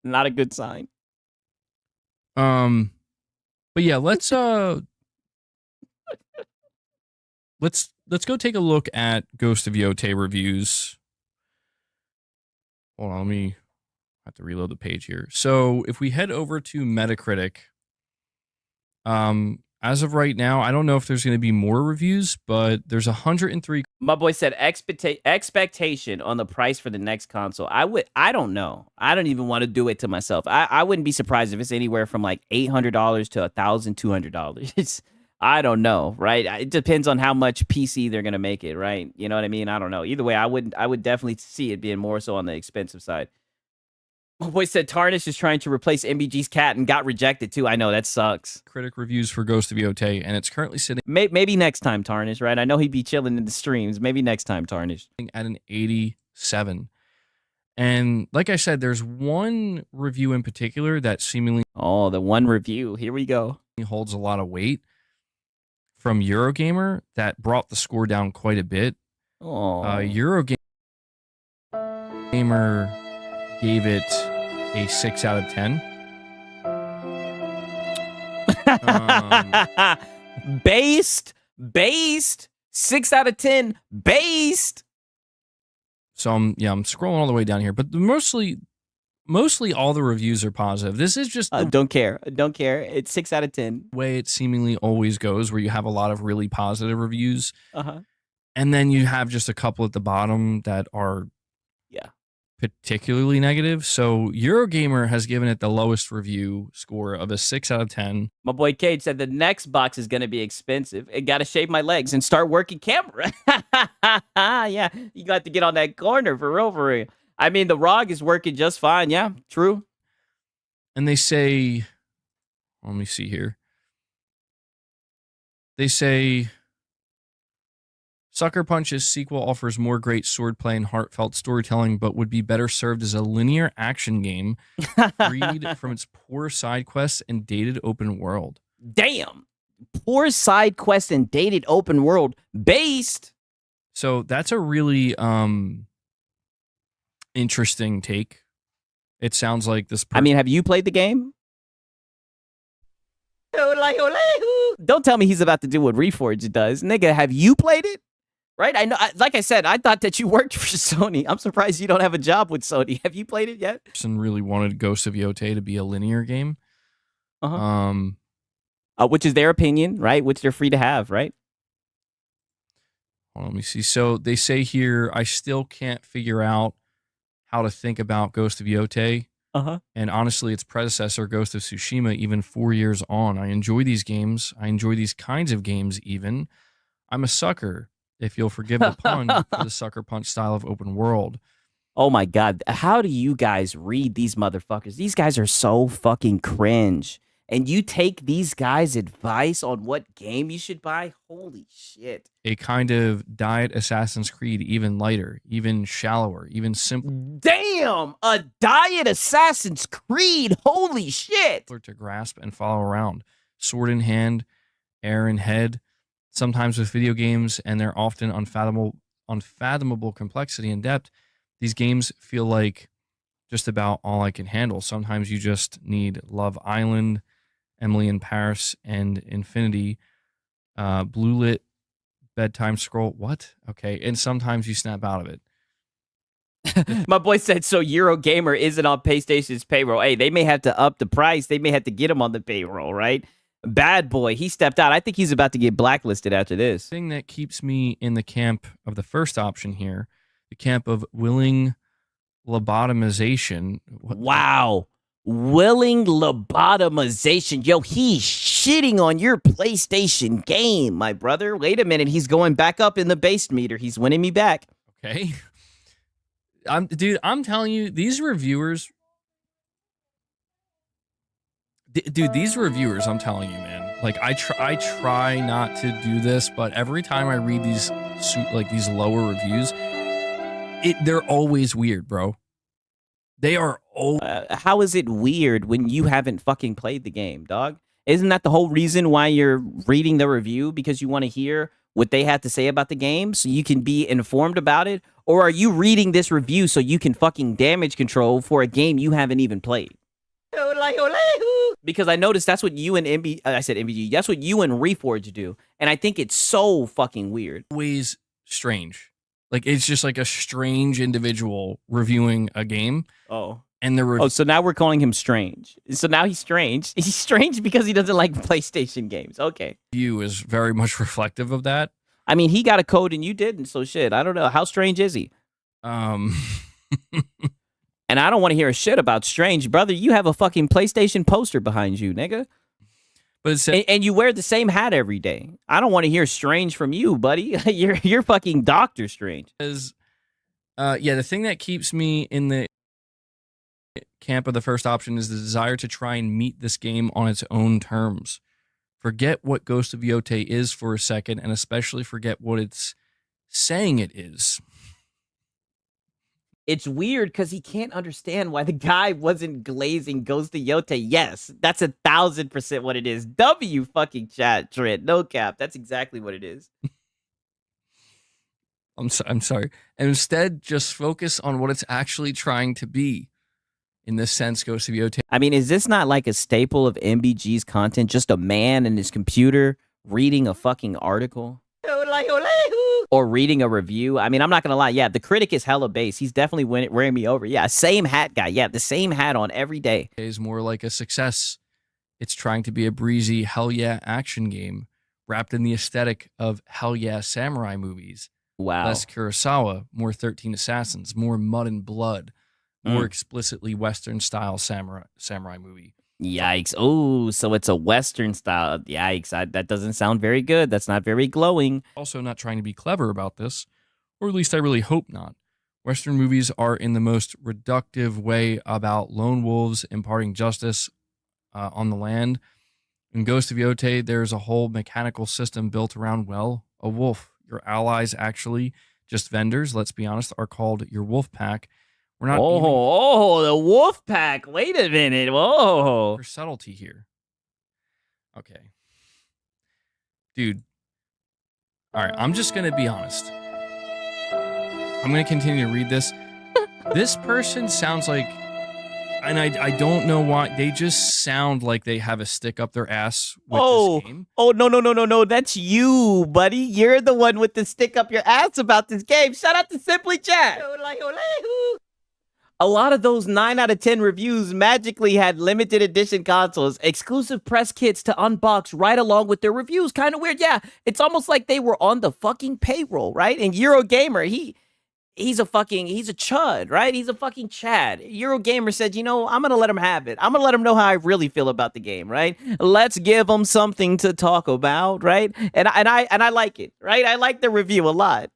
Not a good sign. But yeah, let's go take a look at Ghost of Yote reviews. Hold on, let me have to reload the page here. So if we head over to Metacritic, as of right now, I don't know if there's going to be more reviews, but there's 103. My boy said expectation on the price for the next console. I don't know. I don't even want to do it to myself. I wouldn't be surprised if it's anywhere from like $800 to $1,200. I don't know, right? It depends on how much PC they're gonna make it, right? You know what I mean? I don't know. Either way, I would definitely see it being more so on the expensive side. My boy said Tarnish is trying to replace MBG's cat and got rejected too. I know, that sucks. Critic reviews for Ghost of Yote, and it's currently sitting Maybe next time, Tarnish, right? I know he'd be chilling in the streams. Maybe next time, Tarnish. at an 87. And like I said, there's one review in particular that seemingly Oh, the one review. Here we go. holds a lot of weight from Eurogamer that brought the score down quite a bit. Oh, Eurogamer gave it a 6 out of 10. Based 6 out of 10 based. So I'm scrolling all the way down here, but mostly all the reviews are positive. This is just the Don't care. It's 6 out of 10. way it seemingly always goes, where you have a lot of really positive reviews, Uh-huh. and then you have just a couple at the bottom that are particularly negative. So Eurogamer has given it the lowest review score of a 6 out of 10. My boy Cage said the next box is going to be expensive. I got to shave my legs and start working camera. Yeah, you got to get on that corner for real. I mean, the ROG is working just fine. Yeah, true. And they say, let me see here. They say Sucker Punch's sequel offers more great swordplay and heartfelt storytelling, but would be better served as a linear action game freed from its poor side quests and dated open world. Damn. Poor side quest and dated open world based. So that's a really interesting take. It sounds like this. I mean, have you played the game? Don't tell me he's about to do what Reforged does. Nigga, have you played it? Right? I know. Like I said, I thought that you worked for Sony. I'm surprised you don't have a job with Sony. Have you played it yet? Person really wanted Ghost of Yote to be a linear game. Which is their opinion, right? Which they're free to have, right? Let me see. So they say here, I still can't figure out how to think about Ghost of Yote. And honestly, its predecessor, Ghost of Tsushima, even 4 years on. I enjoy these games. I enjoy these kinds of games even. I'm a sucker, if you'll forgive the pun, for the sucker punch style of open world. Oh my God. How do you guys read these motherfuckers? These guys are so fucking cringe. And you take these guys' advice on what game you should buy? Holy shit. A kind of diet Assassin's Creed, even lighter, even shallower, even simpler. Damn! A diet Assassin's Creed! Holy shit! To grasp and follow around. Sword in hand, air in head. Sometimes with video games and their often unfathomable complexity and depth, these games feel like just about all I can handle. Sometimes you just need Love Island, Emily in Paris, and Infinity, blue lit bedtime scroll. What? Okay. And sometimes you snap out of it. My boy said, so Eurogamer isn't on PlayStation's payroll. Hey, they may have to up the price. They may have to get him on the payroll, right? Bad boy, he stepped out. I think he's about to get blacklisted after this. The thing that keeps me in the camp of the first option here, the camp of willing lobotomization. Wow. Willing lobotomization. Yo, he's shitting on your PlayStation game, my brother. Wait a minute. He's going back up in the base meter. He's winning me back. Okay. I'm telling you, these reviewers, I'm telling you, man, like I try not to do this, but every time I read these lower reviews, they're always weird, bro. They are how is it weird when you haven't fucking played the game, dog? Isn't that the whole reason why you're reading the review? Because you want to hear what they have to say about the game so you can be informed about it? Or are you reading this review so you can fucking damage control for a game you haven't even played? Because I noticed that's what you and MBG, that's what you and Reforge do. And I think it's so fucking weird. Always strange. Like, it's just like a strange individual reviewing a game. Oh. And the so now we're calling him strange. So now he's strange. He's strange because he doesn't like PlayStation games. Okay. Review is very much reflective of that. I mean, he got a code and you didn't, so shit. I don't know. How strange is he? And I don't want to hear a shit about strange. Brother, you have a fucking PlayStation poster behind you, nigga. But and you wear the same hat every day. I don't want to hear strange from you, buddy. You're fucking Doctor Strange. The thing that keeps me in the camp of the first option is the desire to try and meet this game on its own terms. Forget what Ghost of Yote is for a second, and especially forget what it's saying it is. It's weird because he can't understand why the guy wasn't glazing Ghost of Yote. Yes, that's 1,000% what it is. W fucking chat, Trent. No cap. That's exactly what it is. I'm sorry. And instead, just focus on what it's actually trying to be. In this sense, Ghost of Yote. I mean, is this not like a staple of MBG's content? Just a man and his computer reading a fucking article? Or reading a review? I mean, I'm not going to lie. Yeah, the critic is hella base. He's definitely wearing me over. Yeah, same hat guy. Yeah, the same hat on every day. Is more like a success. It's trying to be a breezy, hell yeah action game wrapped in the aesthetic of hell yeah samurai movies. Wow. Less Kurosawa, more 13 Assassins, more Mud and Blood. More explicitly Western style samurai movie. Yikes. Oh, so it's a Western style. Yikes. That doesn't sound very good. That's not very glowing. Also not trying to be clever about this, or at least I really hope not. Western movies are in the most reductive way about lone wolves imparting justice on the land. In Ghost of Yote, there's a whole mechanical system built around, well, a wolf. Your allies actually, just vendors, let's be honest, are called your wolf pack. We're not the wolf pack. Wait a minute. Whoa. There's subtlety here. Okay. Dude. All right, I'm just going to be honest. I'm going to continue to read this. This person sounds like And I don't know why. They just sound like they have a stick up their ass with Oh, this game. oh, no. That's you, buddy. You're the one with the stick up your ass about this game. Shout out to Simply Chat. A lot of those 9 out of 10 reviews magically had limited edition consoles, exclusive press kits to unbox right along with their reviews. Kind of weird. Yeah, it's almost like they were on the fucking payroll, right? And Eurogamer, he's a chud, right? He's a fucking Chad. Eurogamer said, I'm going to let him have it. I'm going to let him know how I really feel about the game, right? Let's give him something to talk about, right? And I like it, right? I like the review a lot.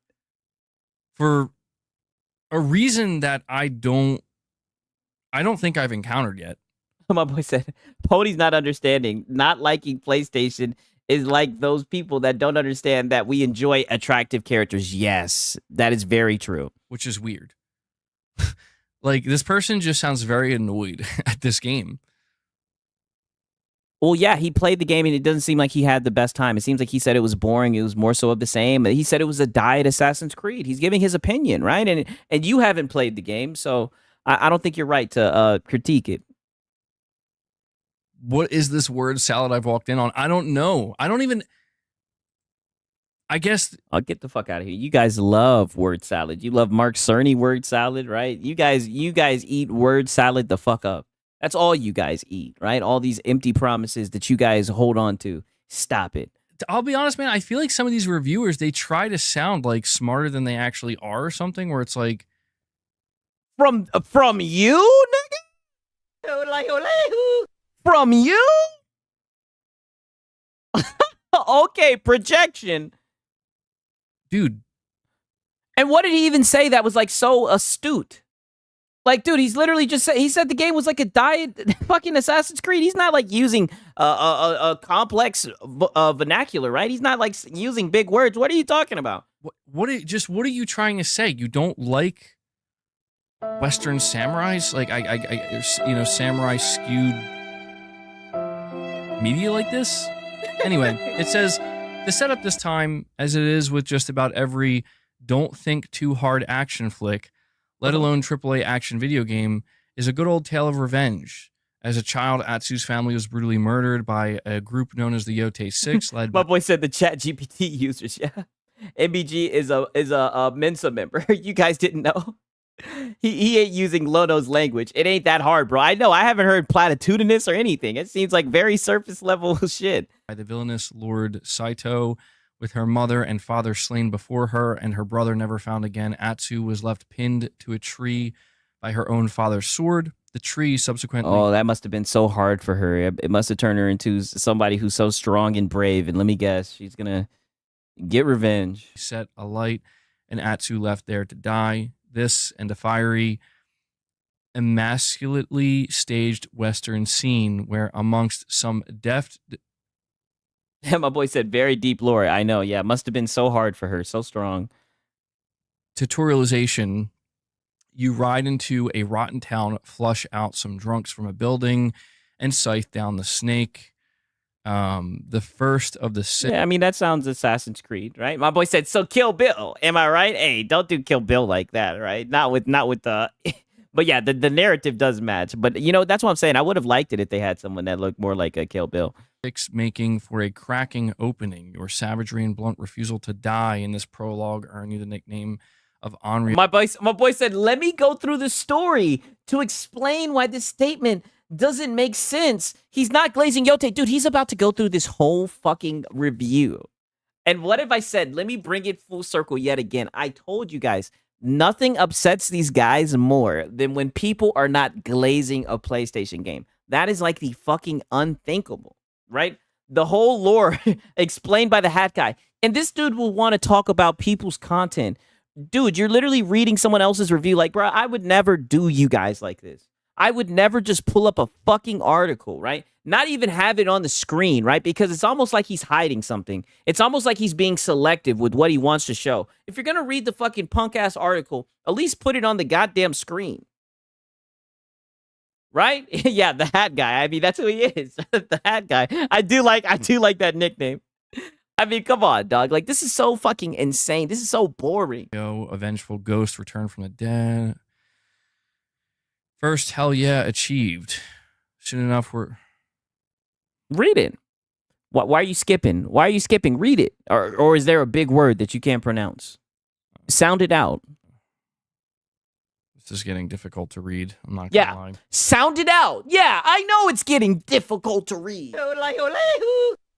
For a reason that I don't think I've encountered yet. My boy said, Pony's not understanding. Not liking PlayStation is like those people that don't understand that we enjoy attractive characters. Yes, that is very true. Which is weird. Like, this person just sounds very annoyed at this game. Well, yeah, he played the game and it doesn't seem like he had the best time. It seems like he said it was boring. It was more so of the same. He said it was a diet Assassin's Creed. He's giving his opinion, right? And you haven't played the game, so I don't think you're right to critique it. What is this word salad I've walked in on? I don't know. I guess I'll get the fuck out of here. You guys love word salad. You love Mark Cerny word salad, right? You guys eat word salad the fuck up. That's all you guys eat, right? All these empty promises that you guys hold on to. Stop it. I'll be honest, man. I feel like some of these reviewers, they try to sound like smarter than they actually are or something, where it's like, From you, nigga? From you? Okay, projection. Dude. And what did he even say that was like so astute? Like, dude, he's literally just said, he said the game was like a diet fucking Assassin's Creed. He's not like using a complex vernacular, right? He's not like using big words. What are you talking about? What are you trying to say? You don't like Western samurais? Like, samurai skewed media like this? Anyway, it says, the setup this time, as it is with just about every don't think too hard action flick, let alone AAA action video game, is a good old tale of revenge. As a child, Atsu's family was brutally murdered by a group known as the Yote 6, led by... My boy said the chat GPT users, yeah. MBG is a Mensa member. You guys didn't know? He ain't using Lono's language. It ain't that hard, bro. I know. I haven't heard platitudinous or anything. It seems like very surface level shit. By the villainous Lord Saito, with her mother and father slain before her and her brother never found again, Atsu was left pinned to a tree by her own father's sword. The tree subsequently... Oh, that must have been so hard for her. It must have turned her into somebody who's so strong and brave. And let me guess, she's going to get revenge. Set alight, and Atsu left there to die. This and a fiery, emasculately staged Western scene where amongst some deft... Yeah, my boy said very deep lore. I know, yeah. Must have been so hard for her, so strong. Tutorialization, you ride into a rotten town, flush out some drunks from a building, and scythe down the snake. The first of the six... Yeah, I mean, that sounds Assassin's Creed, right? My boy said, so Kill Bill. Am I right? Hey, don't do Kill Bill like that, right? Not with the... But yeah, the narrative does match. But, that's what I'm saying. I would have liked it if they had someone that looked more like a Kill Bill. Making for a cracking opening. Your savagery and blunt refusal to die in this prologue earn you the nickname of Henri. My boy said, let me go through the story to explain why this statement doesn't make sense. He's not glazing Yote. Dude, he's about to go through this whole fucking review. And what if I said, let me bring it full circle yet again. I told you guys, nothing upsets these guys more than when people are not glazing a PlayStation game. That is like the fucking unthinkable, right? The whole lore explained by the hat guy. And this dude will want to talk about people's content. Dude, you're literally reading someone else's review. Like, bro, I would never do you guys like this. I would never just pull up a fucking article, right? Not even have it on the screen, right? Because it's almost like he's hiding something. It's almost like he's being selective with what he wants to show. If you're going to read the fucking punk-ass article, at least put it on the goddamn screen. Right? Yeah, the hat guy. I mean, that's who he is. The hat guy. I do like that nickname. I mean, come on, dog. Like, this is so fucking insane. This is so boring. A vengeful ghost returned from the dead. First, hell yeah, achieved. Soon enough, Read it. Why are you skipping? Why are you skipping? Read it. Or is there a big word that you can't pronounce? Sound it out. This is getting difficult to read. I'm not gonna lie. Sound it out. Yeah, I know it's getting difficult to read.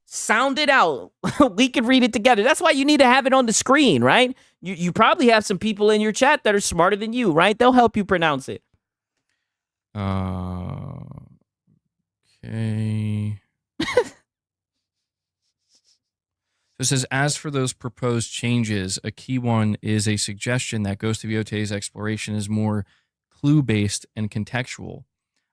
Sound it out. We can read it together. That's why you need to have it on the screen, right? You probably have some people in your chat that are smarter than you, right? They'll help you pronounce it. Okay. It says, as for those proposed changes, a key one is a suggestion that Ghost of Yotei's exploration is more clue-based and contextual.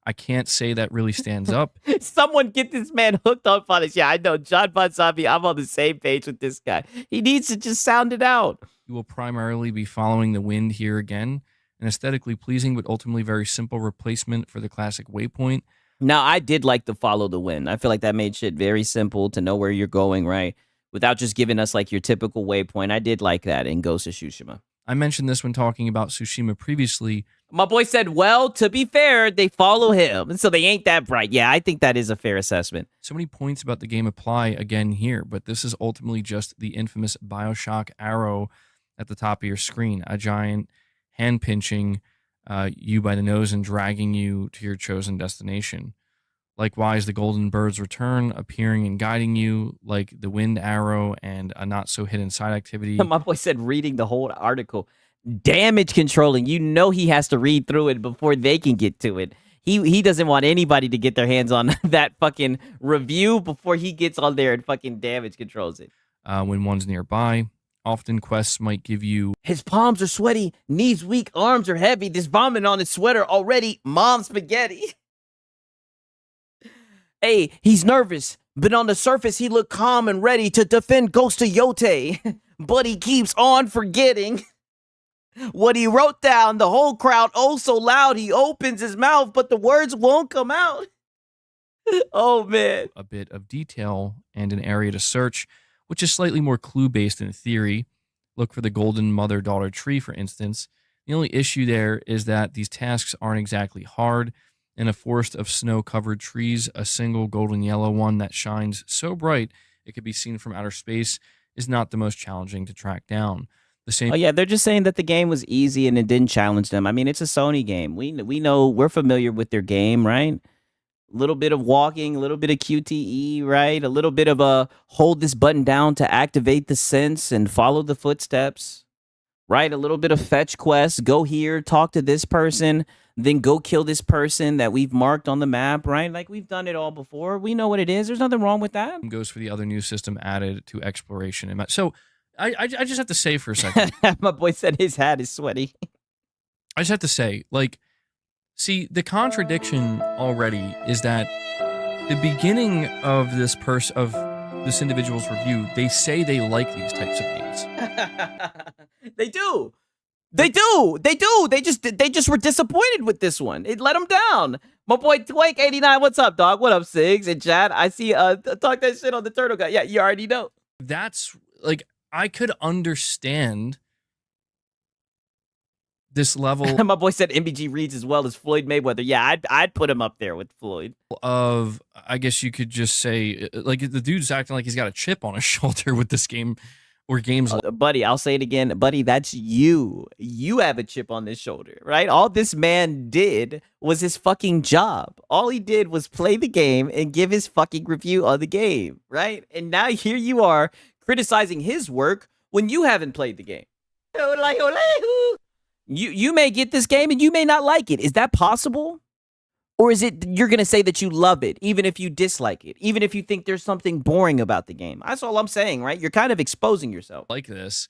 I can't say that really stands up. Someone get this man hooked up on this. Yeah, I know. John Bon Zombie, I'm on the same page with this guy. He needs to just sound it out. You will primarily be following the wind here again, an aesthetically pleasing but ultimately very simple replacement for the classic waypoint. Now, I did like the follow the wind. I feel like that made shit very simple to know where you're going, right? Without just giving us like your typical waypoint. I did like that in Ghost of Tsushima. I mentioned this when talking about Tsushima previously. My boy said, well, to be fair, they follow him, and so they ain't that bright. Yeah, I think that is a fair assessment. So many points about the game apply again here, but this is ultimately just the infamous Bioshock arrow at the top of your screen, a giant hand pinching you by the nose and dragging you to your chosen destination. Likewise, the golden bird's return, appearing and guiding you like the wind arrow and a not-so-hidden side activity. My boy said reading the whole article. Damage controlling. You know he has to read through it before they can get to it. He doesn't want anybody to get their hands on that fucking review before he gets on there and fucking damage controls it. When one's nearby, often quests might give you... His palms are sweaty, knees weak, arms are heavy, there's vomit on his sweater already, mom spaghetti. Hey, he's nervous, but on the surface he looked calm and ready to defend Ghost of Yote. But he keeps on forgetting what he wrote down. The whole crowd, oh so loud, he opens his mouth, but the words won't come out. Oh, man. A bit of detail and an area to search, which is slightly more clue-based in theory. Look for the golden mother-daughter tree, for instance. The only issue there is that these tasks aren't exactly hard. In a forest of snow-covered trees, a single golden yellow one that shines so bright it could be seen from outer space is not the most challenging to track down. The same. Oh yeah, they're just saying that the game was easy and it didn't challenge them. I mean, it's a Sony game. We know, we're familiar with their game, right? A little bit of walking, a little bit of QTE, right? A little bit of a hold this button down to activate the sense and follow the footsteps, right? A little bit of fetch quests. Go here, talk to this person, then go kill this person that we've marked on the map, right? Like, we've done it all before. We know what it is. There's nothing wrong with that. Goes for the other new system added to exploration. So I just have to say for a second. My boy said his hat is sweaty. I just have to say, like, see, the contradiction already is that the beginning of this individual's review, they say they like these types of games. They do. They do. They do. They just were disappointed with this one. It let them down. My boy Twake89, what's up, dog? What up, Sigs and Chad? I see talk that shit on the turtle guy. Yeah, you already know. That's like, I could understand this level. My boy said MBG reads as well as Floyd Mayweather. Yeah, I'd put him up there with Floyd. Of, I guess you could just say, like, the dude's acting like he's got a chip on his shoulder with this game. Or games buddy, I'll say it again. Buddy, that's you. You have a chip on this shoulder, right? All this man did was his fucking job. All he did was play the game and give his fucking review on the game, right? And now here you are criticizing his work when you haven't played the game. You may get this game and you may not like it. Is that possible? Or is it you're going to say that you love it, even if you dislike it, even if you think there's something boring about the game? That's all I'm saying, right? You're kind of exposing yourself. Like this.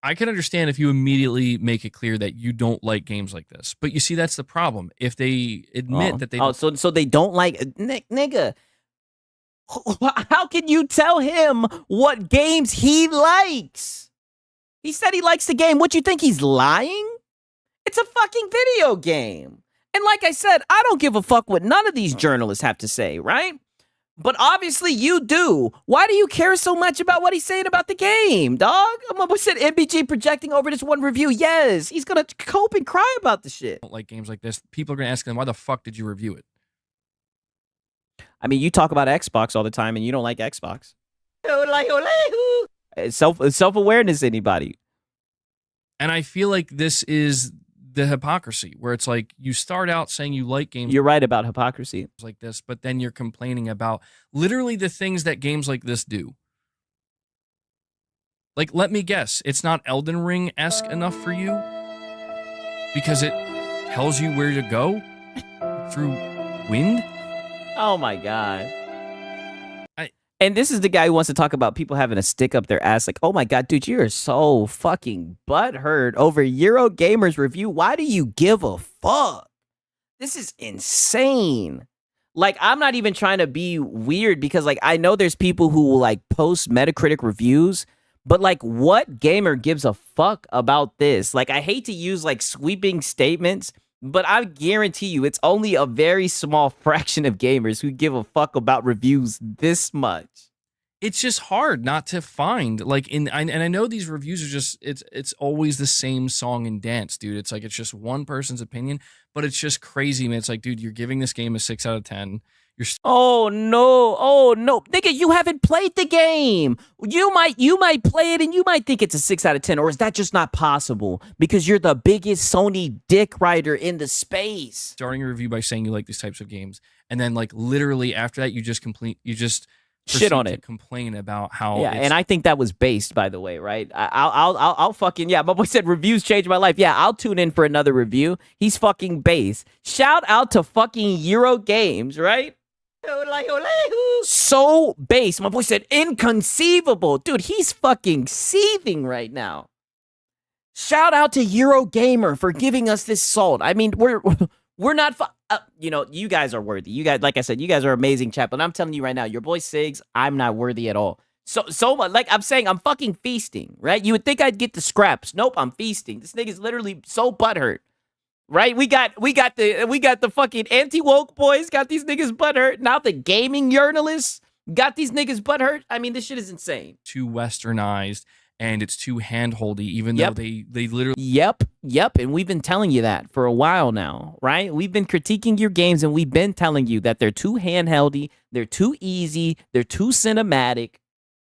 I can understand if you immediately make it clear that you don't like games like this. But you see, that's the problem. If they admit that they don't. So they don't like... Nigga, how can you tell him what games he likes? He said he likes the game. What, you think he's lying? It's a fucking video game. And like I said, I don't give a fuck what none of these journalists have to say, right? But obviously you do. Why do you care so much about what he's saying about the game, dog? I said MBG projecting over this one review. Yes, he's going to cope and cry about the shit. Don't like games like this. People are going to ask them, why the fuck did you review it? I mean, you talk about Xbox all the time and you don't like Xbox. Self-awareness, anybody. And I feel like this is the hypocrisy where it's like you start out saying you like games. You're right about hypocrisy like this, but then you're complaining about literally the things that games like this do. Like, let me guess, it's not Elden Ring-esque enough for you because it tells you where to go through wind. Oh my God. And this is the guy who wants to talk about people having a stick up their ass. Like, oh my God, dude, you're so fucking butthurt over Eurogamer's review. Why do you give a fuck? This is insane. Like, I'm not even trying to be weird because, like, I know there's people who will, like, post Metacritic reviews, but, like, what gamer gives a fuck about this? Like, I hate to use, like, sweeping statements, but I guarantee you it's only a very small fraction of gamers who give a fuck about reviews this much. It's just hard not to find, like, and I know these reviews are just, it's always the same song and dance, dude. It's like, it's just one person's opinion, but it's just crazy, man. It's like, dude, you're giving this game a 6 out of 10. Oh no, nigga, you haven't played the game. You might play it and you might think it's a 6 out of 10, or is that just not possible because you're the biggest Sony dick rider in the space? Starting a review by saying you like these types of games, and then like literally after that, you just shit on it, complain about how and I think that was based, by the way, right? I'll fucking, yeah, my boy said reviews changed my life. Yeah, I'll tune in for another review. He's fucking base. Shout out to fucking Euro Games, right? So base. My boy said inconceivable. Dude, he's fucking seething right now. Shout out to Eurogamer for giving us this salt. I mean, we're not you know, you guys are worthy. You guys, like I said, you guys are amazing, chat, but I'm telling you right now, your boy Sigs, I'm not worthy at all. So much, like I'm saying, I'm fucking feasting, right? You would think I'd get the scraps. Nope, I'm feasting. This nigga's literally so butthurt. Right, we got the fucking anti-woke boys got these niggas butthurt. Now the gaming journalists got these niggas butthurt. I mean, this shit is insane. Too westernized and it's too handholdy, even though they literally. Yep. And we've been telling you that for a while now, right? We've been critiquing your games and we've been telling you that they're too handheldy, they're too easy, they're too cinematic.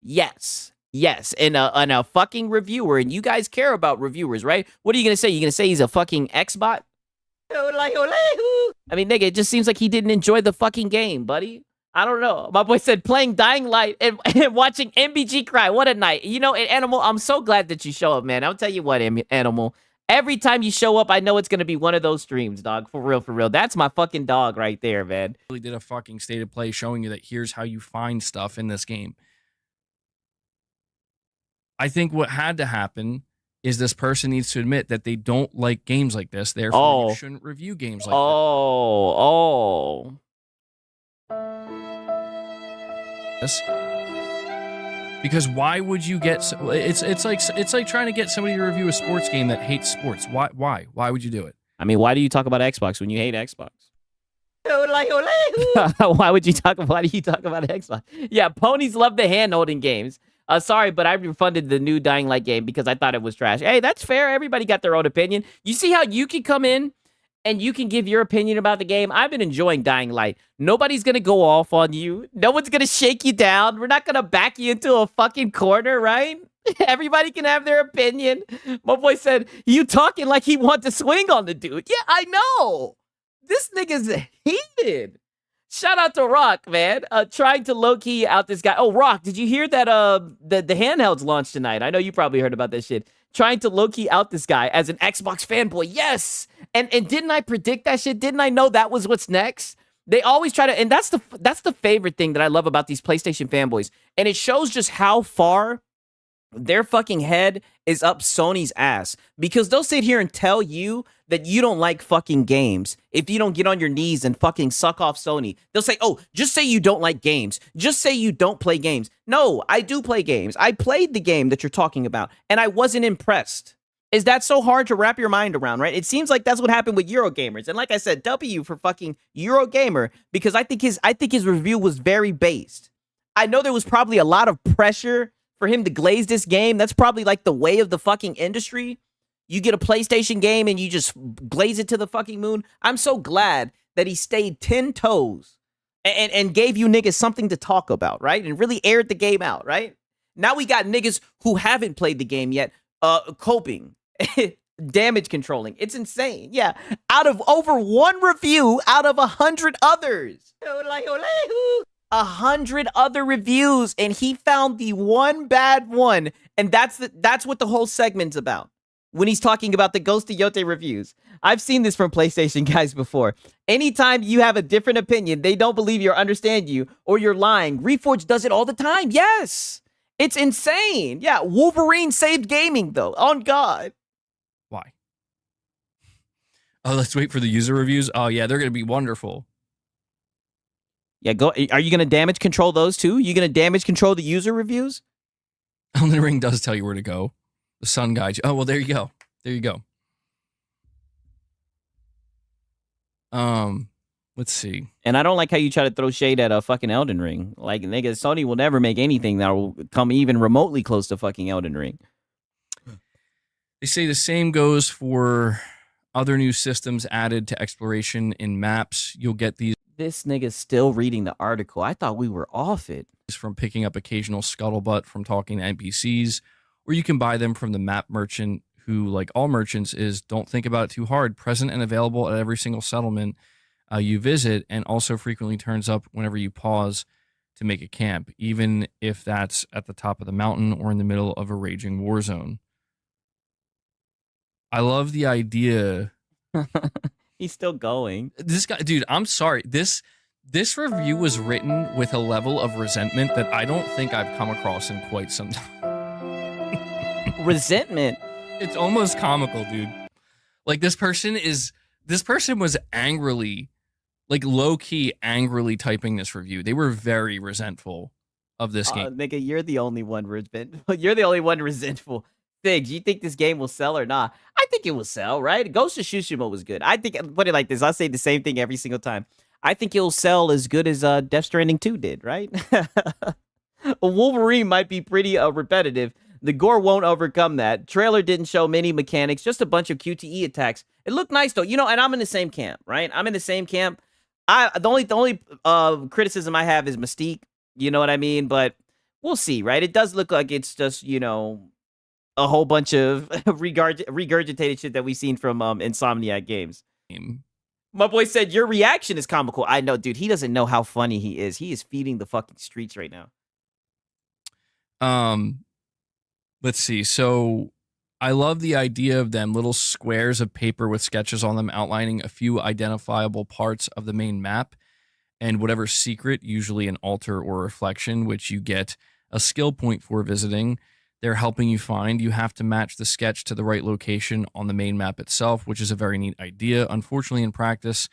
Yes. And a fucking reviewer, and you guys care about reviewers, right? What are you gonna say? You gonna say he's a fucking Xbot? I mean, nigga, it just seems like he didn't enjoy the fucking game, buddy. I don't know. My boy said playing Dying Light and watching MBG cry. What a night. You know, Animal, I'm so glad that you show up, man. I'll tell you what, Animal. Every time you show up, I know it's going to be one of those streams, dog. For real. That's my fucking dog right there, man. Really did a fucking state of play showing you that here's how you find stuff in this game. I think what had to happen is this person needs to admit that they don't like games like this. Therefore, you shouldn't review games like this. Because why would you get? It's like trying to get somebody to review a sports game that hates sports. Why would you do it? I mean, why do you talk about Xbox when you hate Xbox? Why do you talk about Xbox? Yeah, ponies love the hand-holding games. Sorry, but I refunded the new Dying Light game because I thought it was trash. Hey, that's fair. Everybody got their own opinion. You see how you can come in and you can give your opinion about the game? I've been enjoying Dying Light. Nobody's going to go off on you. No one's going to shake you down. We're not going to back you into a fucking corner, right? Everybody can have their opinion. My boy said, you talking like he wants to swing on the dude. Yeah, I know. This nigga's heated. Shout out to Rock, man. Trying to low-key out this guy. Oh, Rock, did you hear that the handhelds launched tonight? I know you probably heard about this shit. Trying to low-key out this guy as an Xbox fanboy. Yes! And didn't I predict that shit? Didn't I know that was what's next? They always try to, and that's the favorite thing that I love about these PlayStation fanboys. And it shows just how far their fucking head is up Sony's ass, because they'll sit here and tell you that you don't like fucking games if you don't get on your knees and fucking suck off Sony. They'll say, oh, just say you don't like games. Just say you don't play games. No, I do play games. I played the game that you're talking about, and I wasn't impressed. Is that so hard to wrap your mind around, right? It seems like that's what happened with Eurogamers. And like I said, W for fucking Eurogamer, because I think his review was very based. I know there was probably a lot of pressure for him to glaze this game. That's probably like the way of the fucking industry. You get a PlayStation game and you just glaze it to the fucking moon. I'm so glad that he stayed 10 toes and gave you niggas something to talk about, right? And really aired the game out, right? Now we got niggas who haven't played the game yet, coping, damage controlling. It's insane. Yeah. Out of over one review out of 100 others. 100 other reviews, and he found the one bad one. And that's what the whole segment's about. When he's talking about the Ghost of Yote reviews. I've seen this from PlayStation guys before. Anytime you have a different opinion, they don't believe you or understand you, or you're lying. Reforge does it all the time. Yes. It's insane. Yeah, Wolverine saved gaming, though. On God. Why? Oh, let's wait for the user reviews. Oh, yeah, they're going to be wonderful. Yeah, go. Are you going to damage control those too? You going to damage control the user reviews? Elden Ring does tell you where to go. The sun guides you. Oh, well, there you go. There you go. Let's see. And I don't like how you try to throw shade at a fucking Elden Ring. Like, nigga, Sony will never make anything that will come even remotely close to fucking Elden Ring. They say the same goes for other new systems added to exploration in maps. You'll get these. This nigga's still reading the article. I thought we were off it. From picking up occasional scuttlebutt from talking to NPCs, or you can buy them from the map merchant who, like all merchants, is don't think about it too hard, present and available at every single settlement you visit, and also frequently turns up whenever you pause to make a camp, even if that's at the top of the mountain or in the middle of a raging war zone. I love the idea. He's still going. This guy, dude, I'm sorry. This review was written with a level of resentment that I don't think I've come across in quite some time. Resentment? It's almost comical, dude. Like, this person was angrily, like, low-key angrily typing this review. They were very resentful of this game. Nigga, you're the only one resentful. You're the only one resentful. Thing, do you think this game will sell or not? I think it will sell, right? Ghost of Tsushima was good. I think, put it like this, I'll say the same thing every single time. I think it'll sell as good as Death Stranding 2 did, right? Wolverine might be pretty repetitive. The gore won't overcome that. Trailer didn't show many mechanics, just a bunch of QTE attacks. It looked nice, though. You know, and I'm in the same camp, right? I'm in the same camp. The only criticism I have is Mystique. You know what I mean? But we'll see, right? It does look like it's just, you know, a whole bunch of regurgitated shit that we've seen from Insomniac games. My boy said, your reaction is comical. I know, dude. He doesn't know how funny he is. He is feeding the fucking streets right now. Let's see. So I love the idea of them little squares of paper with sketches on them outlining a few identifiable parts of the main map and whatever secret, usually an altar or reflection, which you get a skill point for visiting. They're helping you find. You have to match the sketch to the right location on the main map itself, which is a very neat idea. Unfortunately, in practice,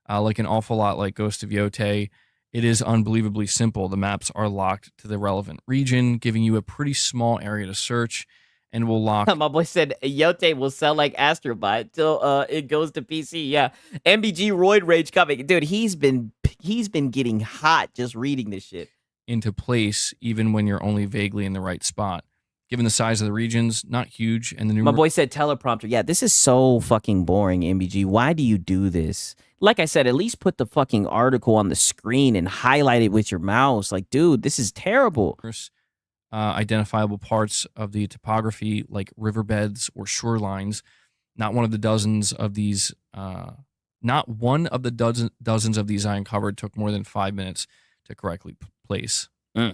like an awful lot like Ghost of Yote, it is unbelievably simple. The maps are locked to the relevant region, giving you a pretty small area to search, and will lock. My boy said Yote will sell like Astrobot till it goes to PC. Yeah, MBG Roid Rage coming, dude. He's been getting hot just reading this shit into place, even when you're only vaguely in the right spot. Given the size of the regions, not huge, and the My boy said teleprompter. Yeah, this is so fucking boring, MBG. Why do you do this? Like I said, at least put the fucking article on the screen and highlight it with your mouse. Like, dude, this is terrible. Identifiable parts of the topography, like riverbeds or shorelines. Not one of the dozens of these. Not one of the dozens of these I uncovered took more than 5 minutes to correctly place. Yeah,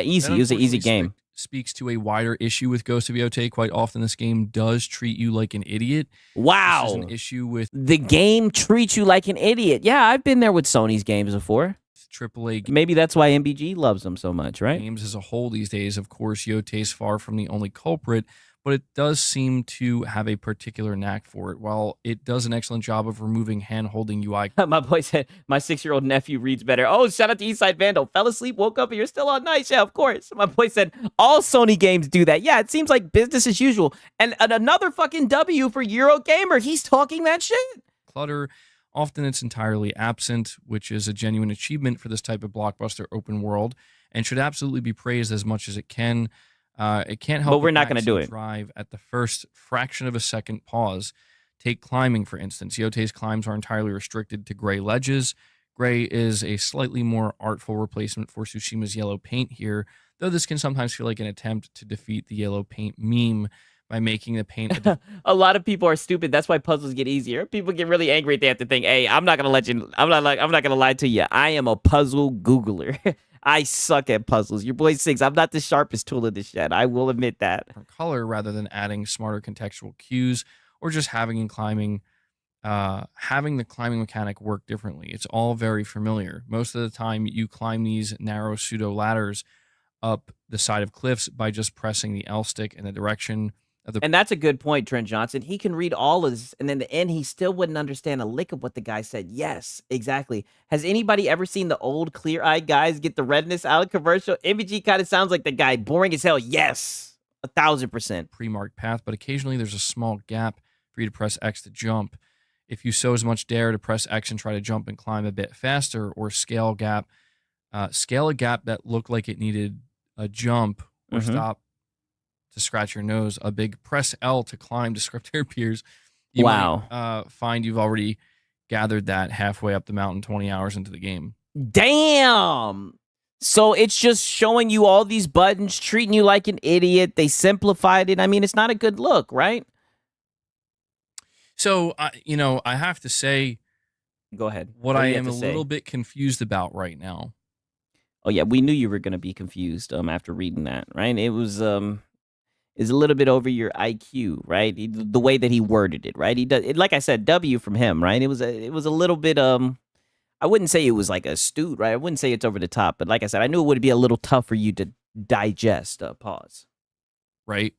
easy. It was an easy game. Speaks to a wider issue with Ghost of Yote. Quite often, this game does treat you like an idiot. Wow. This is an issue with the game treats you like an idiot. Yeah, I've been there with Sony's games before. AAA Maybe that's why MBG loves him so much, right? games as a whole these days. Of course, Yote is far from the only culprit, but it does seem to have a particular knack for it. While it does an excellent job of removing hand-holding UI. My boy said, my 6-year-old nephew reads better. Oh, shout out to Eastside Vandal. Fell asleep, woke up, and you're still on night. Yeah, of course. My boy said, all Sony games do that. Yeah, it seems like business as usual. And another fucking W for Eurogamer. He's talking that shit. Clutter, often it's entirely absent, which is a genuine achievement for this type of blockbuster open world and should absolutely be praised as much as it can. It can't help. But we're not going to do it. Drive at the first fraction of a second pause. Take climbing, for instance. Yote's climbs are entirely restricted to gray ledges. Gray is a slightly more artful replacement for Tsushima's yellow paint here, though this can sometimes feel like an attempt to defeat the yellow paint meme by making the paint. A lot of people are stupid. That's why puzzles get easier. People get really angry if they have to think, hey, I'm not going to lie to you. I am a puzzle Googler. I suck at puzzles. Your boy 6. I'm not the sharpest tool in the shed. I will admit that. Color rather than adding smarter contextual cues or just having the climbing mechanic work differently. It's all very familiar. Most of the time, you climb these narrow pseudo ladders up the side of cliffs by just pressing the L stick in the direction of the. And that's a good point, Trent Johnson. He can read all of this, and then the end, he still wouldn't understand a lick of what the guy said. Yes, exactly. Has anybody ever seen the old clear-eyed guys get the redness out of commercial? MVG kind of sounds like the guy. Boring as hell. Yes, 1,000%. Pre-marked path, but occasionally there's a small gap for you to press X to jump. If you so as much dare to press X and try to jump and climb a bit faster, or scale a gap that looked like it needed a jump, or stop to scratch your nose, a big press L to climb descriptor appears. You might find you've already gathered that halfway up the mountain 20 hours into the game. Damn! So it's just showing you all these buttons, treating you like an idiot. They simplified it. I mean, it's not a good look, right? So, I have to say, go ahead. What I am a little bit confused about right now. Oh yeah, we knew you were going to be confused after reading that, right? It was is a little bit over your IQ, right? The way that he worded it, right? He does it, like I said, W from him, right? It was a little bit I wouldn't say it was like astute, right? I wouldn't say it's over the top, but like I said, I knew it would be a little tough for you to digest. Pause. Right.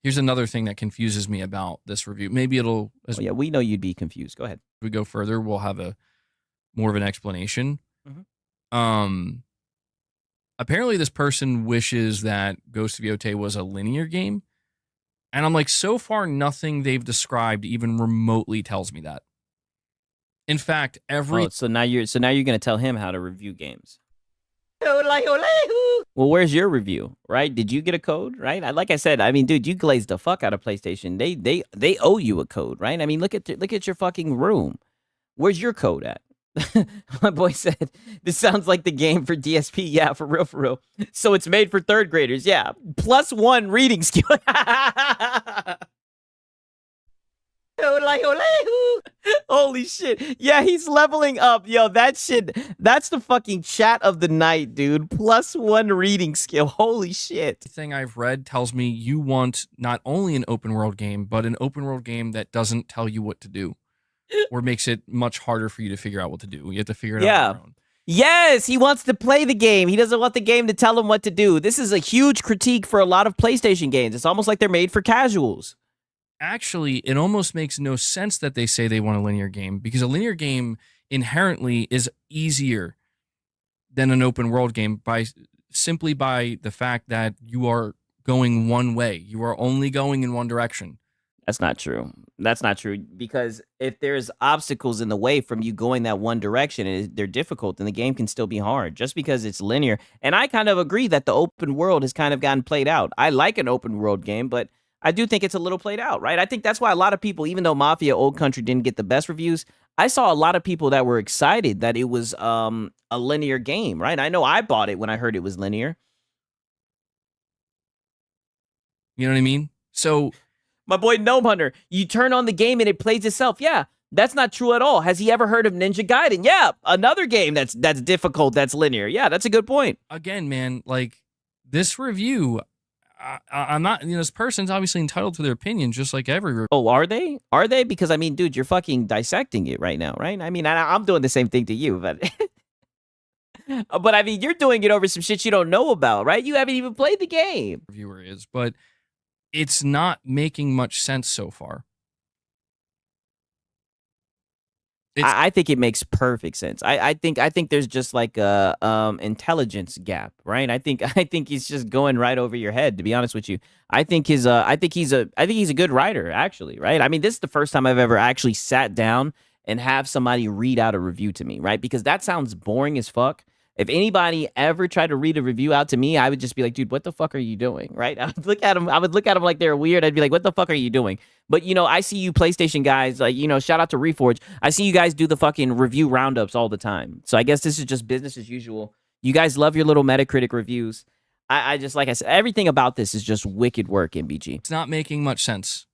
Here's another thing that confuses me about this review. Maybe it'll. Yeah, we know you'd be confused. Go ahead. As we go further, we'll have a more of an explanation. Apparently, this person wishes that Ghost of Yote was a linear game, and I'm like, so far, nothing they've described even remotely tells me that. In fact, so now you're going to tell him how to review games. Well, where's your review, right? Did you get a code, right? Like I said, I mean, dude, you glazed the fuck out of PlayStation. They owe you a code, right? I mean, look at your fucking room. Where's your code at? My boy said, this sounds like the game for DSP. Yeah, for real, for real. So it's made for third graders. Yeah, +1 reading skill. Holy shit. Yeah, he's leveling up. Yo, that shit, that's the fucking chat of the night, dude. +1 reading skill. Holy shit. The thing I've read tells me you want not only an open world game, but an open world game that doesn't tell you what to do or makes it much harder for you to figure out what to do. You have to figure it out on your own. Yes, he wants to play the game. He doesn't want the game to tell him what to do. This is a huge critique for a lot of PlayStation games. It's almost like they're made for casuals. Actually, it almost makes no sense that they say they want a linear game, because a linear game inherently is easier than an open world game simply by the fact that you are going one way. You are only going in one direction. That's not true. That's not true, because if there's obstacles in the way from you going that one direction and they're difficult, then the game can still be hard just because it's linear. And I kind of agree that the open world has kind of gotten played out. I like an open world game, but I do think it's a little played out, right? I think that's why a lot of people, even though Mafia Old Country didn't get the best reviews, I saw a lot of people that were excited that it was a linear game, right? I know I bought it when I heard it was linear. You know what I mean? So my boy Gnome Hunter, you turn on the game and it plays itself. Yeah, that's not true at all. Has he ever heard of Ninja Gaiden? Yeah, another game that's difficult, that's linear. Yeah, that's a good point. Again, man, like this review, I'm not, this person's obviously entitled to their opinion, just like every review. Oh, are they? Are they? Because, I mean, dude, you're fucking dissecting it right now, right? I mean, I'm doing the same thing to you, but But I mean, you're doing it over some shit you don't know about, right? You haven't even played the game. Reviewer is, but it's not making much sense so far. I think it makes perfect sense. I think there's just like a intelligence gap, right? I think he's just going right over your head. To be honest with you, I think he's a good writer, actually, right? I mean, this is the first time I've ever actually sat down and have somebody read out a review to me, right? Because that sounds boring as fuck. If anybody ever tried to read a review out to me, I would just be like, dude, what the fuck are you doing? Right? I would look at them like they're weird. I'd be like, what the fuck are you doing? But, you know, I see you PlayStation guys, like, you know, shout out to Reforge. I see you guys do the fucking review roundups all the time. So I guess this is just business as usual. You guys love your little Metacritic reviews. I just, like I said, everything about this is just wicked work, MBG. It's not making much sense.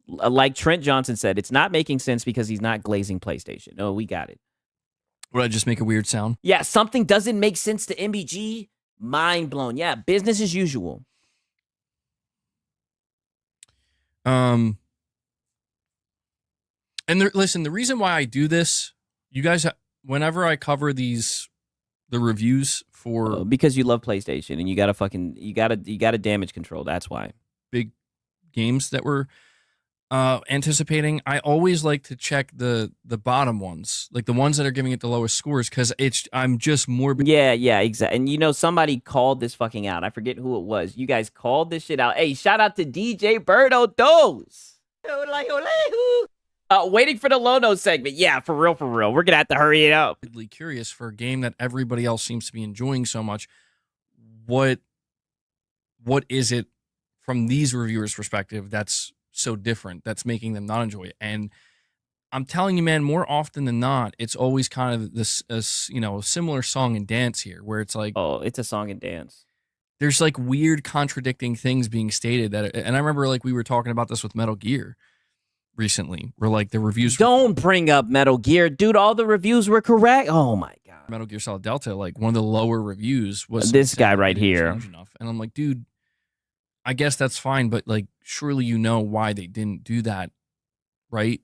Like Trent Johnson said, it's not making sense because he's not glazing PlayStation. No, we got it. Would I just make a weird sound? Yeah, something doesn't make sense to MBG. Mind blown. Yeah, business as usual. And listen, the reason why I do this, you guys, whenever I cover the reviews for because you love PlayStation and you gotta damage control. That's why. Big games that we're anticipating, I always like to check the bottom ones, like the ones that are giving it the lowest scores, because I'm just more. Yeah, exactly. And you know, somebody called this fucking out. I forget who it was. You guys called this shit out. Hey, shout out to DJ Birdo Dose. Waiting for the Lono segment. Yeah, for real. We're gonna have to hurry it up. Curious for a game that everybody else seems to be enjoying so much. What is it from these reviewers' perspective that's so different, that's making them not enjoy it? And I'm telling you, man, more often than not, it's always kind of this, similar song and dance here, where it's like, oh, it's a song and dance. There's like weird contradicting things being stated and I remember like we were talking about this with Metal Gear recently, where like the reviews. Don't bring up Metal Gear, dude. All the reviews were correct. Oh my god. Metal Gear Solid Delta, like one of the lower reviews was this guy right here. Enough. And I'm like, dude, I guess that's fine, but like, surely you know why they didn't do that, right?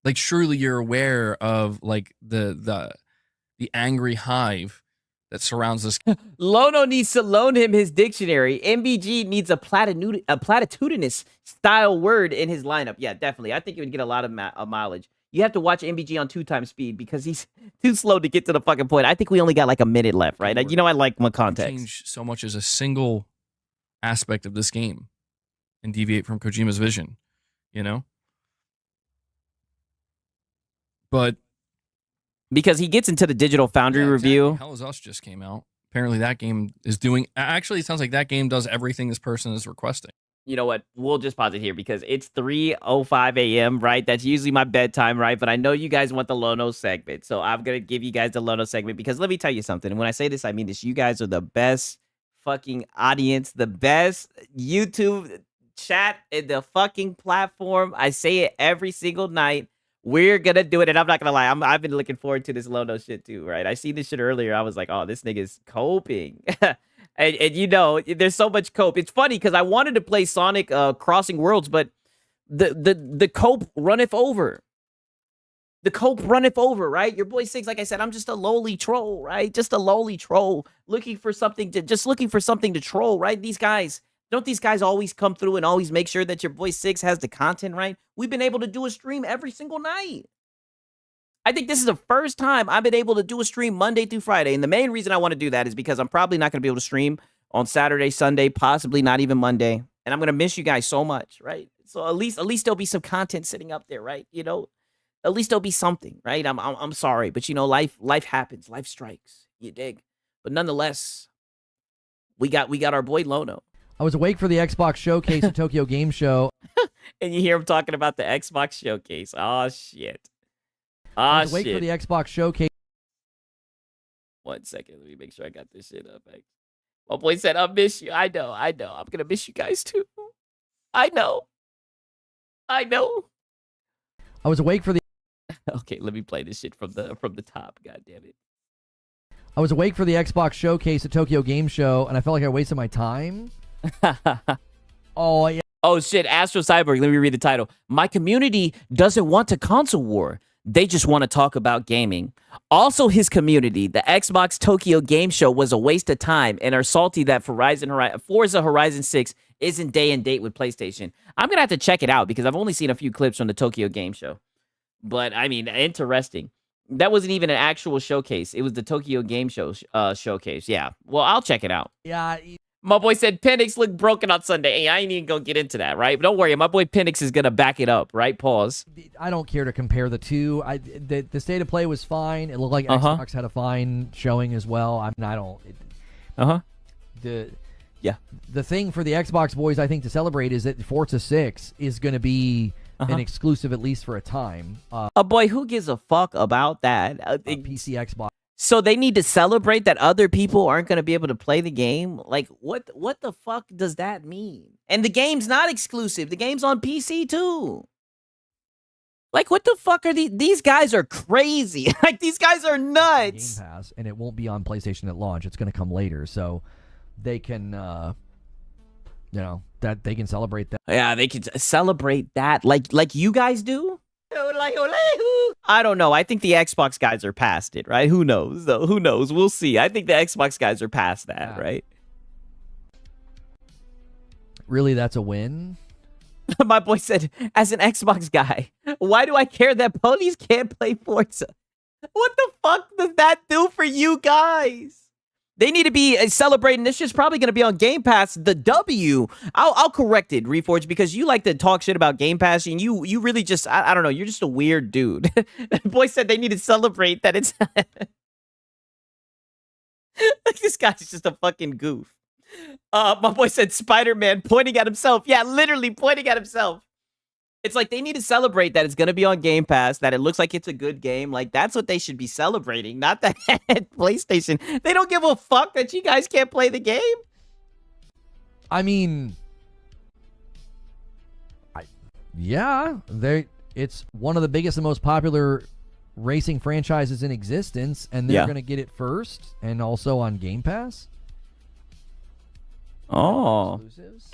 Like, surely you're aware of like the angry hive that surrounds this. Lono needs to loan him his dictionary. MBG needs a platitudinous style word in his lineup. Yeah, definitely. I think he would get a lot of mileage. You have to watch MBG on 2x speed because he's too slow to get to the fucking point. I think we only got like a minute left, right? You know, I like my context. Change so much as a single aspect of this game and deviate from Kojima's vision, you know? But because he gets into the Digital Foundry review. Hell is Us just came out. Apparently that game is doing, actually it sounds like that game does everything this person is requesting. You know what? We'll just pause it here because it's 3:05 a.m., right? That's usually my bedtime, right? But I know you guys want the Lono segment. So I'm going to give you guys the Lono segment because let me tell you something. And when I say this, I mean this. You guys are the best fucking audience, the best YouTube chat in the fucking platform. I say it every single night. We're gonna do it, and I'm not gonna lie. I've been looking forward to this Lono shit too, right? I seen this shit earlier. I was like, oh, this nigga's coping. and you know, there's so much cope. It's funny because I wanted to play Sonic Crossing Worlds, but the cope runneth over. The cope runneth over, right? Your boy Six, like I said, I'm just a lowly troll, right? Just a lowly troll looking for something to troll, right? Don't these guys always come through and always make sure that your boy Six has the content right? We've been able to do a stream every single night. I think this is the first time I've been able to do a stream Monday through Friday. And the main reason I want to do that is because I'm probably not going to be able to stream on Saturday, Sunday, possibly not even Monday. And I'm going to miss you guys so much, right? So at least there'll be some content sitting up there, right? You know, at least there'll be something, right? I'm sorry, but you know, life happens, life strikes, you dig? But nonetheless, we got our boy Lono. I was awake for the Xbox showcase at Tokyo Game Show. And you hear him talking about the Xbox showcase. Oh, shit. I was awake for the Xbox showcase. 1 second. Let me make sure I got this shit up. My boy said, I'll miss you. I know. I'm going to miss you guys, too. I know. I was awake for the... Okay, let me play this shit from the top. God damn it. I was awake for the Xbox showcase at Tokyo Game Show, and I felt like I wasted my time. Oh, yeah. Oh, shit. Astro Cyborg. Let me read the title. My community doesn't want a console war. They just want to talk about gaming. Also, his community, the Xbox Tokyo Game Show was a waste of time and are salty that Forza Horizon 6 isn't day and date with PlayStation. I'm going to have to check it out because I've only seen a few clips from the Tokyo Game Show. But, I mean, interesting. That wasn't even an actual showcase. It was the Tokyo Game Show showcase. Yeah. Well, I'll check it out. Yeah. My boy said Penix looked broken on Sunday. Hey, I ain't even gonna get into that, right? But don't worry, my boy Penix is gonna back it up, right? Pause. I don't care to compare the two. The state of play was fine. It looked like Xbox had a fine showing as well. I mean, I don't. The thing for the Xbox boys, I think, to celebrate is that Forza 6 is going to be an exclusive at least for a time. Boy, who gives a fuck about that? PC, Xbox. So they need to celebrate that other people aren't going to be able to play the game? Like, what the fuck does that mean? And the game's not exclusive. The game's on PC, too. Like, what the fuck are these guys are crazy. Like, these guys are nuts. Game Pass, and it won't be on PlayStation at launch. It's going to come later. So they can, that they can celebrate that. Yeah, they can celebrate that like you guys do. I don't know. I think the Xbox guys are past it, right? Who knows, though? Who knows? We'll see. I think the Xbox guys are past that, right? Really, that's a win? My boy said, as an Xbox guy, why do I care that ponies can't play Forza? What the fuck does that do for you guys? They need to be celebrating. This shit's probably going to be on Game Pass. The W. I'll correct it, Reforge, because you like to talk shit about Game Pass, and you really just, I don't know, you're just a weird dude. Boy said they need to celebrate that it's... This guy's just a fucking goof. My boy said Spider-Man pointing at himself. Yeah, literally pointing at himself. It's like they need to celebrate that it's going to be on Game Pass, that it looks like it's a good game. Like, that's what they should be celebrating, not that PlayStation. They don't give a fuck that you guys can't play the game. I mean, it's one of the biggest and most popular racing franchises in existence, and they're going to get it first and also on Game Pass. Oh. Exclusives.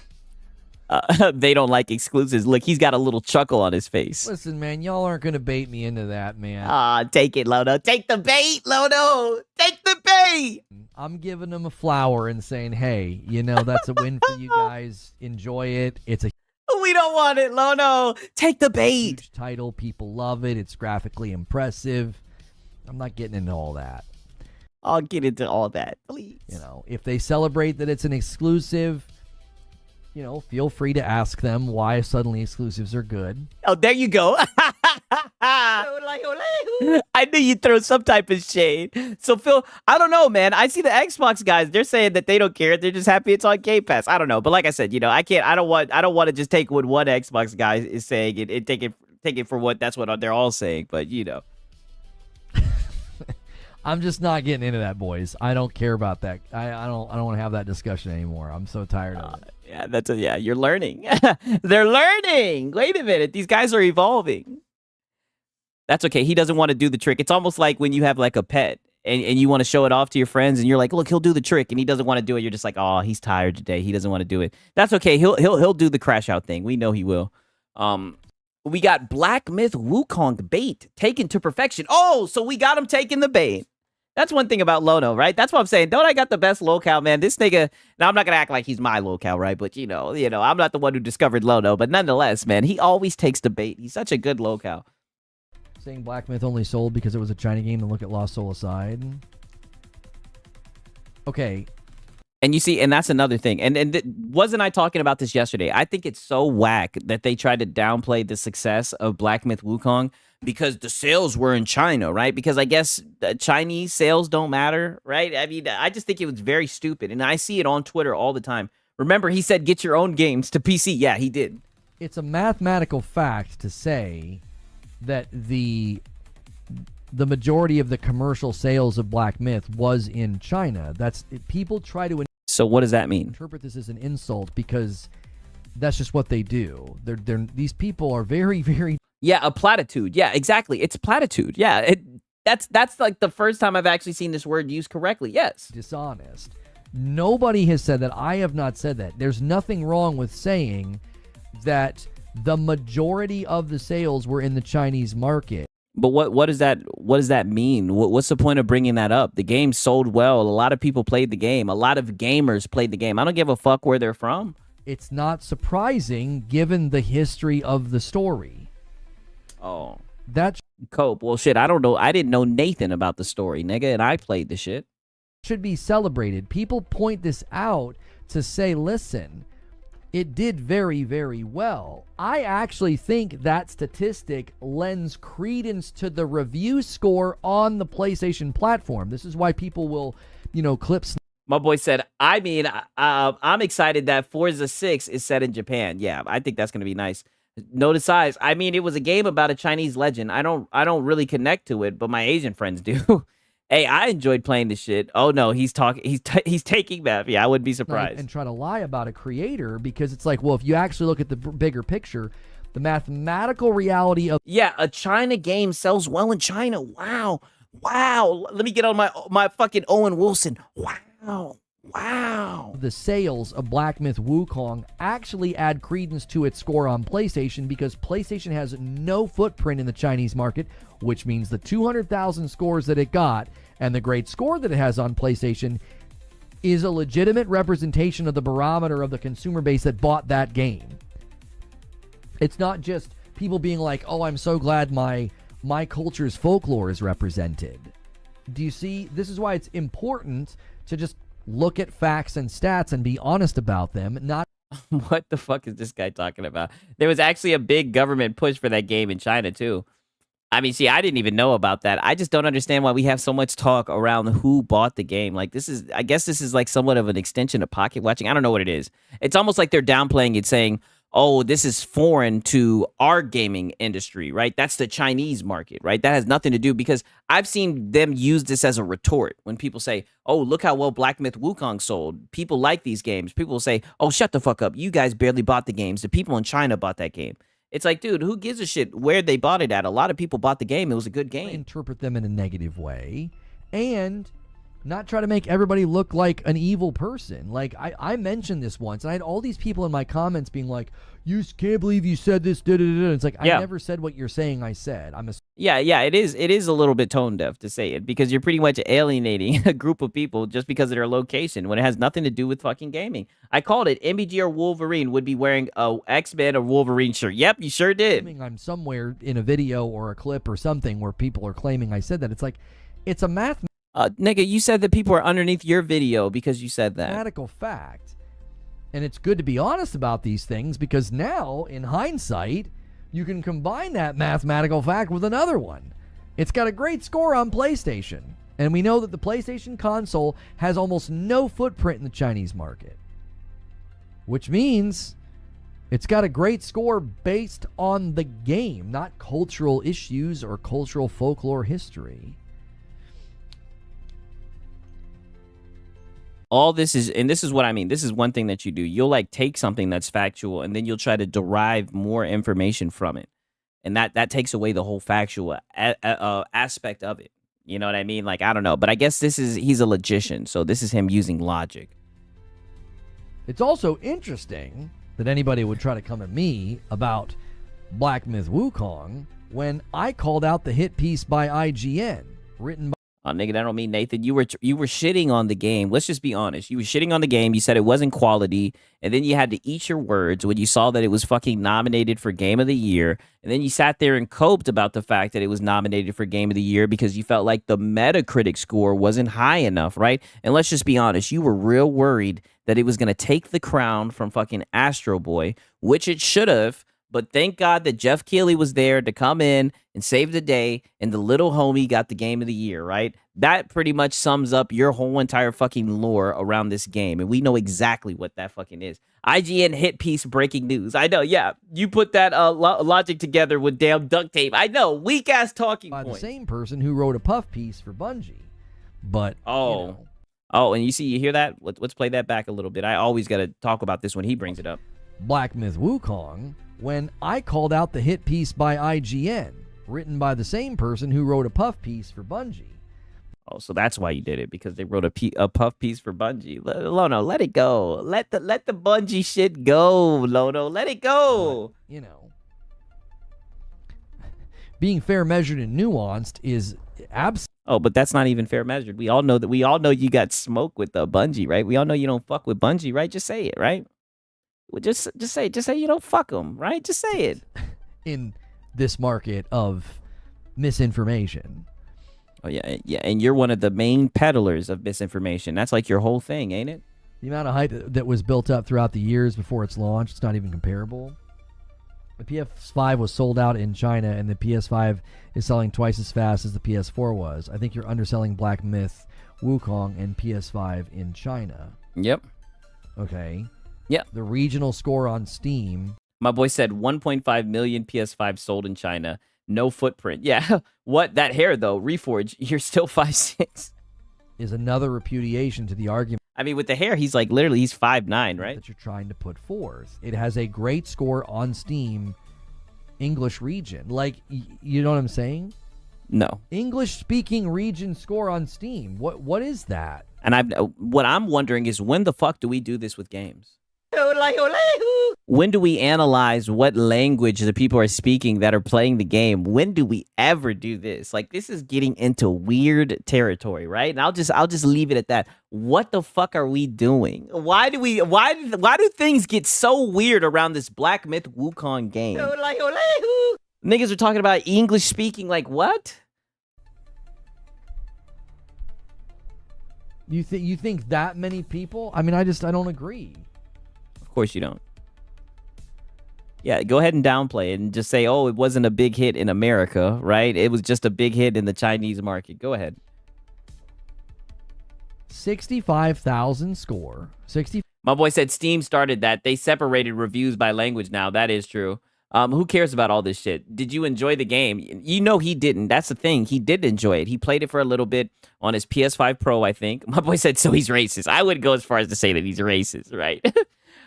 They don't like exclusives. Look, he's got a little chuckle on his face. Listen, man, y'all aren't going to bait me into that, man. Take it, Lono. Take the bait, Lono. Take the bait. I'm giving them a flower and saying, hey, that's a win for you guys. Enjoy it. It's a We don't want it, Lono. Take the bait. huge title. People love it. It's graphically impressive. I'm not getting into all that. I'll get into all that, please. If they celebrate that it's an exclusive, feel free to ask them why suddenly exclusives are good. Oh, there you go. I knew you'd throw some type of shade. So, Phil, I don't know, man. I see the Xbox guys. They're saying that they don't care. They're just happy it's on Game Pass. I don't know. But like I said, I don't want to just take what one Xbox guy is saying and take it for what that's what they're all saying. But, I'm just not getting into that, boys. I don't care about that. I don't want to have that discussion anymore. I'm so tired of it. Yeah, you're learning. They're learning. Wait a minute. These guys are evolving. That's okay. He doesn't want to do the trick. It's almost like when you have like a pet and you want to show it off to your friends and you're like, look, he'll do the trick, and he doesn't want to do it. You're just like, oh, he's tired today. He doesn't want to do it. That's okay. He'll do the crash out thing. We know he will. We got Black Myth Wukong bait taken to perfection. Oh, so we got him taking the bait. That's one thing about Lono, right? That's what I'm saying. Don't I got the best locale, man? This nigga, now I'm not going to act like he's my locale, right? But, I'm not the one who discovered Lono. But nonetheless, man, he always takes the bait. He's such a good locale. Saying Black Myth only sold because it was a China game, to look at Lost Soul aside. Okay. And you see, and that's another thing. And wasn't I talking about this yesterday? I think it's so whack that they tried to downplay the success of Black Myth Wukong because the sales were in China, right? Because I guess Chinese sales don't matter, right? I mean, I just think it was very stupid. And I see it on Twitter all the time. Remember, he said, get your own games to PC. Yeah, he did. It's a mathematical fact to say that the majority of the commercial sales of Black Myth was in China. People try to... So what does that mean? Interpret this as an insult because that's just what they do. These people are very, very... Yeah, a platitude. Yeah, exactly. It's platitude. Yeah, that's like the first time I've actually seen this word used correctly. Yes. Dishonest. Nobody has said that. I have not said that. There's nothing wrong with saying that the majority of the sales were in the Chinese market. But what does that mean? What's the point of bringing that up? The game sold well. A lot of people played the game. A lot of gamers played the game. I don't give a fuck where they're from. It's not surprising given the history of the story. Oh, that Cope. Well, shit. I don't know. I didn't know Nathan about the story, nigga, and I played the shit. Should be celebrated. People point this out to say, listen, it did very, very well. I actually think that statistic lends credence to the review score on the PlayStation platform. This is why people will, clip. My boy said, I mean, I'm excited that Forza 6 is set in Japan. Yeah, I think that's going to be nice. Note the size. I mean, it was a game about a Chinese legend. I don't really connect to it, but my Asian friends do. Hey, I enjoyed playing this shit. Oh no, he's taking that. Yeah, I wouldn't be surprised. And try to lie about a creator because it's like, well, if you actually look at the bigger picture, the mathematical reality of a China game sells well in China. Wow. Let me get on my fucking Owen Wilson. Wow. The sales of Black Myth Wukong actually add credence to its score on PlayStation because PlayStation has no footprint in the Chinese market, which means the 200,000 scores that it got and the great score that it has on PlayStation is a legitimate representation of the barometer of the consumer base that bought that game. It's not just people being like, oh, I'm so glad my culture's folklore is represented. Do you see? This is why it's important to just look at facts and stats and be honest about them, not... What the fuck is this guy talking about? There was actually a big government push for that game in China, too. I mean, see, I didn't even know about that. I just don't understand why we have so much talk around who bought the game. Like, I guess this is like somewhat of an extension of pocket watching. I don't know what it is. It's almost like they're downplaying it, saying, oh, this is foreign to our gaming industry, right? That's the Chinese market, right? That has nothing to do, because I've seen them use this as a retort when people say, oh, look how well Black Myth Wukong sold. People like these games. People will say, oh, shut the fuck up. You guys barely bought the games. The people in China bought that game. It's like, dude, who gives a shit where they bought it at? A lot of people bought the game. It was a good game. Interpret them in a negative way and not try to make everybody look like an evil person. Like, I mentioned this once, and I had all these people in my comments being like, you can't believe you said this, da-da-da-da. It's like, I never said what you're saying I said. Yeah, it is a little bit tone deaf to say it, because you're pretty much alienating a group of people just because of their location when it has nothing to do with fucking gaming. I called it MBG or Wolverine would be wearing a X-Men or Wolverine shirt. Yep, you sure did. I'm somewhere in a video or a clip or something where people are claiming I said that. It's like, it's a nigga, you said that people are underneath your video because you said that. Mathematical fact. And it's good to be honest about these things, because now, in hindsight, you can combine that mathematical fact with another one. It's got a great score on PlayStation. And we know that the PlayStation console has almost no footprint in the Chinese market. Which means it's got a great score based on the game, not cultural issues or cultural folklore history. All this is, and this is what I mean, this is one thing that you do. You'll like take something that's factual and then you'll try to derive more information from it. And that takes away the whole factual aspect of it. You know what I mean? Like, I don't know. But I guess he's a logician. So this is him using logic. It's also interesting that anybody would try to come at me about Black Myth Wukong when I called out the hit piece by IGN, written by... Oh, nigga, that don't mean Nathan. You were shitting on the game. Let's just be honest. You were shitting on the game. You said it wasn't quality, and then you had to eat your words when you saw that it was fucking nominated for Game of the Year, and then you sat there and coped about the fact that it was nominated for Game of the Year because you felt like the Metacritic score wasn't high enough, right? And let's just be honest. You were real worried that it was going to take the crown from fucking Astro Boy, which it should have. But thank God that Jeff Keighley was there to come in and save the day, and the little homie got the Game of the Year, right? That pretty much sums up your whole entire fucking lore around this game, and we know exactly what that fucking is. IGN hit piece breaking news. I know, yeah. You put that logic together with damn duct tape. I know, weak-ass talking by points. The same person who wrote a puff piece for Bungie. But, oh, and you hear that? Let's play that back a little bit. I always got to talk about this when he brings it up. Black Myth Wukong, when I called out the hit piece by IGN, written by the same person who wrote a puff piece for Bungie. Oh, so that's why you did it, because they wrote a puff piece for Bungie. Lono, let it go. Let the Bungie shit go, Lono. Let it go. But, being fair, measured, and nuanced is absolutely. Oh, but that's not even fair measured. We all know that. We all know you got smoke with Bungie, right? We all know you don't fuck with Bungie, right? Just say it, right? Well, just say you don't fuck them, right? Just say it. In this market of misinformation. Oh yeah, yeah, and you're one of the main peddlers of misinformation. That's like your whole thing, ain't it? The amount of hype that was built up throughout the years before its launch, it's not even comparable. The PS5 was sold out in China, and the PS5 is selling twice as fast as the PS4 was. I think you're underselling Black Myth Wukong and PS5 in China. Yep. Okay. Yep. The regional score on Steam. My boy said 1.5 million PS5 sold in China. No footprint. Yeah. What? That hair, though. Reforge, you're still 5'6". Is another repudiation to the argument. I mean, with the hair, he's like literally, he's 5'9", right? That you're trying to put forth. It has a great score on Steam, English region. Like, you know what I'm saying? No. English-speaking region score on Steam. What is that? And what I'm wondering is, when the fuck do we do this with games? When do we analyze what language the people are speaking that are playing the game? When do we ever do this? Like, this is getting into weird territory, right? And I'll just leave it at that. What the fuck are we doing? Why do things get so weird around this Black Myth Wukong game? Niggas are talking about English speaking, like what? You think that many people? I mean, I don't agree. Of course you don't. Yeah, go ahead and downplay it and just say, oh, it wasn't a big hit in America, right? It was just a big hit in the Chinese market. Go ahead. 65,000 score. 60. My boy said Steam started that. They separated reviews by language now. That is true. Who cares about all this shit? Did you enjoy the game? You know he didn't. That's the thing. He did enjoy it. He played it for a little bit on his PS5 Pro, I think. My boy said, so he's racist. I wouldn't go as far as to say that he's racist, right?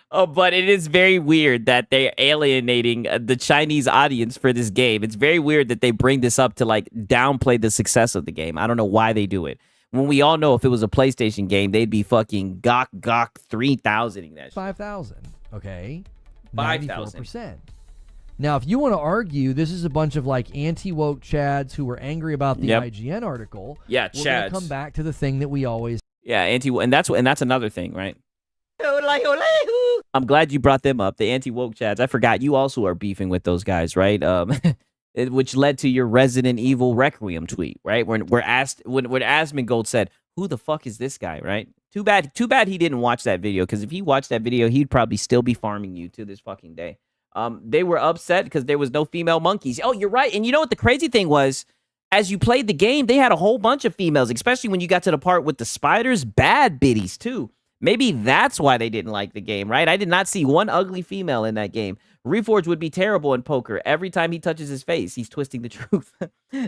Oh, but it is very weird that they're alienating the Chinese audience for this game. It's very weird that they bring this up to like downplay the success of the game. I don't know why they do it. When we all know if it was a PlayStation game, they'd be fucking gawk 3,000ing that shit. 5,000. Okay. 5,000. 94%. Now, if you want to argue this is a bunch of like anti-woke chads who were angry about the IGN article, yeah, we're going to come back to the thing that we always and that's another thing, right? I'm glad you brought them up, the anti-woke chads. I forgot you also are beefing with those guys, right? Which led to your Resident Evil Requiem tweet, right? When Asmongold said, "Who the fuck is this guy?" Right? Too bad he didn't watch that video, because if he watched that video, he'd probably still be farming you to this fucking day. They were upset because there was no female monkeys. Oh, you're right. And you know what the crazy thing was? As you played the game, they had a whole bunch of females, especially when you got to the part with the spiders, bad biddies too. Maybe that's why they didn't like the game, right? I did not see one ugly female in that game. Reforge would be terrible in poker. Every time he touches his face, he's twisting the truth.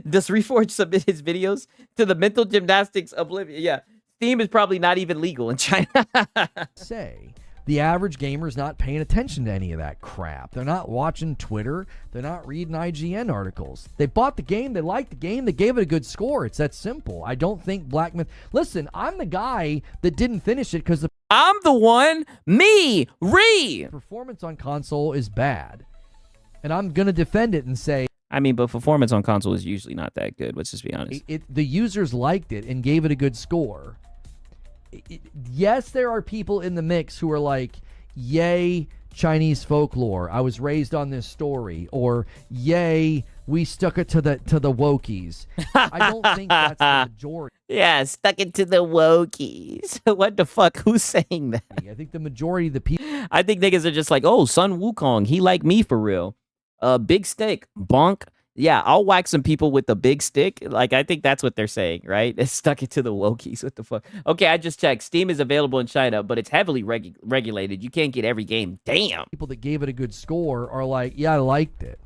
Does Reforge submit his videos to the mental gymnastics oblivion? Yeah. Steam is probably not even legal in China. say the average gamer is not paying attention to any of that crap. They're not watching Twitter. They're not reading IGN articles. They bought the game. They liked the game. They gave it a good score. It's that simple. I don't think Black Myth... Listen, I'm the guy that didn't finish it because the... I'm the one. Me. Performance on console is bad. And I'm going to defend it and say... I mean, but performance on console is usually not that good. Let's just be honest. The users liked it and gave it a good score. Yes, there are people in the mix who are like, yay, Chinese folklore. I was raised on this story. Or, yay, we stuck it to the wokies. I don't think that's the majority. Yeah, stuck it to the wokies. What the fuck? Who's saying that? I think the majority of the people... I think niggas are just like, oh, Sun Wukong, he like me for real. Big stick, bonk. Yeah, I'll whack some people with the big stick. Like, I think that's what they're saying, right? It's stuck it to the wokies. What the fuck? Okay, I just checked. Steam is available in China, but it's heavily regulated. You can't get every game. Damn. People that gave it a good score are like, yeah, I liked it.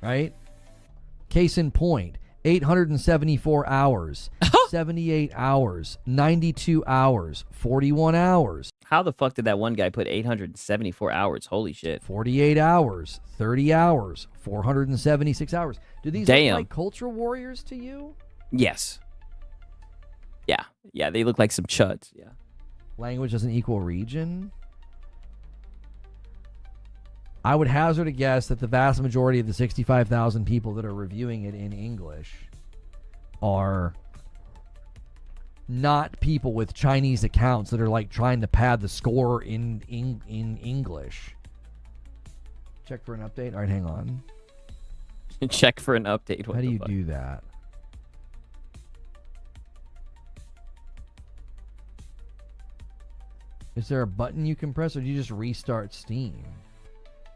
Right? Case in point, 874 hours, 78 hours, 92 hours, 41 hours. How the fuck did that one guy put 874 hours? Holy shit. 48 hours, 30 hours, 476 hours. Do these look like culture warriors to you? Yes. Yeah. Yeah, they look like some chuds. Yeah. Language doesn't equal region. I would hazard a guess that the vast majority of the 65,000 people that are reviewing it in English are not people with Chinese accounts that are like trying to pad the score in English. Check for an update. All right, hang on. Check for an update. How do you do that? Is there a button you can press, or do you just restart Steam?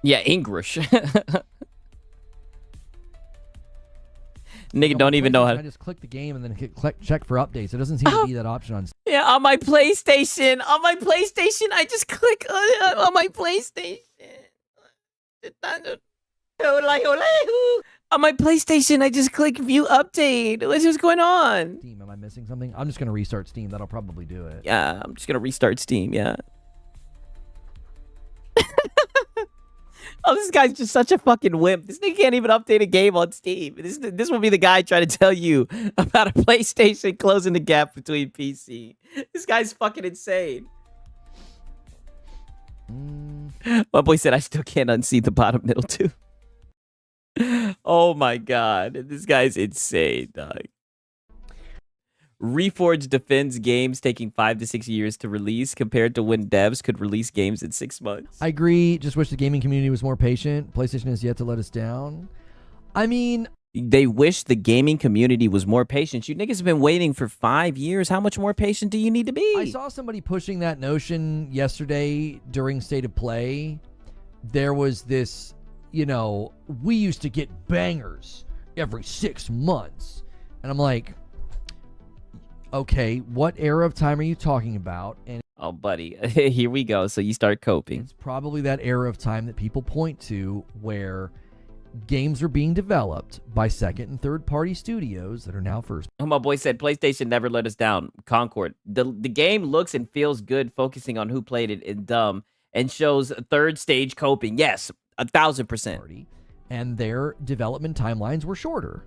Yeah, English. Nigga don't even know how to... I just click the game and then click check for updates. It doesn't seem to be that option on Steam. Yeah, on my PlayStation. On my PlayStation, I just click on my PlayStation. On my PlayStation, I just click view update. What's going on? Steam, am I missing something? I'm just going to restart Steam. That'll probably do it. Yeah, I'm just going to restart Steam, yeah. Oh, this guy's just such a fucking wimp. This nigga can't even update a game on Steam. This will be the guy trying to tell you about a PlayStation closing the gap between PC. This guy's fucking insane. My boy said I still can't unsee the bottom middle too. Oh my god. This guy's insane, dog. Reforged defends games taking 5 to 6 years to release compared to when devs could release games in 6 months. I agree. Just wish the gaming community was more patient. PlayStation has yet to let us down. I mean... They wish the gaming community was more patient. You niggas have been waiting for 5 years. How much more patient do you need to be? I saw somebody pushing that notion yesterday during State of Play. There was this, you know, we used to get bangers every 6 months. And I'm like... Okay, what era of time are you talking about? And oh, buddy, here we go. So you start coping. It's probably that era of time that people point to where games are being developed by second and third party studios that are now first. Oh, my boy said PlayStation never let us down. Concord. The game looks and feels good, focusing on who played it in dumb and shows third stage coping. Yes, 1,000%. And their development timelines were shorter.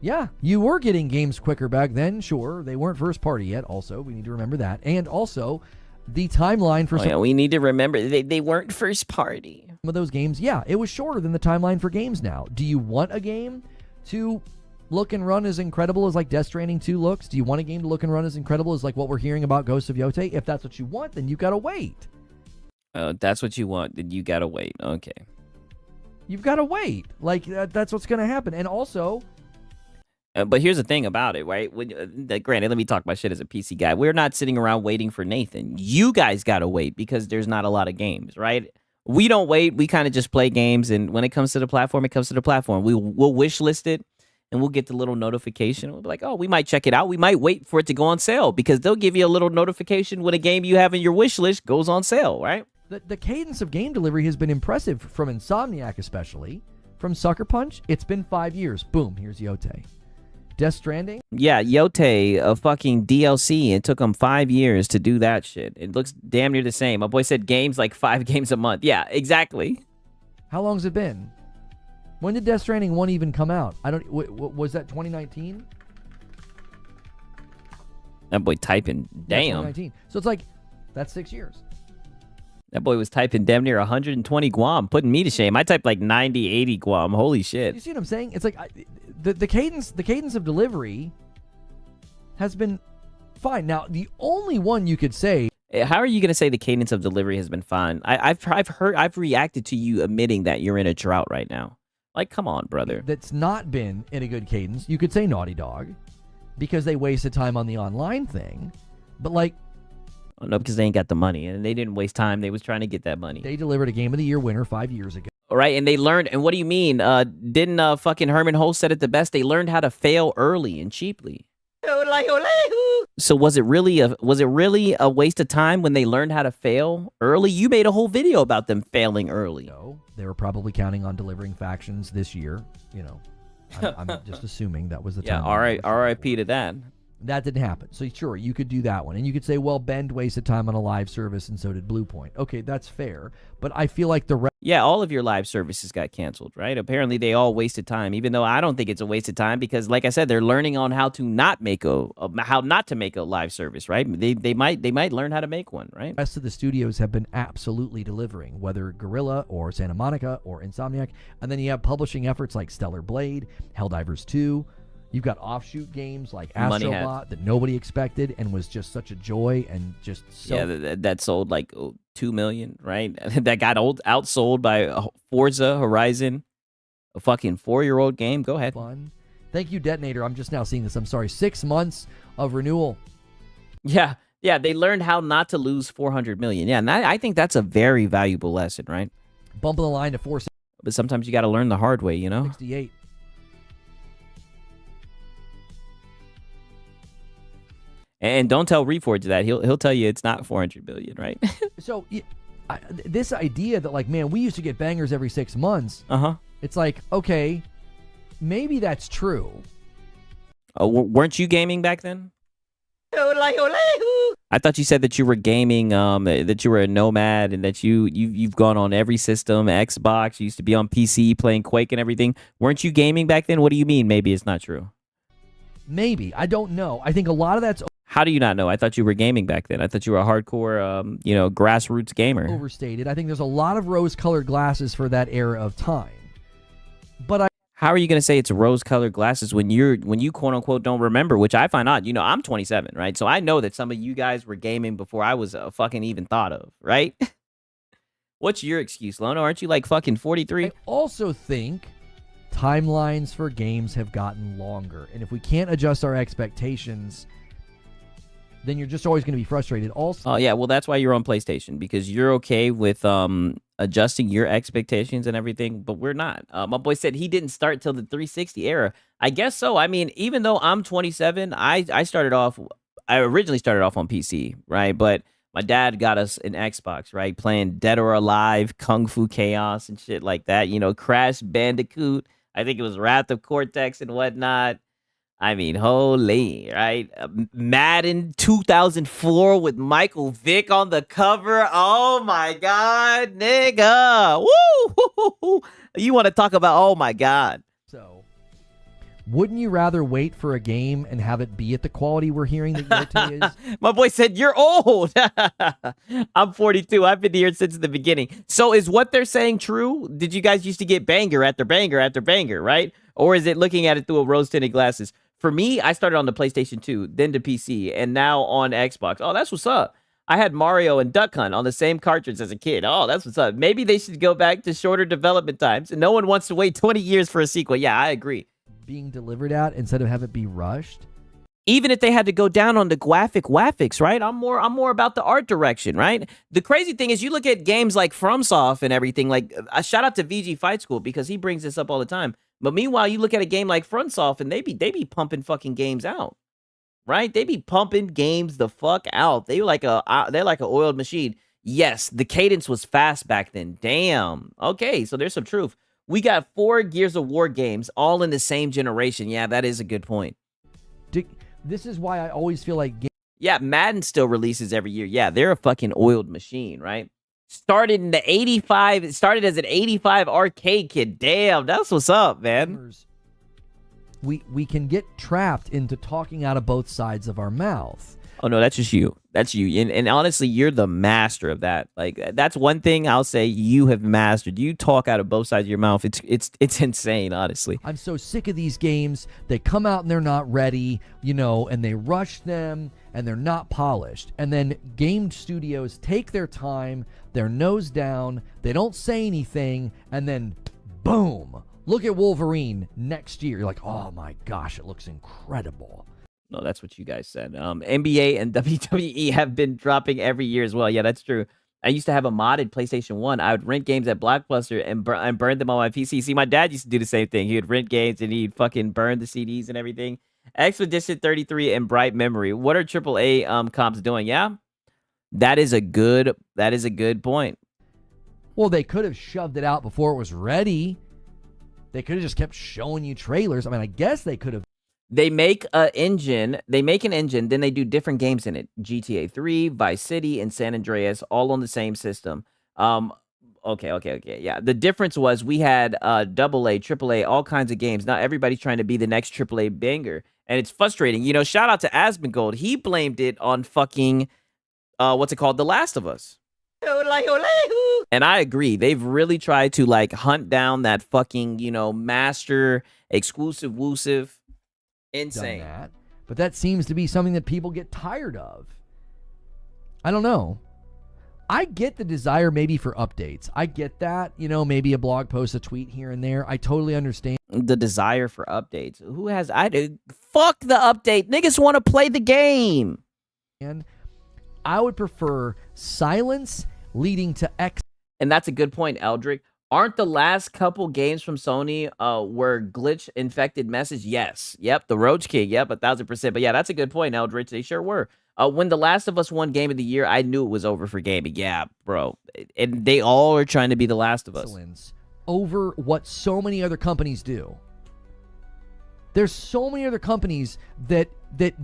Yeah, you were getting games quicker back then, sure. They weren't first party yet, also. We need to remember that. And also, the timeline for we need to remember they weren't first party. Some of those games, yeah, it was shorter than the timeline for games now. Do you want a game to look and run as incredible as like Death Stranding 2 looks? Do you want a game to look and run as incredible as like what we're hearing about Ghosts of Yote? If that's what you want, then you gotta wait. Oh, that's what you want, then you gotta wait. Okay. You've gotta wait. Like, that's what's gonna happen. And also... but here's the thing about it, right? Granted, let me talk my shit as a PC guy. We're not sitting around waiting for Nathan. You guys got to wait because there's not a lot of games, right? We don't wait. We kind of just play games. And when it comes to the platform, it comes to the platform. We'll wish list it and we'll get the little notification. We'll be like, oh, we might check it out. We might wait for it to go on sale because they'll give you a little notification when a game you have in your wish list goes on sale, right? The cadence of game delivery has been impressive from Insomniac especially. From Sucker Punch, it's been 5 years. Boom, here's Yote. Death Stranding? Yeah, Yote, a fucking DLC. It took them 5 years to do that shit. It looks damn near the same. My boy said games like 5 games a month. Yeah, exactly. How long's it been? When did Death Stranding 1 even come out? I don't... was that 2019? That boy typing. Damn. Yeah, 2019. So it's like, that's 6 years. That boy was typing damn near 120 Guam, putting me to shame. I typed like 90, 80 Guam. Holy shit. You see what I'm saying? It's like... The cadence of delivery has been fine. Now, the only one you could say... How are you going to say the cadence of delivery has been fine? I've reacted to you admitting that you're in a drought right now. Like, come on, brother. That's not been in a good cadence. You could say Naughty Dog because they wasted time on the online thing. But like... Oh, no, because they ain't got the money. And they didn't waste time. They was trying to get that money. They delivered a Game of the Year winner 5 years ago. All right, and they learned, and what do you mean? Didn't fucking Herman Holtz said it the best? They learned how to fail early and cheaply. So was it really a waste of time when they learned how to fail early? You made a whole video about them failing early. No, they were probably counting on delivering factions this year. You know, I'm just assuming that was the time. Yeah, R.I.P. to that. That didn't happen. So sure, you could do that one. And you could say, well, Bend wasted time on a live service and so did Bluepoint. Okay, that's fair. But I feel like Yeah, all of your live services got canceled, right? Apparently, they all wasted time. Even though I don't think it's a waste of time because, like I said, they're learning on how to not make how not to make a live service, right? They might learn how to make one, right? The rest of the studios have been absolutely delivering, whether Guerrilla or Santa Monica or Insomniac. And then you have publishing efforts like Stellar Blade, Helldivers 2. You've got offshoot games like Astrobot that nobody expected and was just such a joy and just so... Yeah, that sold like 2 million, right? That got outsold by Forza Horizon, a fucking 4-year-old game. Go ahead. Fun. Thank you, Detonator. I'm just now seeing this. I'm sorry. 6 months of renewal. Yeah, they learned how not to lose 400 million. Yeah, and I think that's a very valuable lesson, right? Bumping the line to 468. But sometimes you got to learn the hard way, you know? And don't tell Reforge that. He'll tell you it's not 400 billion, right? So this idea that, like, man, we used to get bangers every 6 months. It's like, okay, maybe that's true. Weren't you gaming back then? I thought you said that you were gaming, that you were a nomad, and that you've gone on every system, Xbox. You used to be on PC playing Quake and everything. Weren't you gaming back then? What do you mean? Maybe it's not true. Maybe. I don't know. I think a lot of that's... How do you not know? I thought you were gaming back then. I thought you were a hardcore, grassroots gamer. Overstated. I think there's a lot of rose-colored glasses for that era of time. But how are you going to say it's rose-colored glasses when you quote-unquote don't remember, which I find odd. I'm 27, right? So I know that some of you guys were gaming before I was fucking even thought of, right? What's your excuse, Lono? Aren't you like fucking 43? I also think timelines for games have gotten longer. And if we can't adjust our expectations, then you're just always going to be frustrated. Also, oh yeah, well that's why you're on PlayStation, because you're okay with adjusting your expectations and everything, but we're not. My boy said he didn't start till the 360 era. I guess so. I mean, even though I'm 27, I originally started off on PC, right? But my dad got us an Xbox, right? Playing Dead or Alive, Kung Fu Chaos, and shit like that. Crash Bandicoot. I think it was Wrath of Cortex and whatnot. I mean, holy, right? Madden 2004 with Michael Vick on the cover. Oh my God, nigga. Woo! You want to talk about, oh my God. So, wouldn't you rather wait for a game and have it be at the quality we're hearing that Yote is? My boy said, you're old. I'm 42. I've been here since the beginning. So is what they're saying true? Did you guys used to get banger after banger after banger, right? Or is it looking at it through a rose-tinted glasses? For me, I started on the PlayStation 2, then to PC, and now on Xbox. Oh, that's what's up. I had Mario and Duck Hunt on the same cartridge as a kid. Oh, that's what's up. Maybe they should go back to shorter development times. No one wants to wait 20 years for a sequel. Yeah, I agree. Being delivered at instead of have it be rushed. Even if they had to go down on the graphics, right? I'm more about the art direction, right? The crazy thing is you look at games like FromSoft and everything, like a shout out to VG Fight School because he brings this up all the time. But meanwhile, you look at a game like FromSoft and they be pumping fucking games out, right? They be pumping games the fuck out. They're like a oiled machine. Yes, the cadence was fast back then. Damn. Okay, so there's some truth. We got 4 Gears of War games all in the same generation. Yeah, that is a good point. This is why I always feel like... Yeah, Madden still releases every year. Yeah, they're a fucking oiled machine, right? Started in the 85. It started as an 85 arcade kid. Damn, that's what's up, man. We can get trapped into talking out of both sides of our mouth. Oh, no, that's just you. That's you. And honestly, you're the master of that. Like, that's one thing I'll say you have mastered. You talk out of both sides of your mouth. It's insane, honestly. I'm so sick of these games. They come out and they're not ready, and they rush them and they're not polished. And then game studios take their time, their nose down, they don't say anything, and then boom, look at Wolverine next year. You're like, oh my gosh, it looks incredible. No, that's what you guys said. NBA and WWE have been dropping every year as well. Yeah, that's true. I used to have a modded PlayStation 1. I would rent games at Blockbuster and burn them on my PC. See, my dad used to do the same thing. He would rent games and he'd fucking burn the CDs and everything. Expedition 33 and Bright Memory. What are AAA comps doing? Yeah, that is a good point. Well, they could have shoved it out before it was ready. They could have just kept showing you trailers. I mean, I guess they could have. They make an engine, then they do different games in it. GTA 3, Vice City, and San Andreas, all on the same system. Okay. Yeah. The difference was we had AA, AAA, all kinds of games. Not everybody's trying to be the next AAA banger. And it's frustrating. You know, shout out to Asmongold. He blamed it on fucking what's it called? The Last of Us. And I agree. They've really tried to like hunt down that fucking, you know, master exclusive. Insane. That, but that seems to be something that people get tired of. I don't know. I get the desire maybe for updates. I get that, you know, maybe a blog post, a tweet here and there. I totally understand. The desire for updates. Who has fuck the update. Niggas want to play the game. And I would prefer silence leading to X. And that's a good point, Eldrick. Aren't the last couple games from Sony were glitch infected message? Yes. Yep. The Roach King. Yep. 1000%. But yeah, that's a good point, Eldrick. They sure were. When The Last of Us won Game of the Year, I knew it was over for gaming. Yeah, bro. And they all are trying to be The Last of Us. Over what so many other companies do. There's so many other companies that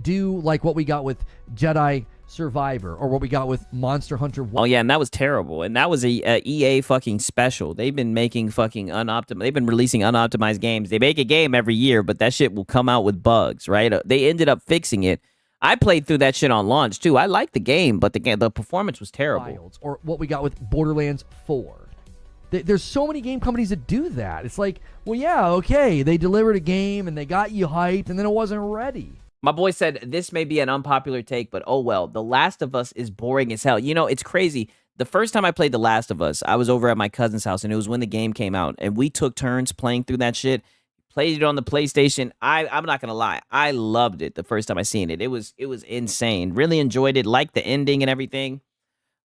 do like what we got with Jedi Survivor or what we got with Monster Hunter. Oh yeah, and that was terrible. And that was a EA fucking special. They've been making fucking they've been releasing unoptimized games. They make a game every year, but that shit will come out with bugs, right? They ended up fixing it. I played through that shit on launch too. I liked the game, but the performance was terrible. Or what we got with Borderlands 4. There's so many game companies that do that. It's like, well, yeah, okay, they delivered a game and they got you hyped, and then it wasn't ready. My boy said, this may be an unpopular take, but oh well. The Last of Us is boring as hell. You know, it's crazy. The first time I played The Last of Us, I was over at my cousin's house, and it was when the game came out, and we took turns playing through that shit. Played it on the PlayStation. I'm not gonna lie, I loved it the first time I seen it. It was insane. Really enjoyed it. Liked the ending and everything.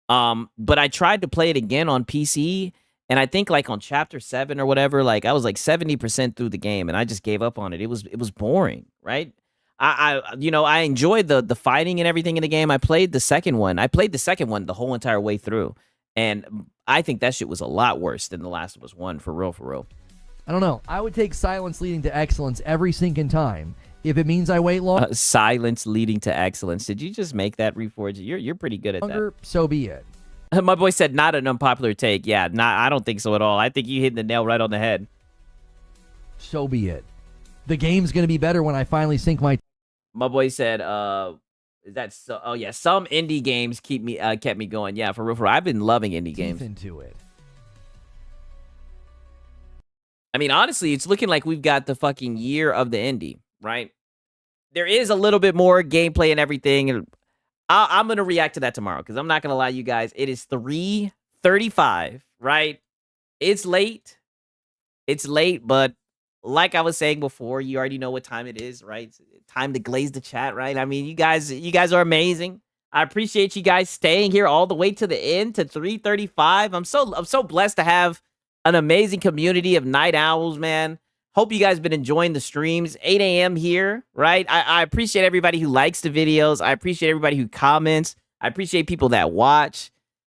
But I tried to play it again on PC, and I think like on chapter 7 or whatever, like I was like 70% through the game, and I just gave up on it. It was boring, right? I enjoyed the fighting and everything in the game. I played the second one. The whole entire way through, and I think that shit was a lot worse than The Last of Us 1, for real. I don't know. I would take silence leading to excellence every sinking time. If it means I wait long. Silence leading to excellence. Did you just make that reforge? You're pretty good at that. So be it. My boy said not an unpopular take. Yeah, I don't think so at all. I think you hit the nail right on the head. So be it. The game's going to be better when I finally sink my... My boy said, that's so, oh yeah, some indie games kept me going. Yeah, for real. I've been loving indie games. Into it. I mean, honestly, it's looking like we've got the fucking year of the indie, right? There is a little bit more gameplay and everything, and I'm going to react to that tomorrow, because I'm not going to lie, you guys. It is 3:35, right? It's late, but like I was saying before, you already know what time it is, right? It's time to glaze the chat, right? I mean, you guys are amazing. I appreciate you guys staying here all the way to the end, to 3:35. I'm so blessed to have an amazing community of night owls, man. Hope you guys been enjoying the streams. 8 a.m. here, right? I appreciate everybody who likes the videos. I appreciate everybody who comments. I appreciate people that watch.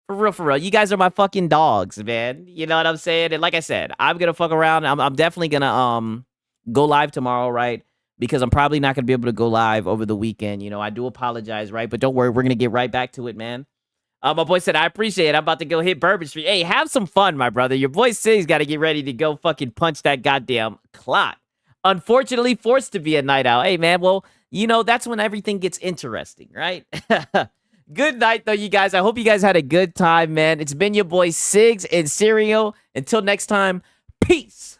For real. You guys are my fucking dogs, man. You know what I'm saying? And like I said, I'm going to fuck around. I'm definitely going to go live tomorrow, right? Because I'm probably not going to be able to go live over the weekend. You know, I do apologize, right? But don't worry, we're going to get right back to it, man. My boy said, I appreciate it. I'm about to go hit Bourbon Street. Hey, have some fun, my brother. Your boy said he's got to get ready to go fucking punch that goddamn clock. Unfortunately, forced to be a night owl. Hey, man, well, you know, that's when everything gets interesting, right? Good night, though, you guys. I hope you guys had a good time, man. It's been your boy Sigs and Serial. Until next time, peace.